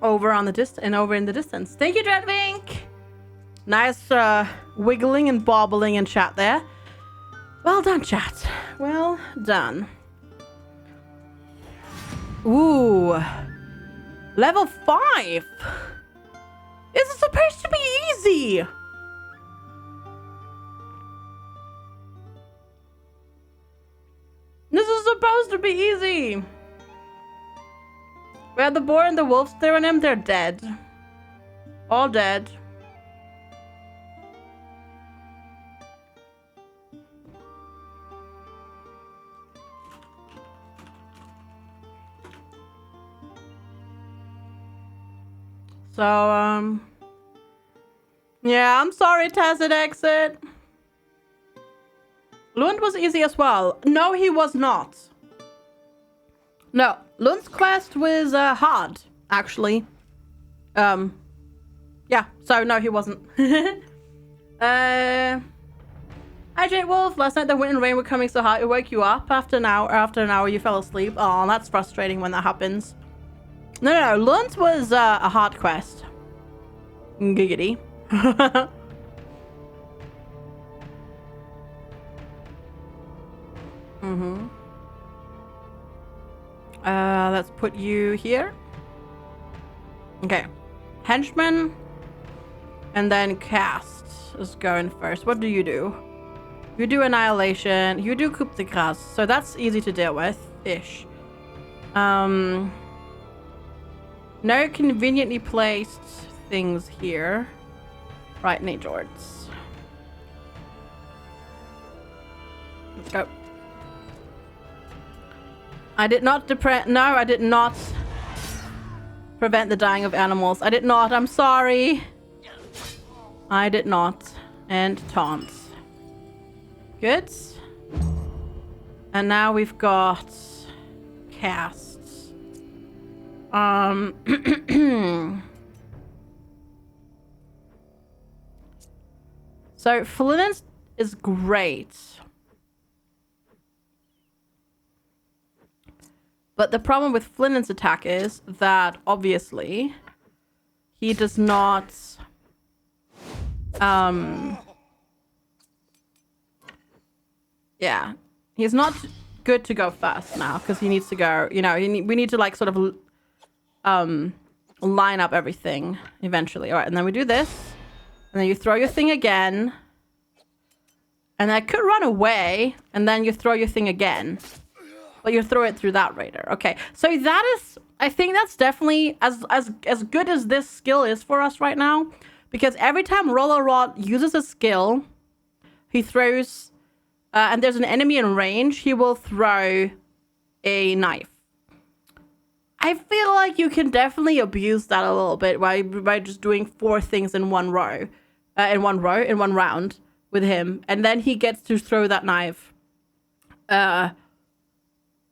over on the in the distance. Thank you, Dreadwink. Nice wiggling and bobbling in chat there. Well done, chat. Well done. Ooh. Level 5. This is supposed to be easy. This is supposed to be easy. We have the boar and the wolf staring at him. They're dead. All dead. So, yeah, I'm sorry, Tacit Exit. Lund was easy as well. No, he was not. No, Lund's quest was hard, actually. Yeah, so no, he wasn't. Hi, Jade Wolf. Last night the wind and rain were coming so hard it woke you up. After an hour, you fell asleep. Oh, that's frustrating when that happens. No, Lund was a hard quest. Giggity. Let's put you here. Okay. Henchman. And then cast is going first. What do? You do Annihilation. You do Coup de Grâce. So that's easy to deal with. Ish. No conveniently placed things here. Right, Nate George. Let's go. I did not I did not prevent the dying of animals. I did not. I'm sorry. I did not. And taunt. Good. And now we've got cast. So Fluence is great. But the problem with Flynn's attack is that obviously he does not yeah, he's not good to go fast now because he needs to go, you know, we need to like sort of line up everything eventually. All right, and then we do this, and then you throw your thing again, and I could run away, and then you throw your thing again, but you throw it through that raider. Okay, so that is, I think that's definitely as good as this skill is for us right now, because every time Roller Rod uses a skill, he throws, and there's an enemy in range, he will throw a knife. I feel like you can definitely abuse that a little bit by just doing 4 things in one one round with him, and then he gets to throw that knife,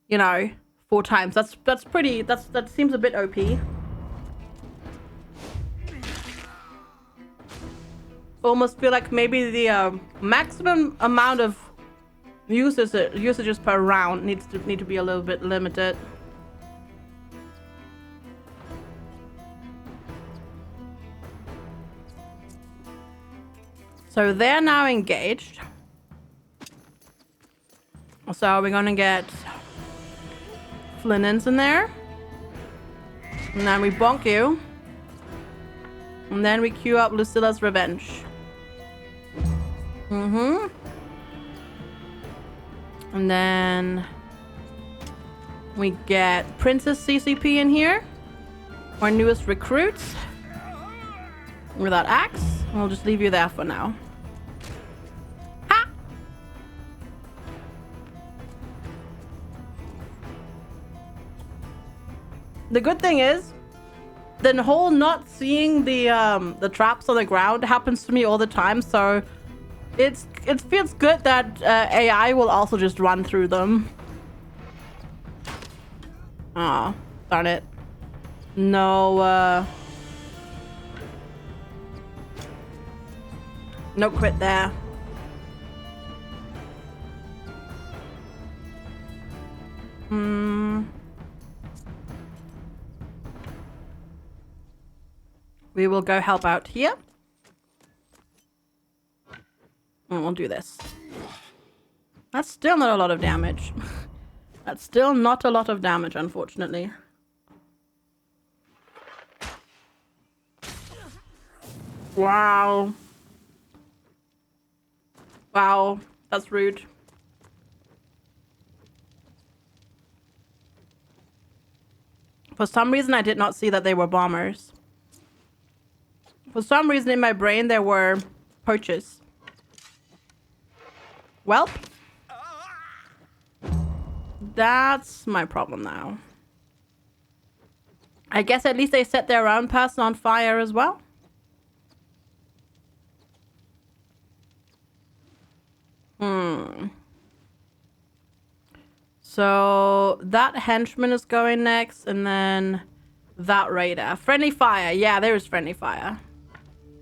you know, 4 times. That seems a bit OP. Almost feel like maybe the maximum amount of usages per round need to be a little bit limited. So they're now engaged. So we're gonna get Flynn's in there. And then we bonk you. And then we queue up Lucilla's Revenge. And then we get Princess CCP in here. Our newest recruit. With that axe. I'll just leave you there for now. Ha! The good thing is, the whole not seeing the traps on the ground happens to me all the time, so it feels good that AI will also just run through them. Aw, darn it. No, no crit there. We will go help out here. And we'll do this. That's still not a lot of damage. That's still not a lot of damage, unfortunately. Wow. Wow, that's rude. For some reason, I did not see that they were bombers. For some reason in my brain, there were poachers. Well, that's my problem now. I guess at least they set their own person on fire as well. So that henchman is going next, and then that raider. Friendly fire. Yeah, there is friendly fire.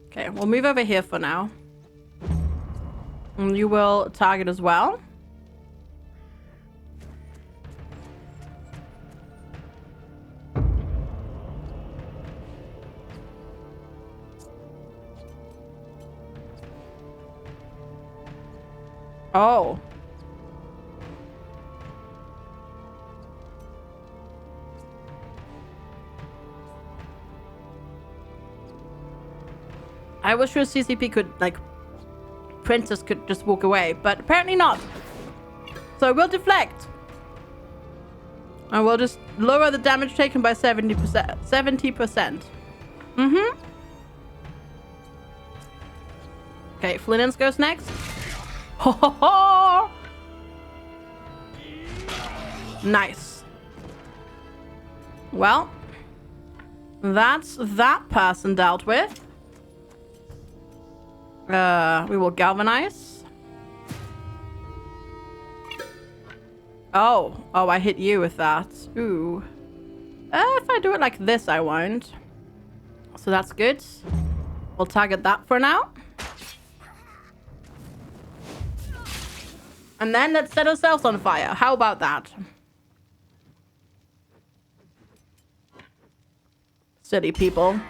Okay, we'll move over here for now. And you will target as well. Oh. I was sure CCP could, like, Princess could just walk away, but apparently not. So we'll deflect. And we'll just lower the damage taken by 70%. 70%. Okay, Flinens goes next. Ho ho ho! Nice. Well, that's that person dealt with. We will galvanize. Oh, I hit you with that. Ooh. If I do it like this, I won't. So that's good. We'll target that for now. And then let's set ourselves on fire. How about that? Silly people.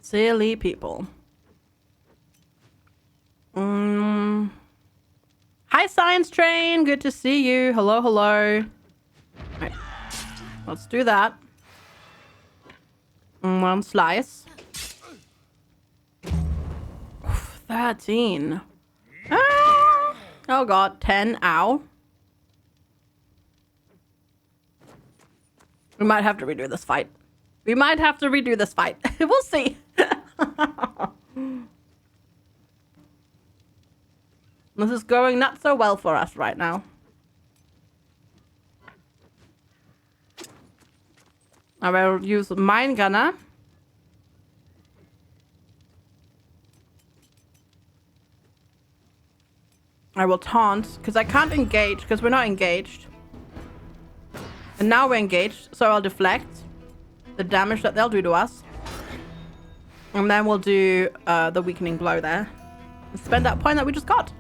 Silly people. Hi, Science Train. Good to see you. Hello, hello. Right. Let's do that. One slice. 13. Ah! Oh, God. 10. Ow. We might have to redo this fight. We'll see. This is going not so well for us right now. I will use Mine Gunner. I will taunt, because I can't engage, because we're not engaged. And now we're engaged, so I'll deflect the damage that they'll do to us. And then we'll do the weakening blow there. And spend that point that we just got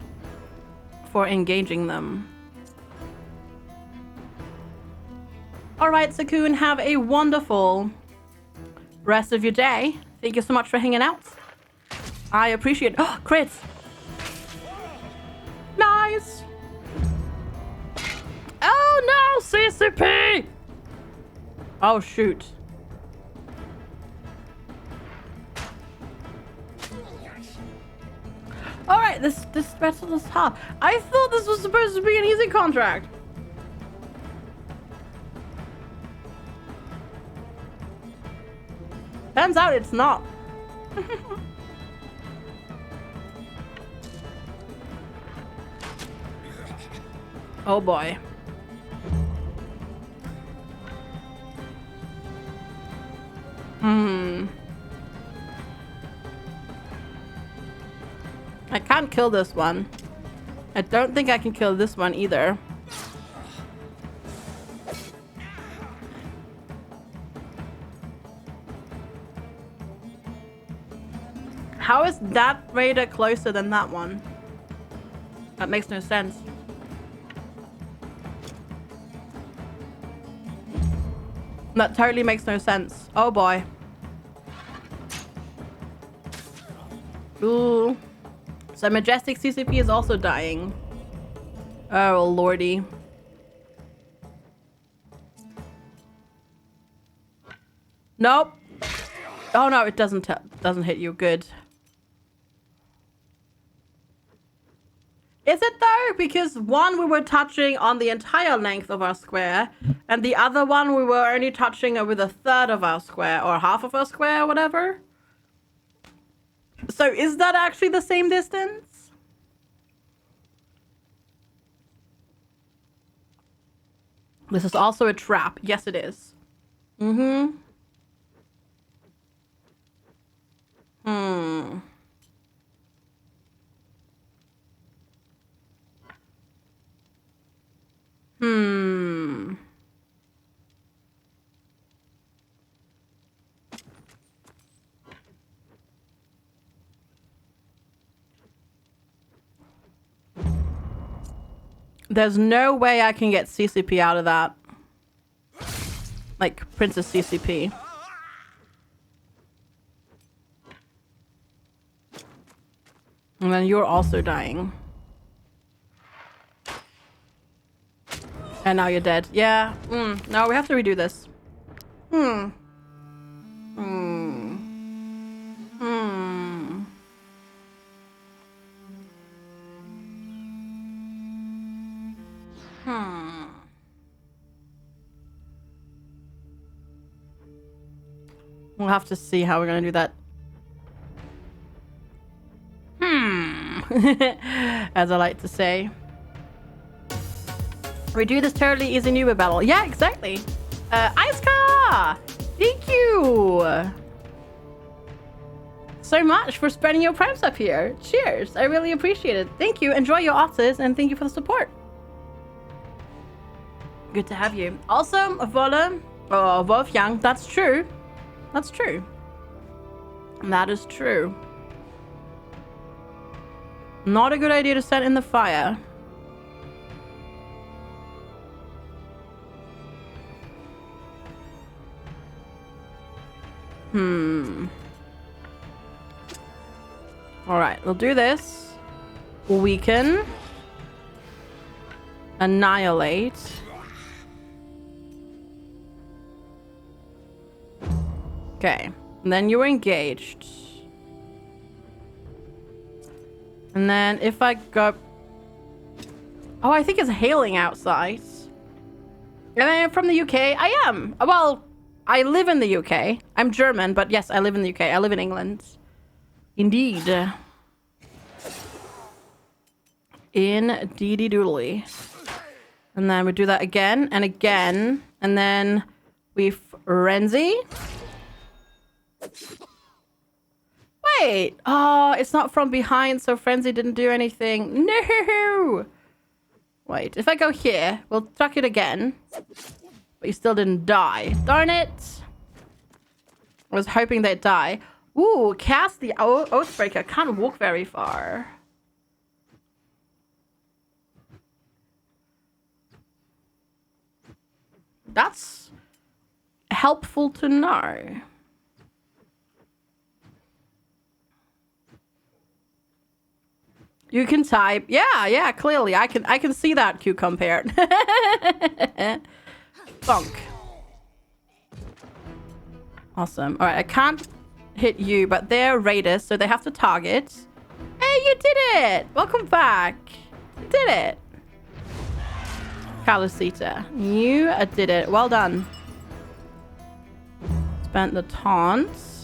for engaging them. Alright, Sakun, have a wonderful rest of your day. Thank you so much for hanging out. I appreciate it. Oh, crits! Nice! Oh no, CCP! Oh shoot. Alright, this battle is hard. I thought this was supposed to be an easy contract. Turns out it's not. Oh boy. I can't kill this one. I don't think I can kill this one either. How is that raider closer than that one? That makes no sense. That totally makes no sense. Oh boy. Ooh. So Majestic CCP is also dying. Oh lordy. Nope. Oh no, it doesn't hit you. Good. Is it though? Because one we were touching on the entire length of our square, and the other one we were only touching with a third of our square or half of our square or whatever. So is that actually the same distance? This is also a trap. Yes, it is. Mm-hmm. Hmm. Hmm. There's no way I can get CCP out of that. Like Princess CCP. And then you're also dying. And now you're dead. Yeah. No, we have to redo this. Hmm. We'll have to see how we're gonna do that. As I like to say. Redo this totally easy new battle. Yeah, exactly. Iska! Thank you so much for spreading your primes up here. Cheers. I really appreciate it. Thank you. Enjoy your otters and thank you for the support. Good to have you. Also, Vola, or Wolfgang, that's true. That's true. That is true. Not a good idea to set in the fire. Alright, we'll do this. Weaken. Annihilate. Okay. And then you're engaged. And then if I go... Oh, I think it's hailing outside. And I am from the UK. I am. Well, I live in the UK. I'm German, but yes, I live in the UK. I live in England. Indeed. Indeedy doodly. And then we do that again and again. And then we frenzy. Wait. Oh, it's not from behind, so frenzy didn't do anything. No. Wait, if I go here, we'll chuck it again. But you still didn't die. Darn it. I was hoping they'd die. Ooh, cast the Oathbreaker. Can't walk very far. That's helpful to know. You can type. Yeah, clearly. I can see that cucumber. Bonk. Awesome. All right, I can't hit you, but they're raiders, so they have to target. Hey, you did it! Welcome back. You did it. Calusita, you did it. Well done. Spent the taunts.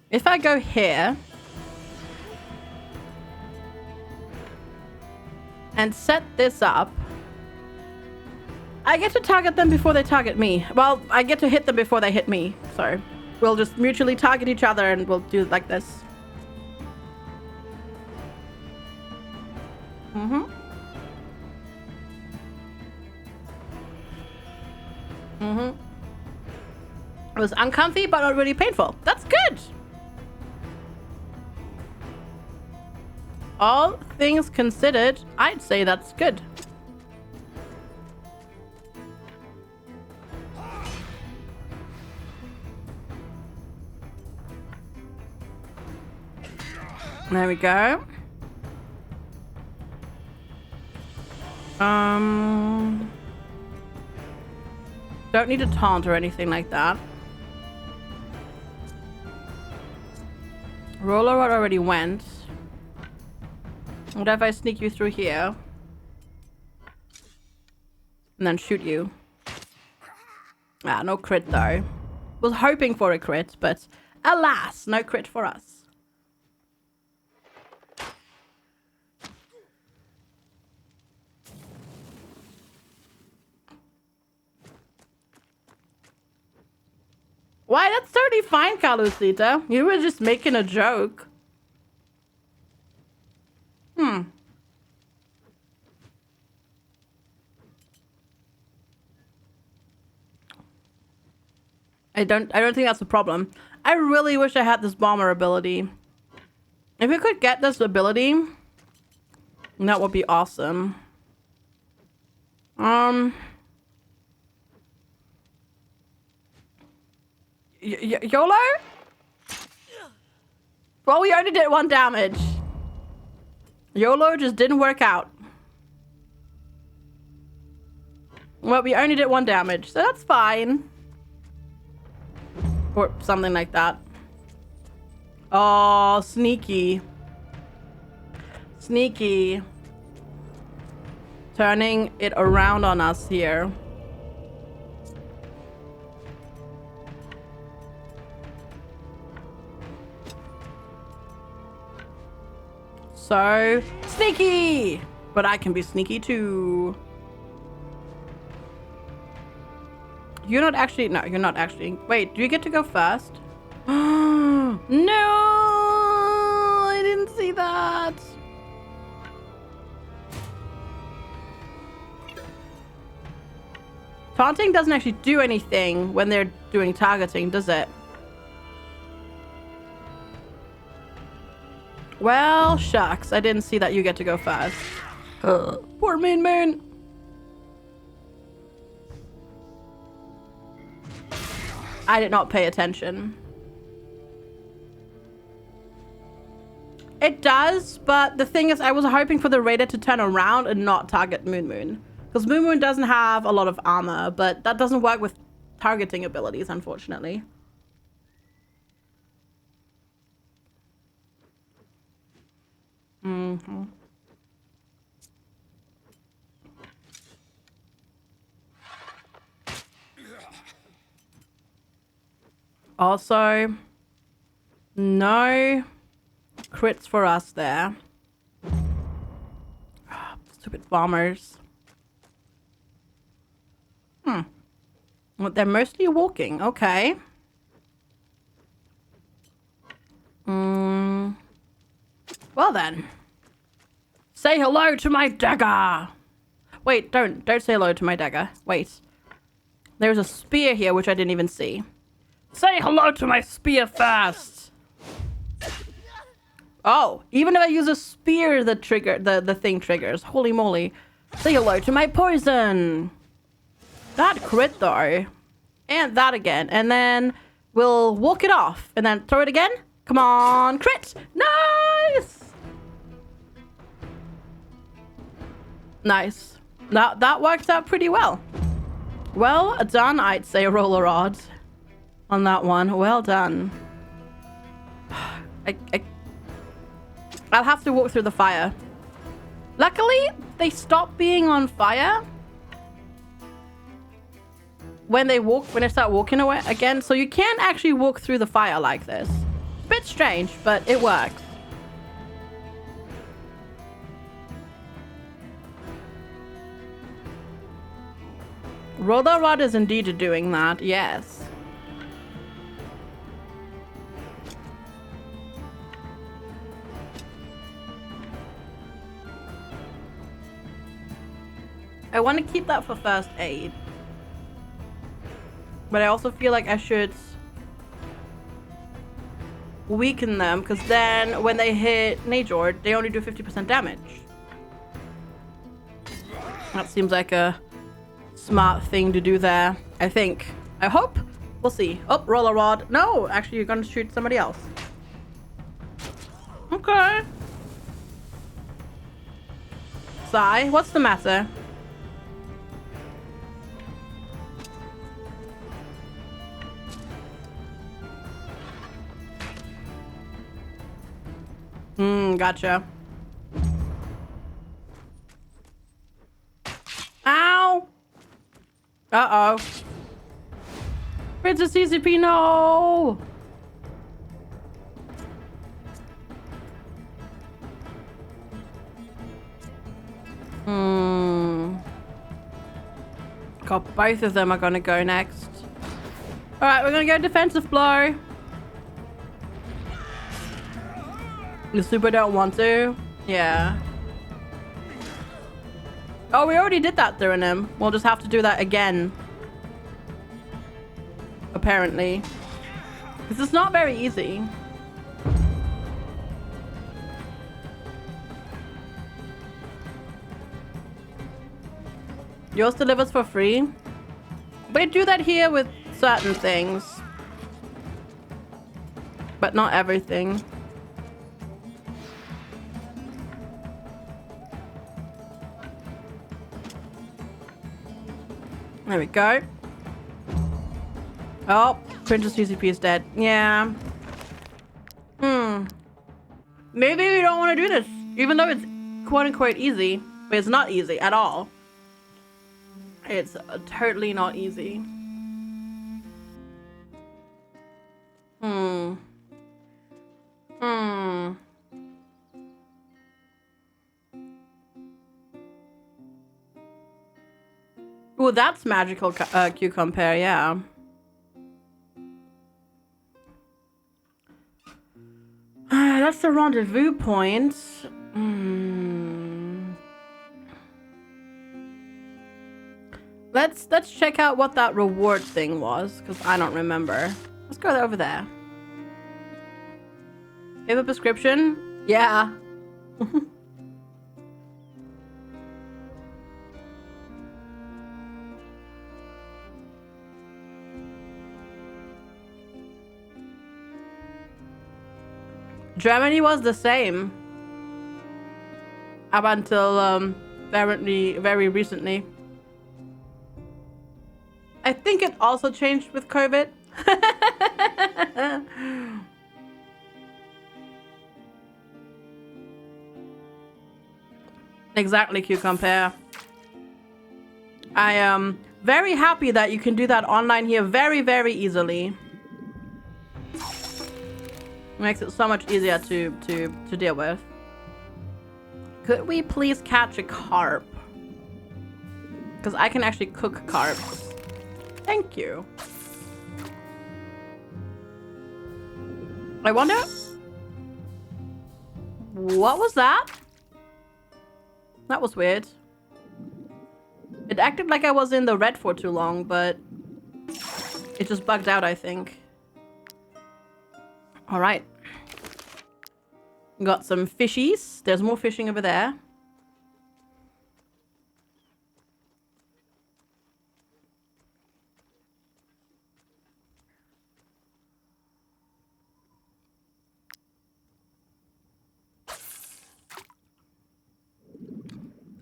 If I go here and set this up, I get to target them before they target me. Well, I get to hit them before they hit me. So we'll just mutually target each other and we'll do it like this. It was uncomfy, but not really painful. That's good. All things considered, I'd say that's good. There we go. Don't need a taunt or anything like that. Roller Rod already went. What if I sneak you through here? And then shoot you. Ah, no crit though. Was hoping for a crit, but alas, no crit for us. Why? That's totally fine, Carlosita. You were just making a joke. I don't think that's a problem. I really wish I had this bomber ability. If we could get this ability, that would be awesome. YOLO? Well, we only did 1 damage. YOLO just didn't work out. Well, we only did 1 damage, so that's fine. Or something like that. Oh, sneaky. Sneaky. Turning it around on us here. So sneaky, but I can be sneaky too. You're not actually, no, you're not actually. Wait, do you get to go first? No, I didn't see that. Taunting doesn't actually do anything when they're doing targeting, does it? Well, shucks. I didn't see that you get to go first. Poor Moon. I did not pay attention. It does, but the thing is, I was hoping for the Raider to turn around and not target Moon. Because Moon doesn't have a lot of armor, but that doesn't work with targeting abilities, unfortunately. Also, no crits for us there. Stupid bombers. Well, they're mostly walking. Okay. Well then. Say hello to my dagger. Wait, don't say hello to my dagger. Wait. There's a spear here, which I didn't even see. Say hello to my spear first. Oh, even if I use a spear, the thing triggers. Holy moly. Say hello to my poison. That crit though. And that again. And then we'll walk it off. And then throw it again. Come on, crit. Nice. Nice. That worked out pretty well. Well done, I'd say, Roller Rod. On that one. Well done. I'll have to walk through the fire. Luckily, they stop being on fire when they start walking away again. So you can actually walk through the fire like this. Bit strange, but it works. Roller Rod is indeed doing that, yes. I want to keep that for first aid. But I also feel like I should weaken them, because then when they hit Najord, they only do 50% damage. That seems like a smart thing to do there, I think. I hope. We'll see. Oh, roller rod. No, actually, you're gonna shoot somebody else. Okay. Sai, what's the matter? Gotcha. Ow! Uh-oh. Princess CCP, no! God, both of them are gonna go next. Alright, we're gonna go defensive blow. You super don't want to? Yeah. Oh, we already did that during him. We'll just have to do that again. Apparently. Because it's not very easy. Yours delivers for free. We do that here with certain things. But not everything. There we go. Oh, Princess CCP is dead. Yeah. Maybe we don't want to do this. Even though it's quote-unquote easy. But it's not easy at all. It's totally not easy. Ooh, that's magical cucumber, yeah. That's the rendezvous point. Let's check out what that reward thing was, because I don't remember. Let's go over there. You have a prescription? Yeah. Germany was the same. Up until very recently. I think it also changed with COVID. Exactly, cucumber. I am very happy that you can do that online here very, very easily. Makes it so much easier to deal with. Could we please catch a carp? Because I can actually cook carps. Thank you. I wonder... What was that? That was weird. It acted like I was in the red for too long, but... It just bugged out, I think. Alright. Got some fishies. There's more fishing over there.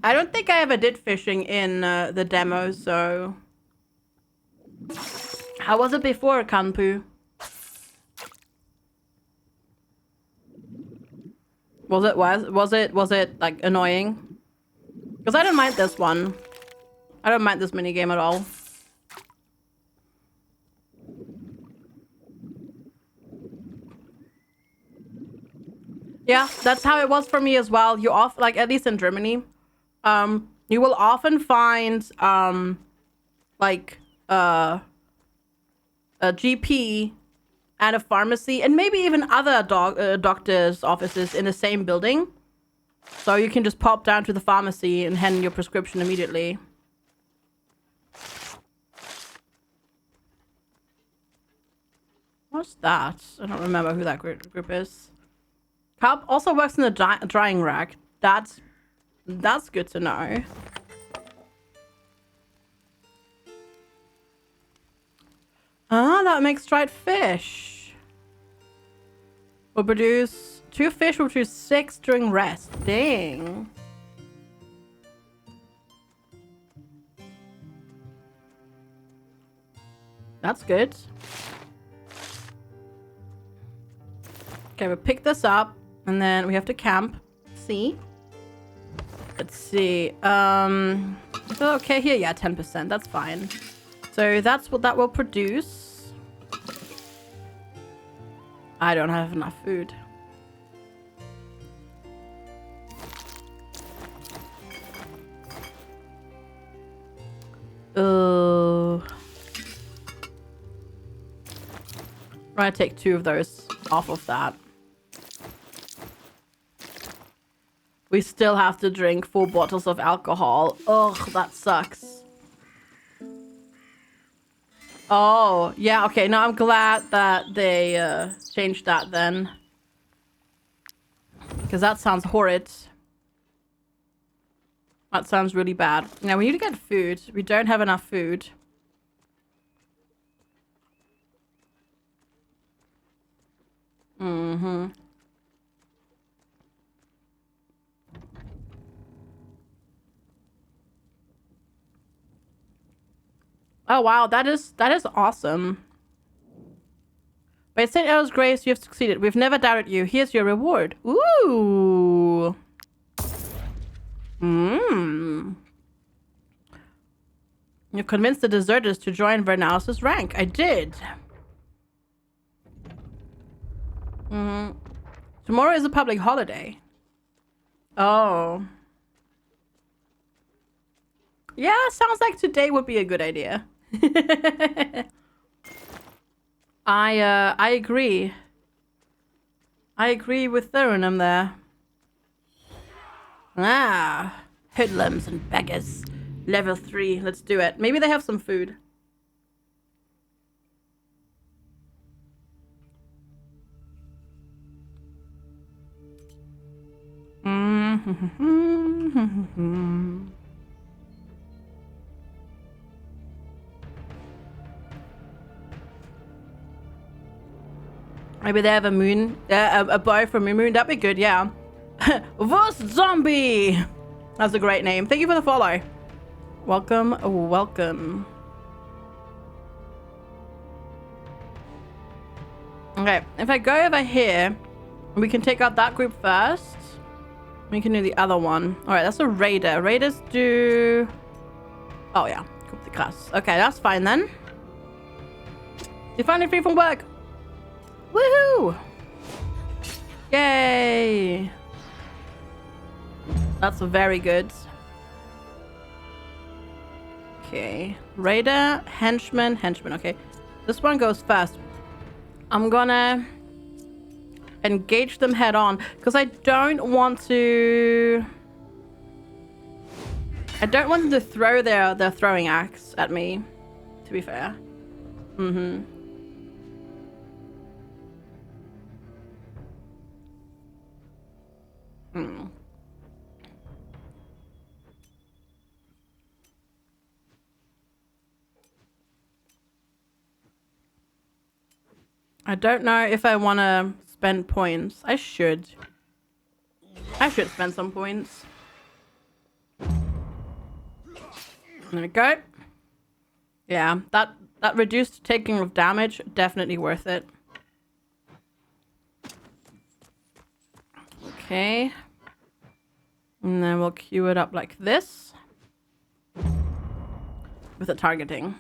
I don't think I ever did fishing in the demo, so... How was it before, Kanpu? Was it like annoying? Because I don't mind this one. I don't mind this minigame at all. Yeah, that's how it was for me as well. You like at least in Germany, you will often find like a GP and a pharmacy and maybe even other doctors' offices in the same building. So you can just pop down to the pharmacy and hand your prescription immediately. What's that? I don't remember who that group is. Carp also works in the drying rack. That's good to know. Ah, that makes dried fish. Will produce 2 fish, will produce 6 during rest. Dang. That's good. Okay, we'll pick this up and then we have to camp. See? Let's see. Is that okay here? Yeah, 10%. That's fine. So that's what that will produce. I don't have enough food. I'm gonna take 2 of those off of that. We still have to drink 4 bottles of alcohol. Ugh, that sucks. Oh, yeah, okay. No, I'm glad that they changed that then. Because that sounds horrid. That sounds really bad. Now, we need to get food. We don't have enough food. Mm-hmm. Oh wow, that is awesome. By St. El's grace, you have succeeded. We've never doubted you. Here's your reward. Ooh. You convinced the deserters to join Wartales' rank. I did. Tomorrow is a public holiday. Oh. Yeah, sounds like today would be a good idea. I agree. I agree with Theronum there. Ah, hoodlums and beggars. Level 3. Let's do it. Maybe they have some food. Maybe they have a moon, a bow from a moon. That'd be good, yeah. Vos Zombie! That's a great name. Thank you for the follow. Welcome, welcome. Okay, if I go over here, we can take out that group first. We can do the other one. All right, that's a raider. Raiders do... Oh, yeah. Coupe de Grace. Okay, that's fine then. You're finally free from work. Woohoo! Yay! That's very good. Okay. Raider, henchman, henchman. Okay. This one goes first. I'm gonna engage them head on because I don't want to... I don't want them to throw their throwing axe at me, to be fair. I don't know if I want to spend points. I should. I should spend some points. There we go. Yeah, that reduced taking of damage, definitely worth it. Okay. And then we'll queue it up like this. With the targeting.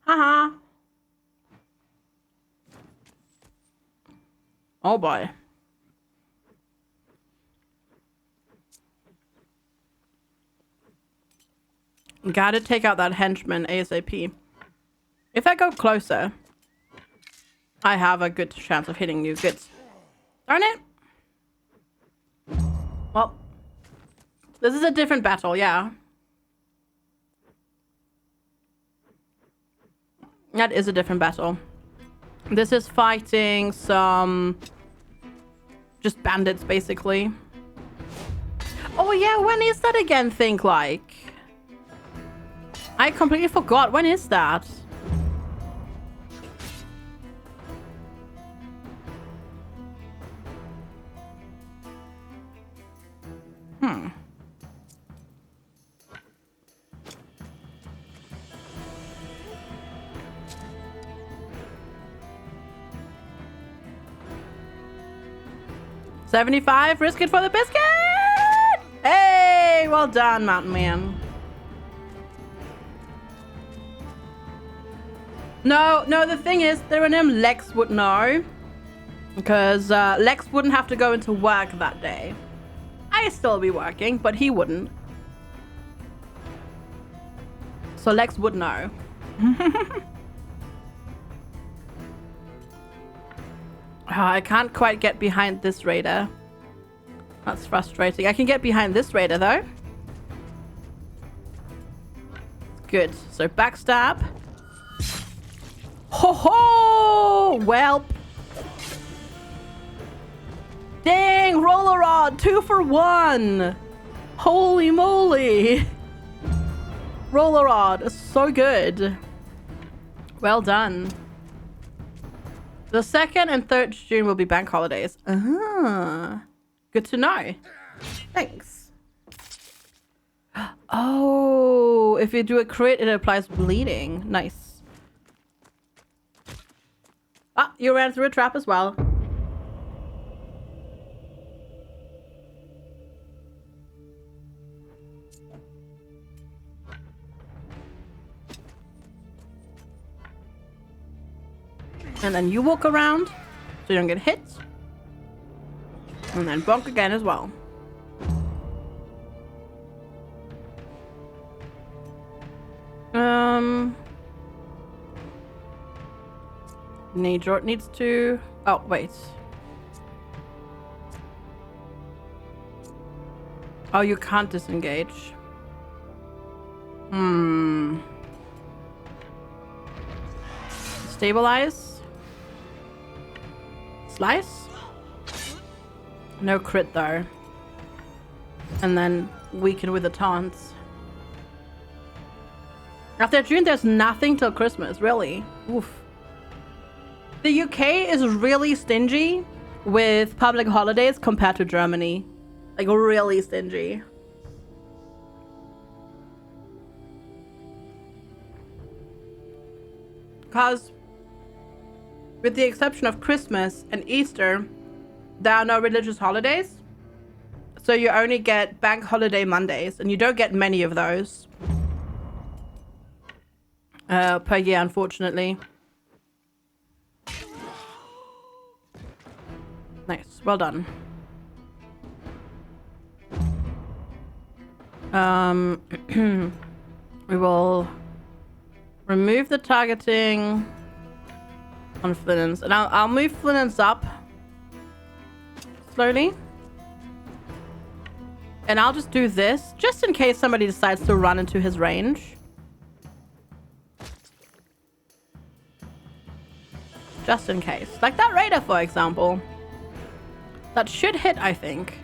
Haha. Oh boy. Gotta take out that henchman ASAP. If I go closer, I have a good chance of hitting you. Good. Darn it. Well, this is a different battle, yeah. That is a different battle. This is fighting some just bandits, basically. Oh yeah, when is that again, think like? I completely forgot. When is that? Hmm. $75, risk it for the biscuit! Hey, well done, Mountain Man. No, the thing is, their name Lex would know. Because Lex wouldn't have to go into work that day. I'd still be working, but he wouldn't. So Lex would know. I can't quite get behind this raider. That's frustrating. I can get behind this raider though. Good. So backstab. Ho ho! Welp. Dang, roller rod, 2 for 1. Holy moly. Roller rod is so good. Well done. The 2nd and 3rd June will be bank holidays. Good to know. Thanks. Oh, if you do a crit, it applies bleeding. Nice. Ah, you ran through a trap as well. And then you walk around so you don't get hit. And then bonk again as well. Nejort needs to... Oh, wait. Oh, you can't disengage. Stabilize. Slice. No crit though. And then weaken with the taunts. After June, there's nothing till Christmas, really. Oof. The UK is really stingy with public holidays compared to Germany. Like, really stingy. Because, with the exception of Christmas and Easter, there are no religious holidays. So you only get bank holiday Mondays, and you don't get many of those per year, unfortunately. Nice, well done. We will remove the targeting on Flinnens, and I'll move Flinnens up slowly. And I'll just do this, just in case somebody decides to run into his range. Just in case. Like that raider, for example. That should hit, I think.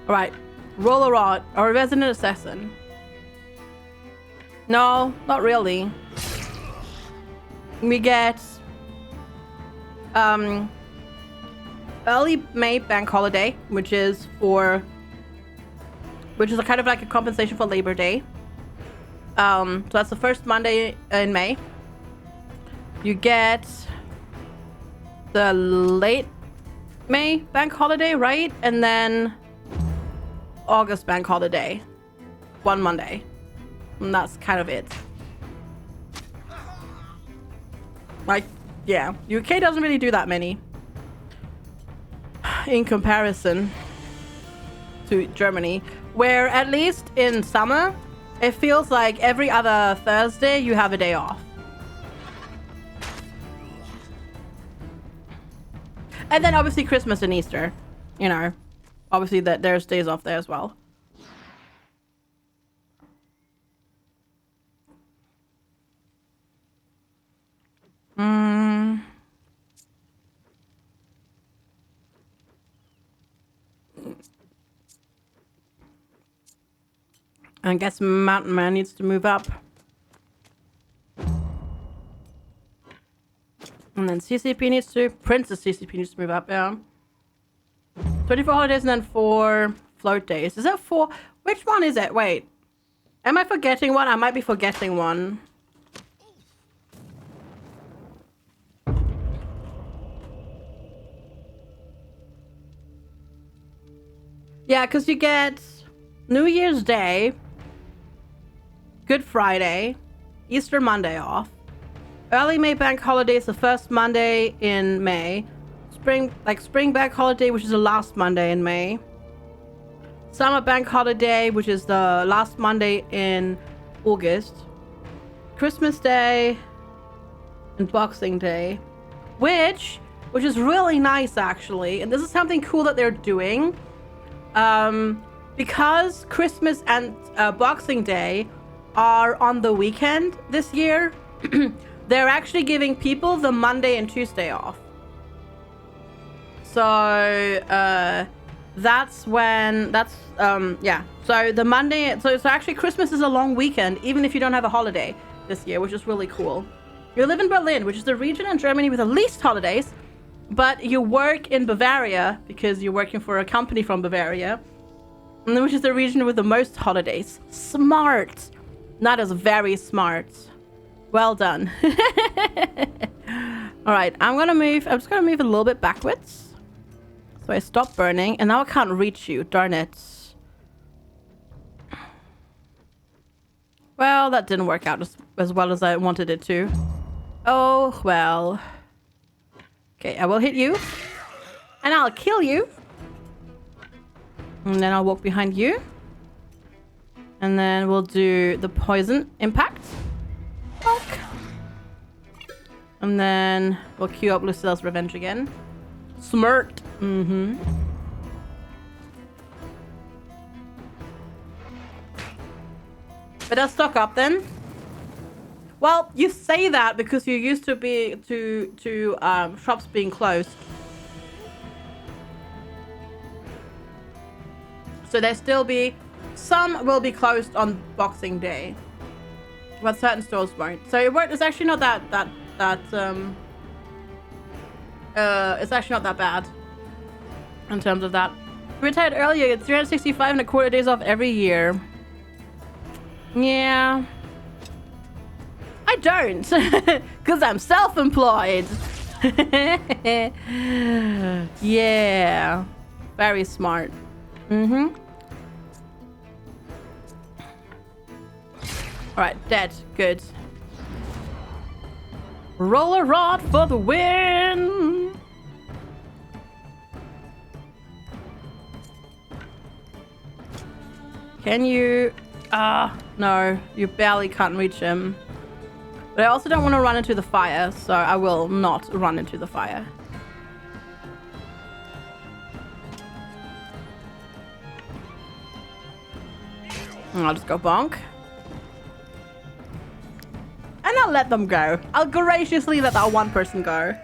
Alright. Roll a rod, or a resident assassin. No, not really. We get early May bank holiday, which is a kind of like a compensation for Labor Day. So that's the first Monday in May. You get the late May bank holiday, right? And then August bank holiday. One Monday. And that's kind of it. Like, yeah. UK doesn't really do that many. In comparison to Germany. Where at least in summer, it feels like every other Thursday you have a day off. And then obviously Christmas and Easter. You know. Obviously there's days off there as well. I guess Mountain Man needs to move up. And then CCP needs to... Princess CCP needs to move up, yeah. 24 holidays and then 4 float days. Is that 4? Which one is it? Wait. Am I forgetting one? I might be forgetting one. Yeah, because you get New Year's Day, Good Friday, Easter Monday off. Early May bank holiday is the first Monday in May. Spring bank holiday, which is the last Monday in May. Summer bank holiday, which is the last Monday in August. Christmas Day and Boxing Day, which is really nice actually. And this is something cool that they're doing. Because Christmas and Boxing Day are on the weekend this year, they're actually giving people the Monday and Tuesday off. So so the Monday, so actually Christmas is a long weekend even if you don't have a holiday this year, which is really cool. You live in Berlin, which is the region in Germany with the least holidays, but you work in Bavaria because you're working for a company from Bavaria, and then which is the region with the most holidays. Smart. That is very smart. Well done. All right, I'm just gonna move a little bit backwards. So I stop burning, and now I can't reach you. Darn it. Well, that didn't work out as well as I wanted it to. Oh, well. Okay, I will hit you. And I'll kill you. And then I'll walk behind you. And then we'll do the poison impact. Bonk. And then we'll queue up Lucile's revenge again. Smirked. Mm-hmm. Better stock up then. Well, you say that because you used to be to shops being closed. So there still be some will be closed on Boxing Day, but certain stores won't. So it's actually not that it's actually not that bad in terms of that. Retired earlier, it's 365 and a quarter days off every year. Yeah. I don't, because I'm self-employed. Yeah. Very smart. Mm-hmm. Alright, dead. Good. Roller rod for the win! Can you... no. You barely can't reach him. But I also don't want to run into the fire, so I will not run into the fire. And I'll just go bonk. And I'll let them go. I'll graciously let that one person go.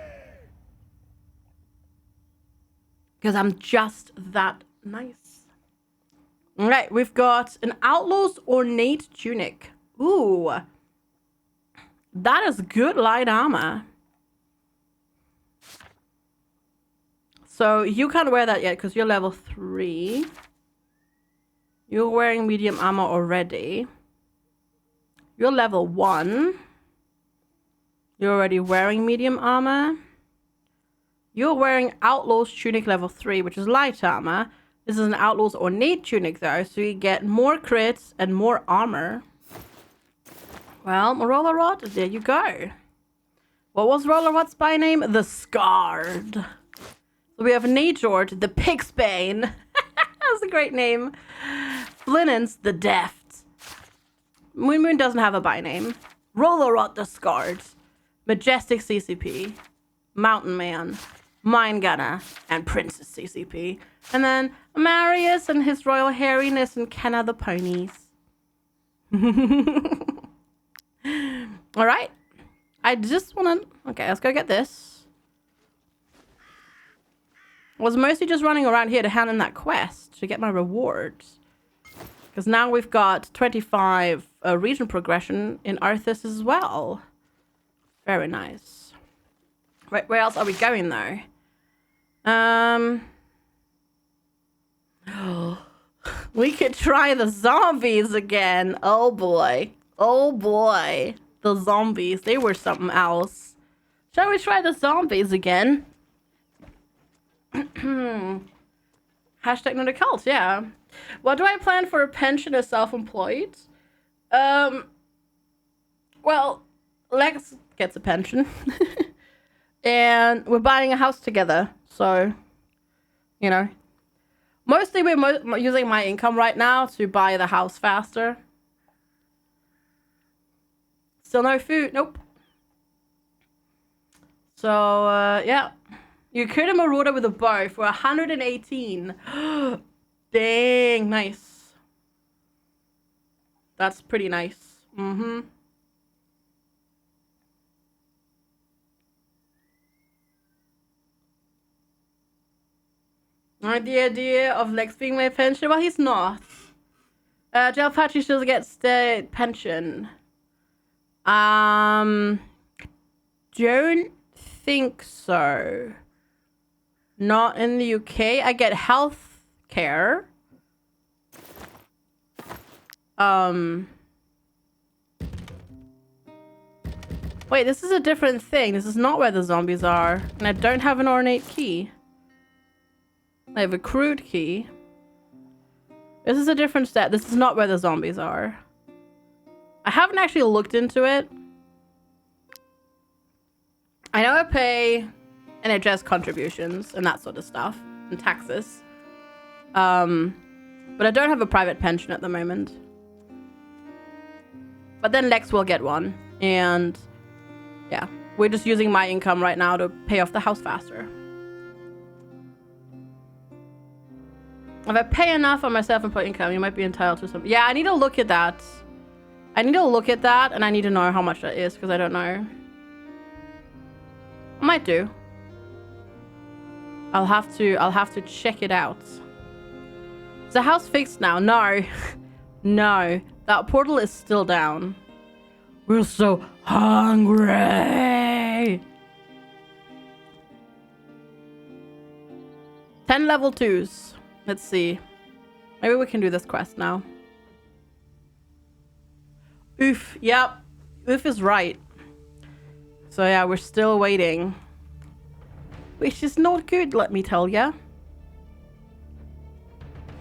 Because I'm just that nice. Alright, we've got an Outlaw's Ornate Tunic. Ooh. That is good light armor. So you can't wear that yet because you're level 3. You're wearing medium armor already. You're level 1. You're already wearing medium armor. You're wearing Outlaw's Tunic level 3, which is light armor. This is an Outlaw's Ornate Tunic though, so you get more crits and more armor. Well, Roller Rod, there you go. What was Roller Rod's spy name? The Scarred. So we have Najord, the Pixbane. That's a great name. Flinance, the Deft. Moon Moon doesn't have a by name. Roller Rod, the Scarred. Majestic CCP. Mountain Man. Mine Gunner. And Princess CCP. And then Marius and his Royal Hairiness and Kenna the Ponies. All right. I just want to... Okay, let's go get this. I was mostly just running around here to hand in that quest to get my rewards. Because now we've got 25 region progression in Arthas as well. Very nice. Right, where else are we going though? We could try the zombies again. Oh boy. Oh boy. The zombies. They were something else. Shall we try the zombies again? Hashtag not a cult, yeah. What do I plan for a pension as self-employed? Well, Lex gets a pension. And we're buying a house together. So, you know. Mostly we're using my income right now to buy the house faster. Still no food. Nope. So, yeah. You create a marauder with a bow for 118. Dang, nice. That's pretty nice. Mm-hmm. The idea of Lex being my pension? Well, he's not. Gel Patchy still gets the pension. Don't think so. Not in the UK. I get health care. Wait, this is a different thing. This is not where the zombies are. And I don't have an ornate key. I have a crude key. This is a different step. This is not where the zombies are. I haven't actually looked into it. I know I pay NHS contributions and that sort of stuff. And taxes. But I don't have a private pension at the moment. But then Lex will get one. And yeah, we're just using my income right now to pay off the house faster. If I pay enough on my self-employed income, you might be entitled to some. Yeah, I need to look at that. I need to look at that, and I need to know how much that is, because I don't know. I might do. I'll have to check it out. Is the house fixed now? No. No. That portal is still down. We're so hungry. 10 level 2s. Let's see. Maybe we can do this quest now. Oof. Yep. Oof is right. So yeah, we're still waiting. Which is not good, let me tell ya.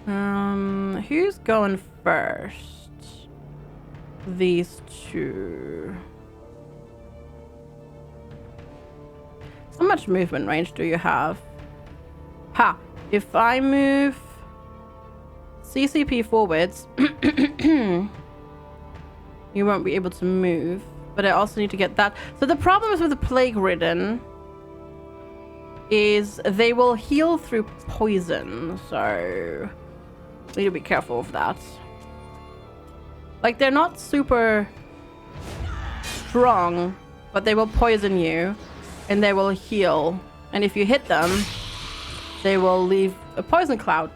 Who's going first? These two. How much movement range do you have? Ha! If I move CCP forwards, you won't be able to move. But I also need to get that. So the problem is with the Plague Ridden is they will heal through poison. So need to be careful of that. Like, they're not super strong, but they will poison you and they will heal. And if you hit them, they will leave a poison cloud.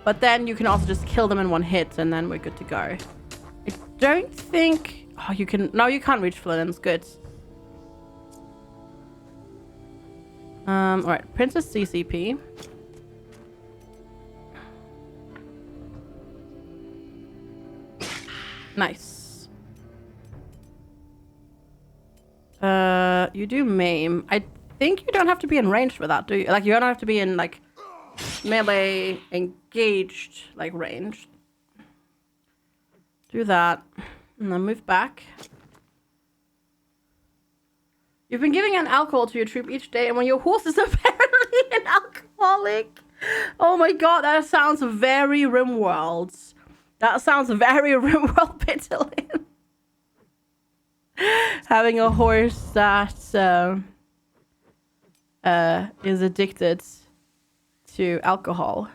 But then you can also just kill them in one hit and then we're good to go. I don't think... Oh, you can... No, you can't reach Flynn's. Good. Alright. Princess CCP. Nice. You do maim. I think you don't have to be in range for that, do you? Like, you don't have to be in, like, melee engaged, like, range. Do that. And then move back. You've been giving an alcohol to your troop each day, and when your horse is apparently an alcoholic. Oh my god, that sounds very RimWorld. That sounds very RimWorld Pitilin. Having a horse that is addicted to alcohol.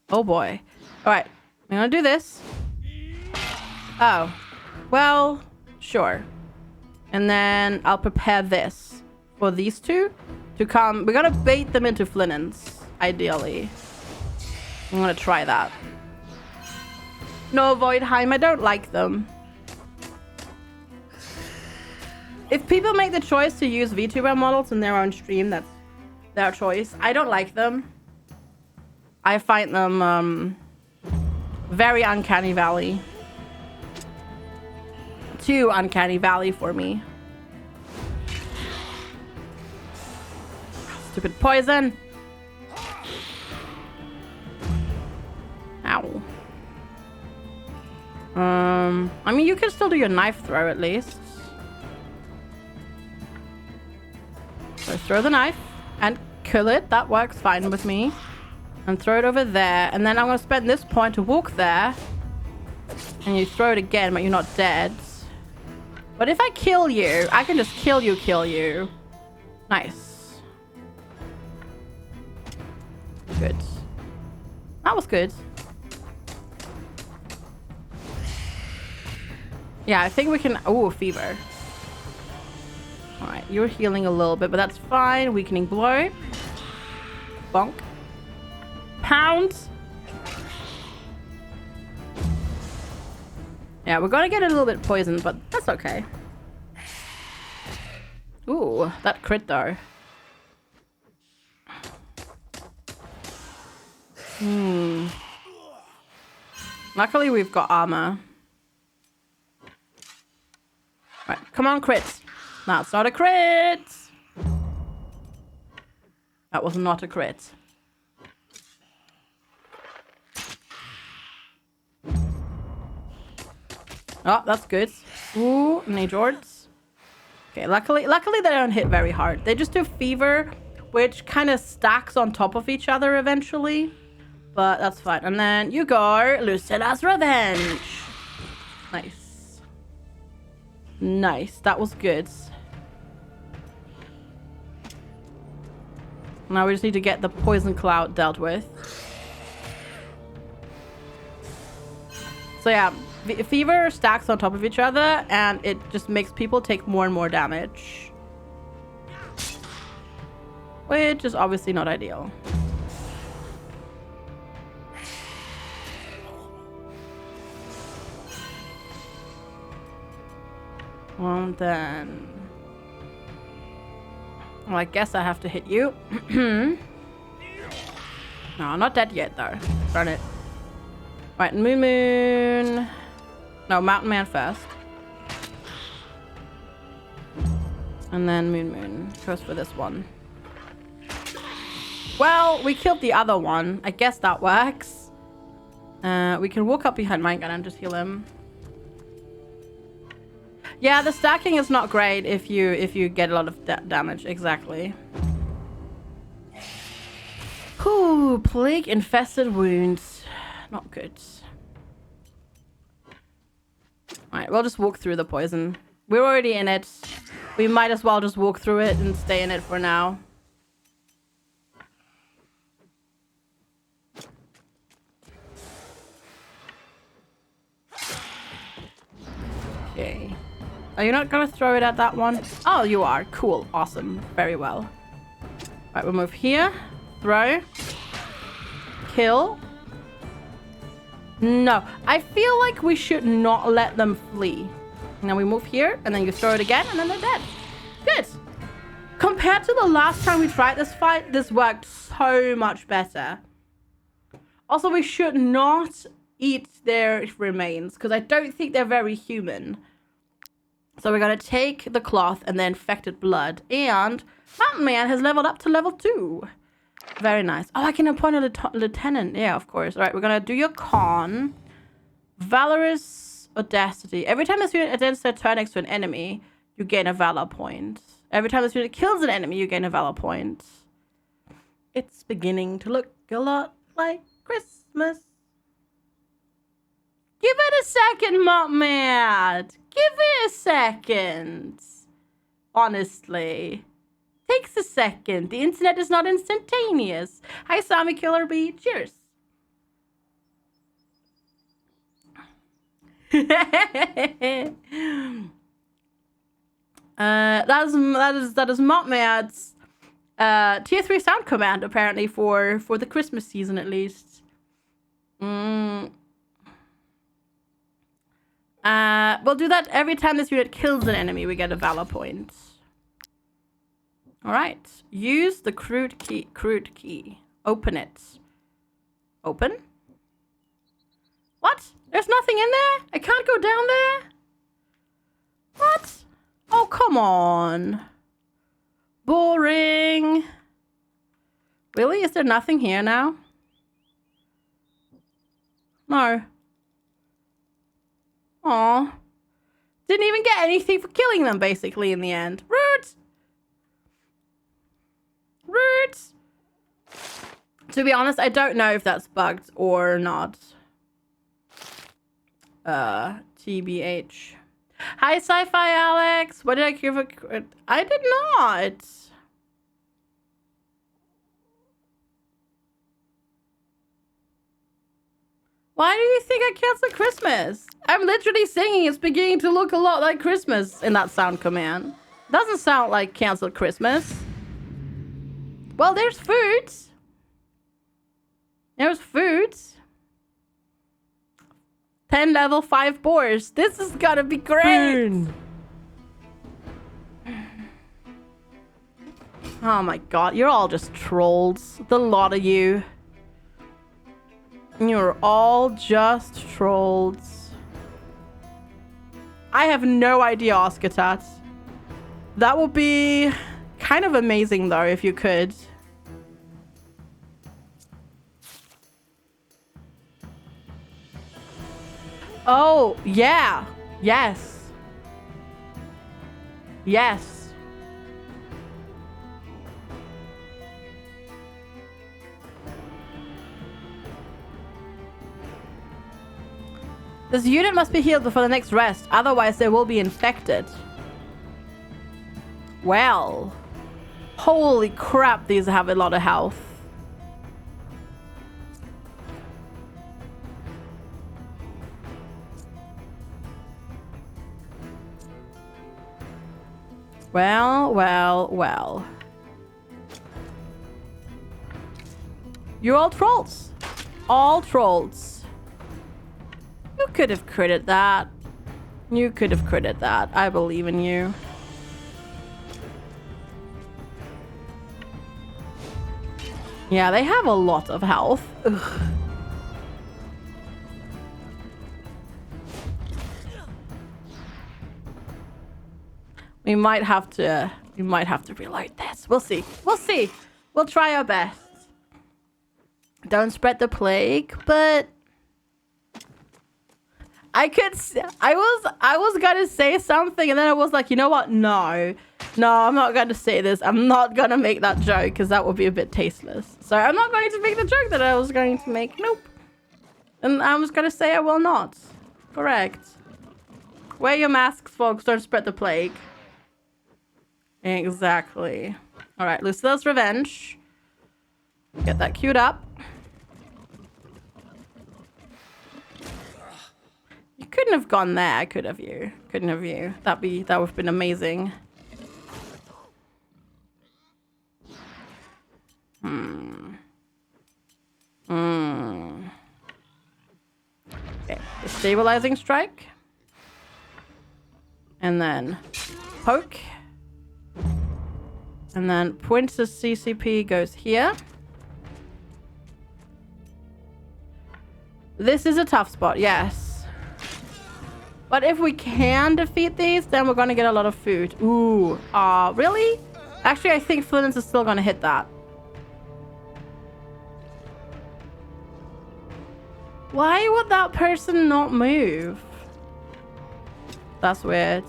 Oh boy. Alright, I'm gonna do this. Oh. Well, sure. And then I'll prepare this for these two to come. We're gonna bait them into Flynn's, ideally. I'm gonna try that. No, Voidheim, I don't like them. If people make the choice to use VTuber models in their own stream, that's their choice. I don't like them. I find them very uncanny valley. Too uncanny valley for me. Stupid poison. Ow. I mean, you can still do your knife throw at least. So throw the knife and kill it. That works fine with me. And throw it over there. And then I'm going to spend this point to walk there. And you throw it again, but you're not dead. But if I kill you, I can just kill you. Nice. Good. That was good. Yeah, I think we can... Oh, fever. Alright, you're healing a little bit, but that's fine. Weakening blow. Bonk. Pound. Yeah, we're gonna get a little bit poisoned, but that's okay. Ooh, that crit though. Luckily, we've got armor. Right, come on, crits. That's not a crit. That was not a crit. Oh, that's good. Ooh, Najords. Okay, luckily they don't hit very hard. They just do fever, which kind of stacks on top of each other eventually. But that's fine. And then you go Lucilla's Revenge. Nice. Nice. That was good. Now we just need to get the poison cloud dealt with. So yeah, fever stacks on top of each other and it just makes people take more and more damage. Which is obviously not ideal. Well then... Well, I guess I have to hit you. No, not dead yet though. Darn it. Right, Moon. No, Mountain Man first. And then Moon goes for this one. Well, we killed the other one. I guess that works. We can walk up behind Mine Gun and just heal him. Yeah, the stacking is not great if you get a lot of damage. Exactly. Ooh, plague infested wounds. Not good. Alright, we'll just walk through the poison. We're already in it. We might as well just walk through it and stay in it for now. Okay. Are you not gonna throw it at that one? Oh, you are. Cool. Awesome. Very well. Alright, we'll move here. Throw. Kill. No. I feel like we should not let them flee. Now we move here, and then you throw it again, and then they're dead. Good. Compared to the last time we tried this fight, this worked so much better. Also, we should not eat their remains, because I don't think they're very human. So we're going to take the cloth and the infected blood. And Mountain Man has leveled up to level 2. Very nice. Oh, I can appoint a lieutenant. Yeah, of course. All right, we're going to do your con. Valorous Audacity. Every time a student attempts their turn next to an enemy, you gain a Valor point. Every time the student kills an enemy, you gain a Valor point. It's beginning to look a lot like Christmas. Give it a second, Mopmad. Give it a second. Honestly. Takes a second. The internet is not instantaneous. Hi, Sami Killer Bee. Cheers. that is Mopmad's tier 3 sound command apparently for the Christmas season at least. We'll do that every time this unit kills an enemy. We get a valor point. All right. Use the crude key. Crude key. Open it. Open? What? There's nothing in there? I can't go down there? What? Oh, come on. Boring. Really? Is there nothing here now? No. Aw. Didn't even get anything for killing them, basically, in the end. Rude! Rude! To be honest, I don't know if that's bugged or not. TBH. Hi, Sci-Fi Alex! What did I give a... I did not! Why do you think I canceled Christmas? I'm literally singing. It's beginning to look a lot like Christmas in that sound command. Doesn't sound like canceled Christmas. Well, there's food. There's food. 10 level 5 boars. This is gonna be great. Burn. Oh my god, you're all just trolls. The lot of you. You're all just trolls. I have no idea, Oscartat. That would be kind of amazing, though, if you could. Oh, yeah. Yes. Yes. This unit must be healed before the next rest, otherwise they will be infected. Well. Holy crap, these have a lot of health. Well, well, well. You're all trolls. All trolls. You could have critted that. You could have critted that. I believe in you. Yeah, they have a lot of health. Ugh. We might have to reload this. We'll see. We'll see. We'll try our best. Don't spread the plague, but I was gonna say something and then I was like, you know what? No, I'm not gonna say this. I'm not gonna make that joke because that would be a bit tasteless. So I'm not going to make the joke that I was going to make. Nope. And I was gonna say I will not. Correct. Wear your masks, folks. Don't spread the plague. Exactly. All right, Lucilla's Revenge. Get that queued up. You couldn't have gone there, could have you? Couldn't have you? That would have been amazing. Okay, the stabilizing strike. And then poke. And then Pointer's CCP goes here. This is a tough spot, yes. But if we can defeat these, then we're going to get a lot of food. Ooh, really? Actually, I think Flint is still going to hit that. Why would that person not move? That's weird.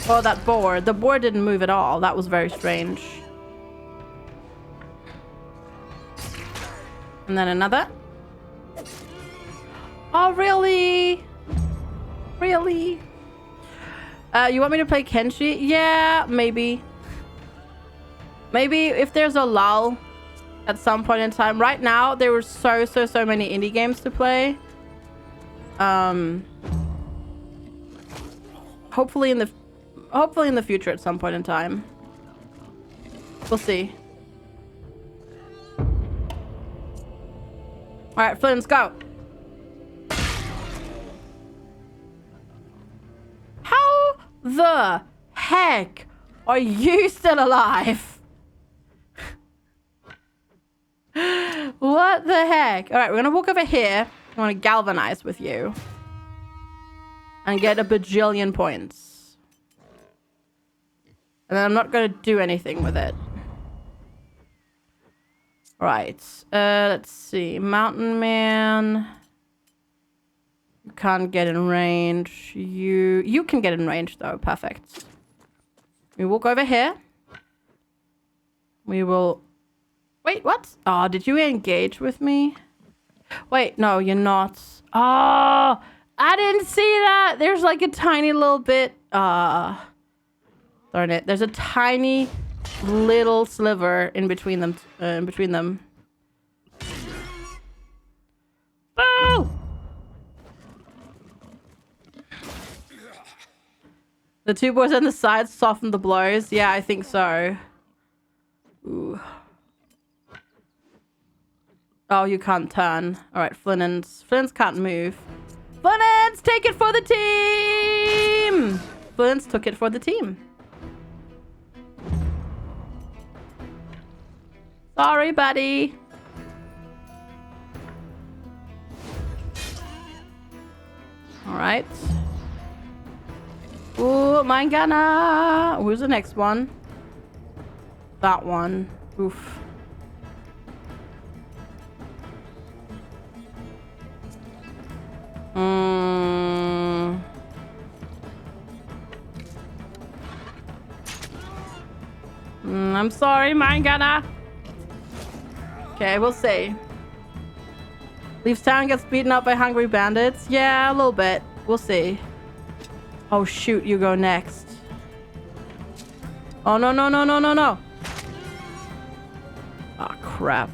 Oh, that boar. The boar didn't move at all. That was very strange. And then another. Oh, really? Really? You want me to play Kenshi? Yeah, maybe. Maybe if there's a lull at some point in time. Right now, there were so many indie games to play. Hopefully in the future at some point in time. We'll see. All right, Flint, go. the heck are you still alive? What the heck? All right, we're gonna walk over here. I want to galvanize with you and get a bajillion points. And then I'm not gonna do anything with it. Right. Let's see. Mountain Man. You can't get in range. You can get in range though. Perfect. We walk over here. We will... Wait, what? Oh, did you engage with me? Wait, no, you're not. Oh, I didn't see that. There's like a tiny little bit. Darn it. There's a tiny little sliver in between them. Boo! The two boys on the sides soften the blows. Yeah, I think so. Ooh. Oh, you can't turn. All right, Flinnans can't move. Flinnans, take it for the team! Flinnans took it for the team. Sorry, buddy. All right. Ooh, mine gunner. Who's the next one? That one. Oof. I'm sorry, mine gunner. Okay, we'll see. Leaves town, gets beaten up by hungry bandits. Yeah, a little bit. We'll see. Oh shoot, you go next. Oh no, no, no, no, no, no. Oh crap.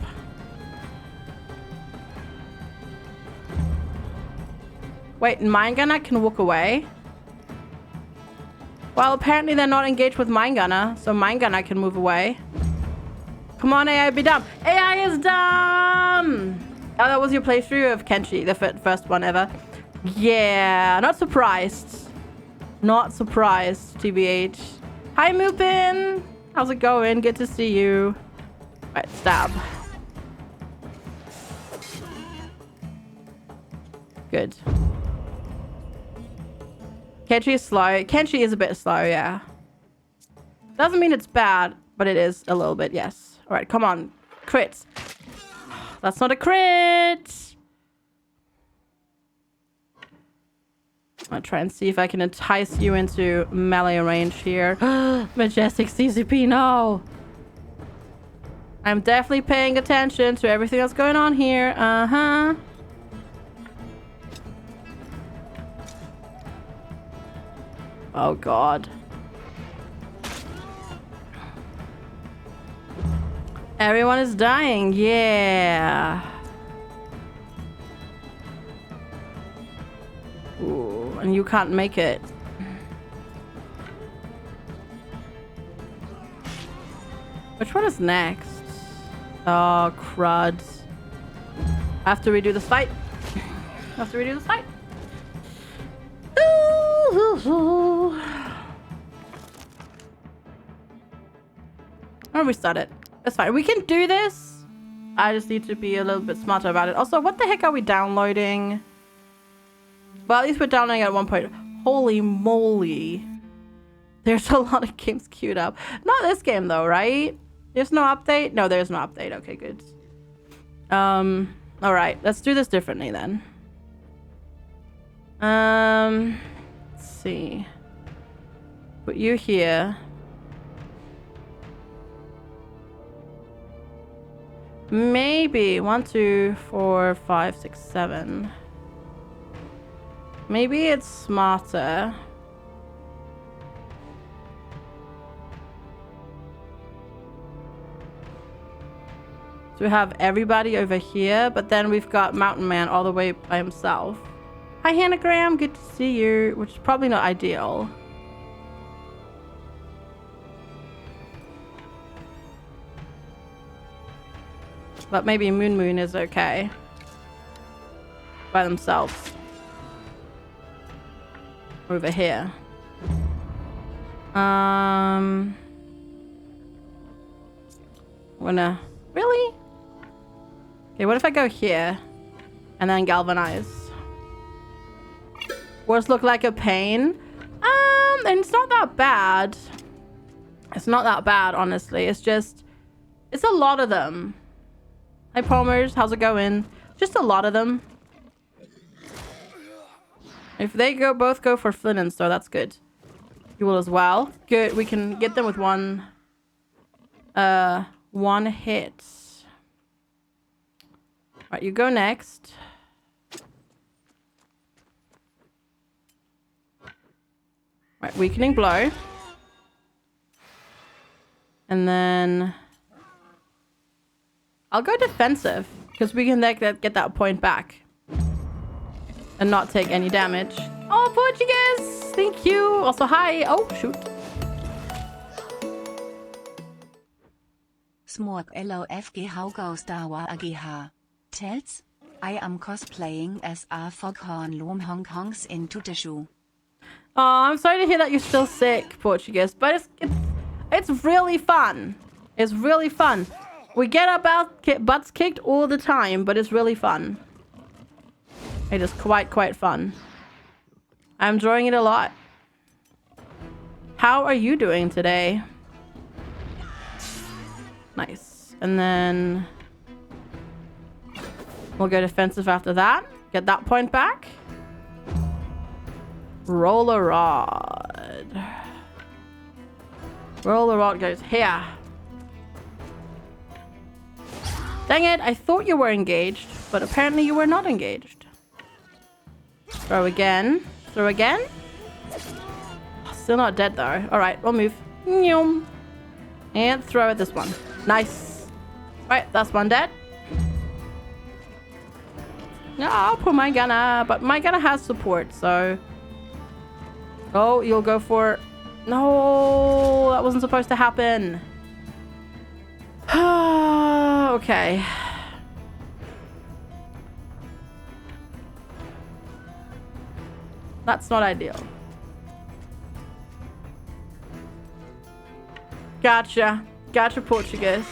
Wait, Mine Gunner can walk away? Well, apparently they're not engaged with Mine Gunner, so Mine Gunner can move away. Come on, AI, be dumb. AI is dumb! Oh, that was your playthrough of Kenshi, the first one ever. Yeah, not surprised. Not surprised, TBH. Hi, Moopin! How's it going? Good to see you. Right, stab. Good. Kenshi is slow. Kenshi is a bit slow, yeah. Doesn't mean it's bad, but it is a little bit, yes. All right, come on. Crits. That's not a crit. I'm gonna try and see if I can entice you into melee range here. Majestic CCP, no. I'm definitely paying attention to everything that's going on here. Uh-huh. Oh, God. Everyone is dying. Yeah. Ooh, and you can't make it. Which one is next? Oh, crud. I have to redo this fight. I have to redo this fight. I'll restart it. That's fine. We can do this. I just need to be a little bit smarter about it. Also, what the heck are we downloading? Well, at least we're downloading at one point. Holy moly. There's a lot of games queued up. Not this game though, right? There's no update? No, there's no update. Okay, good. Alright. Let's do this differently then. Let's see. Put you here. Maybe 1, 2, 4, 5, 6, 7. Maybe it's smarter. To have everybody over here, but then we've got Mountain Man all the way by himself. Hi, Hanagram. Good to see you, which is probably not ideal. But maybe Moon is okay. By themselves. Over here. Really? Okay, what if I go here and then galvanize? Words look like a pain. And it's not that bad. It's not that bad, honestly. It's just, it's a lot of them. Hi, Palmers. How's it going? Just a lot of them. If they both go for Flint and Stone, that's good. You will as well. Good. We can get them with one hit. All right, you go next. Right, weakening blow. And then I'll go defensive because we can get that point back and not take any damage. Oh, Portuguese! Thank you. Also, hi. Oh, shoot. Smork LOFG Haugausdauer AGH. Tells? I am cosplaying as a foghorn loom Hong Kongs into the shoe. Oh, I'm sorry to hear that you're still sick, Portuguese, but it's really fun. It's really fun. We get our butts kicked all the time, but it's really fun. It is quite fun. I'm enjoying it a lot. How are you doing today? Nice. And then we'll go defensive after that. Get that point back. Roller Rod. Roller Rod goes here. Dang it, I thought you were engaged, but apparently you were not engaged. Throw again. Throw again. Still not dead though. Alright, we'll move. And throw at this one. Nice. Right, that's one dead. No, I'll put my gunner, but my gunner has support, so... Oh, you'll go for... No, that wasn't supposed to happen. Okay. That's not ideal. Gotcha. Gotcha, Portuguese.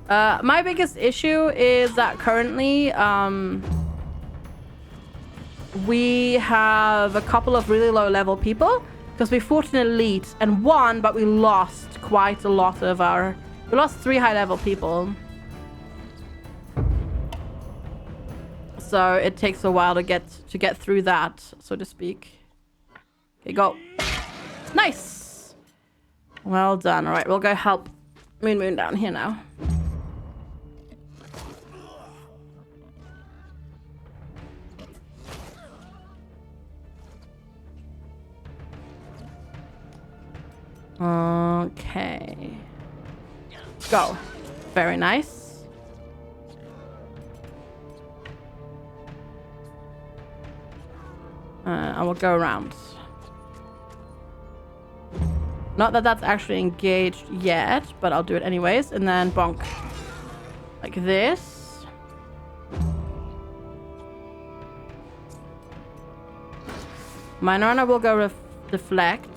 My biggest issue is that currently, we have a couple of really low level people because we fought an elite and won, but we lost quite a lot of our... We lost 3 high level people. So it takes a while to get through that, so to speak. Okay, go. Nice. Well done. All right, we'll go help Moon down here now. Okay. Go. Very nice. I will go around. Not that that's actually engaged yet, but I'll do it anyways. And then bonk. Like this. Minor will go deflect.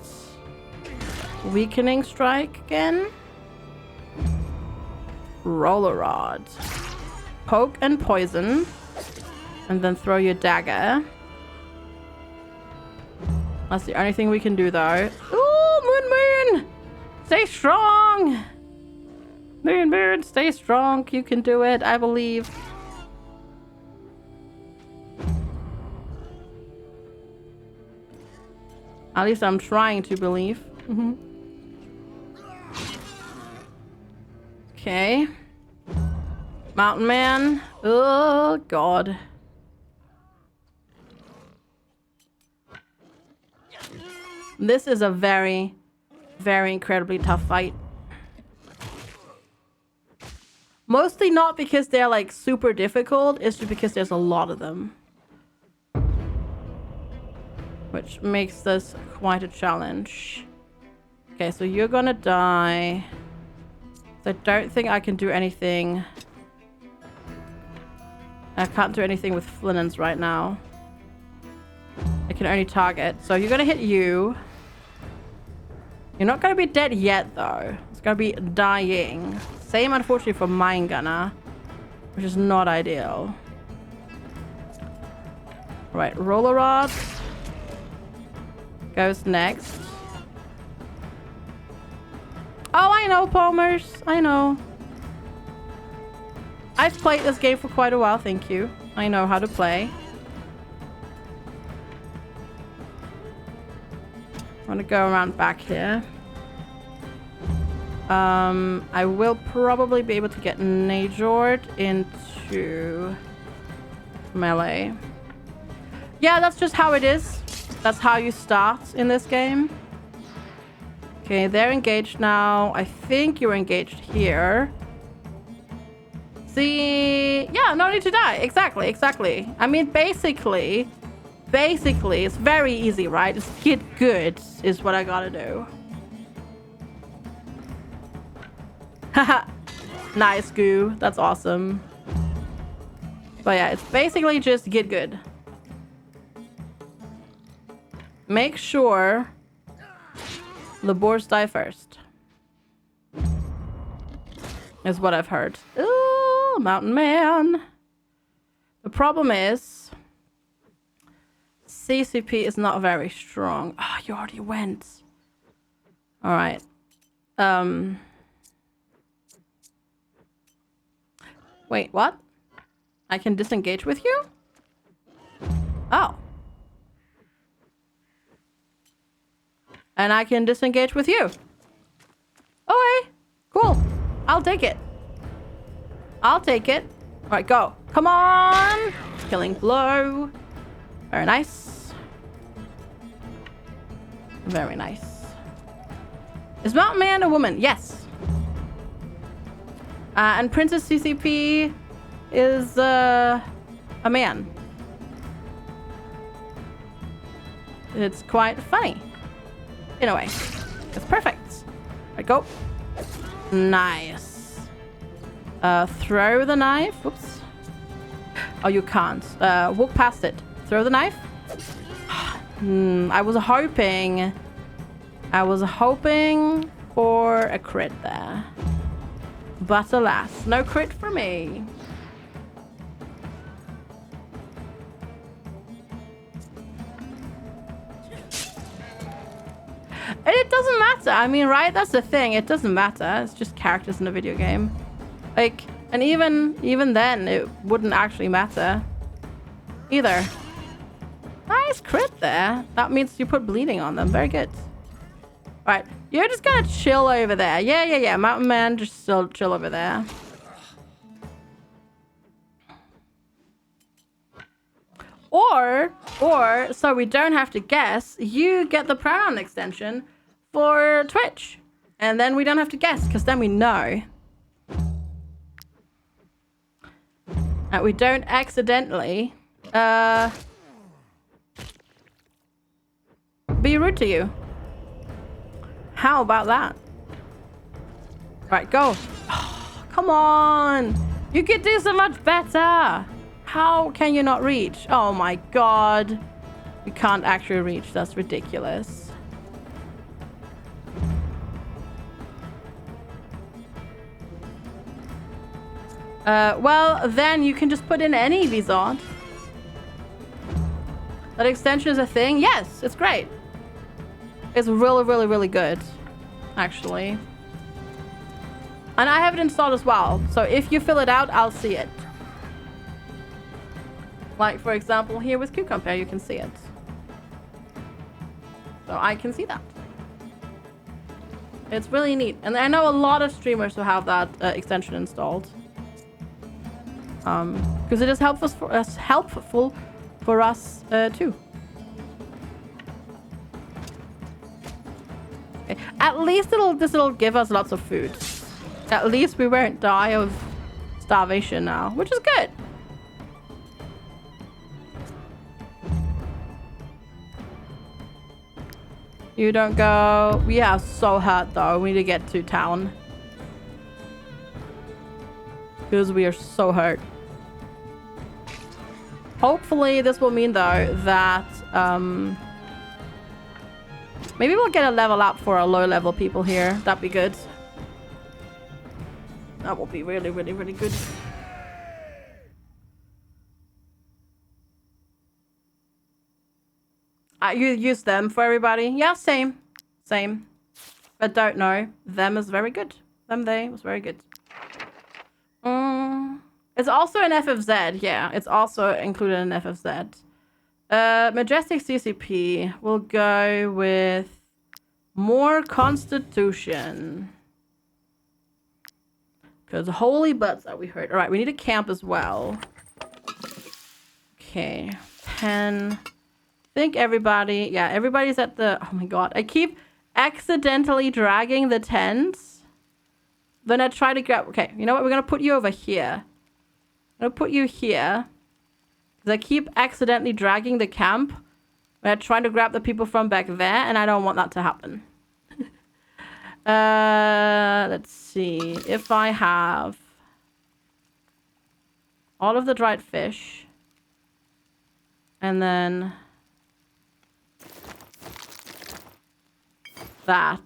Weakening strike again. Roller Rod. Poke and poison. And then throw your dagger. That's the only thing we can do though. Ooh, Moon! Stay strong! Moon, stay strong. You can do it, I believe. At least I'm trying to believe. Okay. Mountain Man. Oh, God. This is a very, very incredibly tough fight. Mostly not because they're like super difficult, it's just because there's a lot of them. Which makes this quite a challenge. Okay, so you're gonna die. So I don't think I can do anything I can't do anything with Flinans right now. I can only target. So you're gonna hit you. You're not gonna be dead yet, though. It's gonna be dying. Same, unfortunately, for Mine Gunner, which is not ideal. Right, Roller Rod goes next. Oh, I know, Palmers. I know. I've played this game for quite a while, thank you. I know how to play. I'm gonna go around back here. I will probably be able to get Najord into melee. Yeah, that's just how it is. That's how you start in this game. Okay, they're engaged now. I think you're engaged here. See, yeah, no need to die. Exactly, exactly. I mean, basically, it's very easy, right? Just get good is what I gotta do. Haha. Nice, Goo. That's awesome. But yeah, it's basically just get good. Make sure the boars die first. Is what I've heard. Ooh, Mountain Man. The problem is CCP is not very strong. Oh, you already went. All right. Wait, what? I can disengage with you? Oh. And I can disengage with you. Okay, cool. I'll take it. I'll take it. All right, go. Come on. Killing blow. Very nice. Very nice. Is Mountain Man a woman? Yes. And Princess CCP is a man. It's quite funny. In a way. It's perfect. All right, go. Nice. Throw the knife. Whoops. Oh, you can't. Walk past it. Throw the knife. I was hoping for a crit there. But alas, no crit for me. It doesn't matter. I mean, right? That's the thing. It doesn't matter. It's just characters in a video game. Like, and even then, it wouldn't actually matter either. Nice crit there. That means you put bleeding on them. Very good. All right, you're just gonna chill over there. Yeah. Mountain Man, just still chill over there. Or so we don't have to guess, you get the pronoun extension for Twitch. And then we don't have to guess, because then we know. And we don't accidentally be rude to you. How about that? Right, go. Oh, come on. You could do so much better. How can you not reach? Oh my god. You can't actually reach. That's ridiculous. Well, then you can just put in any VOD. That extension is a thing? Yes, it's great. It's really good, actually. And I have it installed as well. So if you fill it out, I'll see it. Like, for example, here with Cucumber, you can see it. So I can see that. It's really neat. And I know a lot of streamers who have that extension installed. Because it is helpful for us too. Okay. At least this'll give us lots of food. At least we won't die of starvation now, which is good. You don't go. We are so hurt though. We need to get to town. Because we are so hurt. Hopefully this will mean though that maybe we'll get a level up for our low level people here. That'd be good. That will be really, really, really good. You use them for everybody. Yeah, same. Same. But don't know. Them is very good. They was very good. It's also an FFZ. Yeah, it's also included in FFZ. Majestic CCP. We'll go with more Constitution. Because holy butts that we heard. All right, we need a camp as well. Okay, 10. I think everybody, yeah, everybody's at the, oh my god, I keep accidentally dragging the tents. Then I try to grab, okay, you know what, we're gonna put you over here. I'm gonna put you here. Because I keep accidentally dragging the camp. When I try to grab the people from back there, and I don't want that to happen. Let's see, if I have all of the dried fish. And then that.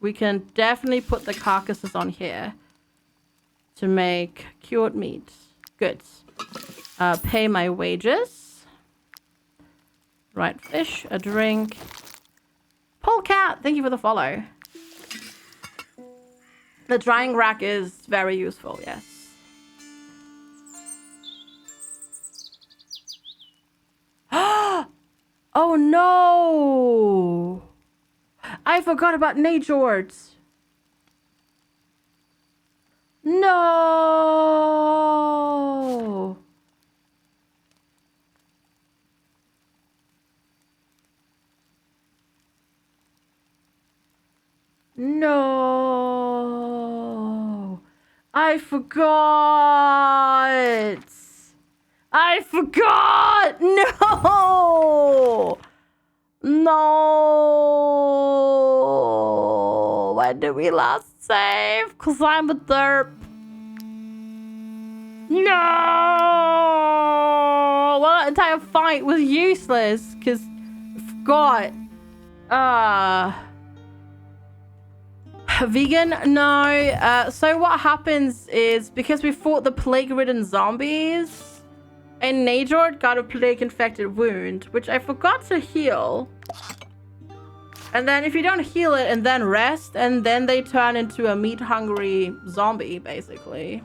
We can definitely put the carcasses on here to make cured meat. Good. Pay my wages. Right fish, a drink. Polecat, thank you for the follow. The drying rack is very useful, yes. Oh no! I forgot about Najords. No. No. I forgot. I forgot. No. No. When did we last save? Because I'm a derp. No. Well, that entire fight was useless because I forgot. Vegan? No. So what happens is because we fought the plague-ridden zombies, and Najord got a plague-infected wound, which I forgot to heal. And then if you don't heal it and then rest, and then they turn into a meat-hungry zombie, basically.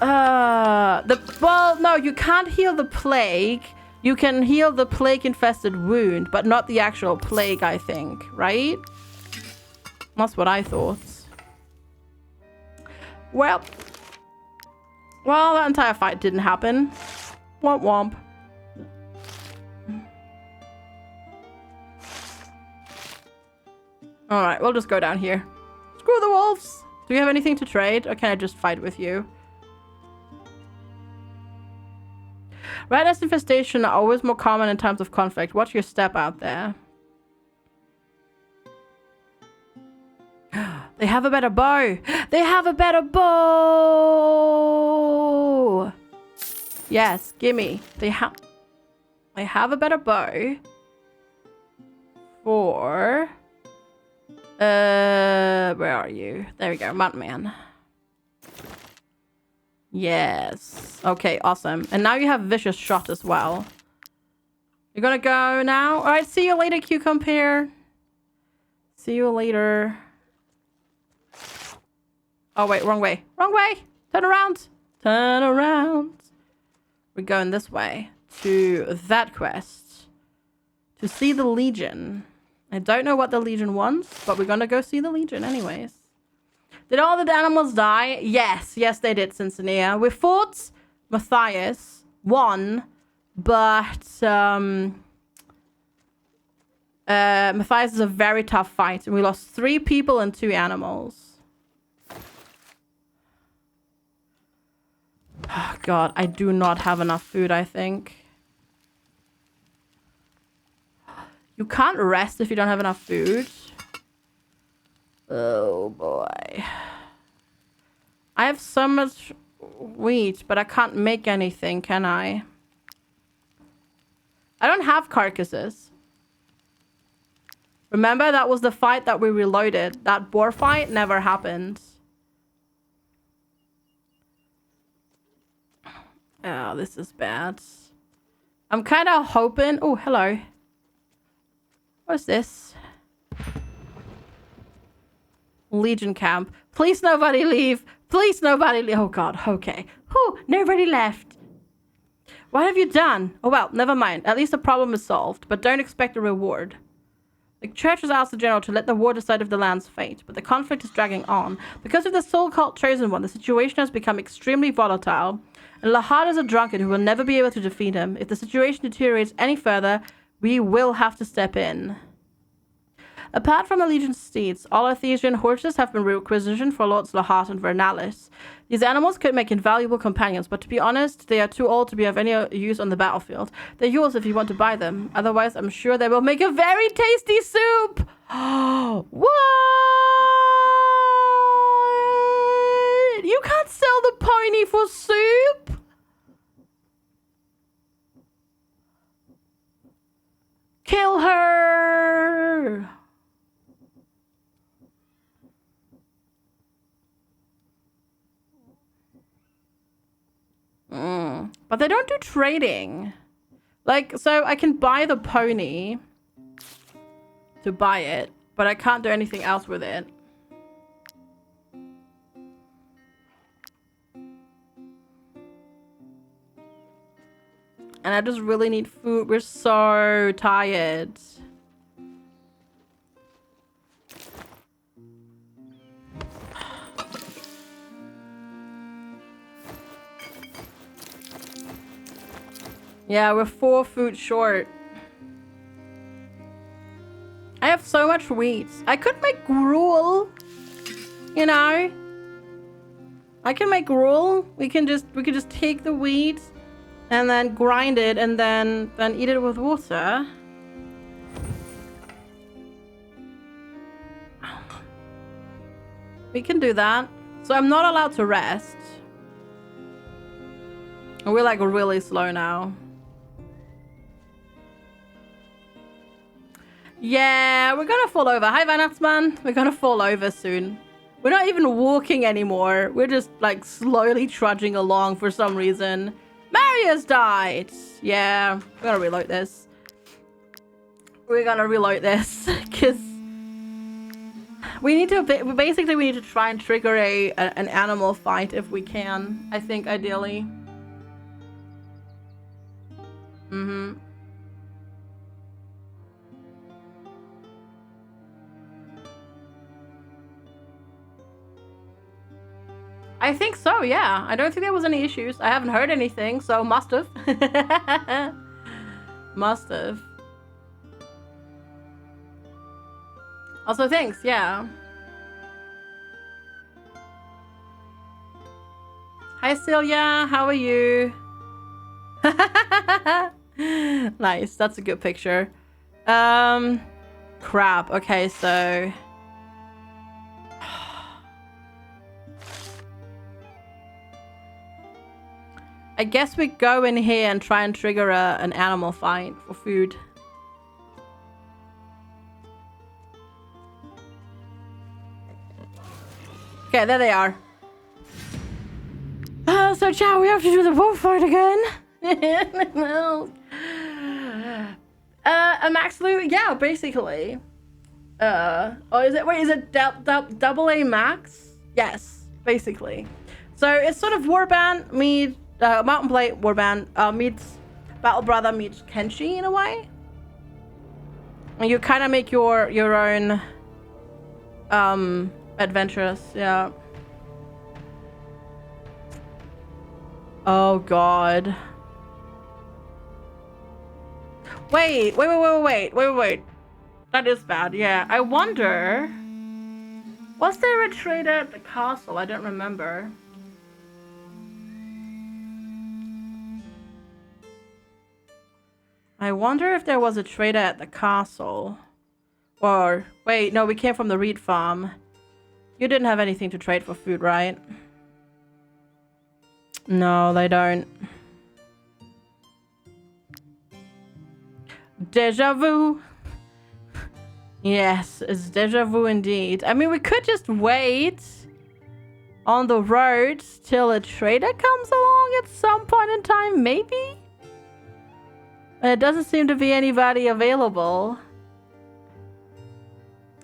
Well, no, you can't heal the plague. You can heal the plague-infested wound, but not the actual plague, I think, right? That's what I thought. Well, that entire fight didn't happen. Womp womp. Alright, we'll just go down here. Screw the wolves! Do you have anything to trade, or can I just fight with you? Red nest infestation are always more common in times of conflict. Watch your step out there. They have a better bow. They have a better bow. Yes, gimme. They have a better bow. For where are you? There we go, Muttman. Yes. Okay, awesome. And now you have vicious shot as well. You're gonna go now? Alright, see you later, Cucumber. See you later. Oh, wait, wrong way. Wrong way! Turn around! Turn around! We're going this way to that quest. To see the Legion. I don't know what the Legion wants, but we're gonna go see the Legion anyways. Did all the animals die? Yes. Yes, they did, Cincinnati. We fought Matthias. Won. But, Matthias is a very tough fight. And we lost 3 people and 2 animals. Oh, God, I do not have enough food, I think. You can't rest if you don't have enough food. Oh, boy. I have so much wheat, but I can't make anything, can I? I don't have carcasses. Remember, that was the fight that we reloaded. That boar fight never happened. Oh, this is bad. I'm kind of hoping... Oh, hello. What's this? Legion camp. Please nobody leave. Please nobody leave. Oh, God. Okay. Whew, nobody left. What have you done? Oh, well, never mind. At least the problem is solved, but don't expect a reward. The church has asked the general to let the war decide of the land's fate, but the conflict is dragging on. Because of the so-called chosen one, the situation has become extremely volatile, and Lahad is a drunkard who will never be able to defeat him. If the situation deteriorates any further, we will have to step in. Apart from the Legion's steeds, all Arthesian horses have been requisitioned for Lords Lahad and Vernalis. These animals could make invaluable companions, but to be honest, they are too old to be of any use on the battlefield. They're yours if you want to buy them. Otherwise, I'm sure they will make a very tasty soup! What? You can't sell the pony for soup? Kill her! But they don't do trading. Like, so I can buy the pony to buy it, but I can't do anything else with it. And I just really need food. We're so tired. Yeah, we're 4 food short. I have so much wheat. I could make gruel. You know? I can make gruel. We could just take the wheat and then grind it and then eat it with water. We can do that. So I'm not allowed to rest. We're like really slow now. Yeah, we're gonna fall over. Hi, Vanatsman. We're gonna fall over soon. We're not even walking anymore. We're just like slowly trudging along for some reason. Marius died. Yeah, we're gonna reload this. We're gonna reload this because we need to basically we need to try and trigger an animal fight if we can. I think ideally. I think so, yeah. I don't think there was any issues. I haven't heard anything, so must have. Must have. Also, thanks, yeah. Hi, Celia. How are you? Nice. That's a good picture. Crap. Okay, so... I guess we go in here and try and trigger an animal fight for food. Okay, there they are. So Chow, we have to do the wolf fight again. No. A max loot? Yeah, basically. Oh, is it? Wait, is it double A max? Yes, basically. So it's sort of Warband meets Mountain Blade Warband meets Battle Brother meets Kenshi in a way. And you kind of make your own adventures, yeah. Oh god. Wait. That is bad, yeah. I wonder... Was there a trader at the castle? I don't remember. I wonder if there was a trader at the castle. Or... Wait, no, we came from the reed farm. You didn't have anything to trade for food, right? No, they don't. Deja vu. Yes, it's deja vu indeed. I mean, we could just wait on the road till a trader comes along at some point in time, maybe? There doesn't seem to be anybody available.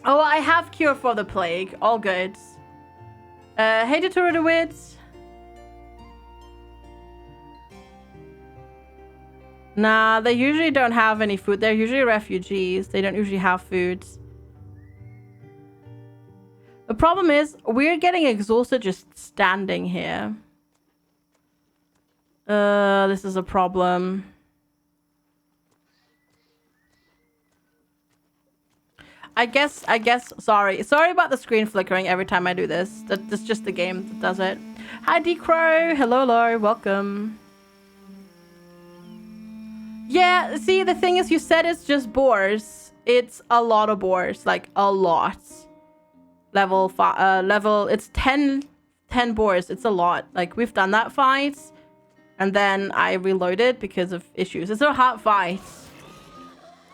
Oh, I have cure for the plague. All good. Hey, Deteriorated. Nah, they usually don't have any food. They're usually refugees. They don't usually have food. The problem is, we're getting exhausted just standing here. This is a problem. I guess, sorry about the screen flickering every time I do this. That's just the game that does it. Hi, D-Crow. Hello, welcome. Yeah, see, the thing is, you said it's just boars. It's a lot of boars, like a lot. It's 10 boars. It's a lot. Like, we've done that fight, and then I reloaded because of issues. It's a hard fight.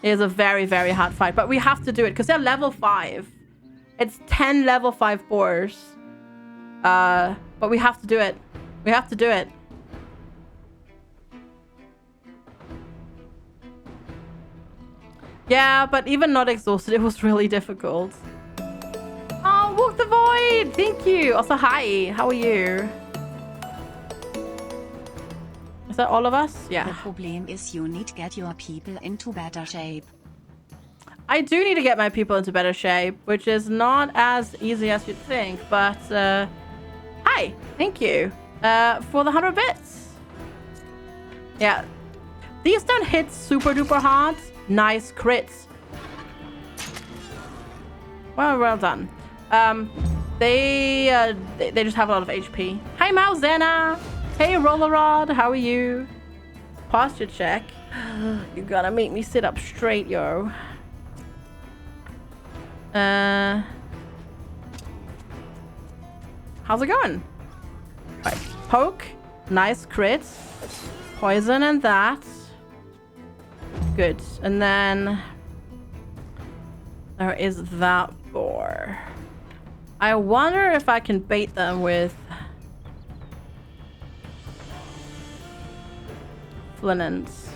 It is a very, very hard fight, but we have to do it because they're level 5. It's 10 level 5 boars. But we have to do it. We have to do it. Yeah, but even not exhausted, it was really difficult. Oh, Walk the Void! Thank you! Also, hi! How are you? Is that all of us? Yeah. The problem is you need to get your people into better shape. I do need to get my people into better shape, which is not as easy as you'd think, but hi! Thank you for the 100 bits. Yeah. These don't hit super duper hard. Nice crits. Well done. They just have a lot of HP. Hi, Mauzena. Hey, Rollerod. How are you? Posture check. You gotta make me sit up straight, yo. How's it going? Right. Poke. Nice crit. Poison and that. Good. And then there is that boar. I wonder if I can bait them with flints.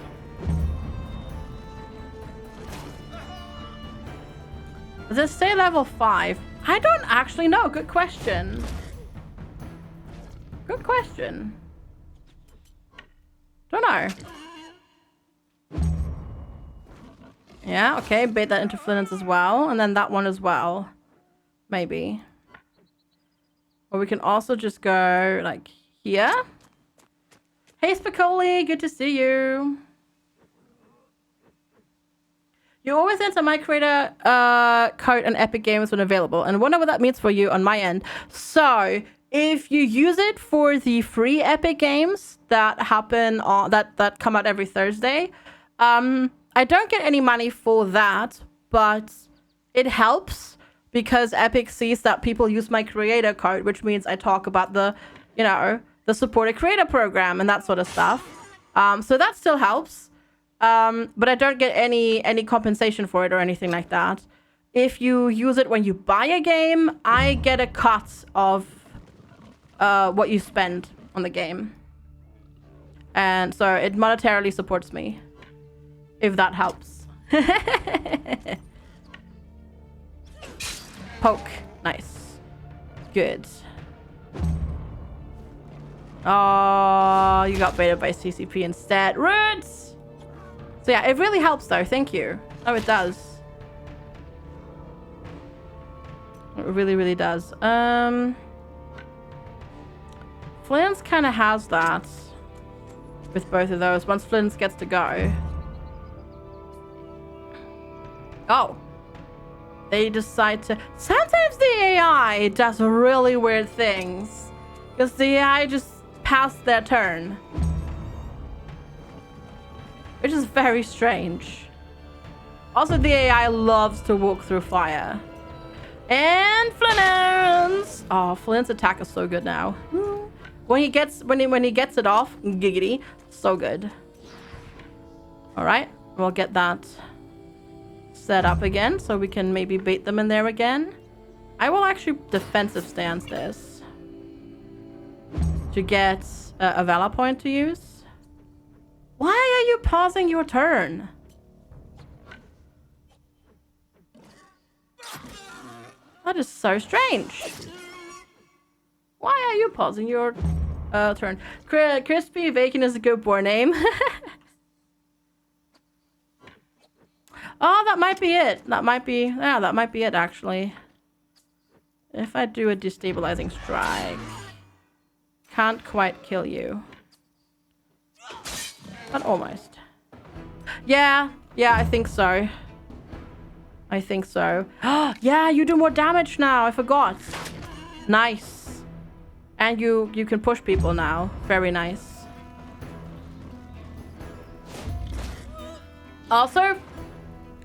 Does it say level 5? I don't actually know. Good question. Good question. Don't know. Yeah, okay, bait that into flints as well. And then that one as well. Maybe. Or we can also just go, like, here. Hey, Spicoli, good to see you. You always enter my creator code and Epic Games when available. And I wonder what that means for you on my end. So, if you use it for the free Epic Games that happen on that come out every Thursday, I don't get any money for that, but it helps because Epic sees that people use my creator code, which means I talk about the, you know, the supported creator program and that sort of stuff. So that still helps. But I don't get any compensation for it or anything like that. If you use it when you buy a game, I get a cut of what you spend on the game. And so it monetarily supports me. If that helps. Poke. Nice. Good. Oh, you got baited by CCP instead. Roots! So yeah, it really helps though. Thank you. Oh, it does. It really, really does. Flint's kind of has that with both of those. Once Flint's gets to go. Oh. They decide to... Sometimes the AI does really weird things. Because the AI just passed their turn. Which is very strange. Also, the AI loves to walk through fire. And Flint's! Oh, Flint's attack is so good now. When he gets it off, giggity, so good. All right, we'll get that set up again so we can maybe bait them in there again. I will actually defensive stance this to get a Valor point to use. Why are you pausing your turn? That is so strange. Why are you pausing your turn? Crispy Bacon is a good boar name. Oh, that might be it. That might be it actually. If I do a destabilizing strike, can't quite kill you, but almost. Yeah, I think so. Yeah, you do more damage now. I forgot. Nice. And you can push people now. Very nice. Also,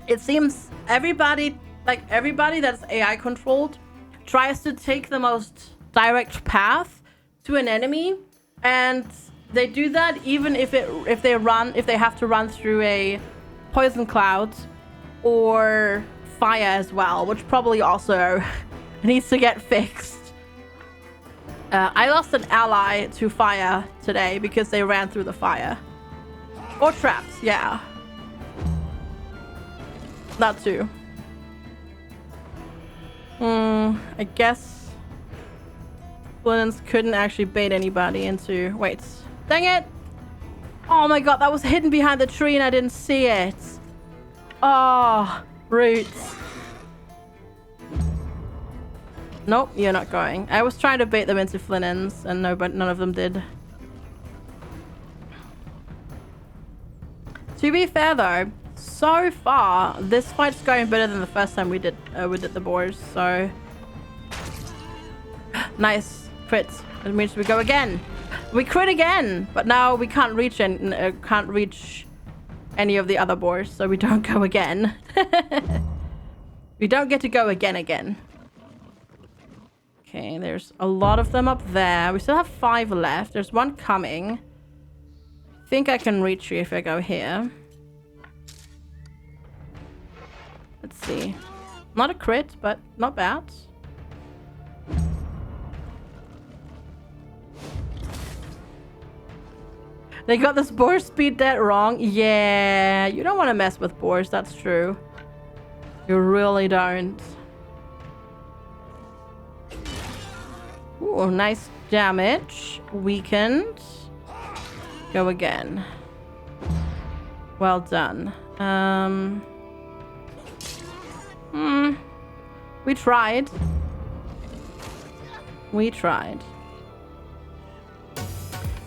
it seems everybody that's AI controlled tries to take the most direct path to an enemy, and they do that even if they have to run through a poison cloud or fire as well, which probably also needs to get fixed. I lost an ally to fire today because they ran through the fire. Or traps, yeah. That too. I guess Flinns couldn't actually bait anybody into... Wait. Dang it! Oh my god, that was hidden behind the tree and I didn't see it. Oh, roots. Nope, you're not going. I was trying to bait them into Flinns and no, but none of them did. To be fair though, so far this fight's going better than the first time we did the boars. So nice crit. That means we go again. We crit again, but now we can't reach any of the other boars, so we don't go again. We don't get to go again. Okay, there's a lot of them up there. We still have 5 left. There's one coming. I think I can reach you if I go here. Let's see. Not a crit, but not bad. They got this boar speed that wrong. Yeah, you don't want to mess with boars. That's true. You really don't. Ooh, nice damage. Weakened. Go again. Well done. We tried.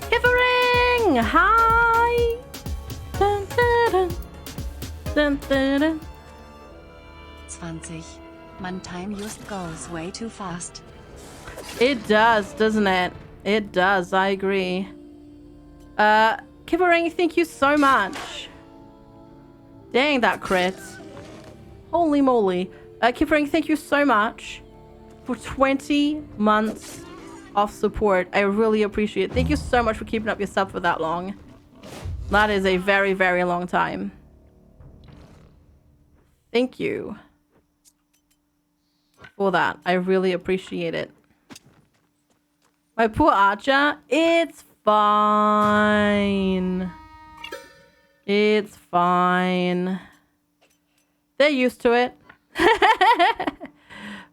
Quivering! Hi! Dun, dun, dun. Dun, dun, dun. 20. Man, time just goes way too fast. It does, doesn't it? It does, I agree. Quivering, thank you so much. Dang, that crit. Holy moly. Quivering, thank you so much for 20 months of support. I really appreciate it. Thank you so much for keeping up your sub for that long. That is a very, very long time. Thank you for that. I really appreciate it. My poor Archer, it's fine. It's fine. They're used to it.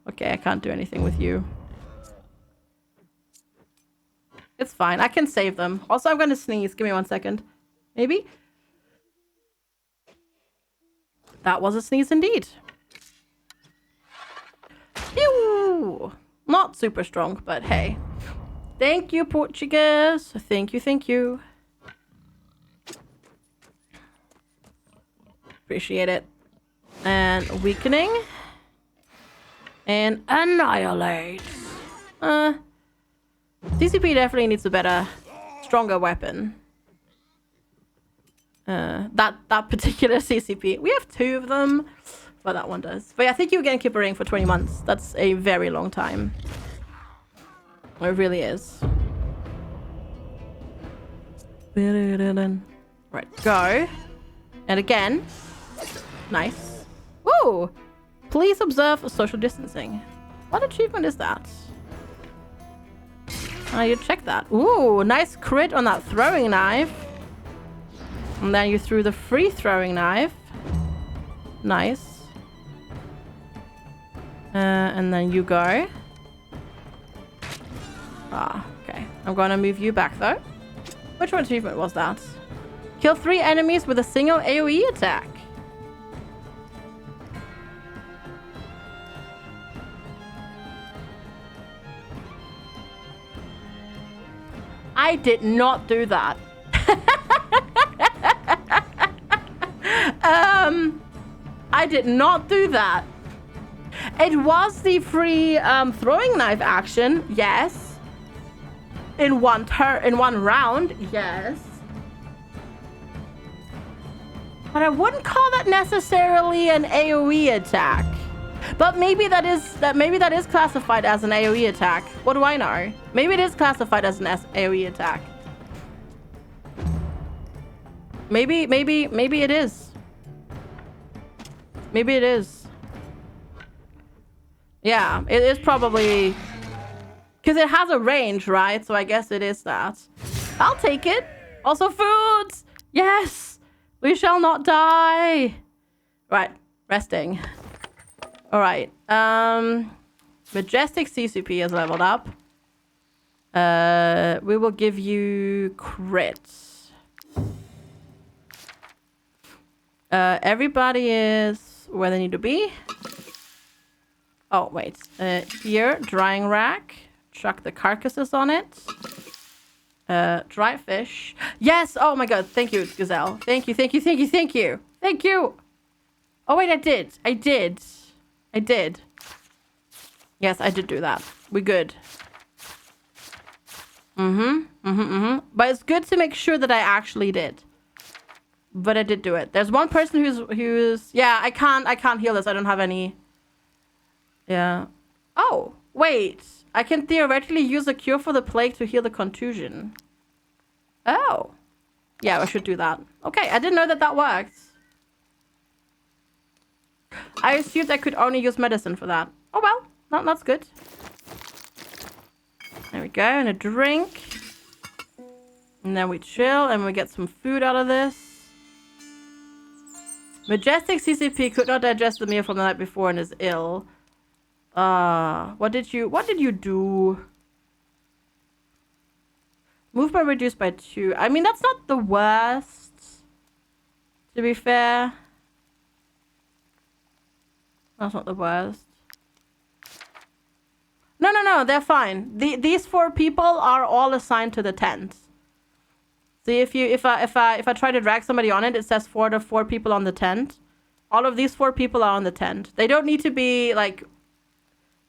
Okay, I can't do anything with you. It's fine. I can save them. Also, I'm going to sneeze. Give me 1 second. Maybe? That was a sneeze indeed. Ew. Not super strong, but hey. Thank you, Portuguese. Thank you. Appreciate it. And weakening. And annihilate. CCP definitely needs a better, stronger weapon. That particular CCP. We have 2 of them, but that one does. But yeah, thank you again, Kippering, for 20 months. That's a very long time. It really is. Right, go. And again. Nice. Ooh! Please observe social distancing. What achievement is that? You check that. Ooh, nice crit on that throwing knife. And then you threw the free throwing knife. Nice. And then you go. Ah, okay. I'm gonna move you back though. Which one achievement was that? Kill 3 enemies with a single AoE attack. I did not do that. I did not do that. It was the free throwing knife action, yes. In one round, yes. But I wouldn't call that necessarily an AoE attack. But maybe that is classified as an AoE attack. What do I know? Maybe it is classified as an AoE attack. Maybe it is. Maybe it is. Yeah, it is probably because it has a range, right? So I guess it is that. I'll take it. Also foods. Yes, we shall not die. Right, resting. All right. Majestic CCP is leveled up. We will give you crits. Everybody is where they need to be. Oh, wait. Here, drying rack. Chuck the carcasses on it. Dry fish. Yes! Oh my god. Thank you, Gazelle. Thank you, thank you, thank you, thank you. Thank you! Oh, wait, I did. Yes, I did do that. We good. But it's good to make sure that I actually did. But I did do it. There's one person who's yeah, I can't heal this. I don't have any. Yeah. Oh, wait. I can theoretically use a cure for the plague to heal the contusion. Oh. Yeah, I should do that. Okay, I didn't know that worked. I assumed I could only use medicine for that. Oh well, that's good. There we go, and a drink. And then we chill and we get some food out of this. Majestic CCP could not digest the meal from the night before and is ill. What did you do? Movement reduced by 2. I mean, that's not the worst, to be fair. That's not the worst. No, they're fine. These 4 people are all assigned to the tent. See, if I try to drag somebody on it, it says 4 to 4 people on the tent. All of these 4 people are on the tent. They don't need to be like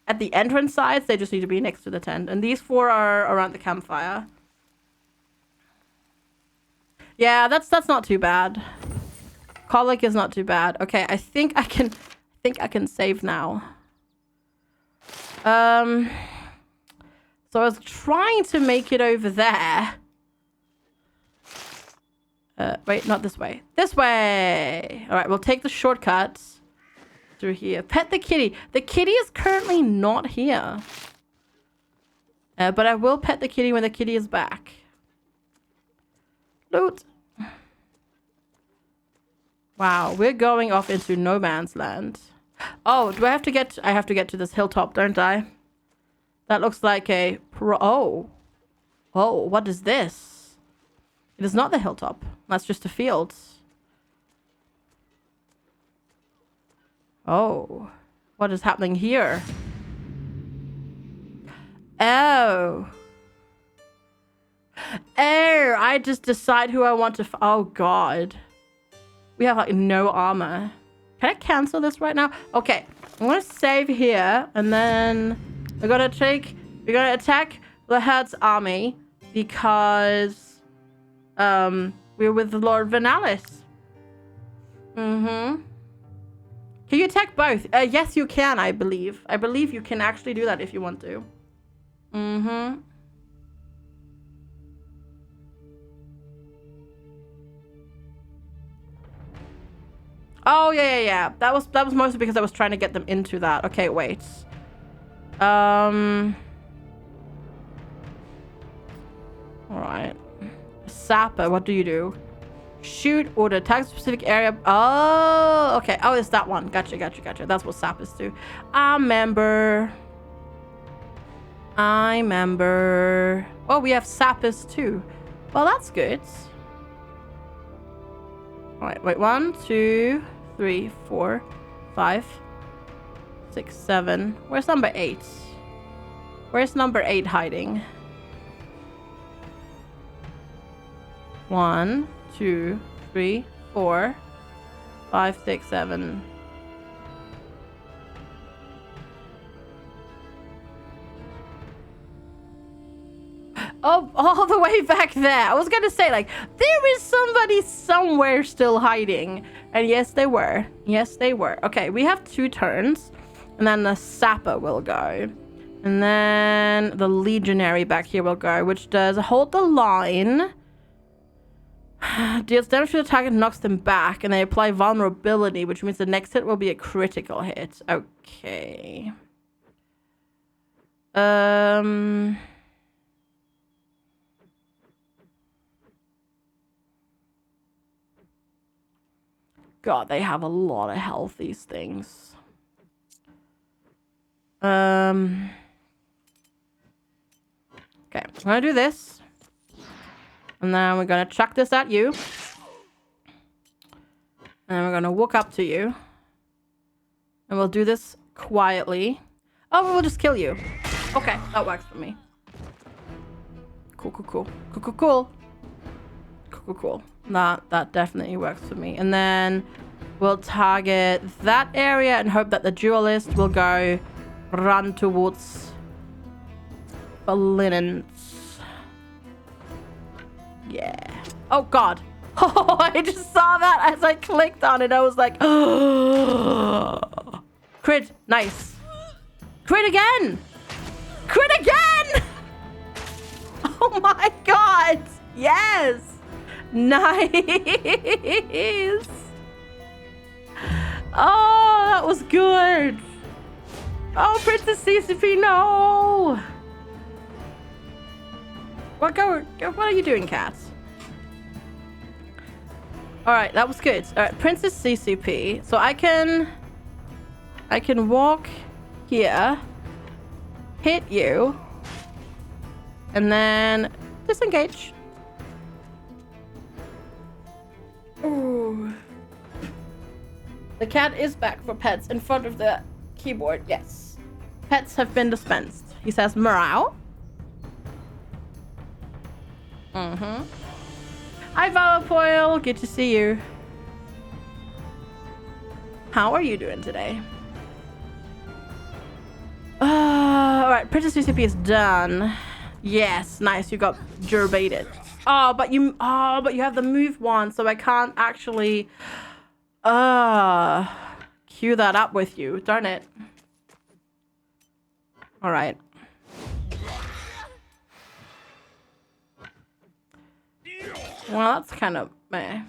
at the entrance sides. They just need to be next to the tent. And these 4 are around the campfire. Yeah, that's not too bad. Colic is not too bad. Okay, I think I can save now. So I was trying to make it over there. Wait, not this way. This way! Alright, we'll take the shortcut through here. Pet the kitty. The kitty is currently not here. But I will pet the kitty when the kitty is back. Loot. Wow, we're going off into no man's land. Oh, I have to get to this hilltop, don't I? That looks like a oh, what is this? It is not the hilltop. That's just a field. Oh, what is happening here? Oh, I just decide who I want to oh god. We have like no armor. Can I cancel this right now? Okay, I'm gonna save here, and then we're gonna attack the Herd's army because we're with Lord Wartales. Can you attack both? Yes, you can. I believe you can actually do that if you want to. Oh, yeah. That was mostly because I was trying to get them into that. Okay, wait. All right. Sapper, what do you do? Shoot or attack a specific area. Oh, okay. Oh, it's that one. Gotcha. That's what sappers do. I remember. Oh, we have sappers too. Well, that's good. All right, wait. 1, 2, 3, 4, 5, 6, 7. Where's number 8? Where's number 8 hiding? 1, 2, 3, 4, 5, 6, 7. Oh, all the way back there. I was gonna say, like, there is somebody somewhere still hiding. And yes, they were. Okay, we have 2 turns. And then the sapper will go. And then the legionary back here will go, which does hold the line. Deals damage to the target, knocks them back, and they apply vulnerability, which means the next hit will be a critical hit. Okay. God, they have a lot of health, these things. Okay, I'm gonna do this. And then we're gonna chuck this at you. And then we're gonna walk up to you. And we'll do this quietly. Oh, we'll just kill you. Okay, that works for me. Cool. That definitely works for me. And then we'll target that area and hope that the duelist will go run towards the linens. Yeah. Oh, God. Oh, I just saw that as I clicked on it. I was like, oh. Crit. Nice. Crit again. Oh, my God. Yes. Nice. Oh, that was good. Oh, Princess CCP, no. What are you doing, cat? All right, that was good. All right, Princess CCP. So I can walk here, hit you, and then disengage. Ooh. The cat is back for pets in front of the keyboard. Yes. Pets have been dispensed. He says meow. Hi, Valapoil. Good to see you. How are you doing today? Alright, Princess CCP is done. Yes, nice. You got gerbated. But you have the move one, so I can't actually queue that up with you. Darn it. Alright. Well, that's kind of meh.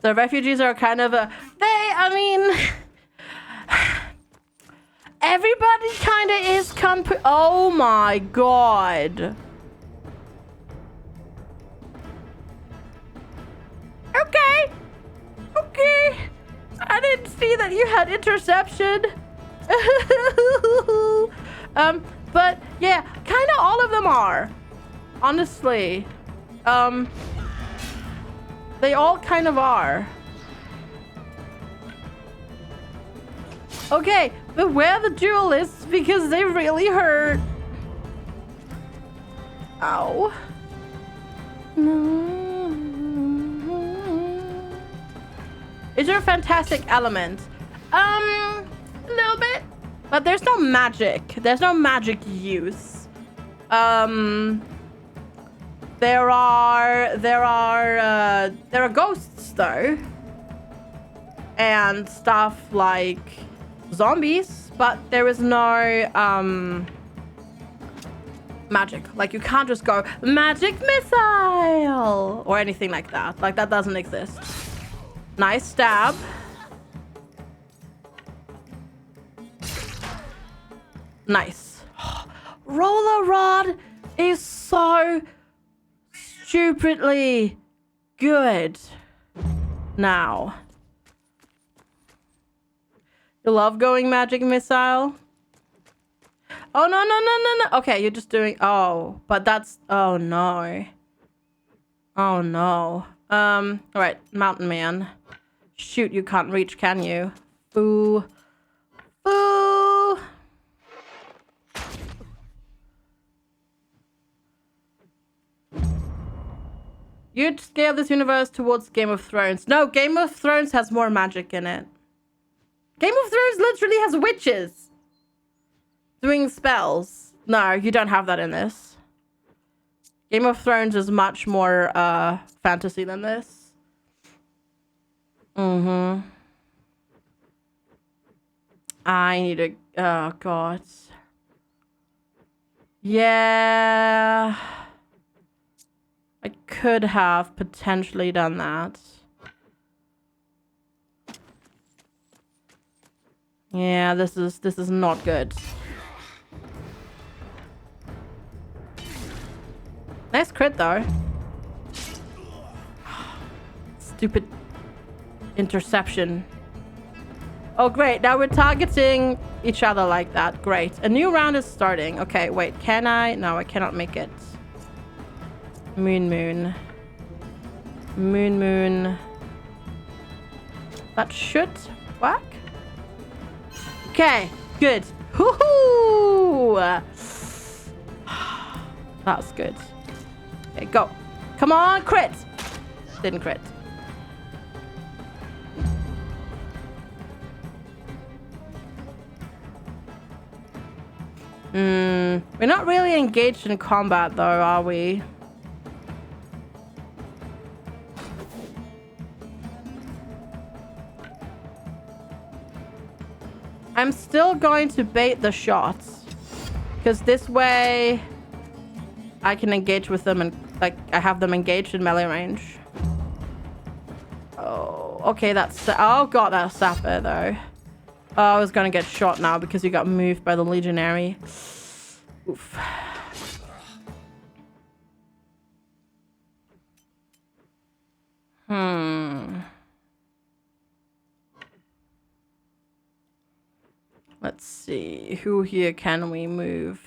The refugees are kind of everybody kind of is oh my God. Okay. I didn't see that you had interception. But yeah, kind of all of them are. Honestly. They all kind of are. Okay, beware the duelists because they really hurt. Ow. Is there a fantastic element? A little bit. But there's no magic. There's no magic use. There are ghosts though. And stuff like zombies, but there is no magic. Like you can't just go magic missile or anything like that. Like that doesn't exist. Nice stab. Nice. Roller Rod is so stupidly good now. You love going magic missile? Oh, no. Okay, you're just doing... Oh, but that's... Oh, no. Oh, no. All right, Mountain Man. Shoot, you can't reach, can you? Boo. Boo. You'd scale this universe towards Game of Thrones. No, Game of Thrones has more magic in it. Game of Thrones literally has witches doing spells. No, you don't have that in this. Game of Thrones is much more fantasy than this. Mm-hmm. I need to... Oh, God. Yeah... I could have potentially done that. Yeah, this is not good. Nice crit though. Stupid interception. Oh great, now we're targeting each other like that. Great. A new round is starting. Okay, wait, can I? No, I cannot make it. Moon. That should work. Okay, good. Woohoo! That's good. Okay, go. Come on, crit. Didn't crit. We're not really engaged in combat though, are we? I'm still going to bait the shots because this way I can engage with them and like I have them engaged in melee range. Oh, okay, that's... Oh god, that's Sapper though. Oh, I was gonna get shot now because you got moved by the Legionary. Oof. Let's see. Who here can we move?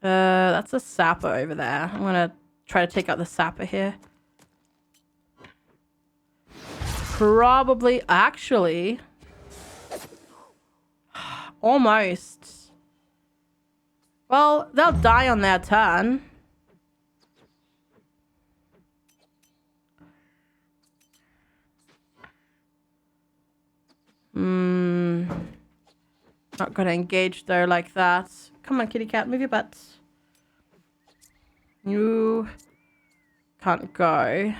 That's a Sapper over there. I'm gonna try to take out the Sapper here. Probably, actually... Almost. Well, they'll die on their turn. Not gonna engage there like that. Come on, kitty cat, move your butt. You can't go.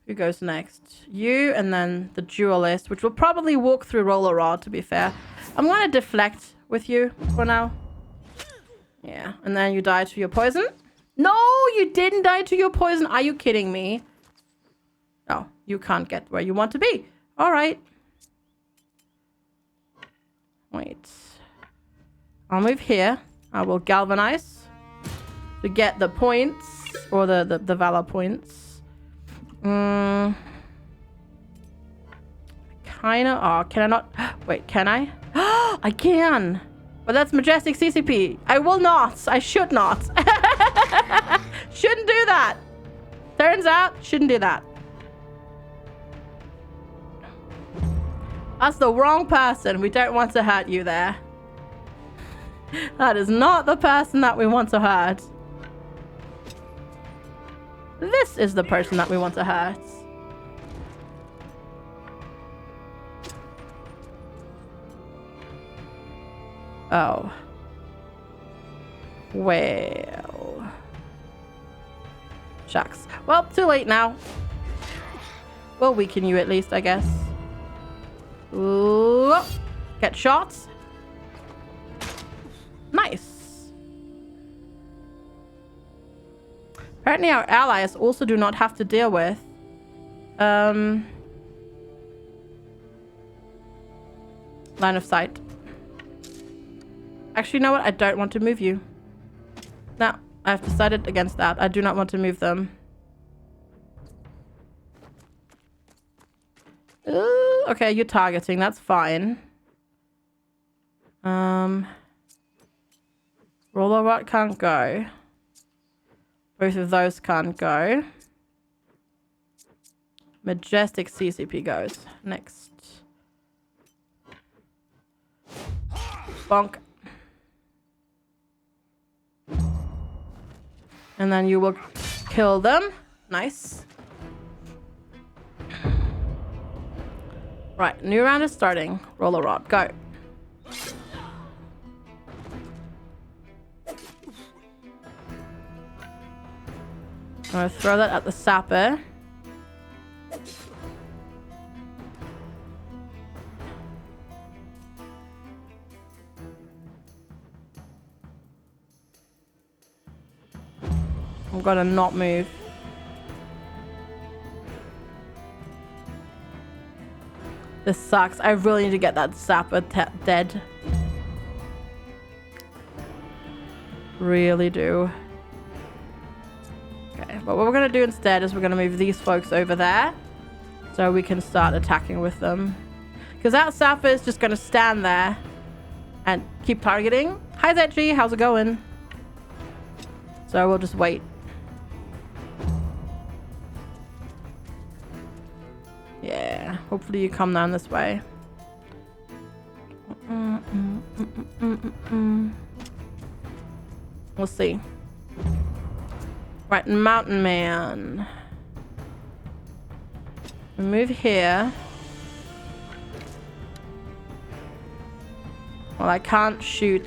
Who goes next? You and then the duelist, which will probably walk through Roller Rod, to be fair. I'm gonna deflect with you for now. Yeah, and then you die to your poison. No, you didn't die to your poison. Are you kidding me? No, you can't get where you want to be. All right. Wait. I'll move here. I will galvanize to get the points or the valor points. Kinda. Oh, can I not? Wait, can I? I can. But that's majestic CCP. I will not. I should not. Shouldn't do that. Turns out, shouldn't do that. That's the wrong person. We don't want to hurt you there. That is not the person that we want to hurt. This is the person that we want to hurt. Oh. Well. Shucks. Well, too late now. We'll weaken you at least, I guess. Ooh. Get shots. Nice. Apparently our allies also do not have to deal with Line of sight. Actually, you know what? I don't want to move you. No, I've decided against that. I do not want to move them. Okay, you're targeting. That's fine. Roller Rot can't go. Both of those can't go. Majestic CCP goes. Next. Bonk. And then you will kill them. Nice. Right, new round is starting. Roller Rod, go. I'm gonna throw that at the sapper. I'm gonna not move. This sucks. I really need to get that sapper dead. Really do. Okay, but what we're gonna do instead is we're gonna move these folks over there so we can start attacking with them. Because that sapper is just gonna stand there and keep targeting. Hi Zetchi, how's it going? So we'll just wait. Yeah, hopefully you come down this way. We'll see. Right, Mountain Man. We move here. Well, I can't shoot.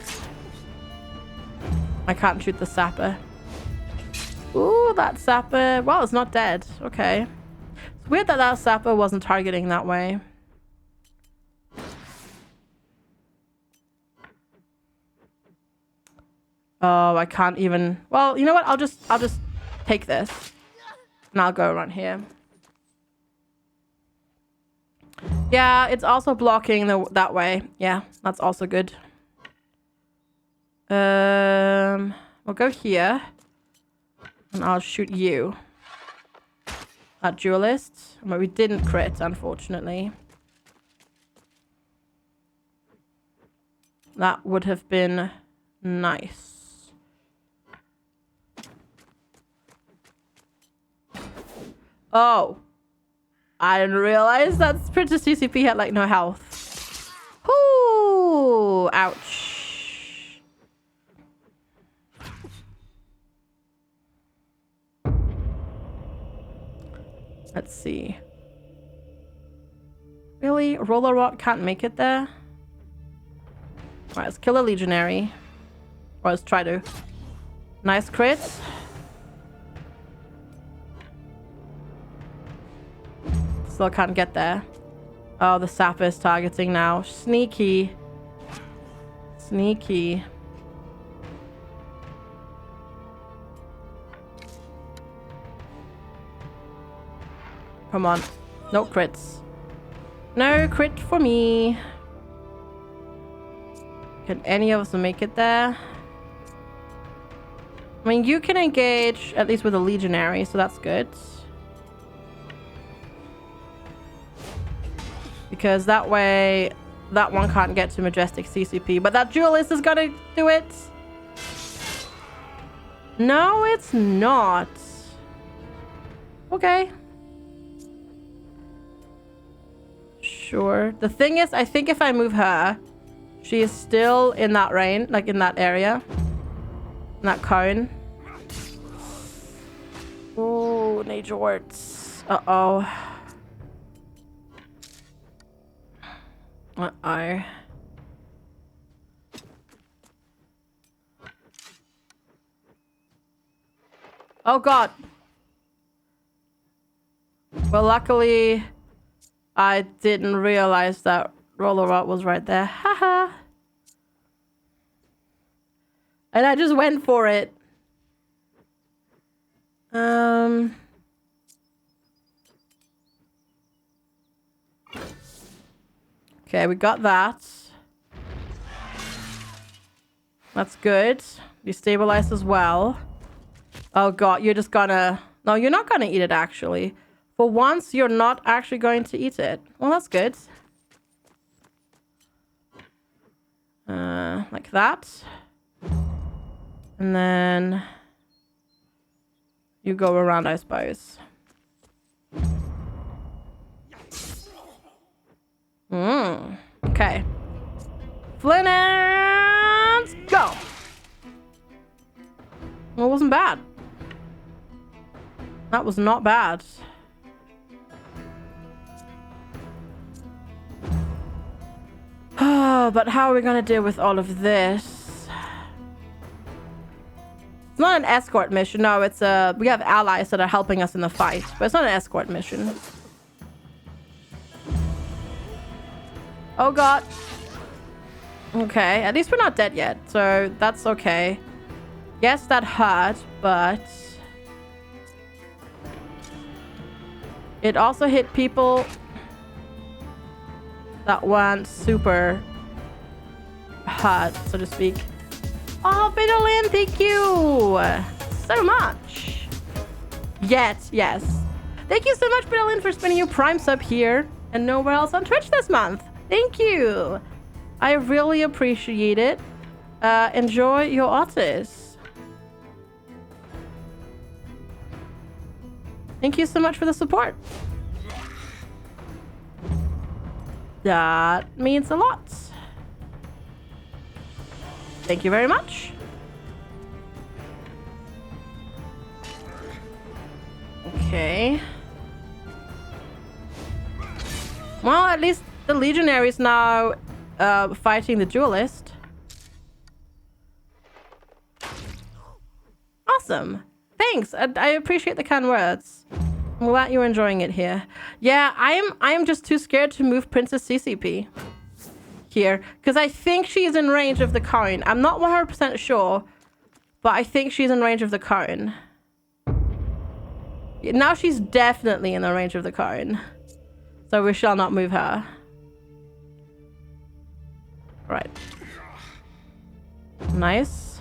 I can't shoot the sapper. Ooh, that sapper. Well, it's not dead. Okay. It's weird that that sapper wasn't targeting that way. Oh, I can't even. Well, you know what? I'll just take this, and I'll go around here. Yeah, it's also blocking that way. Yeah, that's also good. We'll go here, and I'll shoot you. That duelist, but we didn't crit, unfortunately. That would have been nice. Oh, I didn't realize that Princess CCP had like no health. Ooh, ouch. Let's see. Really? Roller Rot can't make it there? Alright, let's kill a Legionary. Or let's try to. Nice crit. Still can't get there. Oh, the sapper is targeting now. Sneaky. Sneaky. Come on. No crits. No crit for me. Can any of us make it there? I mean, you can engage at least with a Legionary, so that's good. Because that way, that one can't get to Majestic CCP. But that duelist is gonna do it. No, it's not. Okay. Sure. The thing is, I think if I move her, she is still in that range, like in that area. In that cone. Oh, Nature Warts. Uh-oh. Uh-oh. Oh god. Well, luckily, I didn't realize that Roller Rot was right there. Haha. And I just went for it. Okay, we got that. That's good. Destabilize as well. Oh god, you're just gonna... No, you're not gonna eat it, actually. For once, you're not actually going to eat it. Well, that's good. Like that. And then... you go around, I suppose. Okay. Flint, go! Well, it wasn't bad. That was not bad. But how are we gonna deal with all of this? It's not an escort mission. No, it's a... we have allies that are helping us in the fight. But it's not an escort mission. Oh god. Okay, at least we're not dead yet. So that's okay. Yes, that hurt, but... it also hit people that weren't super hurt, so to speak. Oh, Fiddlin, thank you so much. Yes. Thank you so much, Fiddlin, for spending your Prime sub here and nowhere else on Twitch this month. Thank you. I really appreciate it. Enjoy your artists. Thank you so much for the support. That means a lot. Thank you very much. Okay. Well, at least the Legionary is now fighting the Duelist. Awesome. Thanks. I appreciate the kind words. I'm glad you're enjoying it here. Yeah, I am just too scared to move Princess CCP here because I think she's in range of the cone. I'm not 100% sure, but I think she's in range of the cone. Now she's definitely in the range of the cone. So we shall not move her. Right. Nice.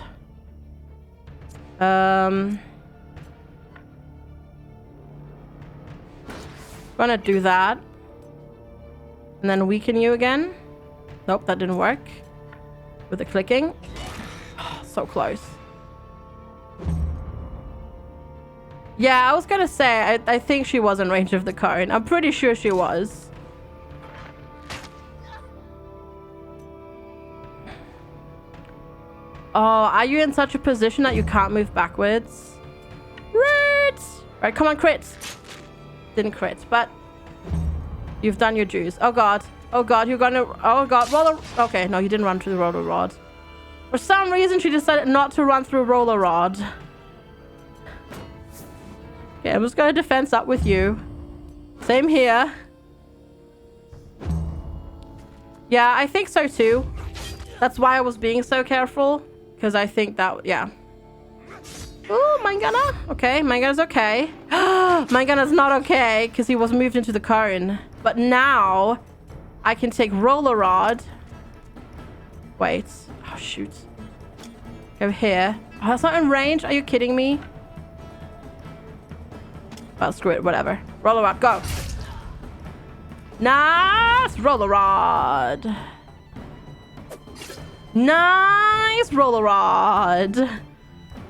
Gonna do that. And then weaken you again. Nope, that didn't work. With the clicking. Oh, so close. Yeah, I was gonna say, I think she was in range of the cone. I'm pretty sure she was. Oh, are you in such a position that you can't move backwards? Right. Right, come on, crit. Didn't crit, but you've done your dues. Oh god. Oh god, you're gonna... oh god, roller... okay, no, you didn't run through the roller rod. For some reason, she decided not to run through roller rod. Okay, I'm just gonna defense up with you. Same here. Yeah, I think so too. That's why I was being so careful. Because I think that... yeah. Ooh, Mangana. Okay, Mangana's okay. Mangana's not okay because he was moved into the cone. But now I can take roller rod. Wait. Oh, shoot. Go here. Oh, that's not in range. Are you kidding me? Well, screw it. Whatever. Roller rod, go. Nice roller rod. Nice roller rod.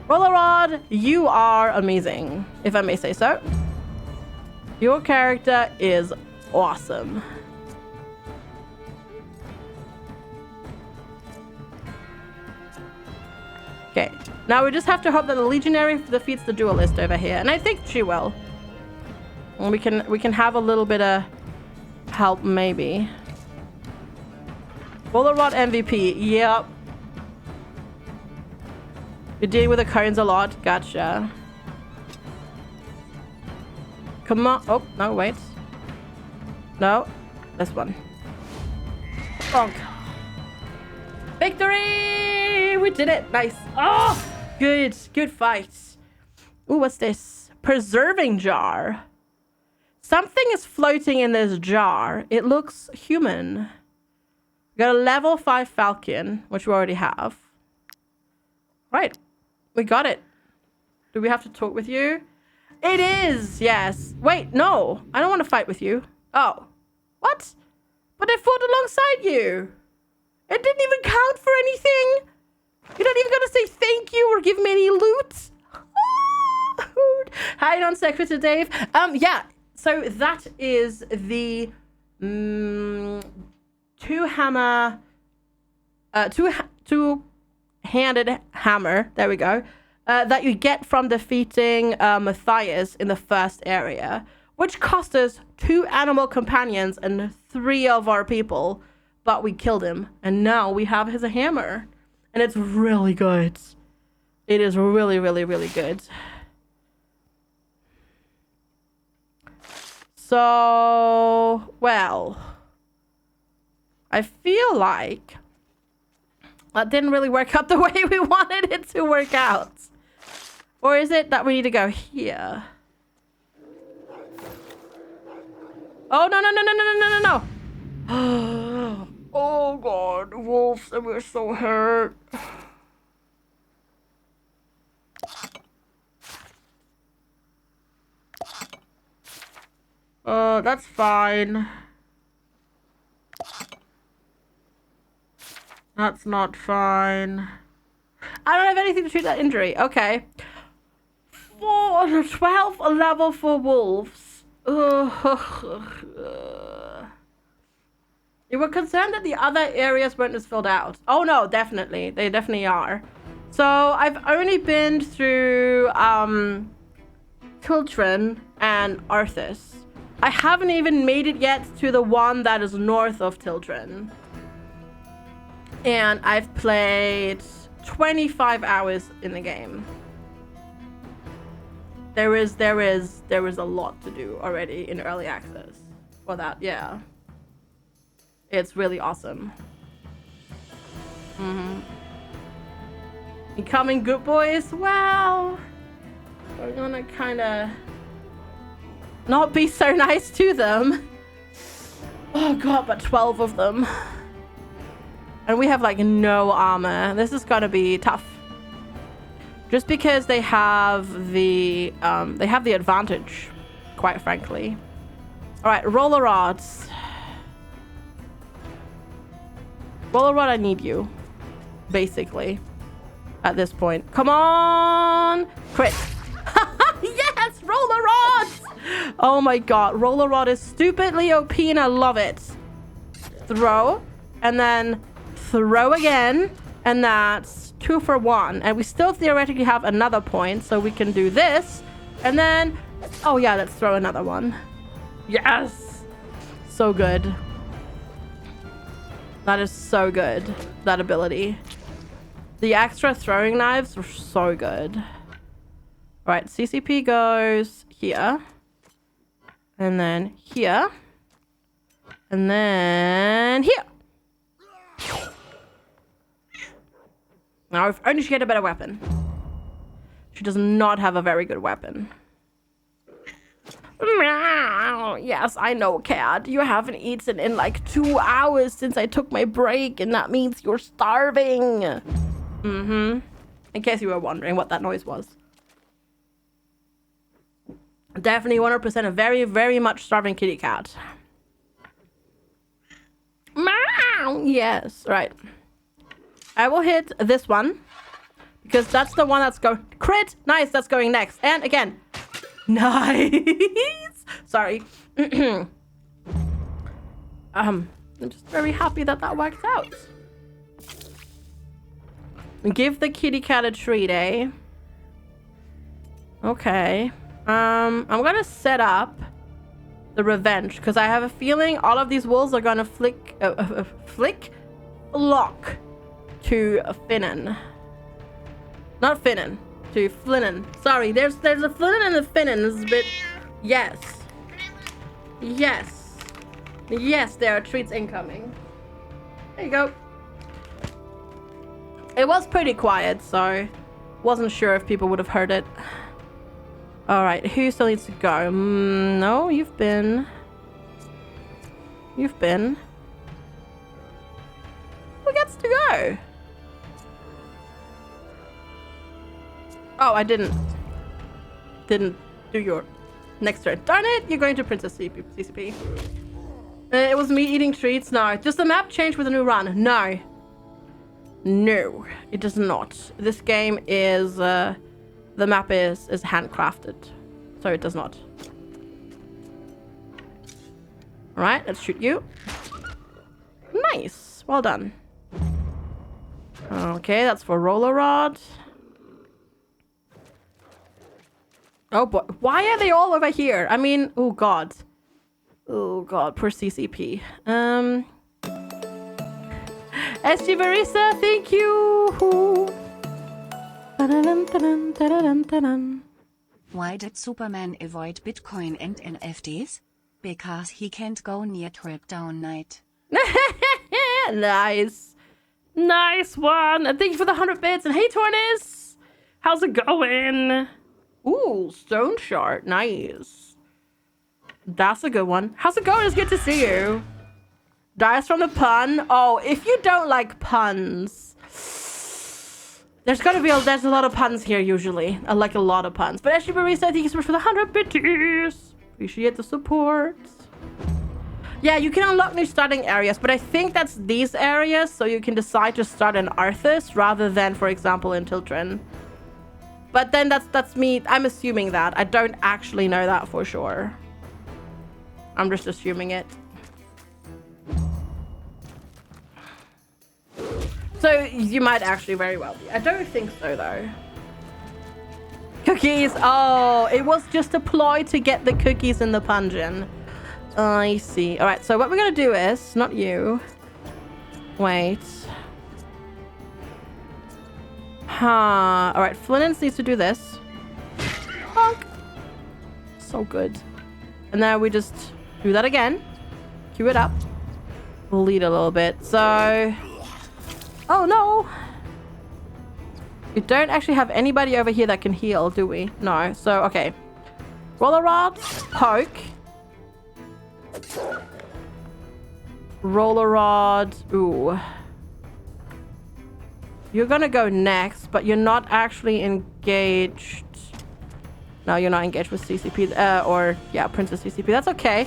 Roller Rod, you are amazing, if I may say so. Your character is awesome. Okay, now we just have to hope that the Legionary defeats the Duelist over here, and I think she will. And we can have a little bit of help, maybe. Roller Rod MVP, yep. You're dealing with the cones a lot. Gotcha. Come on. Oh, no, wait. No. This one. Bonk. Victory! We did it. Nice. Oh, good. Good fight. Ooh, what's this? Preserving jar. Something is floating in this jar. It looks human. We got a level 5 falcon, which we already have. Right. We got it. Do we have to talk with you? It is! Yes. Wait, no. I don't want to fight with you. Oh. What? But I fought alongside you. It didn't even count for anything. You're not even gonna say thank you or give me any loot. Hi, non-secretary Dave. Yeah. So that is the two-handed hammer. There we go. That you get from defeating Matthias in the first area, which cost us 2 animal companions and 3 of our people, but we killed him, and now we have his hammer, and it's really good. It is really, really, really good. So, well, I feel like that didn't really work out the way we wanted it to work out. Or is it that we need to go here? Oh, no, no, no, no, no, no, no, no. Oh, God. Wolves, and we're so hurt. That's fine. That's not fine. I don't have anything to treat that injury. Okay. 12 level for wolves. You were concerned that the other areas weren't as filled out. Oh no, definitely. They definitely are. So I've only been through Tiltrin and Arthas. I haven't even made it yet to the one that is north of Tiltrin. And I've played 25 hours in the game. There is a lot to do already in early access for that. Yeah, it's really awesome. Becoming good boys. Well, we're gonna kind of not be so nice to them. Oh god, but 12 of them, and we have like no armor. This is gonna be tough. Just because they have the advantage, quite frankly. All right, roller rods. Roller rod, I need you, basically, at this point. Come on, crit. Yes, roller rods. Oh my god, roller rod is stupidly OP, and I love it. Throw, and then throw again, and that's 2 for 1, and we still theoretically have another point, so we can do this, and then oh yeah, let's throw another one. Yes, so good. That is so good, that ability. The extra throwing knives were so good. All right, CCP goes here, and then here, and then here. Now, if only she had a better weapon. She does not have a very good weapon. Meow. Yes, I know, cat. You haven't eaten in like 2 hours since I took my break, and that means you're starving. In case you were wondering what that noise was. Definitely 100% a very, very much starving kitty cat. Meow. Yes, right. I will hit this one because that's the one that's going crit. Nice, that's going next. And again, nice. Sorry. I'm just very happy that that worked out. Give the kitty cat a treat, eh? Okay. I'm gonna set up the revenge because I have a feeling all of these wolves are gonna flock to Finnan. Not Finnan. To Flinnan. Sorry, there's a Flinnan and a Finnan. This is a bit... Yes. Yes. Yes, there are treats incoming. There you go. It was pretty quiet, so wasn't sure if people would have heard it. Alright, who still needs to go? No, you've been. no. Oh, I didn't do your next turn. Darn it, you're going to Princess CCP. It was me eating treats. No. Does the map change with a new run? No. No, it does not. This game is, the map is handcrafted. So it does not. Alright, let's shoot you. Nice. Well done. Okay, that's for Roller Rod. Oh boy. Why are they all over here? I mean, oh god. Oh god, poor CCP. SG Marisa, thank you. Why did Superman avoid Bitcoin and NFTs? Because he can't go near Trip Down Night. Nice. Nice one. And thank you for the 100 bits. And hey, Tornis. How's it going? Ooh, Stone Shard. Nice. That's a good one. How's it going? It's good to see you. Dice from the pun. Oh, if you don't like puns, there's a lot of puns here usually. I like a lot of puns. But actually, Marisa, thank you so much for the 100 bitties. Appreciate the support. Yeah, you can unlock new starting areas, but I think that's these areas, so you can decide to start in Arthas rather than, for example, in Tiltrin. But then that's me. I'm assuming that. I don't actually know that for sure. I'm just assuming it. So you might actually very well be. I don't think so though. Cookies. Oh, it was just a ploy to get the cookies in the pungeon. I see. All right. So what we're gonna do is not you. Wait. Huh. All right. Flynn needs to do this. Honk. So good. And then we just do that again. Cue it up. Lead a little bit. So. Oh no. We don't actually have anybody over here that can heal, do we? No. So okay. Roller Rod. Poke. Roller Rod. Ooh. You're gonna go next, but you're not actually engaged. No, you're not engaged with CCP. Or, yeah, Princess CCP. That's okay.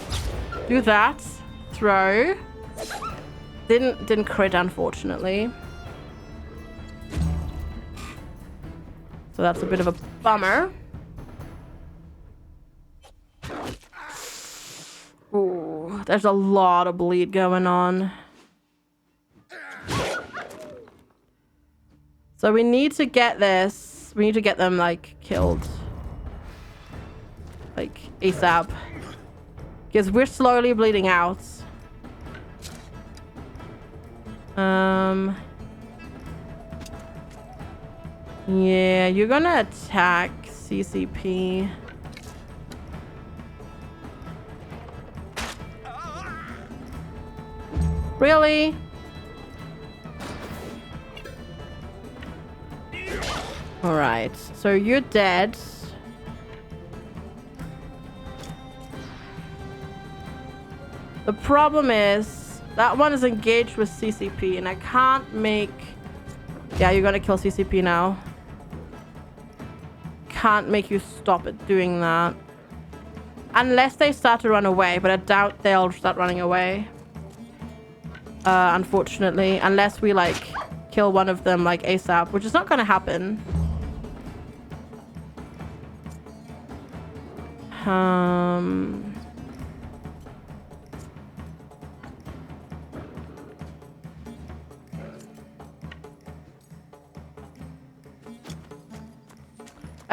Do that. Throw. Didn't crit, unfortunately. So that's a bit of a bummer. Ooh, there's a lot of bleed going on. So we need to get this. We need to get them, like, killed. Like, ASAP. Because we're slowly bleeding out. Yeah, you're gonna attack CCP. Really? Alright, so you're dead. The problem is, that one is engaged with CCP, and I can't make... Yeah, you're gonna kill CCP now. Can't make you stop it doing that. Unless they start to run away, but I doubt they'll start running away. Unfortunately. Unless we, like, kill one of them, like, ASAP, which is not gonna happen.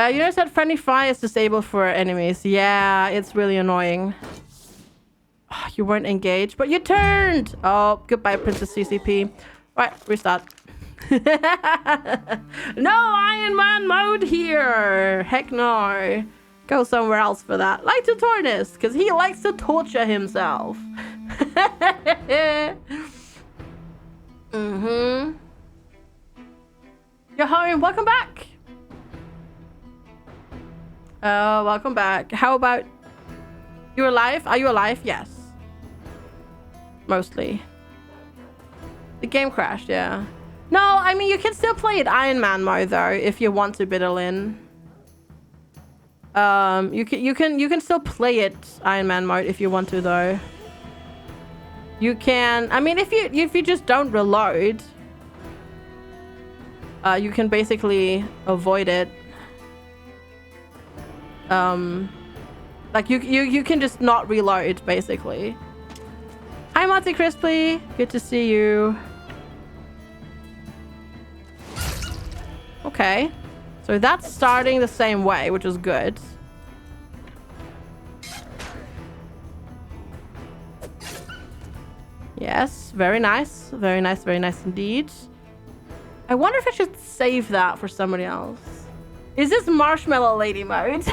You notice that friendly fire is disabled for enemies. Yeah, it's really annoying. Oh, you weren't engaged, but you turned! Oh, goodbye, Princess CCP. Right, restart. No Iron Man mode here! Heck no. Go somewhere else for that. Like to Tortoise, because he likes to torture himself. You're home. Welcome back. Oh, welcome back. How about... You alive? Are you alive? Yes. Mostly. The game crashed, yeah. No, I mean, you can still play it Iron Man mode though, if you want to, Bitterlin. You can still play it Iron Man mode if you want to though. You can, I mean, if you just don't reload, you can basically avoid it. Like you can just not reload basically. Hi Monty Crispy, good to see you. Okay, so that's starting the same way, which is good. Yes, very nice. Very nice, very nice indeed. I wonder if I should save that for somebody else. Is this Marshmallow Lady mode?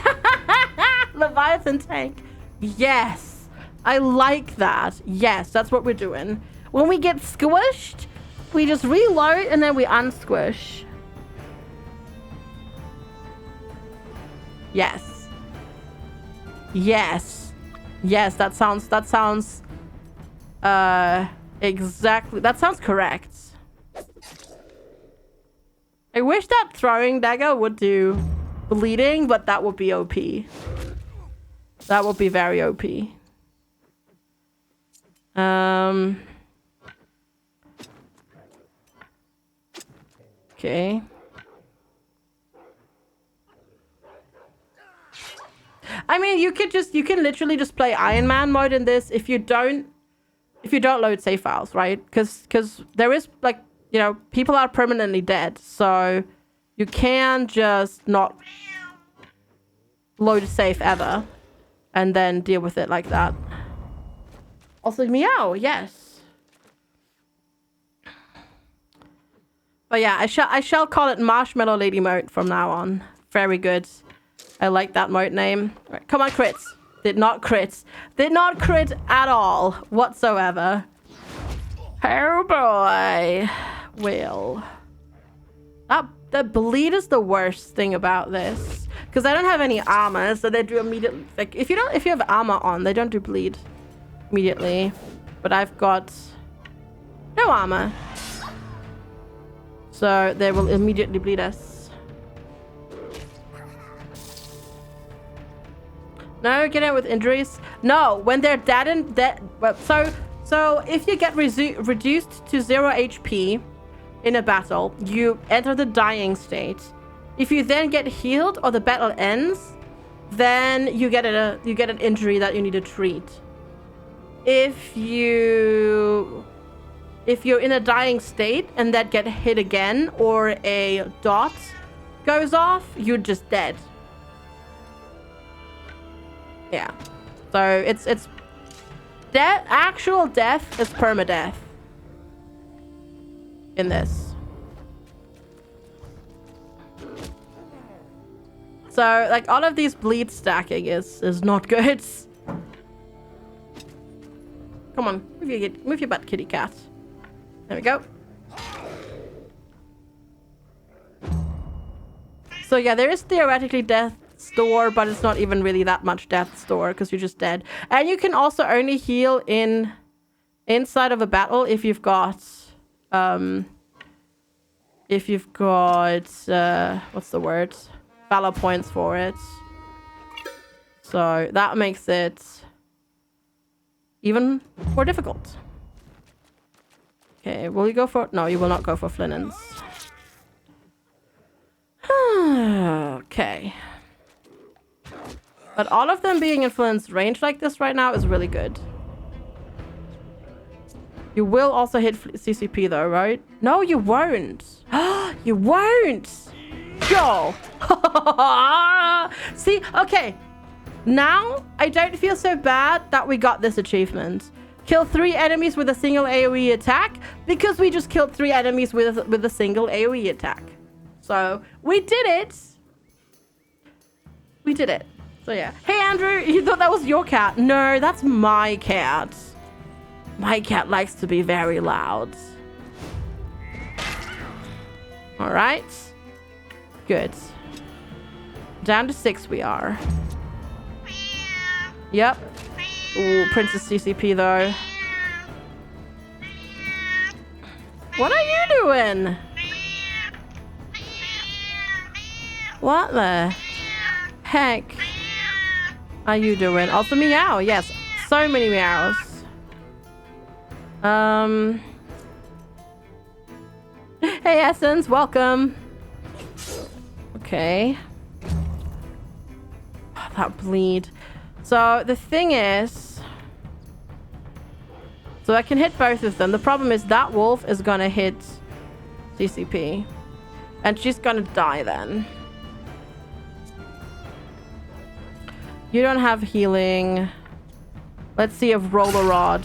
Leviathan tank. Yes, I like that. Yes, that's what we're doing. When we get squished, we just reload and then we unsquish. Yes. Yes. Yes, that sounds exactly, that sounds correct. I wish that throwing dagger would do bleeding, but that would be OP. That would be very OP. Okay. I mean, you can literally just play Iron Man mode in this if you don't load save files, right? Because there is, like, you know, people are permanently dead, so you can just not load a save ever and then deal with it like that. Also, meow, yes. But yeah, I shall call it Marshmallow Lady mode from now on. Very good. I like that mode name. Right, come on, crits. Did not crit. Did not crit at all whatsoever. Oh boy. Will. The bleed is the worst thing about this. Because I don't have any armor, so they do immediately, like, if you have armor on, they don't do bleed immediately. But I've got no armor. So they will immediately bleed us. No, get out with injuries. No, when they're dead and dead. Well, so if you get reduced to 0 HP in a battle, you enter the dying state. If you then get healed or the battle ends, then you get an injury that you need to treat. If you're in a dying state and that get hit again or a dot goes off, you're just dead. Yeah. So it's death. Actual death is permadeath in this. So like all of these bleed stacking is not good. Come on, move your butt, kitty cat. There we go. So yeah, there is theoretically death store, but it's not even really that much death store because you're just dead. And you can also only heal inside of a battle if you've got what's the word? Valor points for it. So that makes it even more difficult. Okay, will you go for... No, you will not go for Flinens. Okay. But all of them being in Flinen's range like this right now is really good. You will also hit CCP though, right? No, you won't. You won't. Go. See, okay. Now, I don't feel so bad that we got this achievement. Kill 3 enemies with a single AoE attack, because we just killed 3 enemies with a single AoE attack. So, we did it. We did it. So, yeah. Hey, Andrew, you thought that was your cat? No, that's my cat. My cat likes to be very loud. All right. Good. Down to 6 we are. Yep. Ooh, Princess CCP though. What are you doing? What the heck are you doing? Also meow. Yes, so many meows. Hey Essence, welcome. Okay. Oh, that bleed. So the thing is, so I can hit both of them. The problem is that wolf is gonna hit CCP, and she's gonna die then. You don't have healing. Let's see if Roller Rod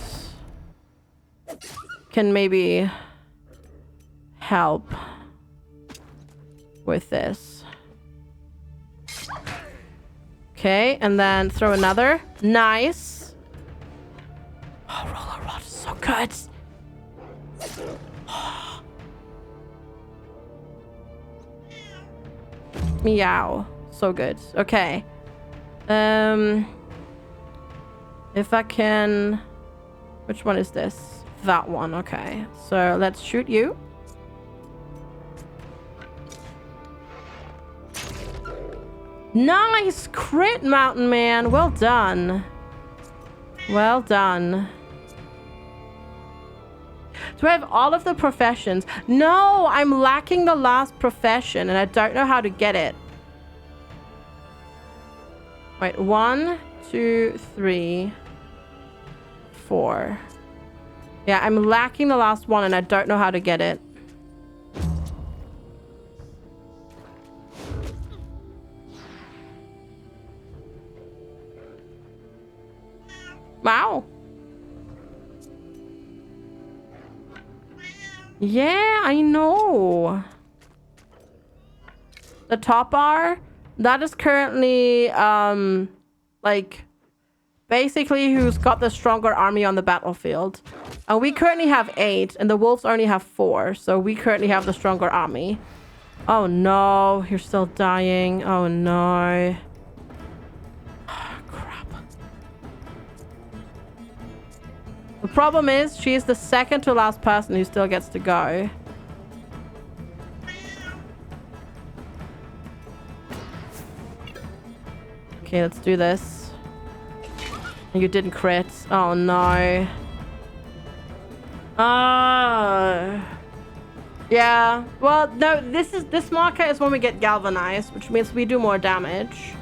can maybe help with this. Okay, and then throw another. Nice. Oh, Roller Rod is so good. Meow. So good. Okay. If I can... Which one is this? That one. Okay. So let's shoot you. Nice crit, Mountain Man. Well done. Well done. Do I have all of the professions? No, I'm lacking the last profession and I don't know how to get it. Wait, 1, 2, 3, 4. Yeah, I'm lacking the last one and I don't know how to get it. Wow. Yeah, I know. The top bar, that is currently, like, basically who's got the stronger army on the battlefild. And we currently have 8, and the wolves only have 4. So we currently have the stronger army. Oh no, you're still dying. Oh no. The problem is, she is the second to last person who still gets to go. Okay, let's do this. You didn't crit. Oh no. Yeah. Well, no, this marker is when we get galvanized, which means we do more damage.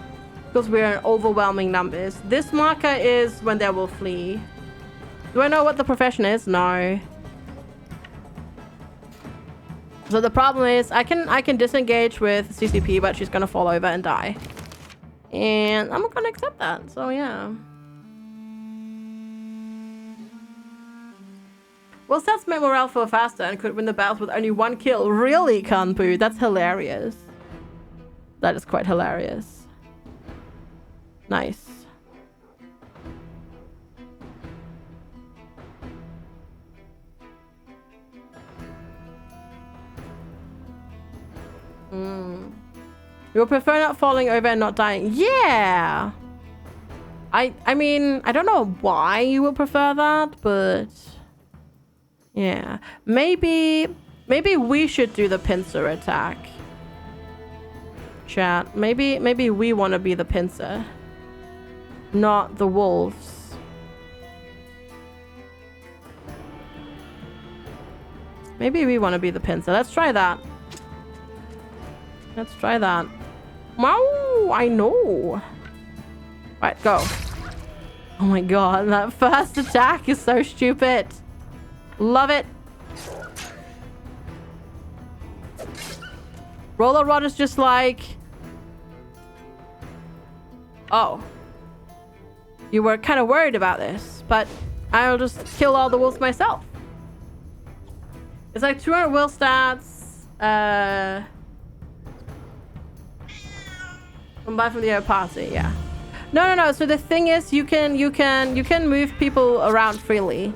Because we're in overwhelming numbers. This marker is when they will flee. Do I know what the profession is? No. So the problem is I can disengage with CCP, but she's gonna fall over and die. And I'm not gonna accept that. So yeah. Well, stats make morale feel faster and could win the battles with only 1 kill. Really, Kanpu? That's hilarious. That is quite hilarious. Nice. You would prefer not falling over and not dying? Yeah. I mean, I don't know why you would prefer that, but yeah. Maybe we should do the pincer attack. Chat. Maybe we want to be the pincer, not the wolves. Maybe we want to be the pincer. Let's try that. Let's try that. Wow, I know. Right, go. Oh my god, that first attack is so stupid. Love it. Roller Rod is just like... Oh. You were kind of worried about this, but I'll just kill all the wolves myself. It's like 200 will stats. Combined from the other party, yeah. No. So the thing is, you can move people around freely.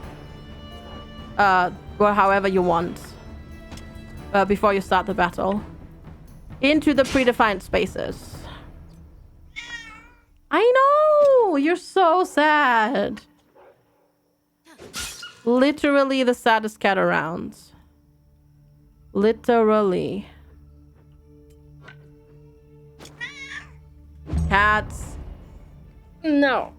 Or however you want. Before you start the battle. Into the predefined spaces. I know! You're so sad. Literally the saddest cat around. Literally. Cats. No.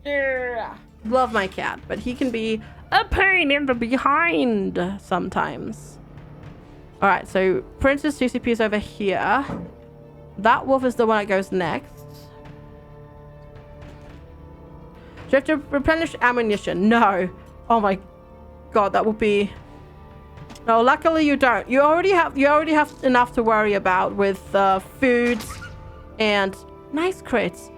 Yeah. Love my cat, but he can be a pain in the behind sometimes. All right, so Princess CCP is over here. That wolf is the one that goes next. Do you have to replenish ammunition? No. Oh my god, that would be... No, luckily you don't. You already have enough to worry about with food and nice crits.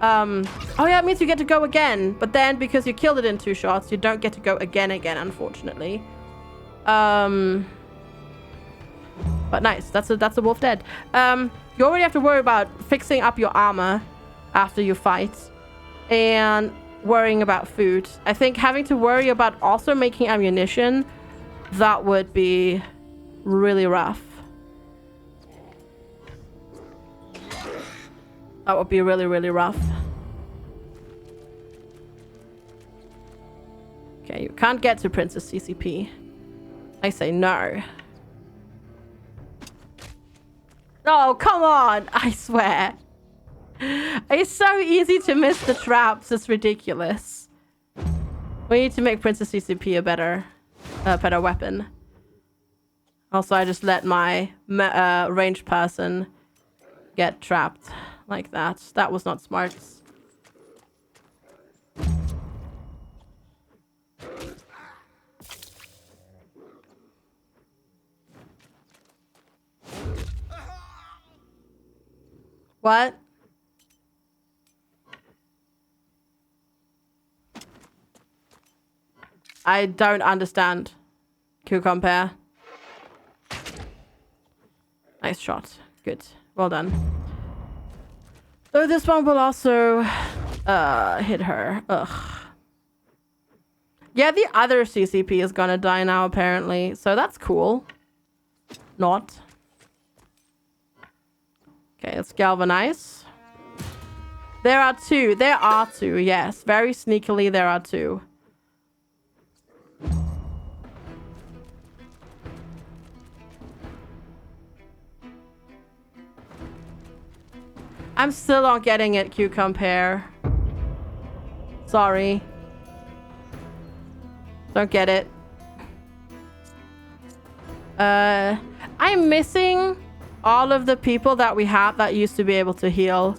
Oh yeah, it means you get to go again, but then because you killed it in 2 shots, you don't get to go again, unfortunately. But nice. That's a wolf dead. You already have to worry about fixing up your armor after you fight and worrying about food. I think having to worry about also making ammunition, that would be really rough. That would be really, really rough. Okay, you can't get to Princess CCP. I say no. Oh, come on! I swear. It's so easy to miss the traps. It's ridiculous. We need to make Princess CCP a better weapon. Also, I just let my ranged person get trapped like that. That was not smart. What? I don't understand. Q-compare. Nice shot. Good. Well done. So this one will also hit her. Ugh. Yeah, the other CCP is gonna die now, apparently. So that's cool. Not. Okay, let's galvanize. There are 2. There are 2, yes. Very sneakily, there are 2. I'm still not getting it, Q-compare. Sorry. Don't get it. I'm missing all of the people that we had that used to be able to heal.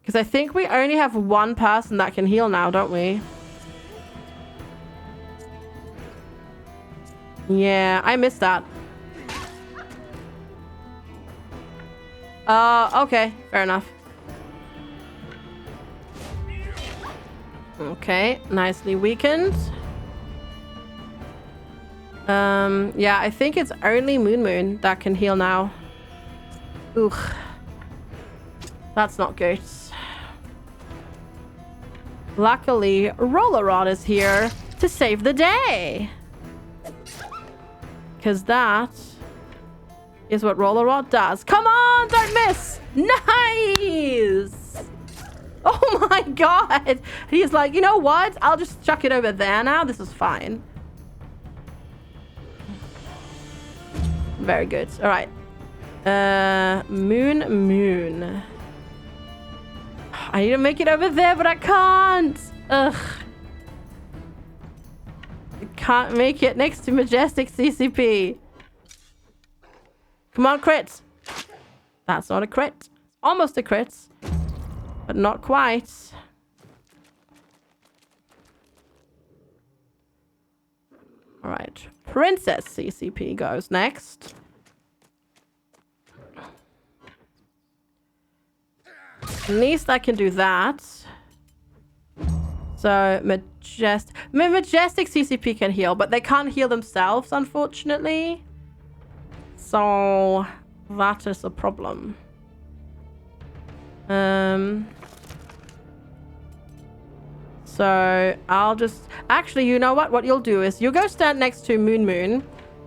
Because I think we only have 1 person that can heal now, don't we? Yeah, I missed that. Okay. Fair enough. Okay, nicely weakened. Yeah, I think it's only Moon that can heal now. Ugh. That's not good. Luckily, Roller Rod is here to save the day. Because that is what Roller Rod does. Come on, don't miss! Nice! Oh my god! He's like, you know what? I'll just chuck it over there now. This is fine. Very good. All right. Moon. I need to make it over there, but I can't. Ugh. I can't make it next to Majestic CCP. Come on, crits. That's not a crit. Almost a crit, but not quite. All right. Princess CCP goes next. At least I can do that. So Majestic CCP can heal, but they can't heal themselves, unfortunately. So that is a problem. So I'll just... Actually, you know what? What you'll do is you'll go stand next to Moon,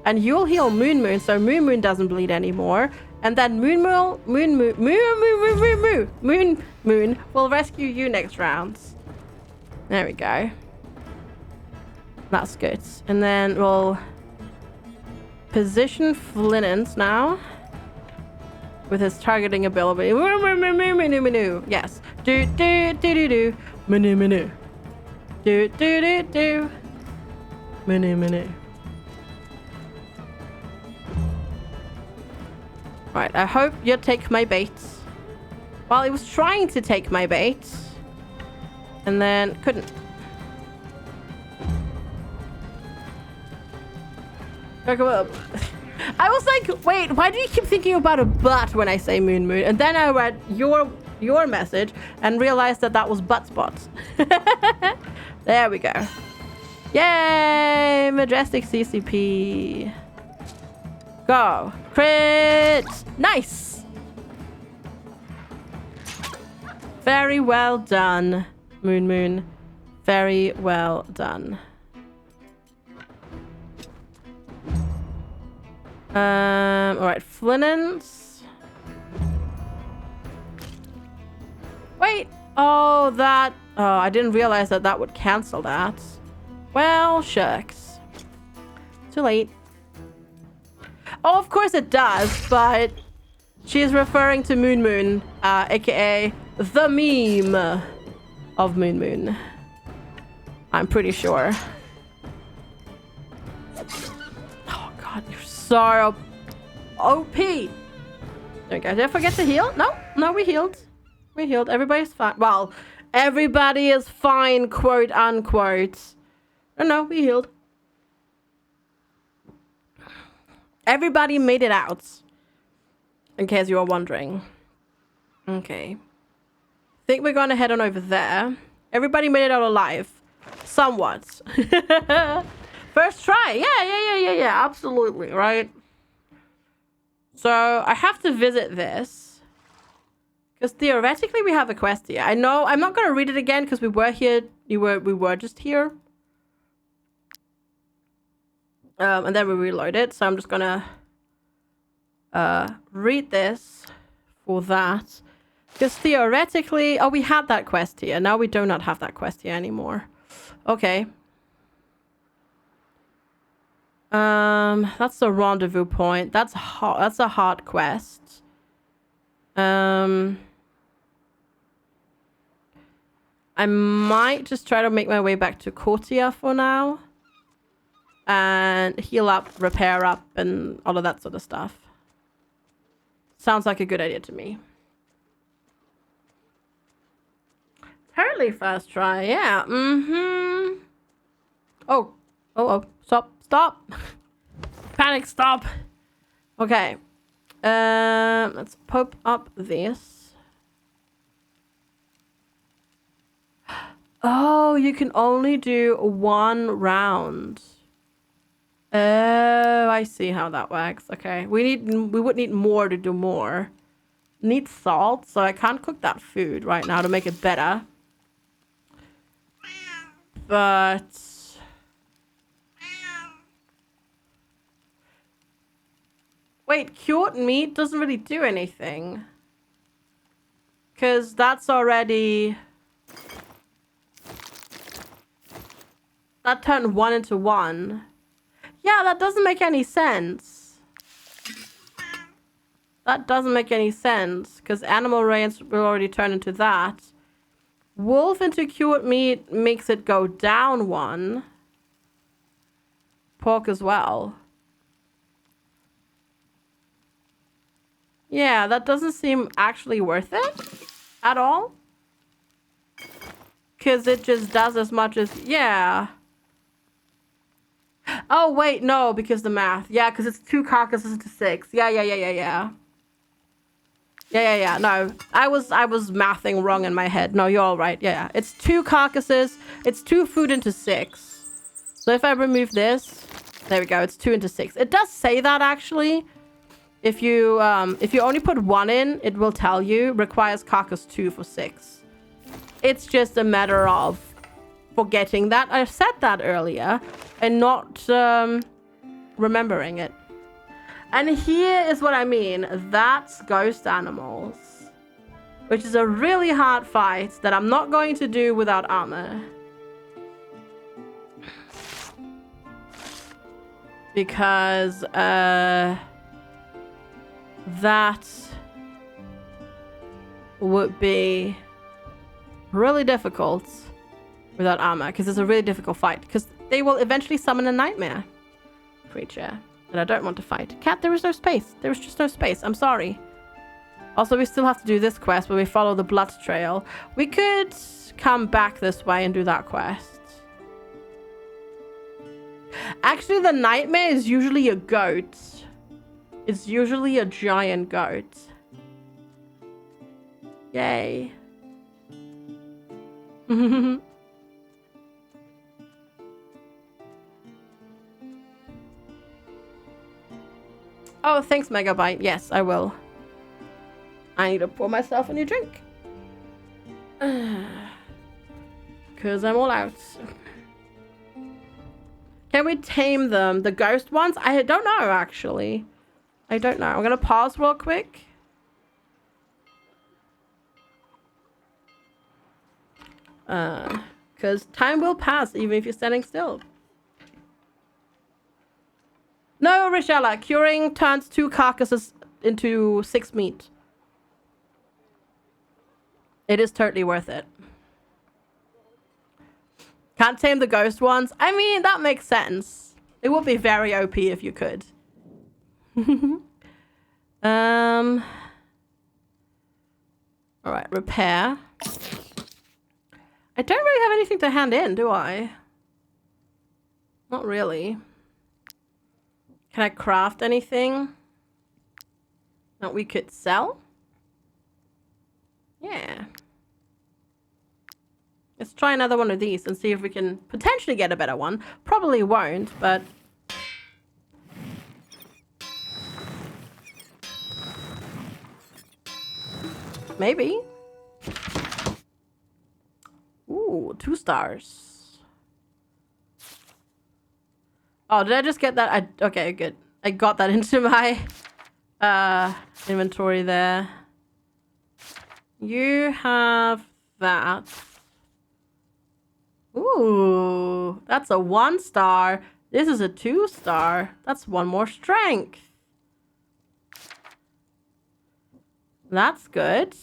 and you'll heal Moon, so Moon doesn't bleed anymore. And then Moon will rescue you next round. There we go. That's good. And then we'll position Flinant now. with his targeting ability. Yes. Do do do do do. Menu menu. Do do do do. Menu menu. Right, I hope you take my bait. Well, he was trying to take my bait. And then couldn't. I was like, wait, why do you keep thinking about a butt when I say moon moon? And then I read your message and realized that that was butt spots. There we go. Yay! Majestic CCP. Go. Crit! Nice! Very well done, Moon Moon. Very well done. Alright, Flinance. Wait! Oh, that... Oh, I didn't realize that that would cancel that. Well, shucks. Too late. Oh, of course it does, but she's referring to Moon Moon, aka the meme of Moon Moon. I'm pretty sure. Oh god, you're so OP. There we go. Did I forget to heal? No, we healed. We healed. Everybody's fine. Well, everybody is fine, quote unquote. No, we healed. Everybody made it out. In case you were wondering. Okay. Think we're gonna head on over there. Everybody made it out alive. Somewhat. First try. Yeah. Absolutely, right? So, I have to visit this. Because theoretically, we have a quest here. I know, I'm not gonna read it again because we were here. We were just here. And then we reload it. So I'm just gonna read this for that. Because theoretically... Oh, we had that quest here. Now we do not have that quest here anymore. Okay. That's the rendezvous point. That's a hard quest. I might just try to make my way back to Courtier for now. And heal up, repair up, and all of that sort of stuff. Sounds like a good idea to me. Apparently first try, yeah. Oh. Stop. Panic, stop. Okay. Let's pop up this. Oh, you can only do one round. Oh, I see how that works. Okay. We would need more to do more. Need salt, so I can't cook that food right now to make it better. But wait, cured meat doesn't really do anything. 'Cause that's already... That turned 1 into 1. Yeah, that doesn't make any sense. That doesn't make any sense. Because animal rains will already turn into that. Wolf into cured meat makes it go down 1. Pork as well. Yeah, that doesn't seem actually worth it at all. Because it just does as much as... Yeah. Oh, wait, no, because the math. Yeah, because it's 2 carcasses to 6. Yeah. No, I was mathing wrong in my head. No, you're all right. Yeah. It's 2 carcasses. It's 2 food into 6. So if I remove this, there we go. It's 2 into 6. It does say that actually. If you only put 1 in, it will tell you requires carcass 2 for 6. It's just a matter of forgetting that. I said that earlier and not remembering it. And here is what I mean. That's ghost animals, which is a really hard fight that I'm not going to do without armor. Because that would be really difficult without armor, because it's a really difficult fight, because they will eventually summon a nightmare creature that I don't want to fight. Cat, there is no space. There is just no space. I'm sorry. Also, we still have to do this quest where we follow the blood trail. We could come back this way and do that quest. Actually, the nightmare is usually a goat. It's usually a giant goat. Yay. Oh, thanks, Megabyte. Yes, I will. I need to pour myself a new drink. Because I'm all out. Can we tame them? The ghost ones? I don't know, actually. I don't know. I'm going to pause real quick. Because time will pass even if you're standing still. No, Richella. Curing turns 2 carcasses into 6 meat. It is totally worth it. Can't tame the ghost ones. I mean, that makes sense. It would be very OP if you could. Alright, repair. I don't really have anything to hand in, do I? Not really. Can I craft anything that we could sell? Yeah. Let's try another one of these and see if we can potentially get a better one. Probably won't, but... maybe. Ooh, 2 stars. Oh, did I just get that? Okay, good. I got that into my inventory there. You have that. Ooh, that's a 1 star. This is a 2 star. That's 1 more strength. That's good.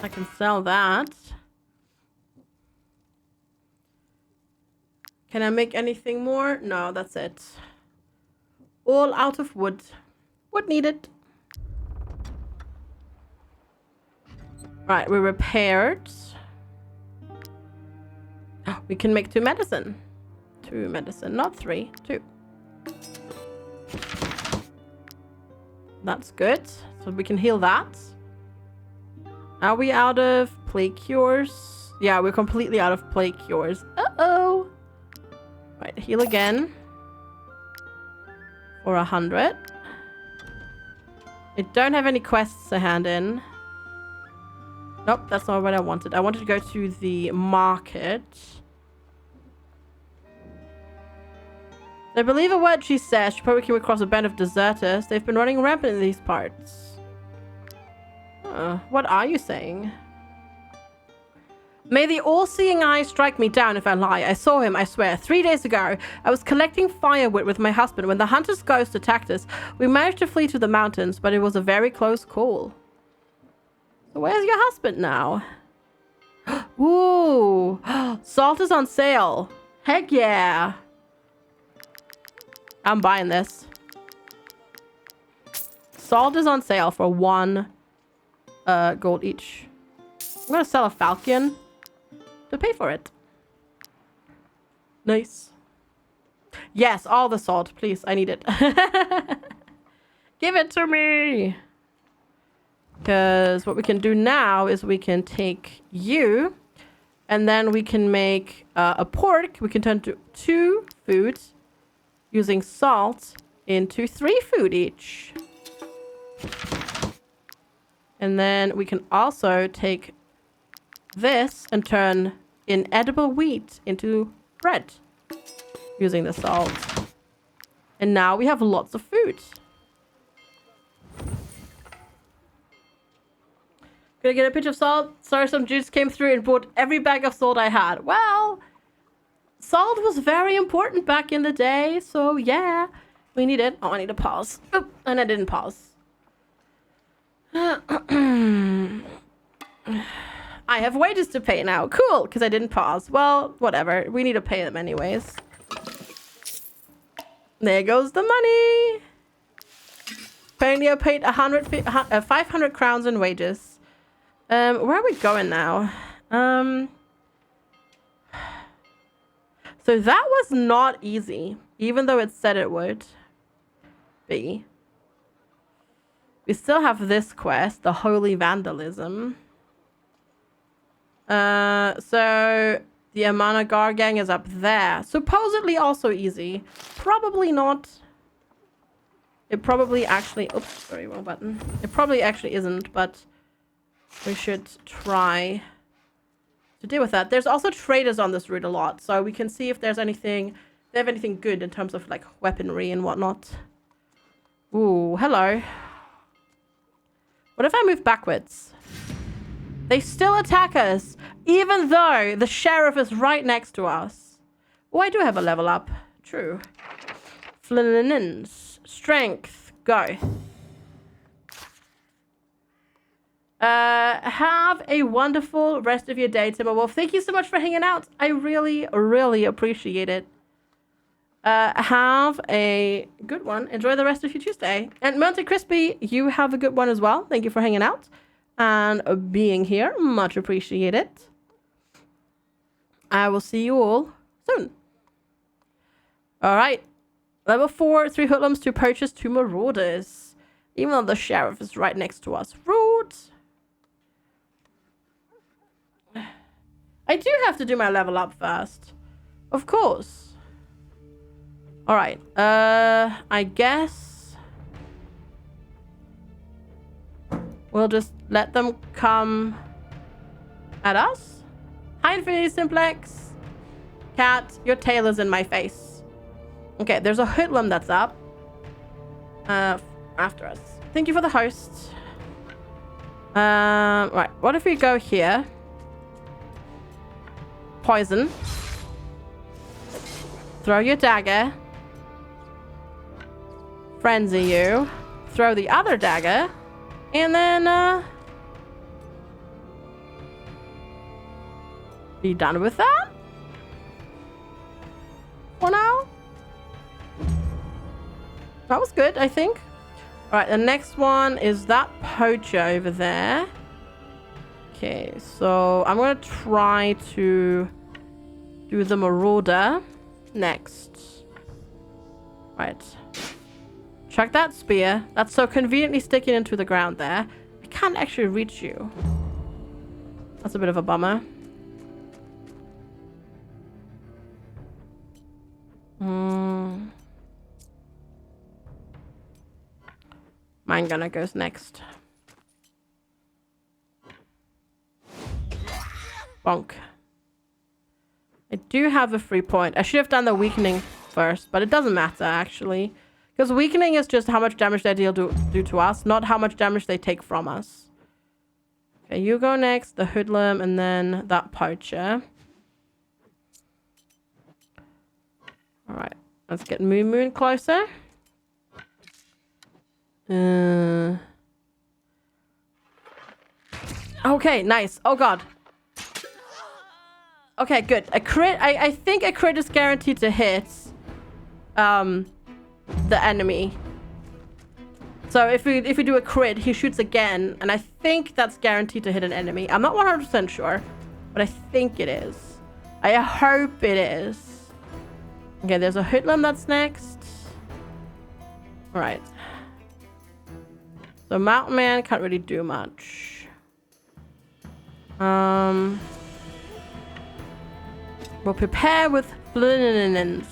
I can sell that. Can I make anything more? No, that's it. All out of wood. Wood needed. Right, we're repaired. We can make 2 medicine. 2 medicine, not 3. 2. That's good. So we can heal that. Are we out of plague cures? Yeah, we're completely out of plague cures. Uh-oh. Right, heal again. For 100. I don't have any quests to hand in. Nope, that's not what I wanted. I wanted to go to the market. I believe a word she says. She probably came across a band of deserters. They've been running rampant in these parts. What are you saying? May the all-seeing eye strike me down if I lie. I saw him, I swear, 3 days ago. I was collecting firewood with my husband when the hunter's ghost attacked us. We managed to flee to the mountains, but it was a very close call. So where's your husband now? Ooh, salt is on sale. Heck yeah. I'm buying this. Salt is on sale for 1 gold each. I'm gonna sell a falcon to pay for it. Nice. Yes, all the salt, please. I need it. Give it to me. Because what we can do now is we can take you and then we can make a pork. We can turn to 2 foods using salt into 3 food each. And then we can also take this and turn inedible wheat into bread using the salt. And now we have lots of food. Gonna get a pinch of salt. Sorry, some dudes came through and bought every bag of salt I had. Well, salt was very important back in the day, so yeah, we need it. Oh, I need to pause. Oop, and I didn't pause. I have wages to pay now. Cool, because I didn't pause. Well, whatever. We need to pay them anyways. There goes the money. Apparently I paid 500 crowns in wages. Where are we going now? So that was not easy, even though it said it would be. We still have this quest, the Holy Vandalism. So the Amanagar gang is up there. Supposedly also easy. Probably not. It probably actually... Oops, sorry, wrong button. It probably actually isn't, but we should try to deal with that. There's also traders on this route a lot, so we can see if there's anything... If they have anything good in terms of, like, weaponry and whatnot. Ooh, hello. What if I move backwards? They still attack us, even though the sheriff is right next to us. Oh, I do have a level up. True. Flinins. Strength. Go. Have a wonderful rest of your day, Timberwolf. Thank you so much for hanging out. I really, really appreciate it. Have a good one. Enjoy the rest of your Tuesday. And Monte Crispy, you have a good one as well. Thank you for hanging out and being here. Much appreciated. I will see you all soon. All right. Level 4, 3 hoodlums to purchase 2 marauders. Even though the sheriff is right next to us. Rude. I do have to do my level up first. Of course. All right. I guess we'll just let them come at us. Hi, Infinity Simplex. Cat, your tail is in my face. Okay, there's a hoodlum that's up. After us. Thank you for the host. Right, what if we go here? Poison. Throw your dagger. Frenzy you. Throw the other dagger. And then, be done with that? For now? That was good, I think. Alright, the next one is that poacher over there. Okay, so I'm going to try to do the marauder next. Right. Chuck that spear. That's so conveniently sticking into the ground there. I can't actually reach you. That's a bit of a bummer. Mine gunner goes next. Bonk. I do have a free point. I should have done the weakening first, but it doesn't matter actually. Because weakening is just how much damage they do to us, not how much damage they take from us. Okay, you go next, the hoodlum, and then that poacher. Alright, let's get Moon closer. Okay, nice. Oh god. Okay, good. A crit. I think a crit is guaranteed to hit the enemy. So if we do a crit, he shoots again, and I think that's guaranteed to hit an enemy. I'm not 100% sure, but I think it is. I hope it is. Okay, there's a hoodlum that's next. All right. So Mountain Man can't really do much. We'll prepare with flinins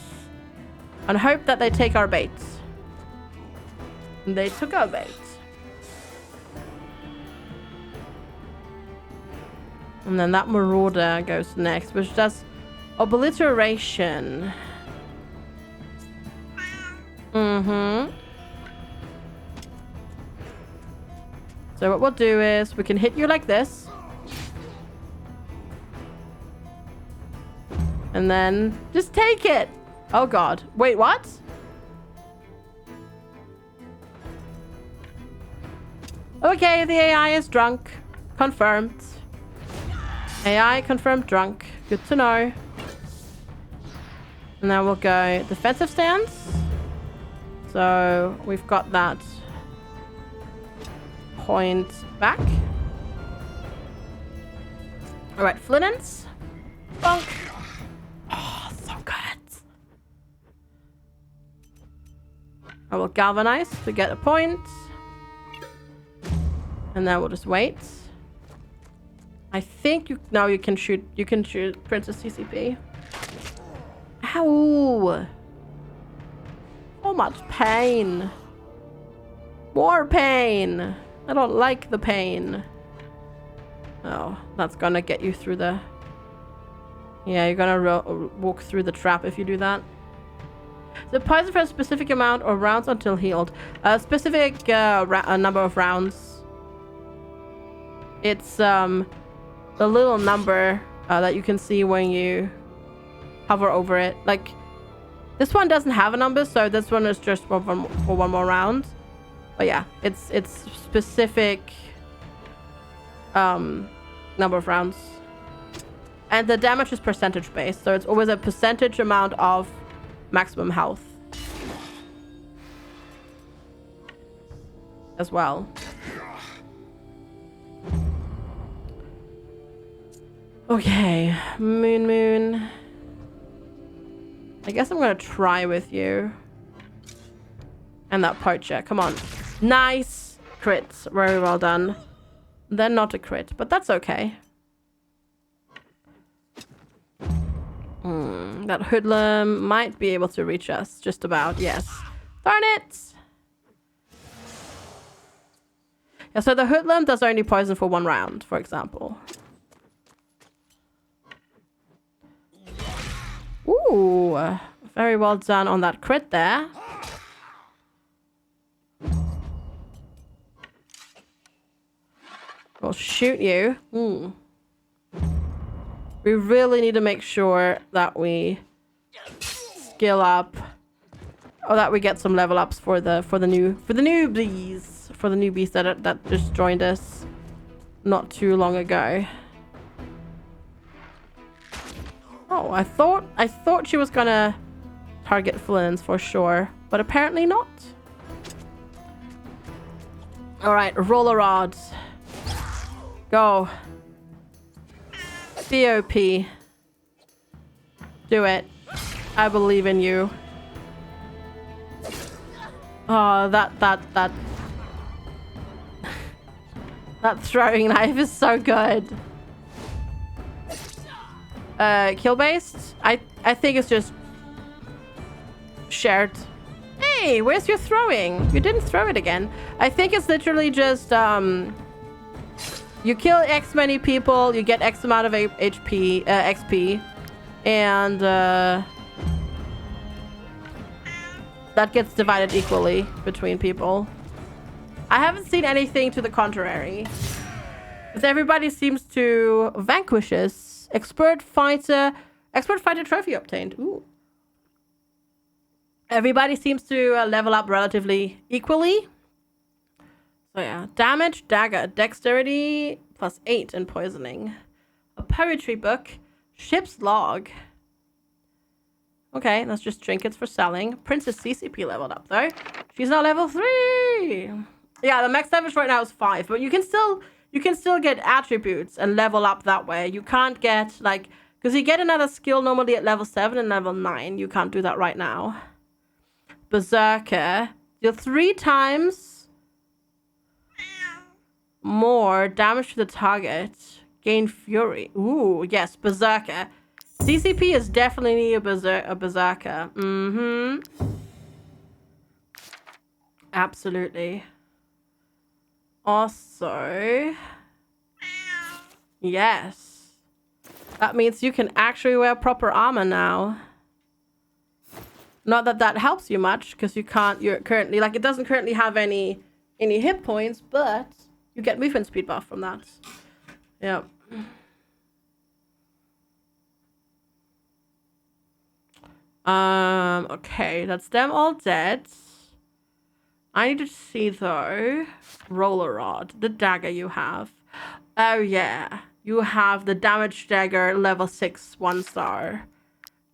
and hope that they take our bait. And they took our bait. And then that marauder goes next, which does obliteration. So what we'll do is we can hit you like this. And then just take it. Oh god. Wait, what? Okay, the AI is drunk. Confirmed. AI confirmed drunk. Good to know. And now we'll go defensive stance. So we've got that point back. All right, Flinance. Bonk. Oh, so good. I will galvanize to get a point. And then we'll just wait. I think you can shoot Princess CCP. Ow! So much pain. More pain. I don't like the pain. Oh, that's gonna get you through the... Yeah, you're gonna walk through the trap if you do that. The poison for a specific amount of rounds until healed. A specific number of rounds. It's the little number that you can see when you hover over it. Like, this one doesn't have a number, so this one is just for one more round. But yeah, it's specific number of rounds. And the damage is percentage based, so it's always a percentage amount of maximum health as well. Okay, Moon. I guess I'm gonna try with you. And that poacher, come on. Nice crit, very well done. Then not a crit, but that's okay. That hoodlum might be able to reach us, just about, yes. Darn it! Yeah, so the hoodlum does only poison for 1 round, for example. Ooh, very well done on that crit there. We'll shoot you. We really need to make sure that we skill up, or that we get some level ups for the newbies that just joined us not too long ago. Oh, I thought she was gonna target Flynns for sure, but apparently not. All right, roller rods. Go. BOP. Do it. I believe in you. Oh, that throwing knife is so good. Kill based? I think it's just shared. Hey, where's your throwing? You didn't throw it again. I think it's literally just you kill X many people, you get X amount of HP, XP, and that gets divided equally between people. I haven't seen anything to the contrary. But everybody seems to vanquish us. Expert fighter trophy obtained. Ooh. Everybody seems to level up relatively equally. So yeah, damage, dagger, dexterity, +8 and poisoning. A poetry book, ship's log. Okay, that's just trinkets for selling. Princess CCP leveled up though. She's now level 3. Yeah, the max damage right now is 5, but you can still get attributes and level up that way. You can't get like, because you get another skill normally at level 7 and level 9. You can't do that right now. Berserker, deal 3 times more damage to the target. Gain fury. Ooh, yes, Berserker. CCP is definitely a Berserker. Absolutely. Also, yes. That means you can actually wear proper armor now. Not that that helps you much, because you're currently, like, it doesn't currently have any hit points, but you get movement speed buff from that. Yep. Okay, that's them all dead. I need to see though. Roller Rod, the dagger you have. Oh yeah, you have the damage dagger level 6 1-star.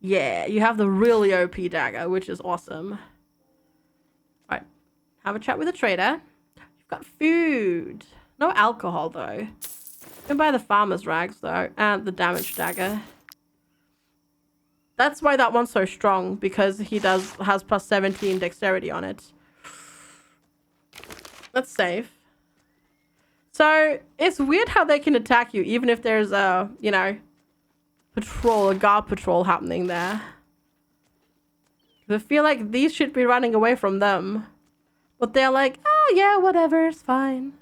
Yeah, you have the really OP dagger, which is awesome. Right, have a chat with the trader. You've got food. No alcohol though. You can buy the farmer's rags though, and the damage dagger. That's why that one's so strong, because he has plus 17 dexterity on it. That's safe. So it's weird how they can attack you even if there's a, you know, a guard patrol happening there. I feel like these should be running away from them. But they're like, oh yeah, whatever, it's fine.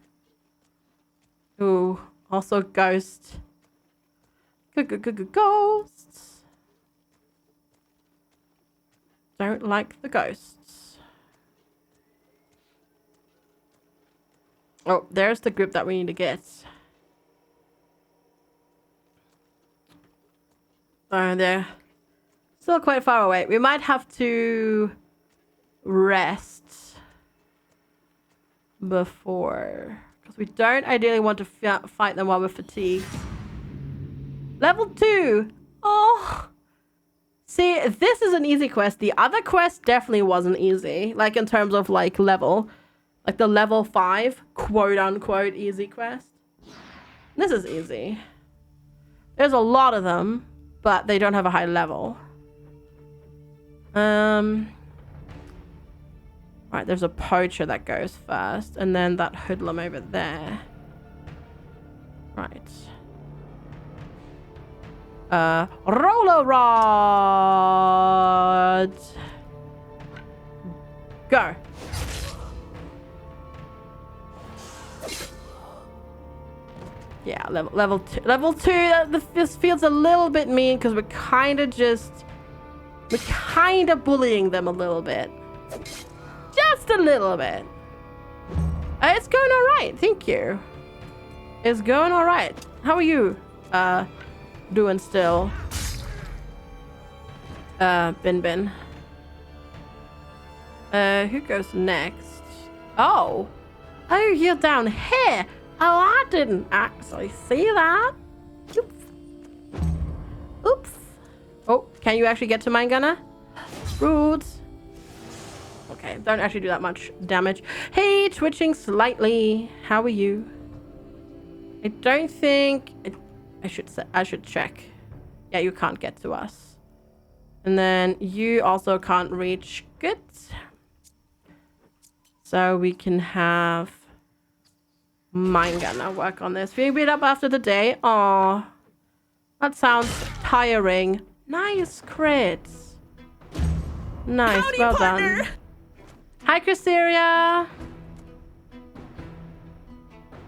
Ooh, also ghost. Ghosts. Don't like the ghosts. Oh, there's the group that we need to get. Oh, they're still quite far away. We might have to rest before, because we don't ideally want to fight them while we're fatigued. Level 2. Oh, see, this is an easy quest. The other quest definitely wasn't easy, like in terms of like level, like the level 5 quote unquote easy quest. This is easy. There's a lot of them, but they don't have a high level. Right, there's a poacher that goes first, and then that hoodlum over there. Right. Roller Rod! Go! Yeah, level 2. Level 2, this feels a little bit mean, because we're kind of bullying them a little bit. Just a little bit. It's going alright, thank you. It's going alright. How are you, doing still? Bin. Who goes next? Oh, you're down here. Oh, I didn't actually see that. Oops. Oh, can you actually get to mine gunner? Rude. Okay, don't actually do that much damage. Hey, twitching slightly. How are you? I don't think I should check. Yeah, you can't get to us. And then you also can't reach. Good. So we can have mine gunner work on this. Feeling beat up after the day. Aw, that sounds tiring. Nice crits. Nice. Howdy, well partner. Done. Hi, Chryseria.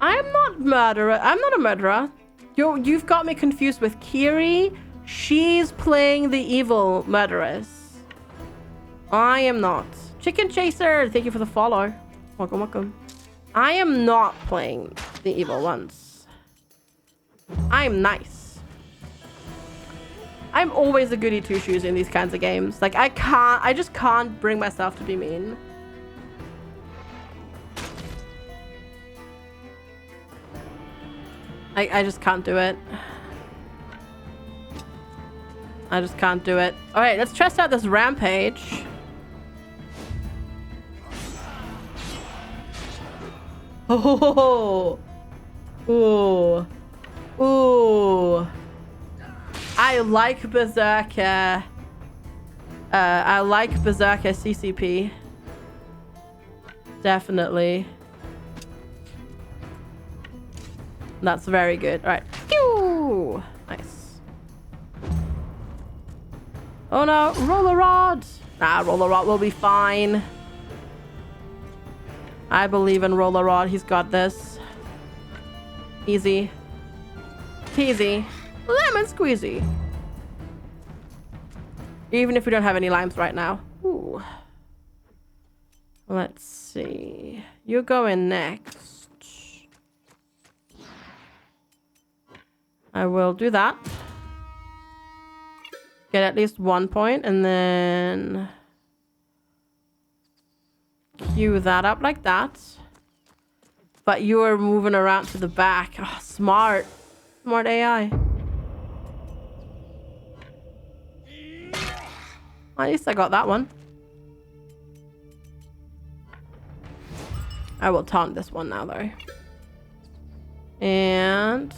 I'm not a murderer. You've got me confused with Kiri. She's playing the evil murderess. I am not. Chicken Chaser, thank you for the follow. Welcome. I am not playing the evil ones. I'm nice. I'm always a goody two-shoes in these kinds of games. Like, I just can't bring myself to be mean. I just can't do it. I just can't do it. All right, let's test out this rampage. Oh, ooh, ooh! I like Berserker. I like Berserker CCP. Definitely. That's very good. All right. Pew! Nice. Oh no, Roller Rod! Nah, Roller Rod will be fine. I believe in Roller Rod. He's got this. Easy. Peasy. Lemon squeezy. Even if we don't have any limes right now. Ooh. Let's see. You go in next. I will do that. Get at least 1 point, and then queue that up like that. But you are moving around to the back. Oh, smart. Smart AI. At least I got that one. I will taunt this one now, though. And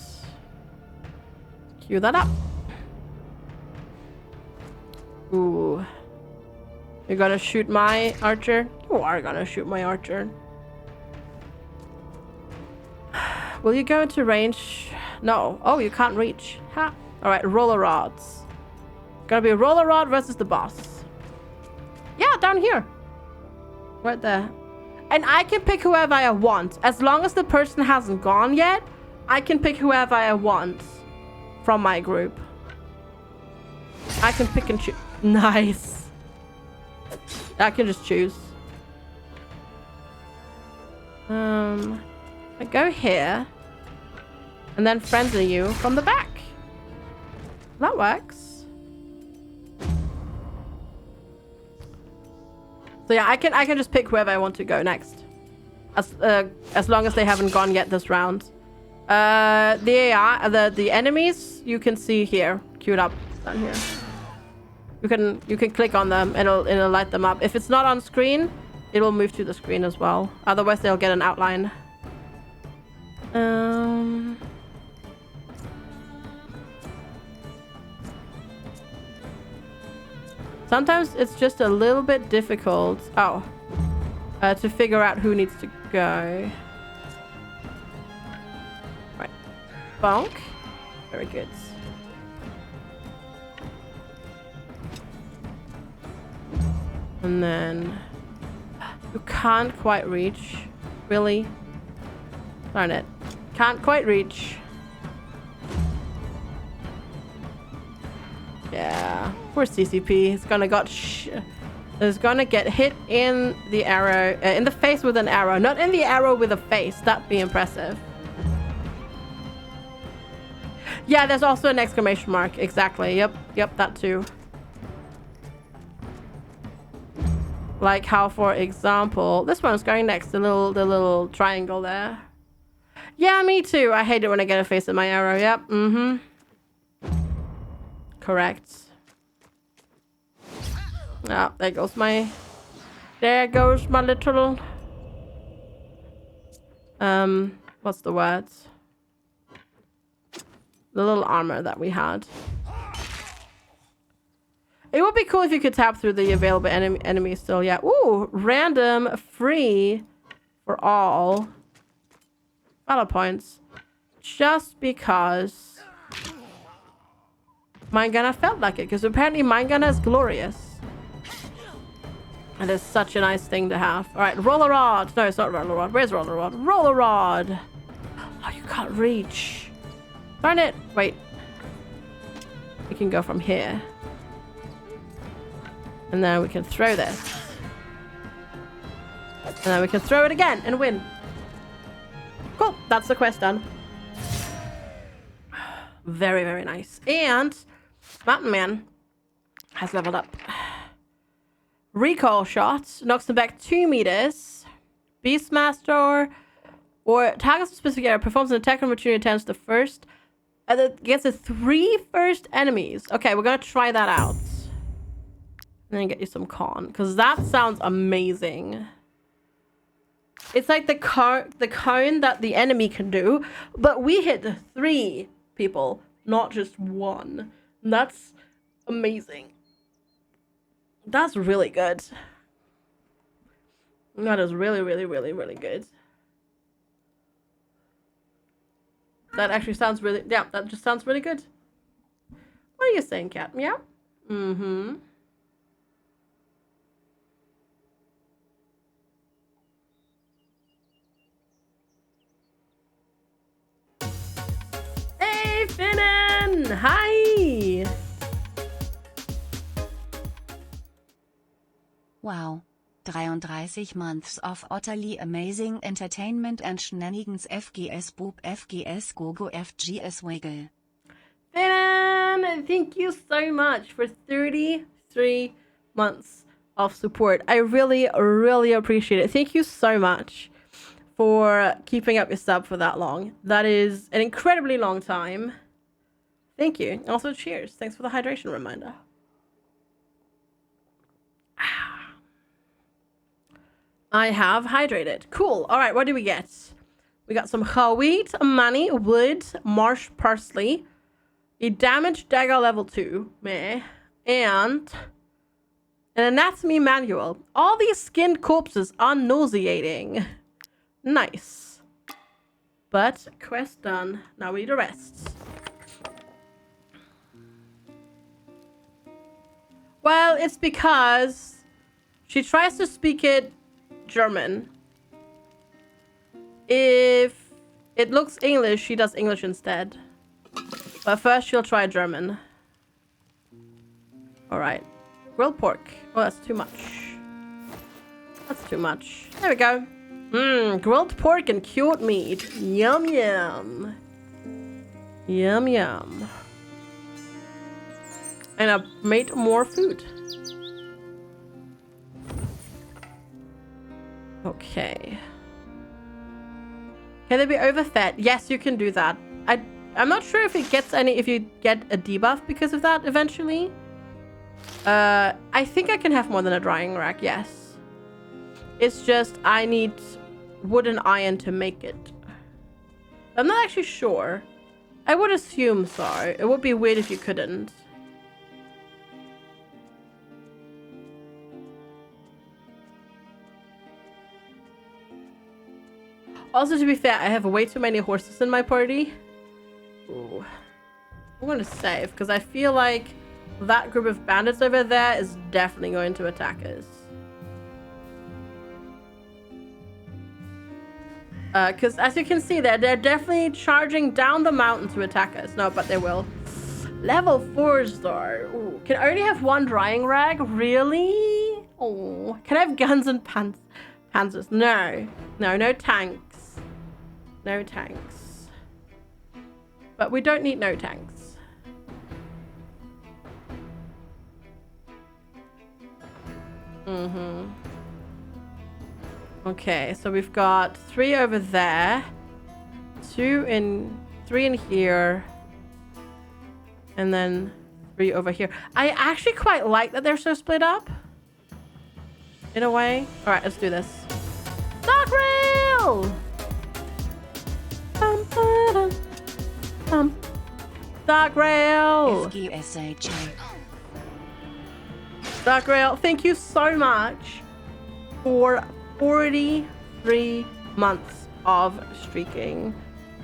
queue that up. Ooh. You're gonna shoot my archer? You are gonna shoot my archer. Will you go into range? No. Oh, you can't reach. Ha. Alright, roller rods. Gonna be a roller rod versus the boss. Yeah, down here. Right there. And I can pick whoever I want. As long as the person hasn't gone yet, I can pick whoever I want from my group. I can pick and choose. Nice. I can just choose. I go here. And then frenzy you from the back. That works. So yeah, I can just pick whoever I want to go next. As long as they haven't gone yet this round. The AI, the enemies you can see here, queued up down here. You can click on them and it'll light them up. If it's not on screen, it will move to the screen as well. Otherwise, they'll get an outline. Sometimes it's just a little bit difficult. To figure out who needs to go. Right. Bonk. Very good. And then you can't quite reach. Really? Darn it. Can't quite reach. Yeah. Poor CCP. It's gonna get hit in the arrow, in the face with an arrow. Not in the arrow with a face. That'd be impressive. Yeah, there's also an exclamation mark. Exactly. Yep, that too. Like how, for example, this one's going next. The little triangle there. Yeah, me too. I hate it when I get a face in my arrow. Yep. Correct. Ah, there goes my little what's the word? The little armor that we had. It would be cool if you could tap through the available enemies still. Yeah. Ooh, random free for all battle points. Just because Mine Gunner felt like it. Because apparently Mine Gunner is glorious. And it's such a nice thing to have. Alright, roller rod. No, it's not roller rod. Where's roller rod? Roller rod. Oh, you can't reach. Darn it. Wait. We can go from here. And then we can throw this. And then we can throw it again and win. Cool. That's the quest done. Very, very nice. And Mountain Man has leveled up. Recoil shot knocks them back 2 meters. Beastmaster or targets a specific area, performs an attack on opportunity attempts the first against the 3 first enemies. Okay, we're gonna try that out. And then get you some con, because that sounds amazing. It's like the cone that the enemy can do, but we hit 3 people, not just 1. And that's amazing. That's really good. That is really, really, really, really good. That actually sounds really... Yeah, that just sounds really good. What are you saying, Cat? Yeah? Mm-hmm. Hey, Finnan! Hi! Wow. 33 months of utterly amazing entertainment and shenanigans. FGS Boop, FGS Gogo, FGS Wiggle. Finnan, thank you so much for 33 months of support. I really, really appreciate it. Thank you so much for keeping up your sub for that long. That is an incredibly long time. Thank you. Also, cheers. Thanks for the hydration reminder. I have hydrated. Cool. All right, what do we get? We got some wheat, money, wood, marsh parsley, a damaged dagger level 2, meh, and an anatomy manual. All these skinned corpses are nauseating. Nice. But quest done. Now we need a rest. Well, it's because she tries to speak it German. If it looks English, she does English instead. But first she'll try German. Alright. Grilled pork. Oh, that's too much. That's too much. There we go. Grilled pork and cured meat. Yum, yum. Yum, yum. And I made more food. Okay. Can they be overfed? Yes, you can do that. I'm not sure if it gets any, if you get a debuff because of that eventually. I think I can have more than a drying rack, yes. It's just I need wood and iron to make it. I'm not actually sure. I would assume so. It would be weird if you couldn't. Also, to be fair, I have way too many horses in my party. Ooh. I'm gonna save, because I feel like that group of bandits over there is definitely going to attack us. Because as you can see there, they're definitely charging down the mountain to attack us. No, but they will. Level 4 star. Ooh. Can I only have one drying rag? Really? Oh. Can I have guns and panzers? No. No, no tanks. No tanks. But we don't need no tanks. Okay, so we've got 3 over there. 3 in here. And then 3 over here. I actually quite like that they're so split up. In a way. Alright, let's do this. Dark Rail! Dark Rail! FGSQUARED. Dark Rail, thank you so much for 43 months of streaking.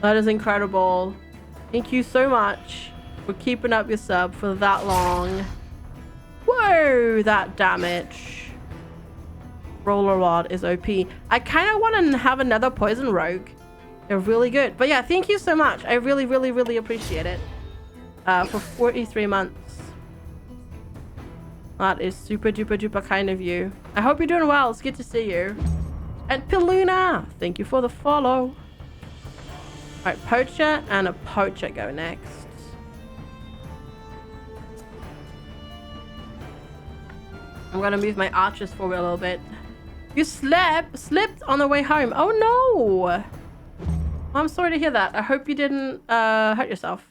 That is incredible. Thank you so much for keeping up your sub for that long. Whoa, that damage. Roller Rod is OP. I kind of want to have another Poison Rogue. They're really good. But yeah, thank you so much. I really, really, really appreciate it. For 43 months. That is super duper duper kind of you. I hope you're doing well. It's good to see you. And Piluna, thank you for the follow. Alright, Poacher and a Poacher go next. I'm gonna move my archers forward a little bit. You slipped on the way home. Oh no! I'm sorry to hear that. I hope you didn't hurt yourself.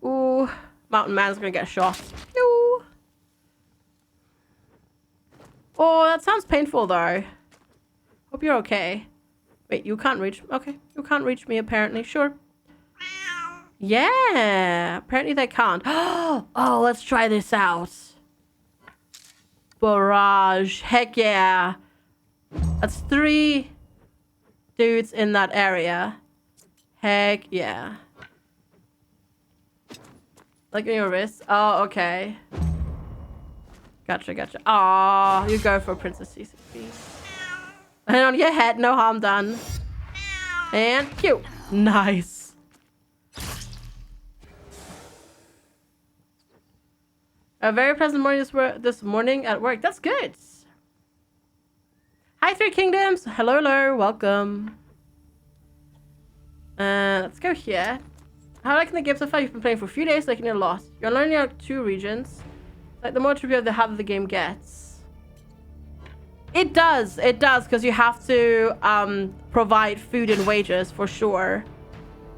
Ooh, Mountain Man's gonna get shot. Ooh. Oh, that sounds painful though. Hope you're okay. Wait, you can't reach. Okay, you can't reach me apparently. Sure. Yeah, apparently they can't. Oh, let's try this out. Barrage. Heck yeah. That's 3 dudes in that area. Heck yeah. Like on your wrist? Oh, okay. Gotcha, gotcha. Oh, you go for Princess CCP. And on your head, no harm done. And cute. Nice. A very pleasant morning this morning at work. That's good. Hi, 3 Kingdoms. Hello, hello. Welcome. Let's go here. How liking the game so far? You've been playing for a few days, liking it a lot. You're learning out 2 regions. Like the more trivia the harder the game gets. It does, because you have to provide food and wages for sure.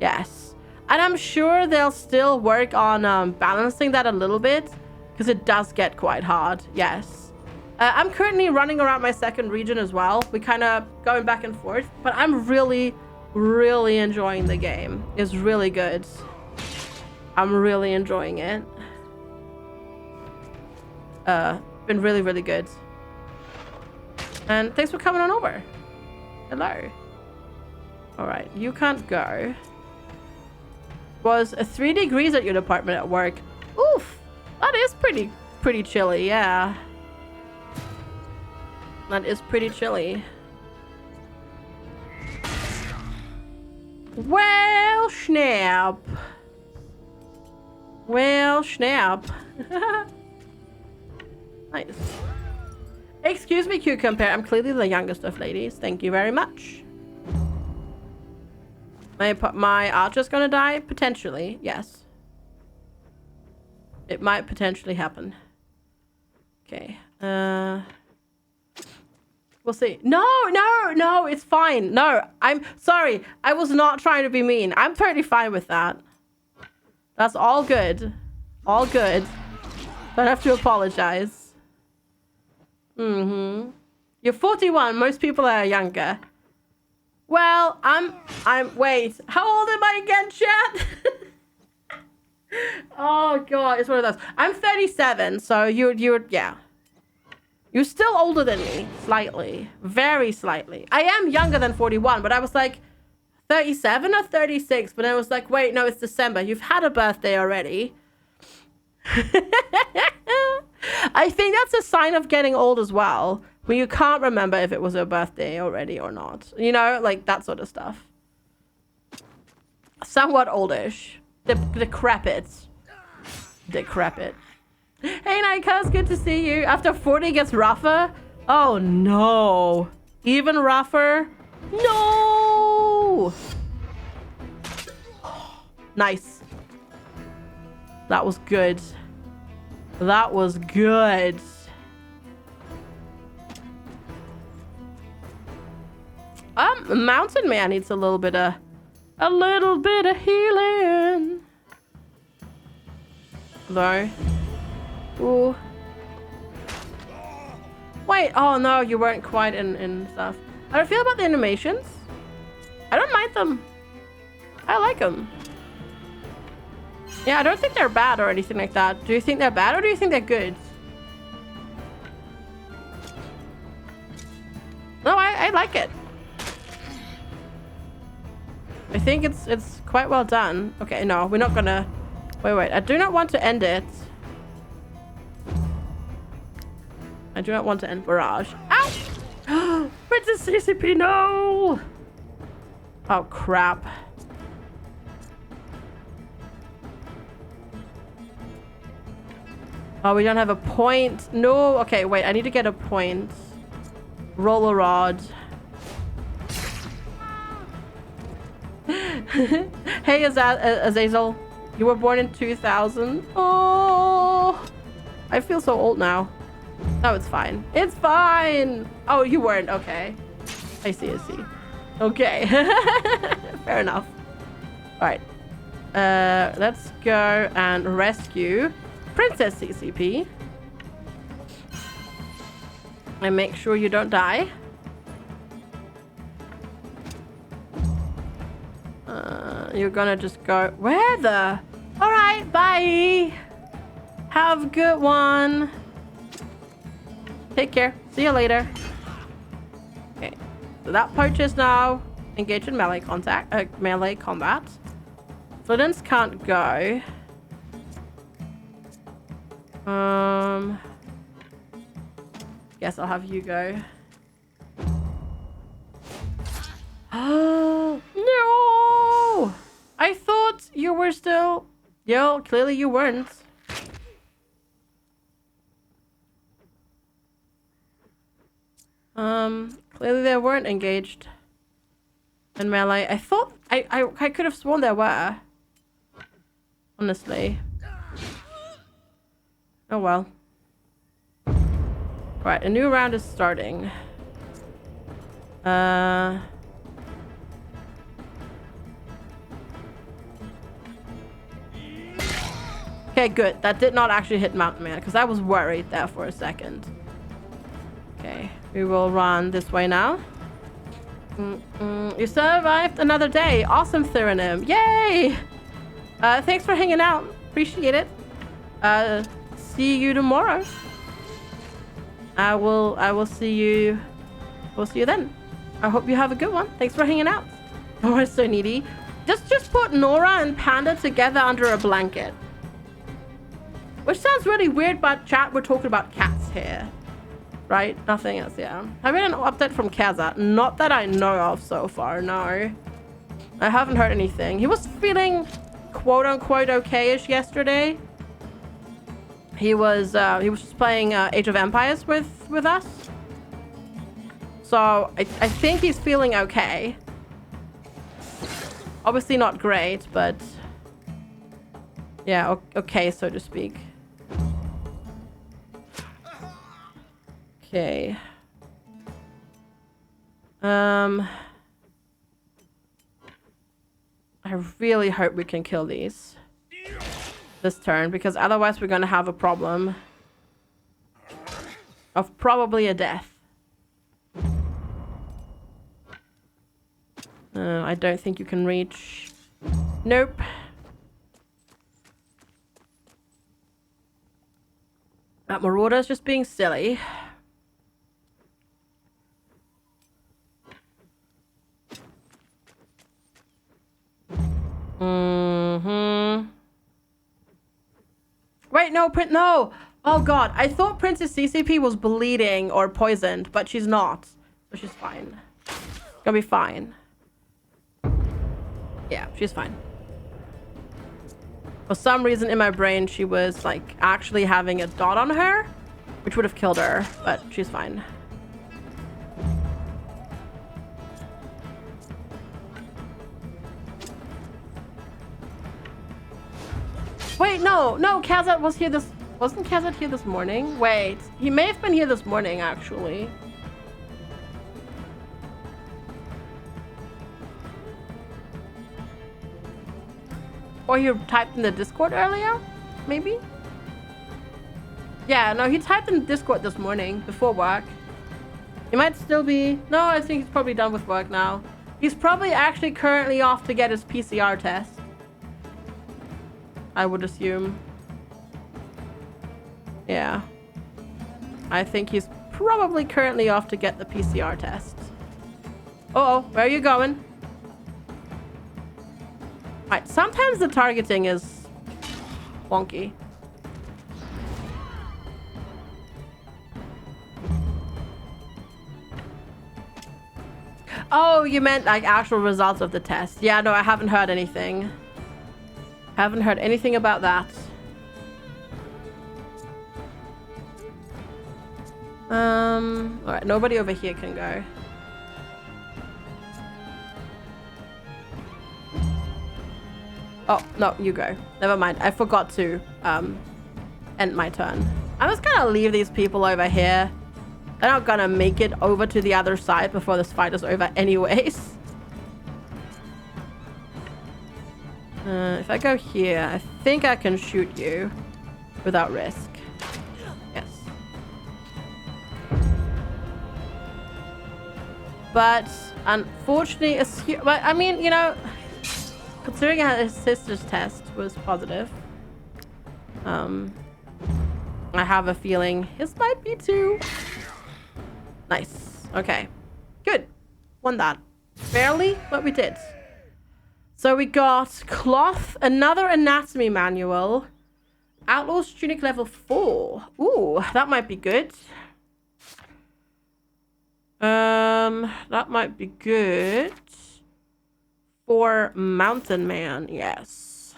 Yes. And I'm sure they'll still work on balancing that a little bit, because it does get quite hard. Yes. I'm currently running around my second region as well. We kind of going back and forth, but I'm really, really enjoying the game. It's really good. I'm really enjoying it. Been really, really good. And thanks for coming on over. Hello. All right, you can't go. Was 3 degrees at your department at work. Oof, that is pretty chilly, yeah. That is pretty chilly. Well, snap. Well, snap. Nice. Excuse me, Cucumber. I'm clearly the youngest of ladies. Thank you very much. My archer's gonna die? Potentially, yes. It might potentially happen. Okay. We'll see. No, it's fine. No, I'm sorry. I was not trying to be mean. I'm totally fine with that. That's all good. All good. Don't have to apologize. Mm-hmm. You're 41. Most people are younger. Well, wait. How old am I again, chat? Oh, God. It's one of those. I'm 37, so yeah. You're still older than me. Slightly. Very slightly. I am younger than 41, but I was like 37 or 36. But I was like, wait, no, it's December. You've had a birthday already. I think that's a sign of getting old as well. When you can't remember if it was her birthday already or not. You know, like that sort of stuff. Somewhat oldish. Decrepit. Decrepit. Hey, Nikas, good to see you. After 40 gets rougher? Oh, no. Even rougher? No! Nice. That was good. That was good. Mountain Man needs a little bit of healing. Though. Ooh. Wait, oh no, you weren't quite in stuff. How do I feel about the animations? I don't mind them. I like them. Yeah, I don't think they're bad or anything like that. Do you think they're bad or do you think they're good? No, I like it. I think it's quite well done. Okay, no, we're not gonna... Wait. I do not want to end it. I do not want to end Barrage. Ow! Princess CCP, no! Oh, crap. Oh, we don't have a point. No. Okay, wait. I need to get a point. Roll a rod. Hey, Azazel. You were born in 2000. Oh, I feel so old now. No, it's fine. It's fine. Oh, you weren't. Okay. I see. Okay. Fair enough. All right. Let's go and rescue Princess CCP. And make sure you don't die. You're gonna just go... Where the... Alright, bye! Have a good one. Take care. See you later. Okay. So that poach is now engaged in melee combat. Flintons can't go. Guess I'll have you go. Oh no! I thought you were still... Yo, clearly you weren't. Clearly they weren't engaged in melee. I thought... I could have sworn there were. Honestly. Oh well. Right, a new round is starting. Okay, good. That did not actually hit Mountain Man, because I was worried there for a second. Okay, we will run this way now. You survived another day. Awesome, Theranim. Yay! Thanks for hanging out. Appreciate it. See you tomorrow. I will see you. We'll see you then. I hope you have a good one. Thanks for hanging out. Nora's so needy. Just put Nora and Panda together under a blanket. Which sounds really weird, but chat, we're talking about cats here. Right? Nothing else, yeah. Have you had an update from Kazza? Not that I know of so far, no. I haven't heard anything. He was feeling quote-unquote okay-ish yesterday. He was just playing Age of Empires with us. So I think he's feeling okay. Obviously not great, but yeah, okay, so to speak. Okay. I really hope we can kill these this turn, because otherwise we're gonna have a problem of probably a death. I don't think you can reach. Nope. That Marauder's just being silly. Wait, no, no. Oh god, I thought Princess CCP was bleeding or poisoned, but she's not. So she's fine. Gonna be fine. Yeah, she's fine. For some reason in my brain, she was like actually having a dot on her, which would have killed her, but she's fine. Wait, no, Kazat was here wasn't Kazat here this morning? Wait, he may have been here this morning, actually. Or he typed in the Discord earlier? Maybe? Yeah, no, he typed in the Discord this morning, before work. He might still be... No, I think he's probably done with work now. He's probably actually currently off to get his PCR test. I would assume. Yeah. I think he's probably currently off to get the PCR test. Uh-oh, where are you going? Right, sometimes the targeting is wonky. Oh, you meant like actual results of the test. Yeah, no, I haven't heard anything. Haven't heard anything about that. Alright, nobody over here can go. Oh, no, you go. Never mind. I forgot to end my turn. I'm just gonna leave these people over here. They're not gonna make it over to the other side before this fight is over anyways. If I go here, I think I can shoot you without risk. Yes. But unfortunately, but I mean, you know, considering his sister's test was positive, I have a feeling his might be too. Nice. Okay. Good. Won that. Barely, but we did. So we got cloth, another anatomy manual, Outlaw's Tunic level 4. Ooh, that might be good. That might be good for Mountain Man. Yes.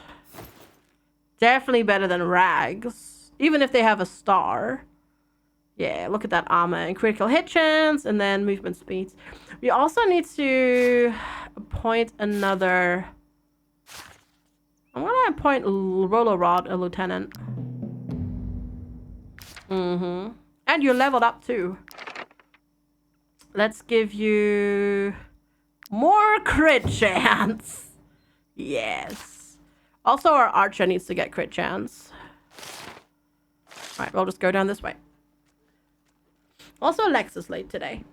Definitely better than Rags, even if they have a star. Yeah, look at that armor and critical hit chance, and then movement speeds. We also need to appoint another... I'm gonna appoint Roller Rod a lieutenant. And you're leveled up too. Let's give you more crit chance. Yes. Also, our archer needs to get crit chance. All right, we'll just go down this way. Also, Lex is late today.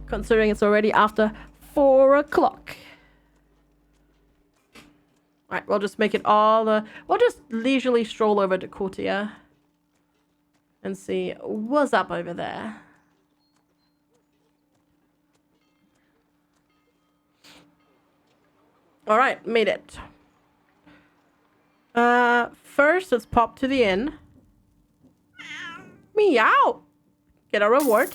Considering it's already after 4 o'clock. All right, we'll just make it all... we'll just leisurely stroll over to Courtier. And see what's up over there. All right, made it. First, let's pop to the inn. Meow. Get a reward.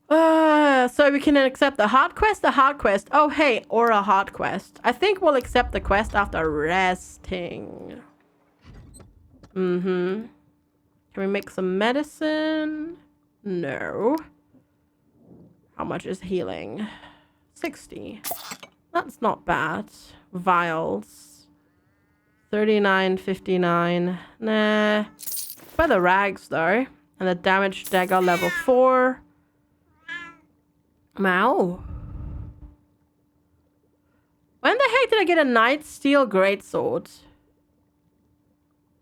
So we can accept the hard quest, Oh, hey, or a hard quest. I think we'll accept the quest after resting. Can we make some medicine? No. How much is healing? 60. That's not bad. Vials. 39, 59. Nah. By the rags, though. And the damage dagger level 4. Meow. When the heck did I get a Night Steel Greatsword?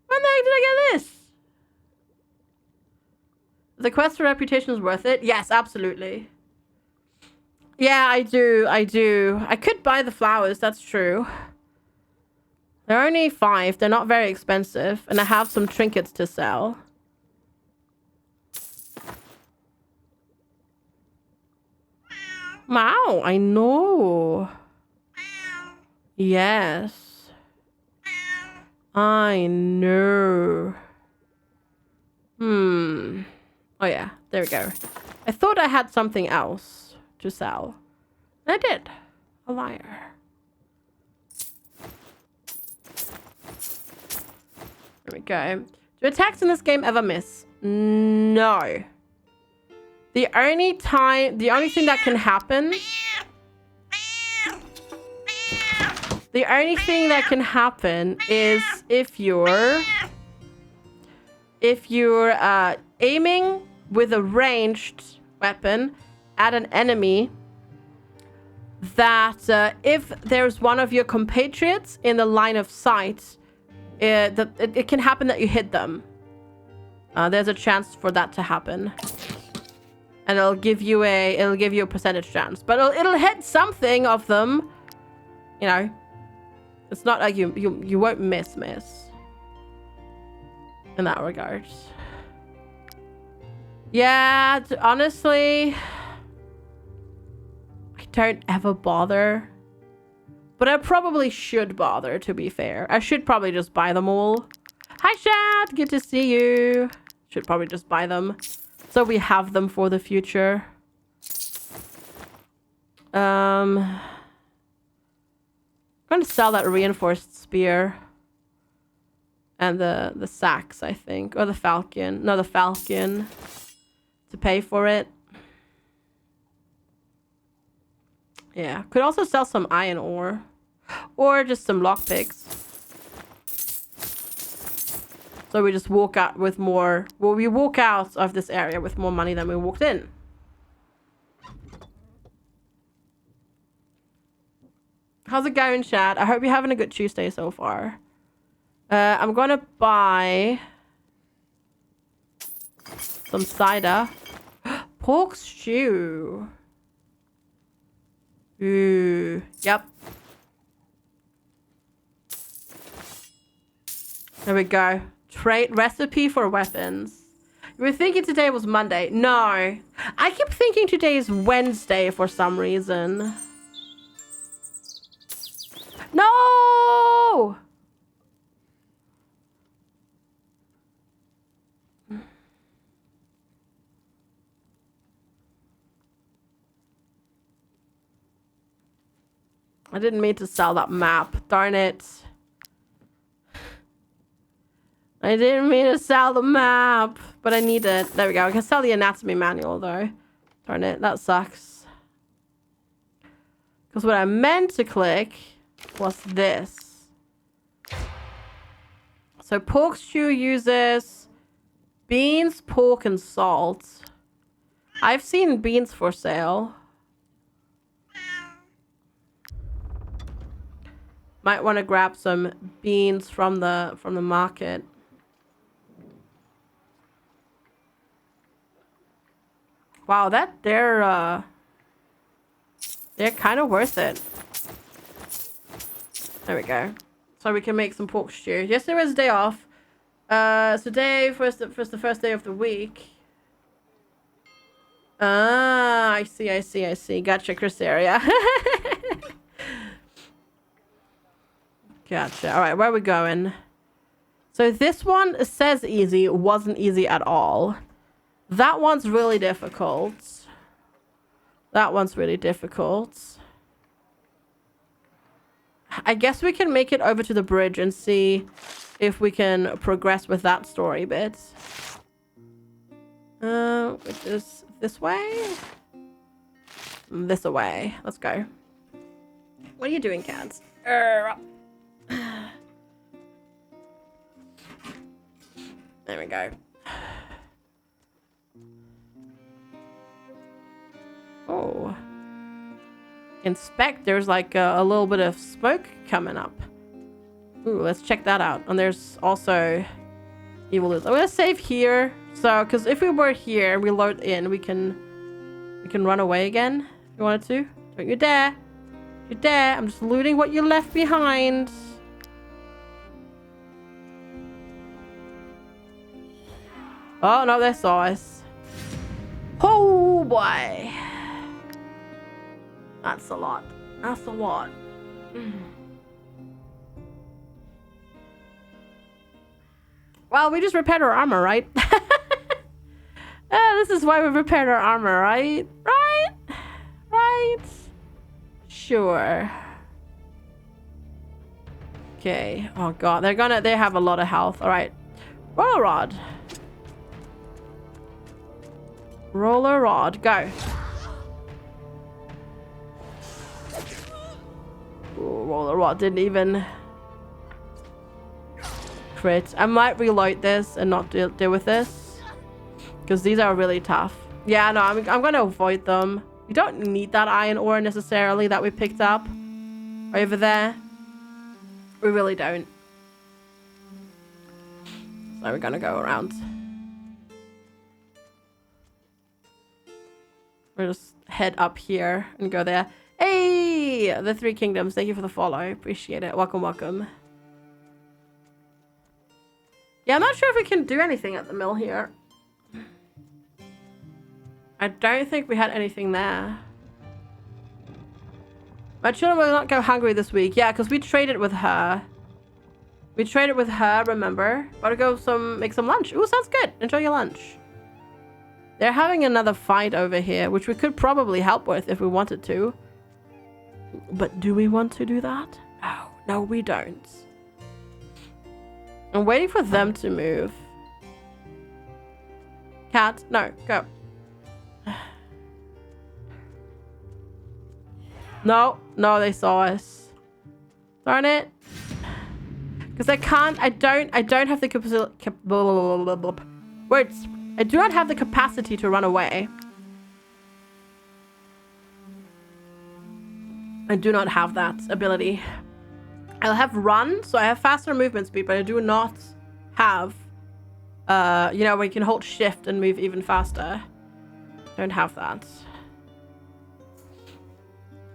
When the heck did I get this? The quest for reputation is worth it? Yes, absolutely. Yeah, I do. I could buy the flowers, that's true. They're only 5. They're not very expensive. And I have some trinkets to sell. Wow, I know. Yes. I know. Oh yeah, there we go. I thought I had something else to sell. I did. A liar. There we go. Do attacks in this game ever miss? No. The only thing that can happen... The only thing that can happen is if you're aiming with a ranged weapon at an enemy, that if there's one of your compatriots in the line of sight, it can happen that you hit them. There's a chance for that to happen. And it'll give you a percentage chance. But it'll hit something of them. You know. It's not like you won't miss in that regard. Yeah, honestly, I don't ever bother. But I probably should bother, to be fair. I should probably just buy them all. Hi, chat. Good to see you. Should probably just buy them. So we have them for the future. I'm going to sell that reinforced spear. And the sacks, I think. Or the falcon. No, the falcon. To pay for it. Yeah. Could also sell some iron ore. Or just some lockpicks. So we just walk out with more... Well, we walk out of this area with more money than we walked in. How's it going, chat? I hope you're having a good Tuesday so far. I'm gonna buy some cider. Pork stew. Ooh, yep. There we go. Trait recipe for weapons. You were thinking today was Monday. No. I keep thinking today is Wednesday for some reason. No! I didn't mean to sell that map. Darn it. I didn't mean to sell the map, but I need it. There we go. I can sell the anatomy manual, though. Darn it. That sucks. Because what I meant to click was this. So pork stew uses Beans, pork, and salt. I've seen beans for sale. Might want to grab some beans from the market. Wow, they're kind of worth it. There we go. So we can make some pork stew. Yesterday was a day off. Today was the first day of the week. Ah, I see. Gotcha, Chrysaria. Gotcha. All right, where are we going? So this one says easy, wasn't easy at all. That one's really difficult. That one's really difficult. I guess we can make it over to the bridge and see if we can progress with that story bit. Which is this way? This away. Let's go. What are you doing, cats? There we go. Oh. Inspect. There's like a little bit of smoke coming up. Ooh, let's check that out. And there's also evil loot. I'm gonna save here. So, because if we were here and we load in, we can run away again if you wanted to. Don't you dare. You dare. I'm just looting what you left behind. Oh, no, they saw us. Oh, boy. That's a lot. That's a lot. Well, we just repaired our armor, right? This is why we repaired our armor, right? Right? Sure. Okay. Oh, God. They have a lot of health. All right. Roller rod. Roller rod. Go. Ooh, roller rod didn't even crit. I might reload this and not deal with this, because these are really tough. Yeah, no, I'm gonna avoid them. We don't need that iron ore necessarily that we picked up over there. We really don't. So we're gonna go around. We'll just head up here and go there. Hey, the Three Kingdoms. Thank you for the follow. Appreciate it. Welcome. Yeah, I'm not sure if we can do anything at the mill here. I don't think we had anything there. My children will not go hungry this week. Yeah, because we traded with her. Remember? Gotta go make some lunch. Ooh, sounds good. Enjoy your lunch. They're having another fight over here, which we could probably help with if we wanted to. But do we want to do that? No, we don't. I'm waiting for them to move. Cat, no, go. No, they saw us. Darn it. Because I don't have the capacity. Words. I do not have the capacity to run away. I do not have that ability. I'll have run, so I have faster movement speed, but I do not have, where you can hold shift and move even faster. Don't have that.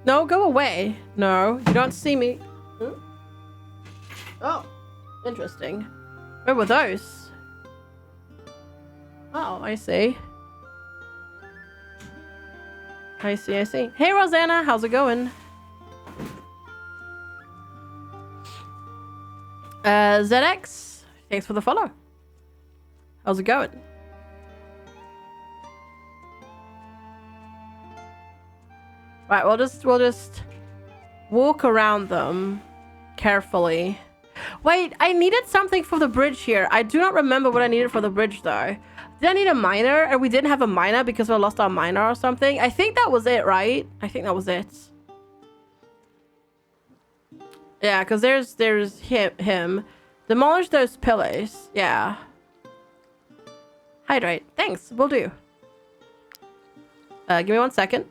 No, go away. No, you don't see me. Hmm? Oh, interesting. Where were those? Oh, I see. I see. Hey, Rosanna, how's it going? ZX, thanks for the follow. How's it going? Right, we'll just walk around them carefully. Wait, I needed something for the bridge here. I do not remember what I needed for the bridge though. Did I need a miner? And we didn't have a miner because we lost our miner or something. I think that was it, right? I think that was it. Yeah, because there's him. Demolish those pillars. Yeah. Hydrate. Thanks. Will do. Give me 1 second.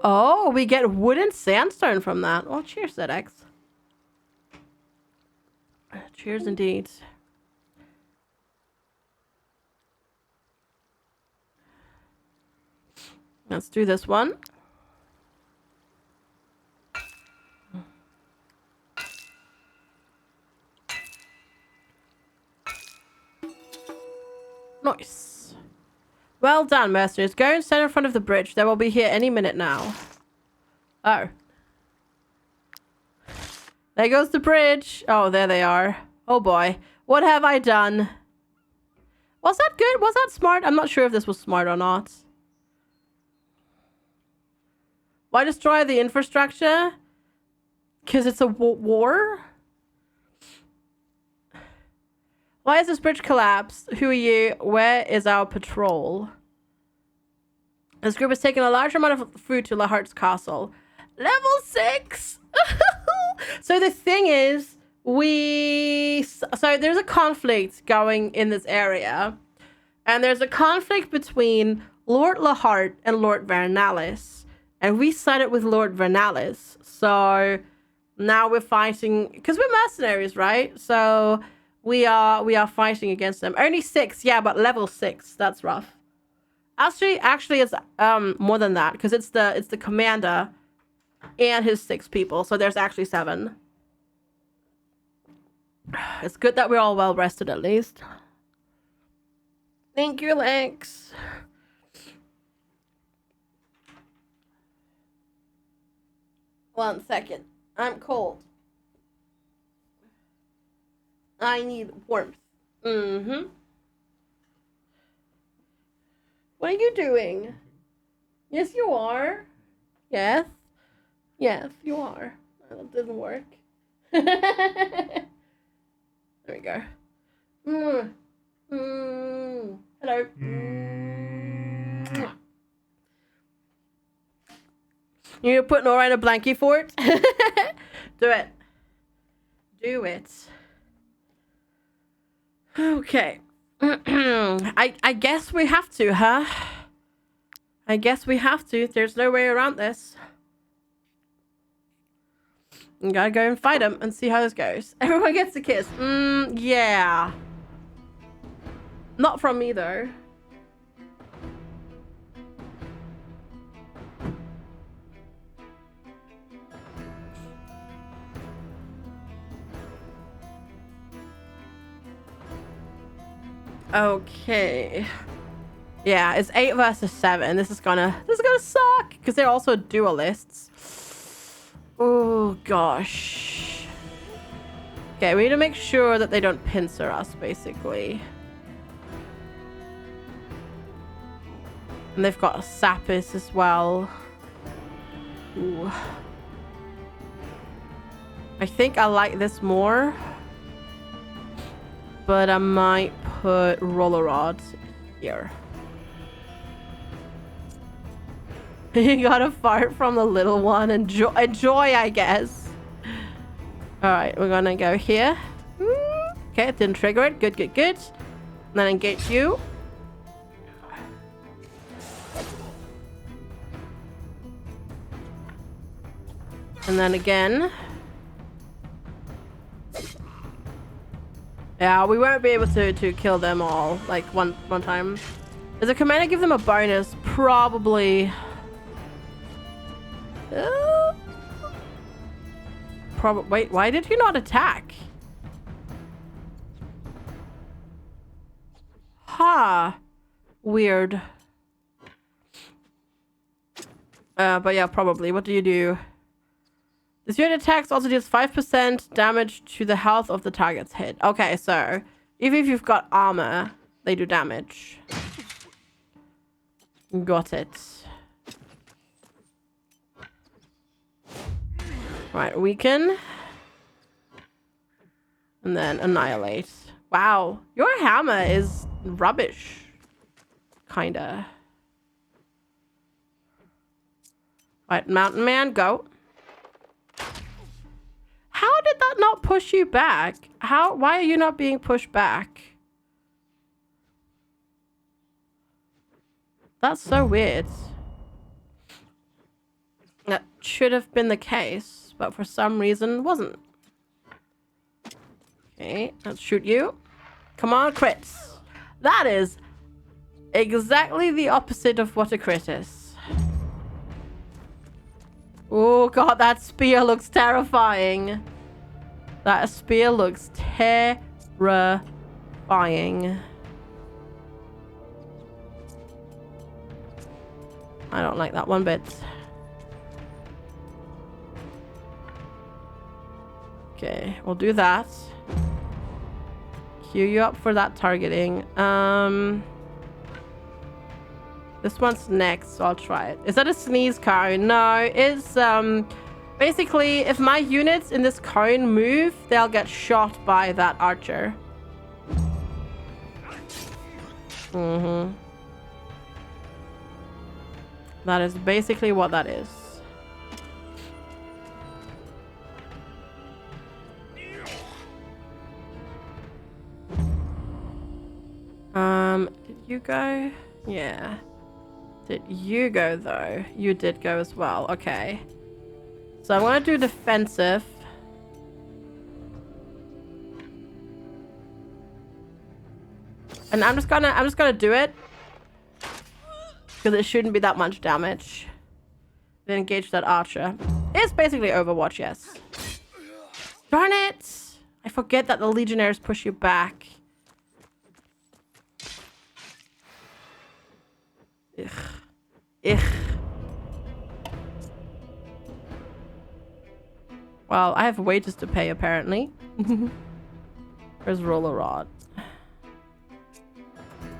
Oh, we get wood and sandstone from that. Well, cheers, ZX. Cheers indeed. Let's do this one. Nice. Well done, mercenaries. Go and stand in front of the bridge. They will be here any minute now. Oh. There goes the bridge. Oh, there they are. Oh boy. What have I done? Was that good? Was that smart? I'm not sure if this was smart or not. Why destroy the infrastructure? Because it's a war? Why is this bridge collapsed? Who are you? Where is our patrol? This group has taken a large amount of food to Lahart's castle. Level 6! So the thing is, so there's a conflict going in this area. And there's a conflict between Lord Lahart and Lord Vernalis. And we sided with Lord Vernalis. So now we're fighting, because we're mercenaries, right? So we are fighting against them. Only 6, yeah, but level 6. That's rough. Actually, it's more than that, because it's the commander and his 6 people. So there's actually 7. It's good that we're all well rested at least. Thank you, Lex. One second. I'm cold. I need warmth. Mm-hmm. What are you doing? Yes, you are. Yes. Yes, you are. That didn't work. There we go. Hello. You're putting Nora in a blankie fort? Do it. Do it. Okay. I guess we have to, huh? I guess we have to. There's no way around this. You gotta go and fight him and see how this goes. Everyone gets a kiss. Yeah. Not from me, though. Okay. Yeah, it's 8 versus 7. This is gonna suck because they're also duelists. Oh gosh. Okay, we need to make sure that they don't pincer us, basically. And they've got a Sapis as well. Ooh. I think I like this more. But I might put roller rods here. You gotta fart from the little one. Enjoy, I guess. Alright, we're gonna go here. Okay, it didn't trigger it. Good, good, good. And then engage you. And then again. Yeah, we won't be able to kill them all, like, one time. Does a commander give them a bonus? Probably. Wait, why did he not attack? Ha! Weird. But yeah, probably. What do you do? This unit attacks also deals 5% damage to the health of the target's hit. Okay, so even if you've got armor, they do damage. Got it. Right, weaken. And then annihilate. Wow, your hammer is rubbish. Kinda. Right, Mountain Man, go. How did that not push you back? Why are you not being pushed back? That's so weird. That should have been the case, but for some reason wasn't. Okay, let's shoot you. Come on, crits. That is exactly the opposite of what a crit is. Oh god, that spear looks terrifying. That spear looks terrifying. I don't like that one bit. Okay, we'll do that. Queue you up for that targeting. This one's next, so I'll try it. Is that a sneeze cone? No, it's basically if my units in this cone move, they'll get shot by that archer. That is basically what that is. Did you go? Yeah. Did you go though? You did go as well. Okay. So I'm gonna do defensive. And I'm just gonna do it. Because it shouldn't be that much damage. Then engage that archer. It's basically Overwatch, yes. Darn it! I forget that the Legionnaires push you back. Ugh. Ugh. Well, I have wages to pay, apparently. Where's Roller Rod?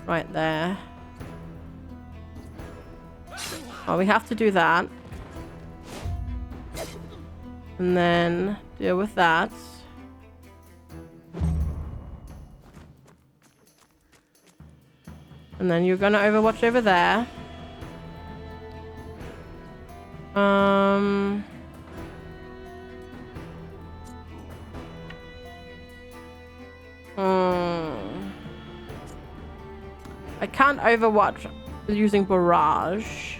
Right there. Oh, we have to do that. And then deal with that. And then you're gonna Overwatch over there. I can't Overwatch using Barrage.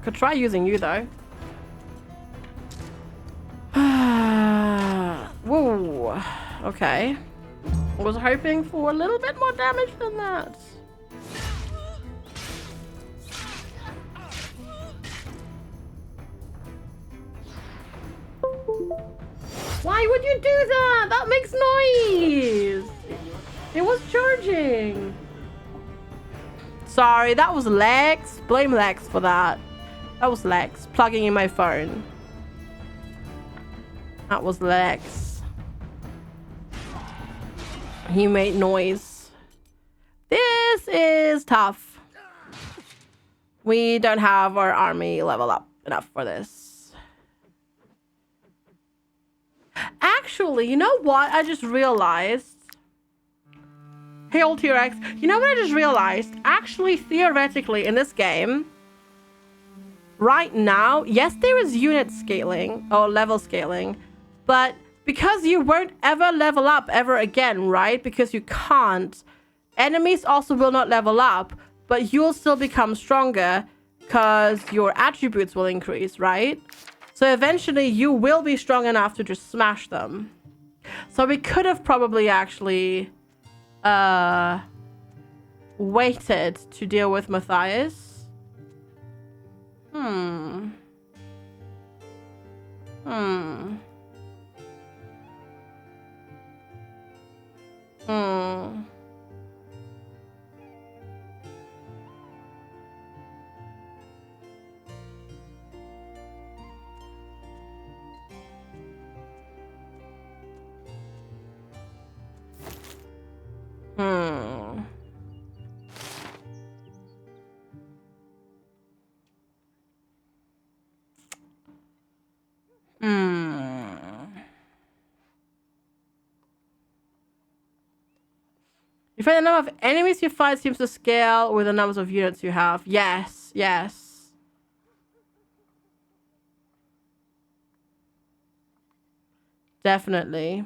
Could try using you though. Whoa. Okay. I was hoping for a little bit more damage than that. Why would you do that? That makes noise. It was charging. Sorry, that was Lex. Blame Lex for that. That was Lex plugging in my phone. That was Lex. He made noise. This is tough. We don't have our army level up enough for this. Actually, you know what? I just realized. Hey, old T-Rex. You know what I just realized? Actually, theoretically, in this game, right now, yes, there is unit scaling or level scaling, but because you won't ever level up ever again, right? Because you can't. Enemies also will not level up, but you'll still become stronger because your attributes will increase, right? So eventually you will be strong enough to just smash them. So we could have probably actually waited to deal with Matthias. You find the number of enemies you fight seems to scale with the numbers of units you have. Yes, yes. Definitely.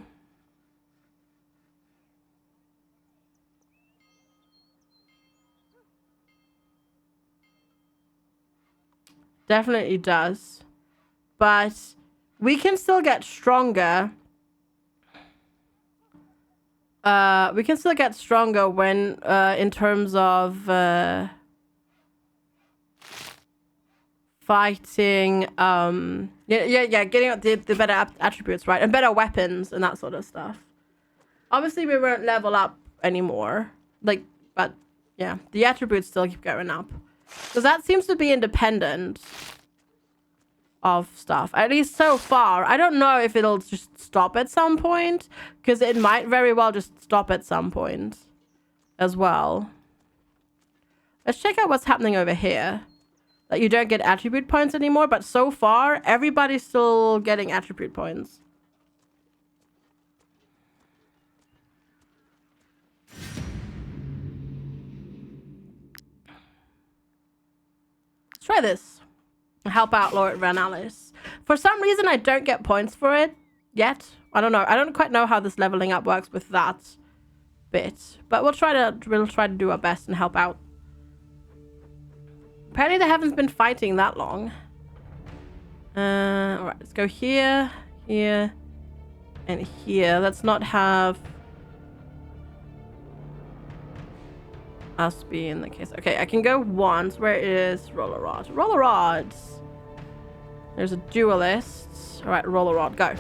Definitely does. But we can still get stronger. We can still get stronger when, in terms of, fighting, getting the better attributes, right? And better weapons and that sort of stuff. Obviously, we won't level up anymore. Like, but, yeah, the attributes still keep going up. Because that seems to be independent of stuff, at least so far. I don't know if it'll just stop at some point, because it might very well just stop at some point as well. Let's check out what's happening over here. That you don't get attribute points anymore, but so far everybody's still getting attribute points. Let's try this. Help out Lord Wartales. For some reason, I don't get points for it yet. I don't know. I don't quite know how this leveling up works with that bit, but we'll try to do our best and help out. Apparently, they haven't been fighting that long. All right, let's go here, here, and here. Let's not have us be in the case. Okay, I can go once. Where is Roller Rod? Roller Rods. There's a duelist. All right, Roller Rod, go.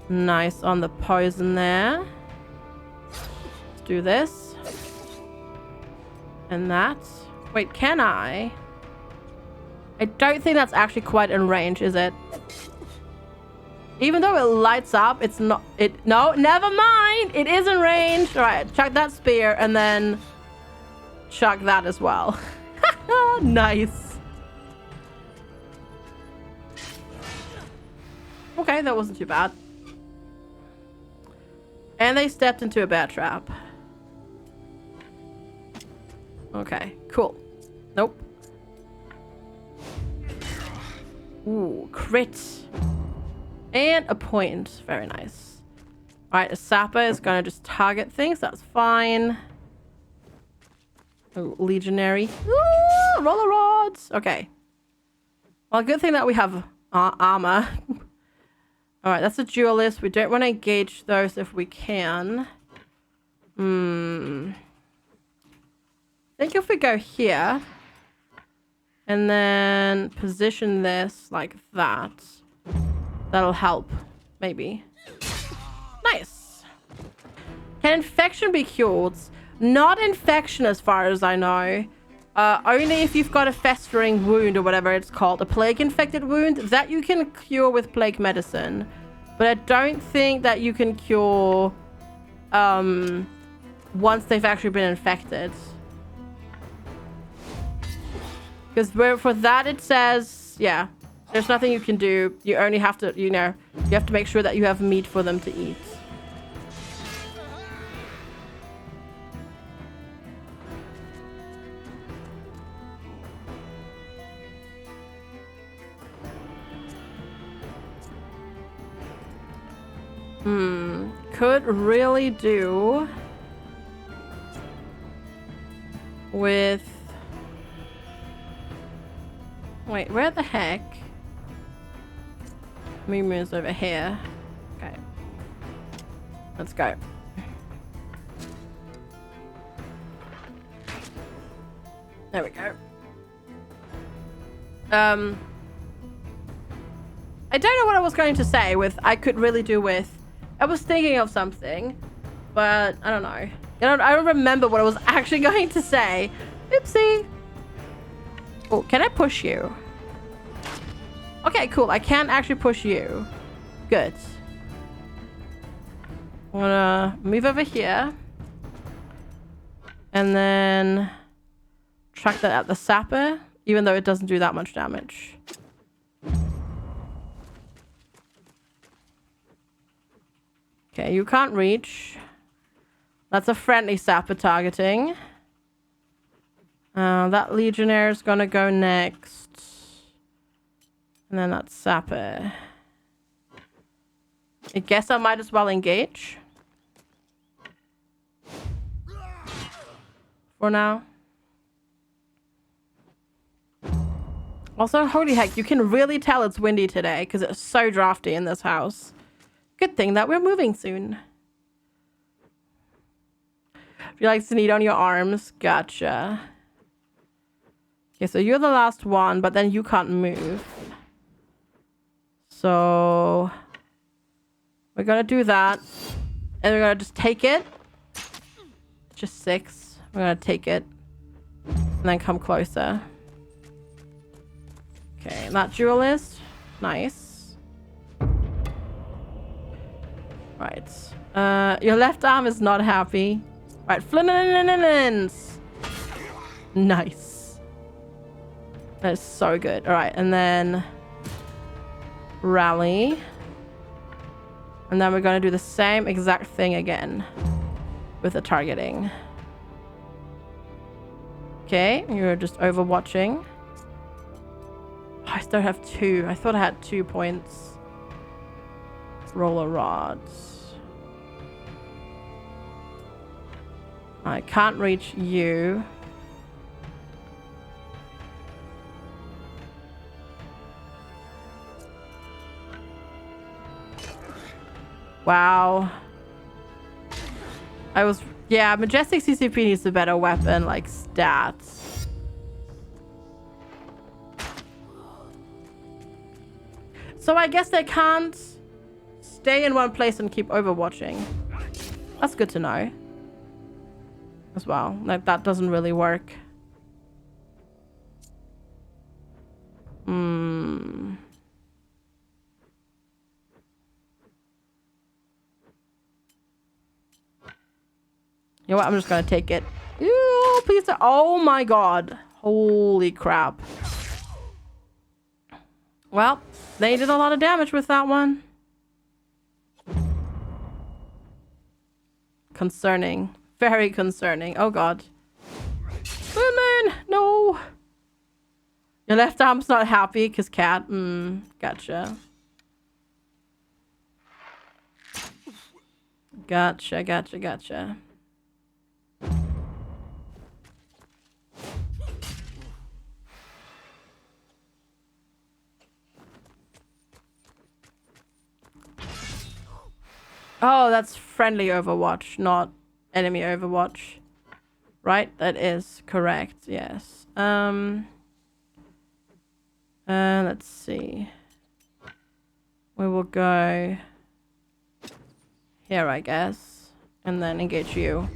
Nice on the poison there. Let's do this. And that. Wait, can I? I don't think that's actually quite in range, is it? Even though it lights up, it's not... No, never mind! It is in range! Alright, chuck that spear and then... chuck that as well. Nice. Okay, that wasn't too bad. And they stepped into a bear trap. Okay, cool. Nope. Ooh, crit. And a point. Very nice. Alright, a sapper is gonna just target things. That's fine. Ooh, legionary. Ooh, roller rods. Okay. Well, good thing that we have armor. Alright, that's a duelist. We don't want to engage those if we can. I think if we go here and then position this like that, that'll help, maybe. Nice. Can infection be cured? Not infection as far as I know. Only if you've got a festering wound or whatever it's called. A plague-infected wound. That you can cure with plague medicine. But I don't think that you can cure once they've actually been infected. Because for that it says, yeah, there's nothing you can do. You only have to, you know, you have to make sure that you have meat for them to eat. Could really do with... Wait, where the heck? Moon's over here. Okay. Let's go. There we go. I don't know what I was going to say with I could really do with. I was thinking of something, but I don't know. I don't remember what I was actually going to say. Oopsie. Oh, can I push you? Okay, cool. I can actually push you. Good. I'm gonna move over here. And then track that at the sapper, even though it doesn't do that much damage. Okay, you can't reach. That's a friendly sapper targeting. That legionnaire is gonna go next. And then that sapper. I guess I might as well engage. For now. Also, holy heck, you can really tell it's windy today because it's so drafty in this house. Good thing that we're moving soon. If you like to knead on your arms, gotcha. Okay, so you're the last one, but then you can't move. So we're gonna do that. And we're gonna just take it. Just 6. We're gonna take it. And then come closer. Okay, that duelist. Nice. Right. Your left arm is not happy. Right, flinninins. Nice. That is so good. Alright, and then rally. And then we're going to do the same exact thing again with the targeting. Okay, you're just overwatching. Oh, I still have 2. I thought I had 2 points. Roller rods. I can't reach you. Wow. Yeah, Majestic CCP needs a better weapon, like stats. So I guess they can't stay in one place and keep overwatching. That's good to know. As well. Like, that doesn't really work. You know what? I'm just gonna take it. Ew, please. Oh my god. Holy crap. Well, they did a lot of damage with that one. Concerning. Very concerning. Oh god. Women! No! Your left arm's not happy because cat. Gotcha. Gotcha. Oh, that's friendly Overwatch, not enemy Overwatch. Right? That is correct, yes. Let's see. We will go here, I guess. And then engage you.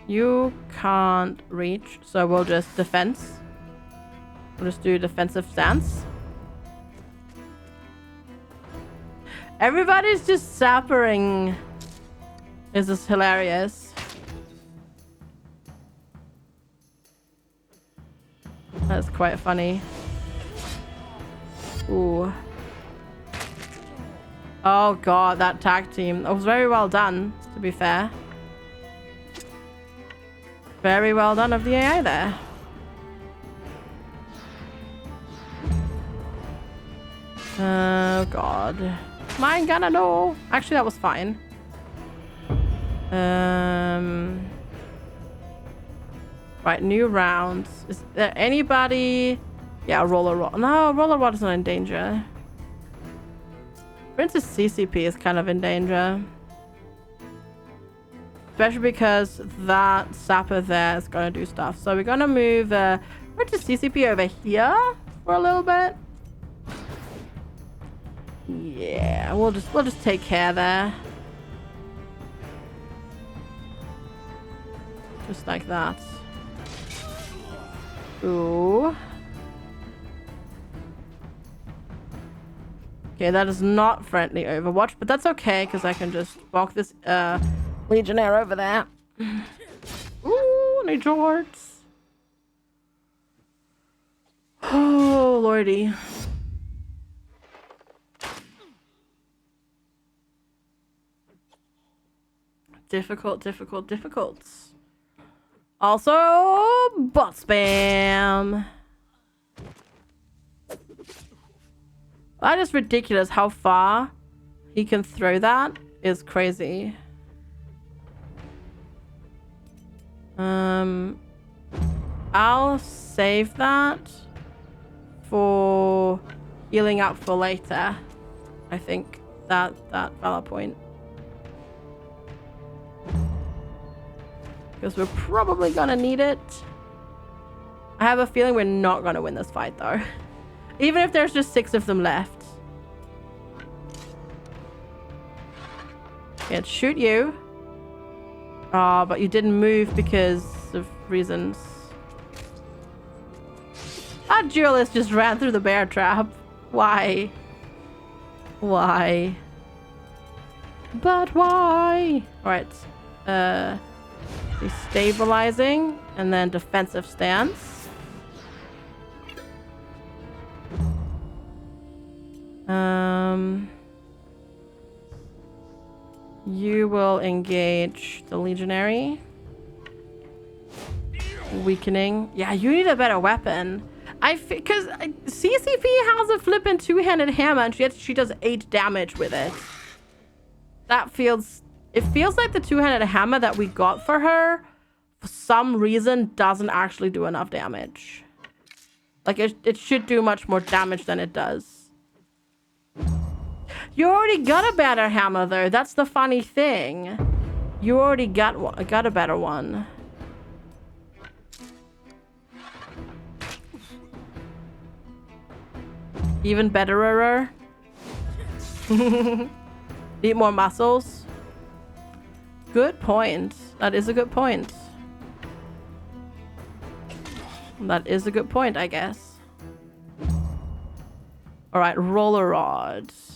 You can't reach, so we'll just defense. We'll just do defensive stance. Everybody's just sappering. This is hilarious. That's quite funny. Ooh. Oh god, that tag team. That was very well done, to be fair. Very well done of the AI there. Oh god. Mine gonna know. Actually, that was fine. Right, new rounds. Is there anybody? Yeah, roller rod. No, roller rod is not in danger. Princess CCP is kind of in danger. Especially because that sapper there is gonna do stuff. So we're gonna move Princess CCP over here for a little bit. Yeah, we'll just take care there. Just like that. Ooh. Okay, that is not friendly Overwatch, but that's okay because I can just walk this Legionnaire over there. Ooh, any jorts. Oh lordy. Difficult. Also, bot spam. That is ridiculous. How far he can throw that is crazy. I'll save that for healing up for later. I think that valid point. Because we're probably gonna need it. I have a feeling we're not gonna win this fight though. Even if there's just 6 of them left. Can't shoot you. Oh, but you didn't move because of reasons. That duelist just ran through the bear trap. Why? Why? But why? Alright. Destabilizing and then defensive stance. You will engage the legionary. Weakening. Yeah, you need a better weapon. Because CCP has a flippin' 2-handed hammer and yet she does 8 damage with it. It feels like the 2-handed hammer that we got for her, for some reason, doesn't actually do enough damage. Like, it should do much more damage than it does. You already got a better hammer, though. That's the funny thing. You already got a better one. Even betterer. Need more muscles. Good point. That is a good point. That is a good point, I guess. Alright, roller rods.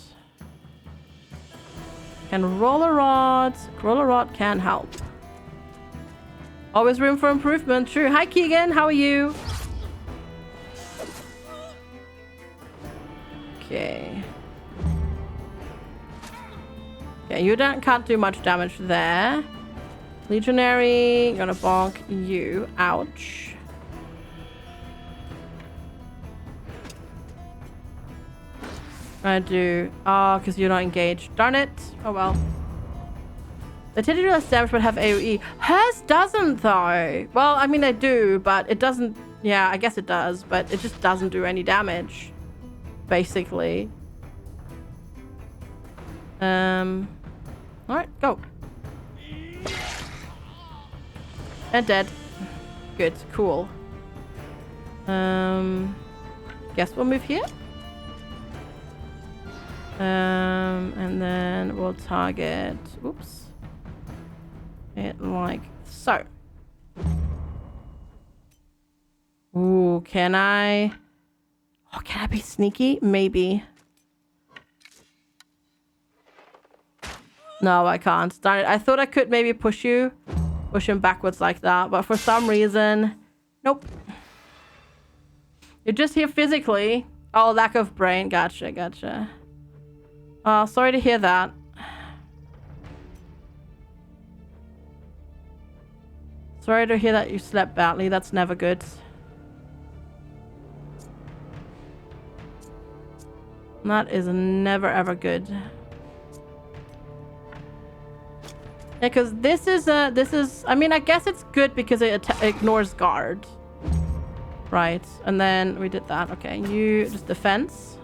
Can roller rod can help. Always room for improvement. True. Hi, Keegan. How are you? Okay. Yeah, you can't do much damage there. Legionary, gonna bonk you. Ouch. I do. Oh, because you're not engaged. Darn it. Oh well. They tend to do less damage but have AoE. Hers doesn't though. Well, I mean they do, but it doesn't. Yeah, I guess it does, but it just doesn't do any damage. Basically. Alright, go. And dead. Good, cool. Guess we'll move here. And then we'll target, oops, it like so. Ooh, can I be sneaky? Maybe. No, I can't. Darn it. I thought I could maybe push him backwards like that, but for some reason, nope. You're just here physically. Oh, lack of brain. Gotcha. Oh, sorry to hear that. Sorry to hear that you slept badly. That's never good. That is never ever good. Yeah, because this is I mean, I guess it's good because it ignores guard. Right, and then we did that. Okay, you just defense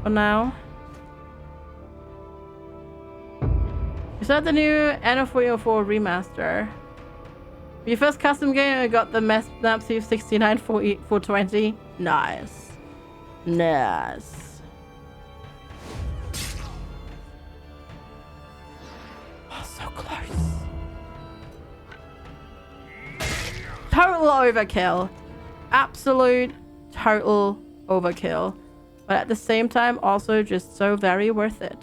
for now. Is that the new N404 remaster? Your first custom game, I got the Napsy 69 420. Nice. Nice. Oh, so close. Total overkill. Absolute total overkill. But at the same time, also just so very worth it.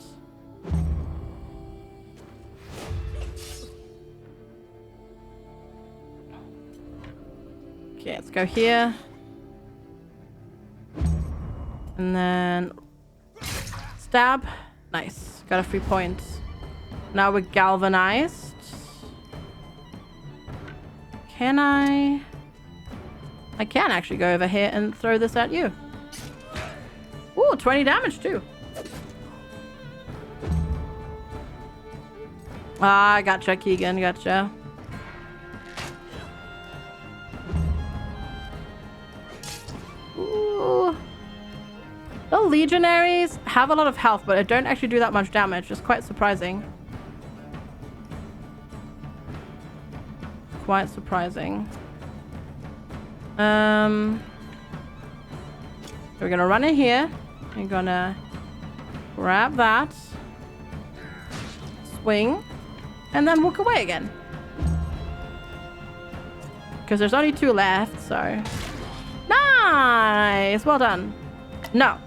Okay, let's go here. And then stab. Nice. Got a 3 points. Now we're galvanized. Can I can actually go over here and throw this at you. Ooh, 20 damage too. Ah, gotcha, Keegan. Gotcha. Ooh. The legionaries have a lot of health, but they don't actually do that much damage. It's quite surprising. Quite surprising. We're gonna run in here. We're gonna grab that. Swing. And then walk away again. Because there's only 2 left, so... Nice! Well done. No.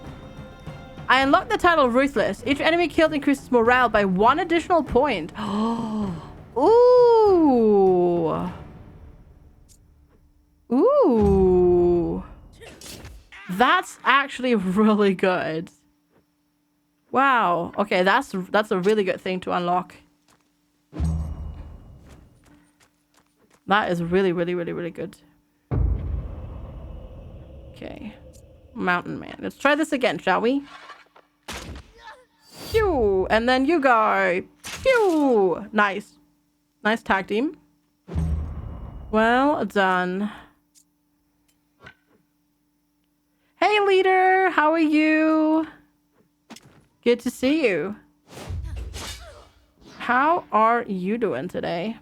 I unlocked the title Ruthless. Each enemy killed increases morale by 1 additional point. Ooh. Ooh. That's actually really good. Wow. Okay, that's a really good thing to unlock. That is really, really, really, really good. Okay. Mountain Man. Let's try this again, shall we? Phew! And then you go. Phew! Nice. Nice tag team. Well done. Hey, leader! How are you? Good to see you. How are you doing today?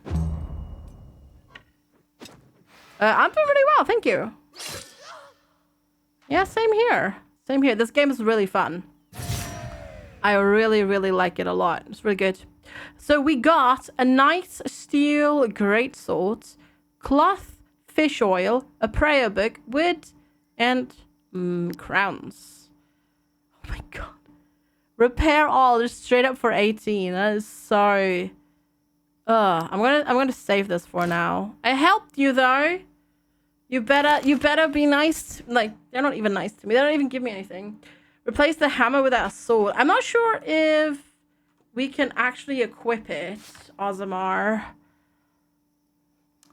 I'm doing really well, thank you. Yeah, same here. Same here. This game is really fun. I really, really like it a lot. It's really good. So we got a nice steel greatsword, cloth, fish oil, a prayer book, wood, and crowns. Oh my god. Repair all, just straight up for 18. That is so... I'm gonna save this for now. I helped you though. You better be nice. Like, they're not even nice to me. They don't even give me anything. Replace the hammer with a sword. I'm not sure if we can actually equip it, Ozamar.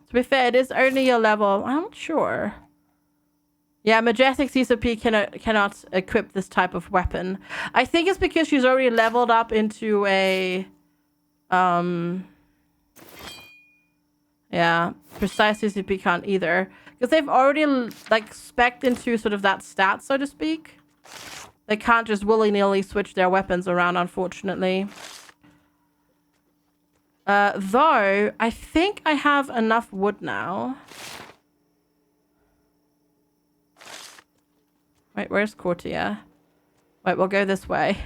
To be fair, it is only a level. I'm not sure. Yeah, Majestic CCP cannot equip this type of weapon. I think it's because she's already leveled up into a... Yeah, Precise CCP can't either. Because they've already, like, spec'd into sort of that stat, so to speak. They can't just willy-nilly switch their weapons around, unfortunately. Though, I think I have enough wood now. Wait, where's Courtier? Wait, we'll go this way.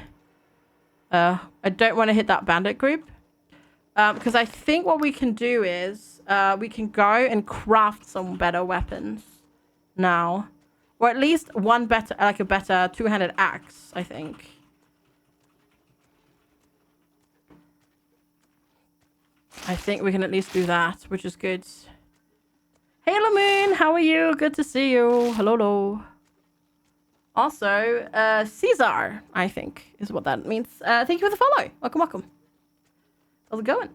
I don't want to hit that bandit group. Because I think what we can do is... we can go and craft some better weapons now. Or at least one better, like a better two-handed axe, I think. I think we can at least do that, which is good. Hey, Lamoon, how are you? Good to see you. Hello. Also, Caesar, I think, is what that means. Thank you for the follow. Welcome. How's it going?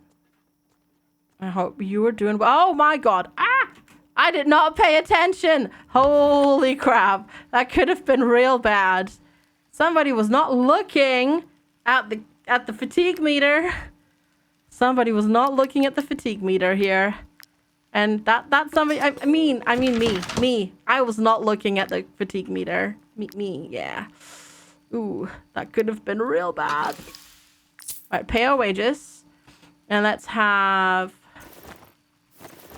I hope you are doing well. Oh my god. Ah! I did not pay attention. Holy crap. That could have been real bad. Somebody was not looking at the fatigue meter. Somebody was not looking at the fatigue meter here. And that somebody, I mean me. I was not looking at the fatigue meter. Me, yeah. Ooh, that could have been real bad. All right, pay our wages. And let's have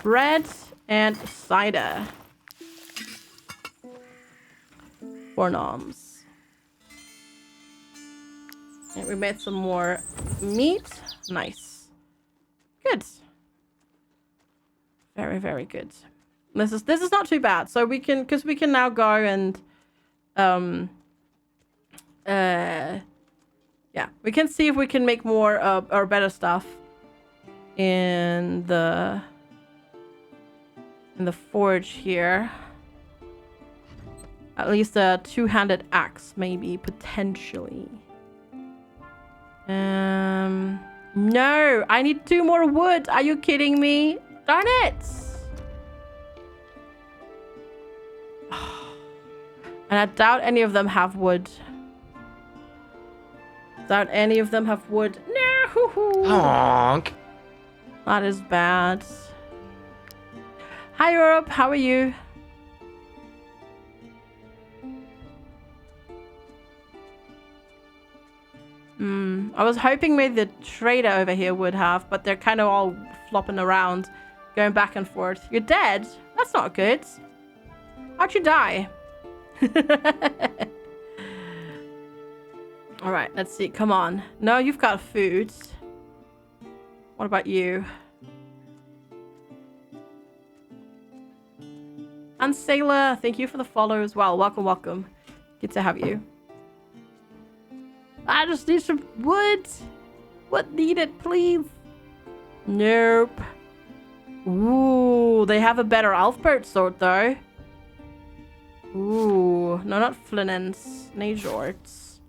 bread and cider. 4 noms. And we made some more meat. Nice. Good. Very, very good. This is not too bad. So we can, because we can now go and yeah, we can see if we can make more or better stuff in the forge here. At least a two-handed axe, maybe, potentially. No, I need 2 more wood. Are you kidding me? Darn it. And I doubt any of them have wood. Doubt any of them have wood. No. Honk. That is bad. Hi, Europe. How are you? I was hoping maybe the trader over here would have, but they're kind of all flopping around, going back and forth. You're dead? That's not good. How'd you die? All right, let's see. Come on. No, you've got food. What about you? And Sailor, thank you for the follow as well. Welcome, welcome. Good to have you. I just need some wood. What needed, please? Nope. Ooh, they have a better Alfbert sword though. Ooh, no, not Flinens. Najorts.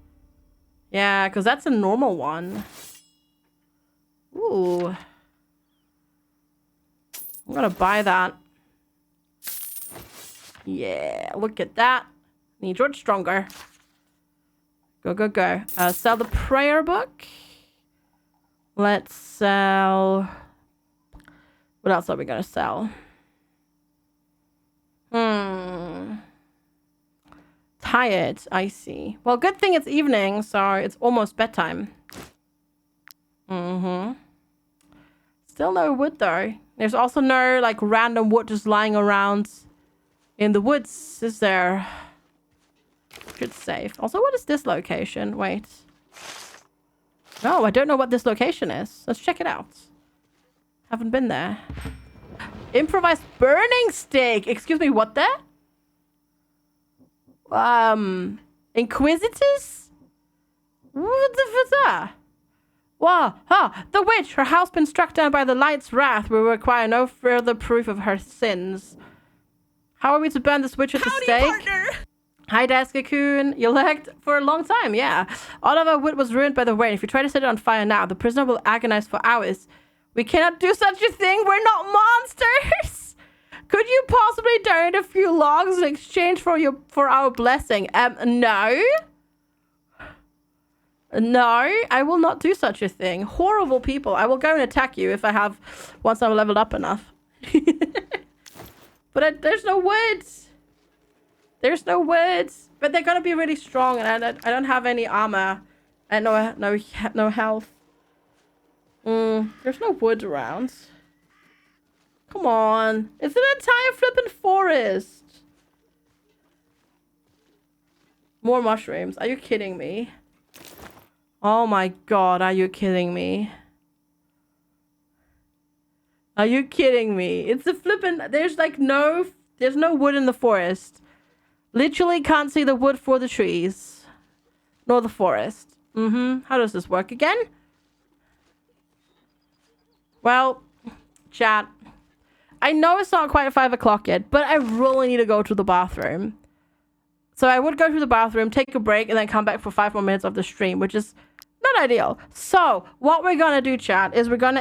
Yeah, because that's a normal one. Ooh. I'm gonna buy that. Yeah, look at that. Najort stronger. Go, go, go. Sell the prayer book. Let's sell... What else are we gonna sell? Tired, I see. Well, good thing it's evening, so it's almost bedtime. Still no wood, though. There's also no, like, random wood just lying around in the woods, is there? Good save. Also, what is this location? Wait. No, I don't know what this location is. Let's check it out. Haven't been there. Improvised burning stick. Excuse me, what there? Inquisitors? What the fuck is that? Wow, the witch. Her house been struck down by the light's wrath. We require no further proof of her sins. How are we to burn this witch at the stake? Partner. Hi, Daskakun. You lagged for a long time, yeah. All of our wood was ruined by the rain. If you try to set it on fire now, the prisoner will agonize for hours. We cannot do such a thing. We're not monsters. Could you possibly donate a few logs in exchange for our blessing? No. No, I will not do such a thing. Horrible people. I will go and attack you if I have, once I'm leveled up enough. But there's no words. There's no words. But they're gonna be really strong, and I don't have any armor and no health. There's no wood around. Come on. It's an entire flippin' forest. More mushrooms. Are you kidding me? Oh my god, are you kidding me? Are you kidding me? It's a flippin'... There's no wood in the forest. Literally can't see the wood for the trees. Nor the forest. How does this work again? Well, chat. I know it's not quite 5 o'clock yet, but I really need to go to the bathroom. So I would go to the bathroom, take a break, and then come back for 5 more minutes of the stream, which is not ideal. So what we're gonna do, chat, is we're gonna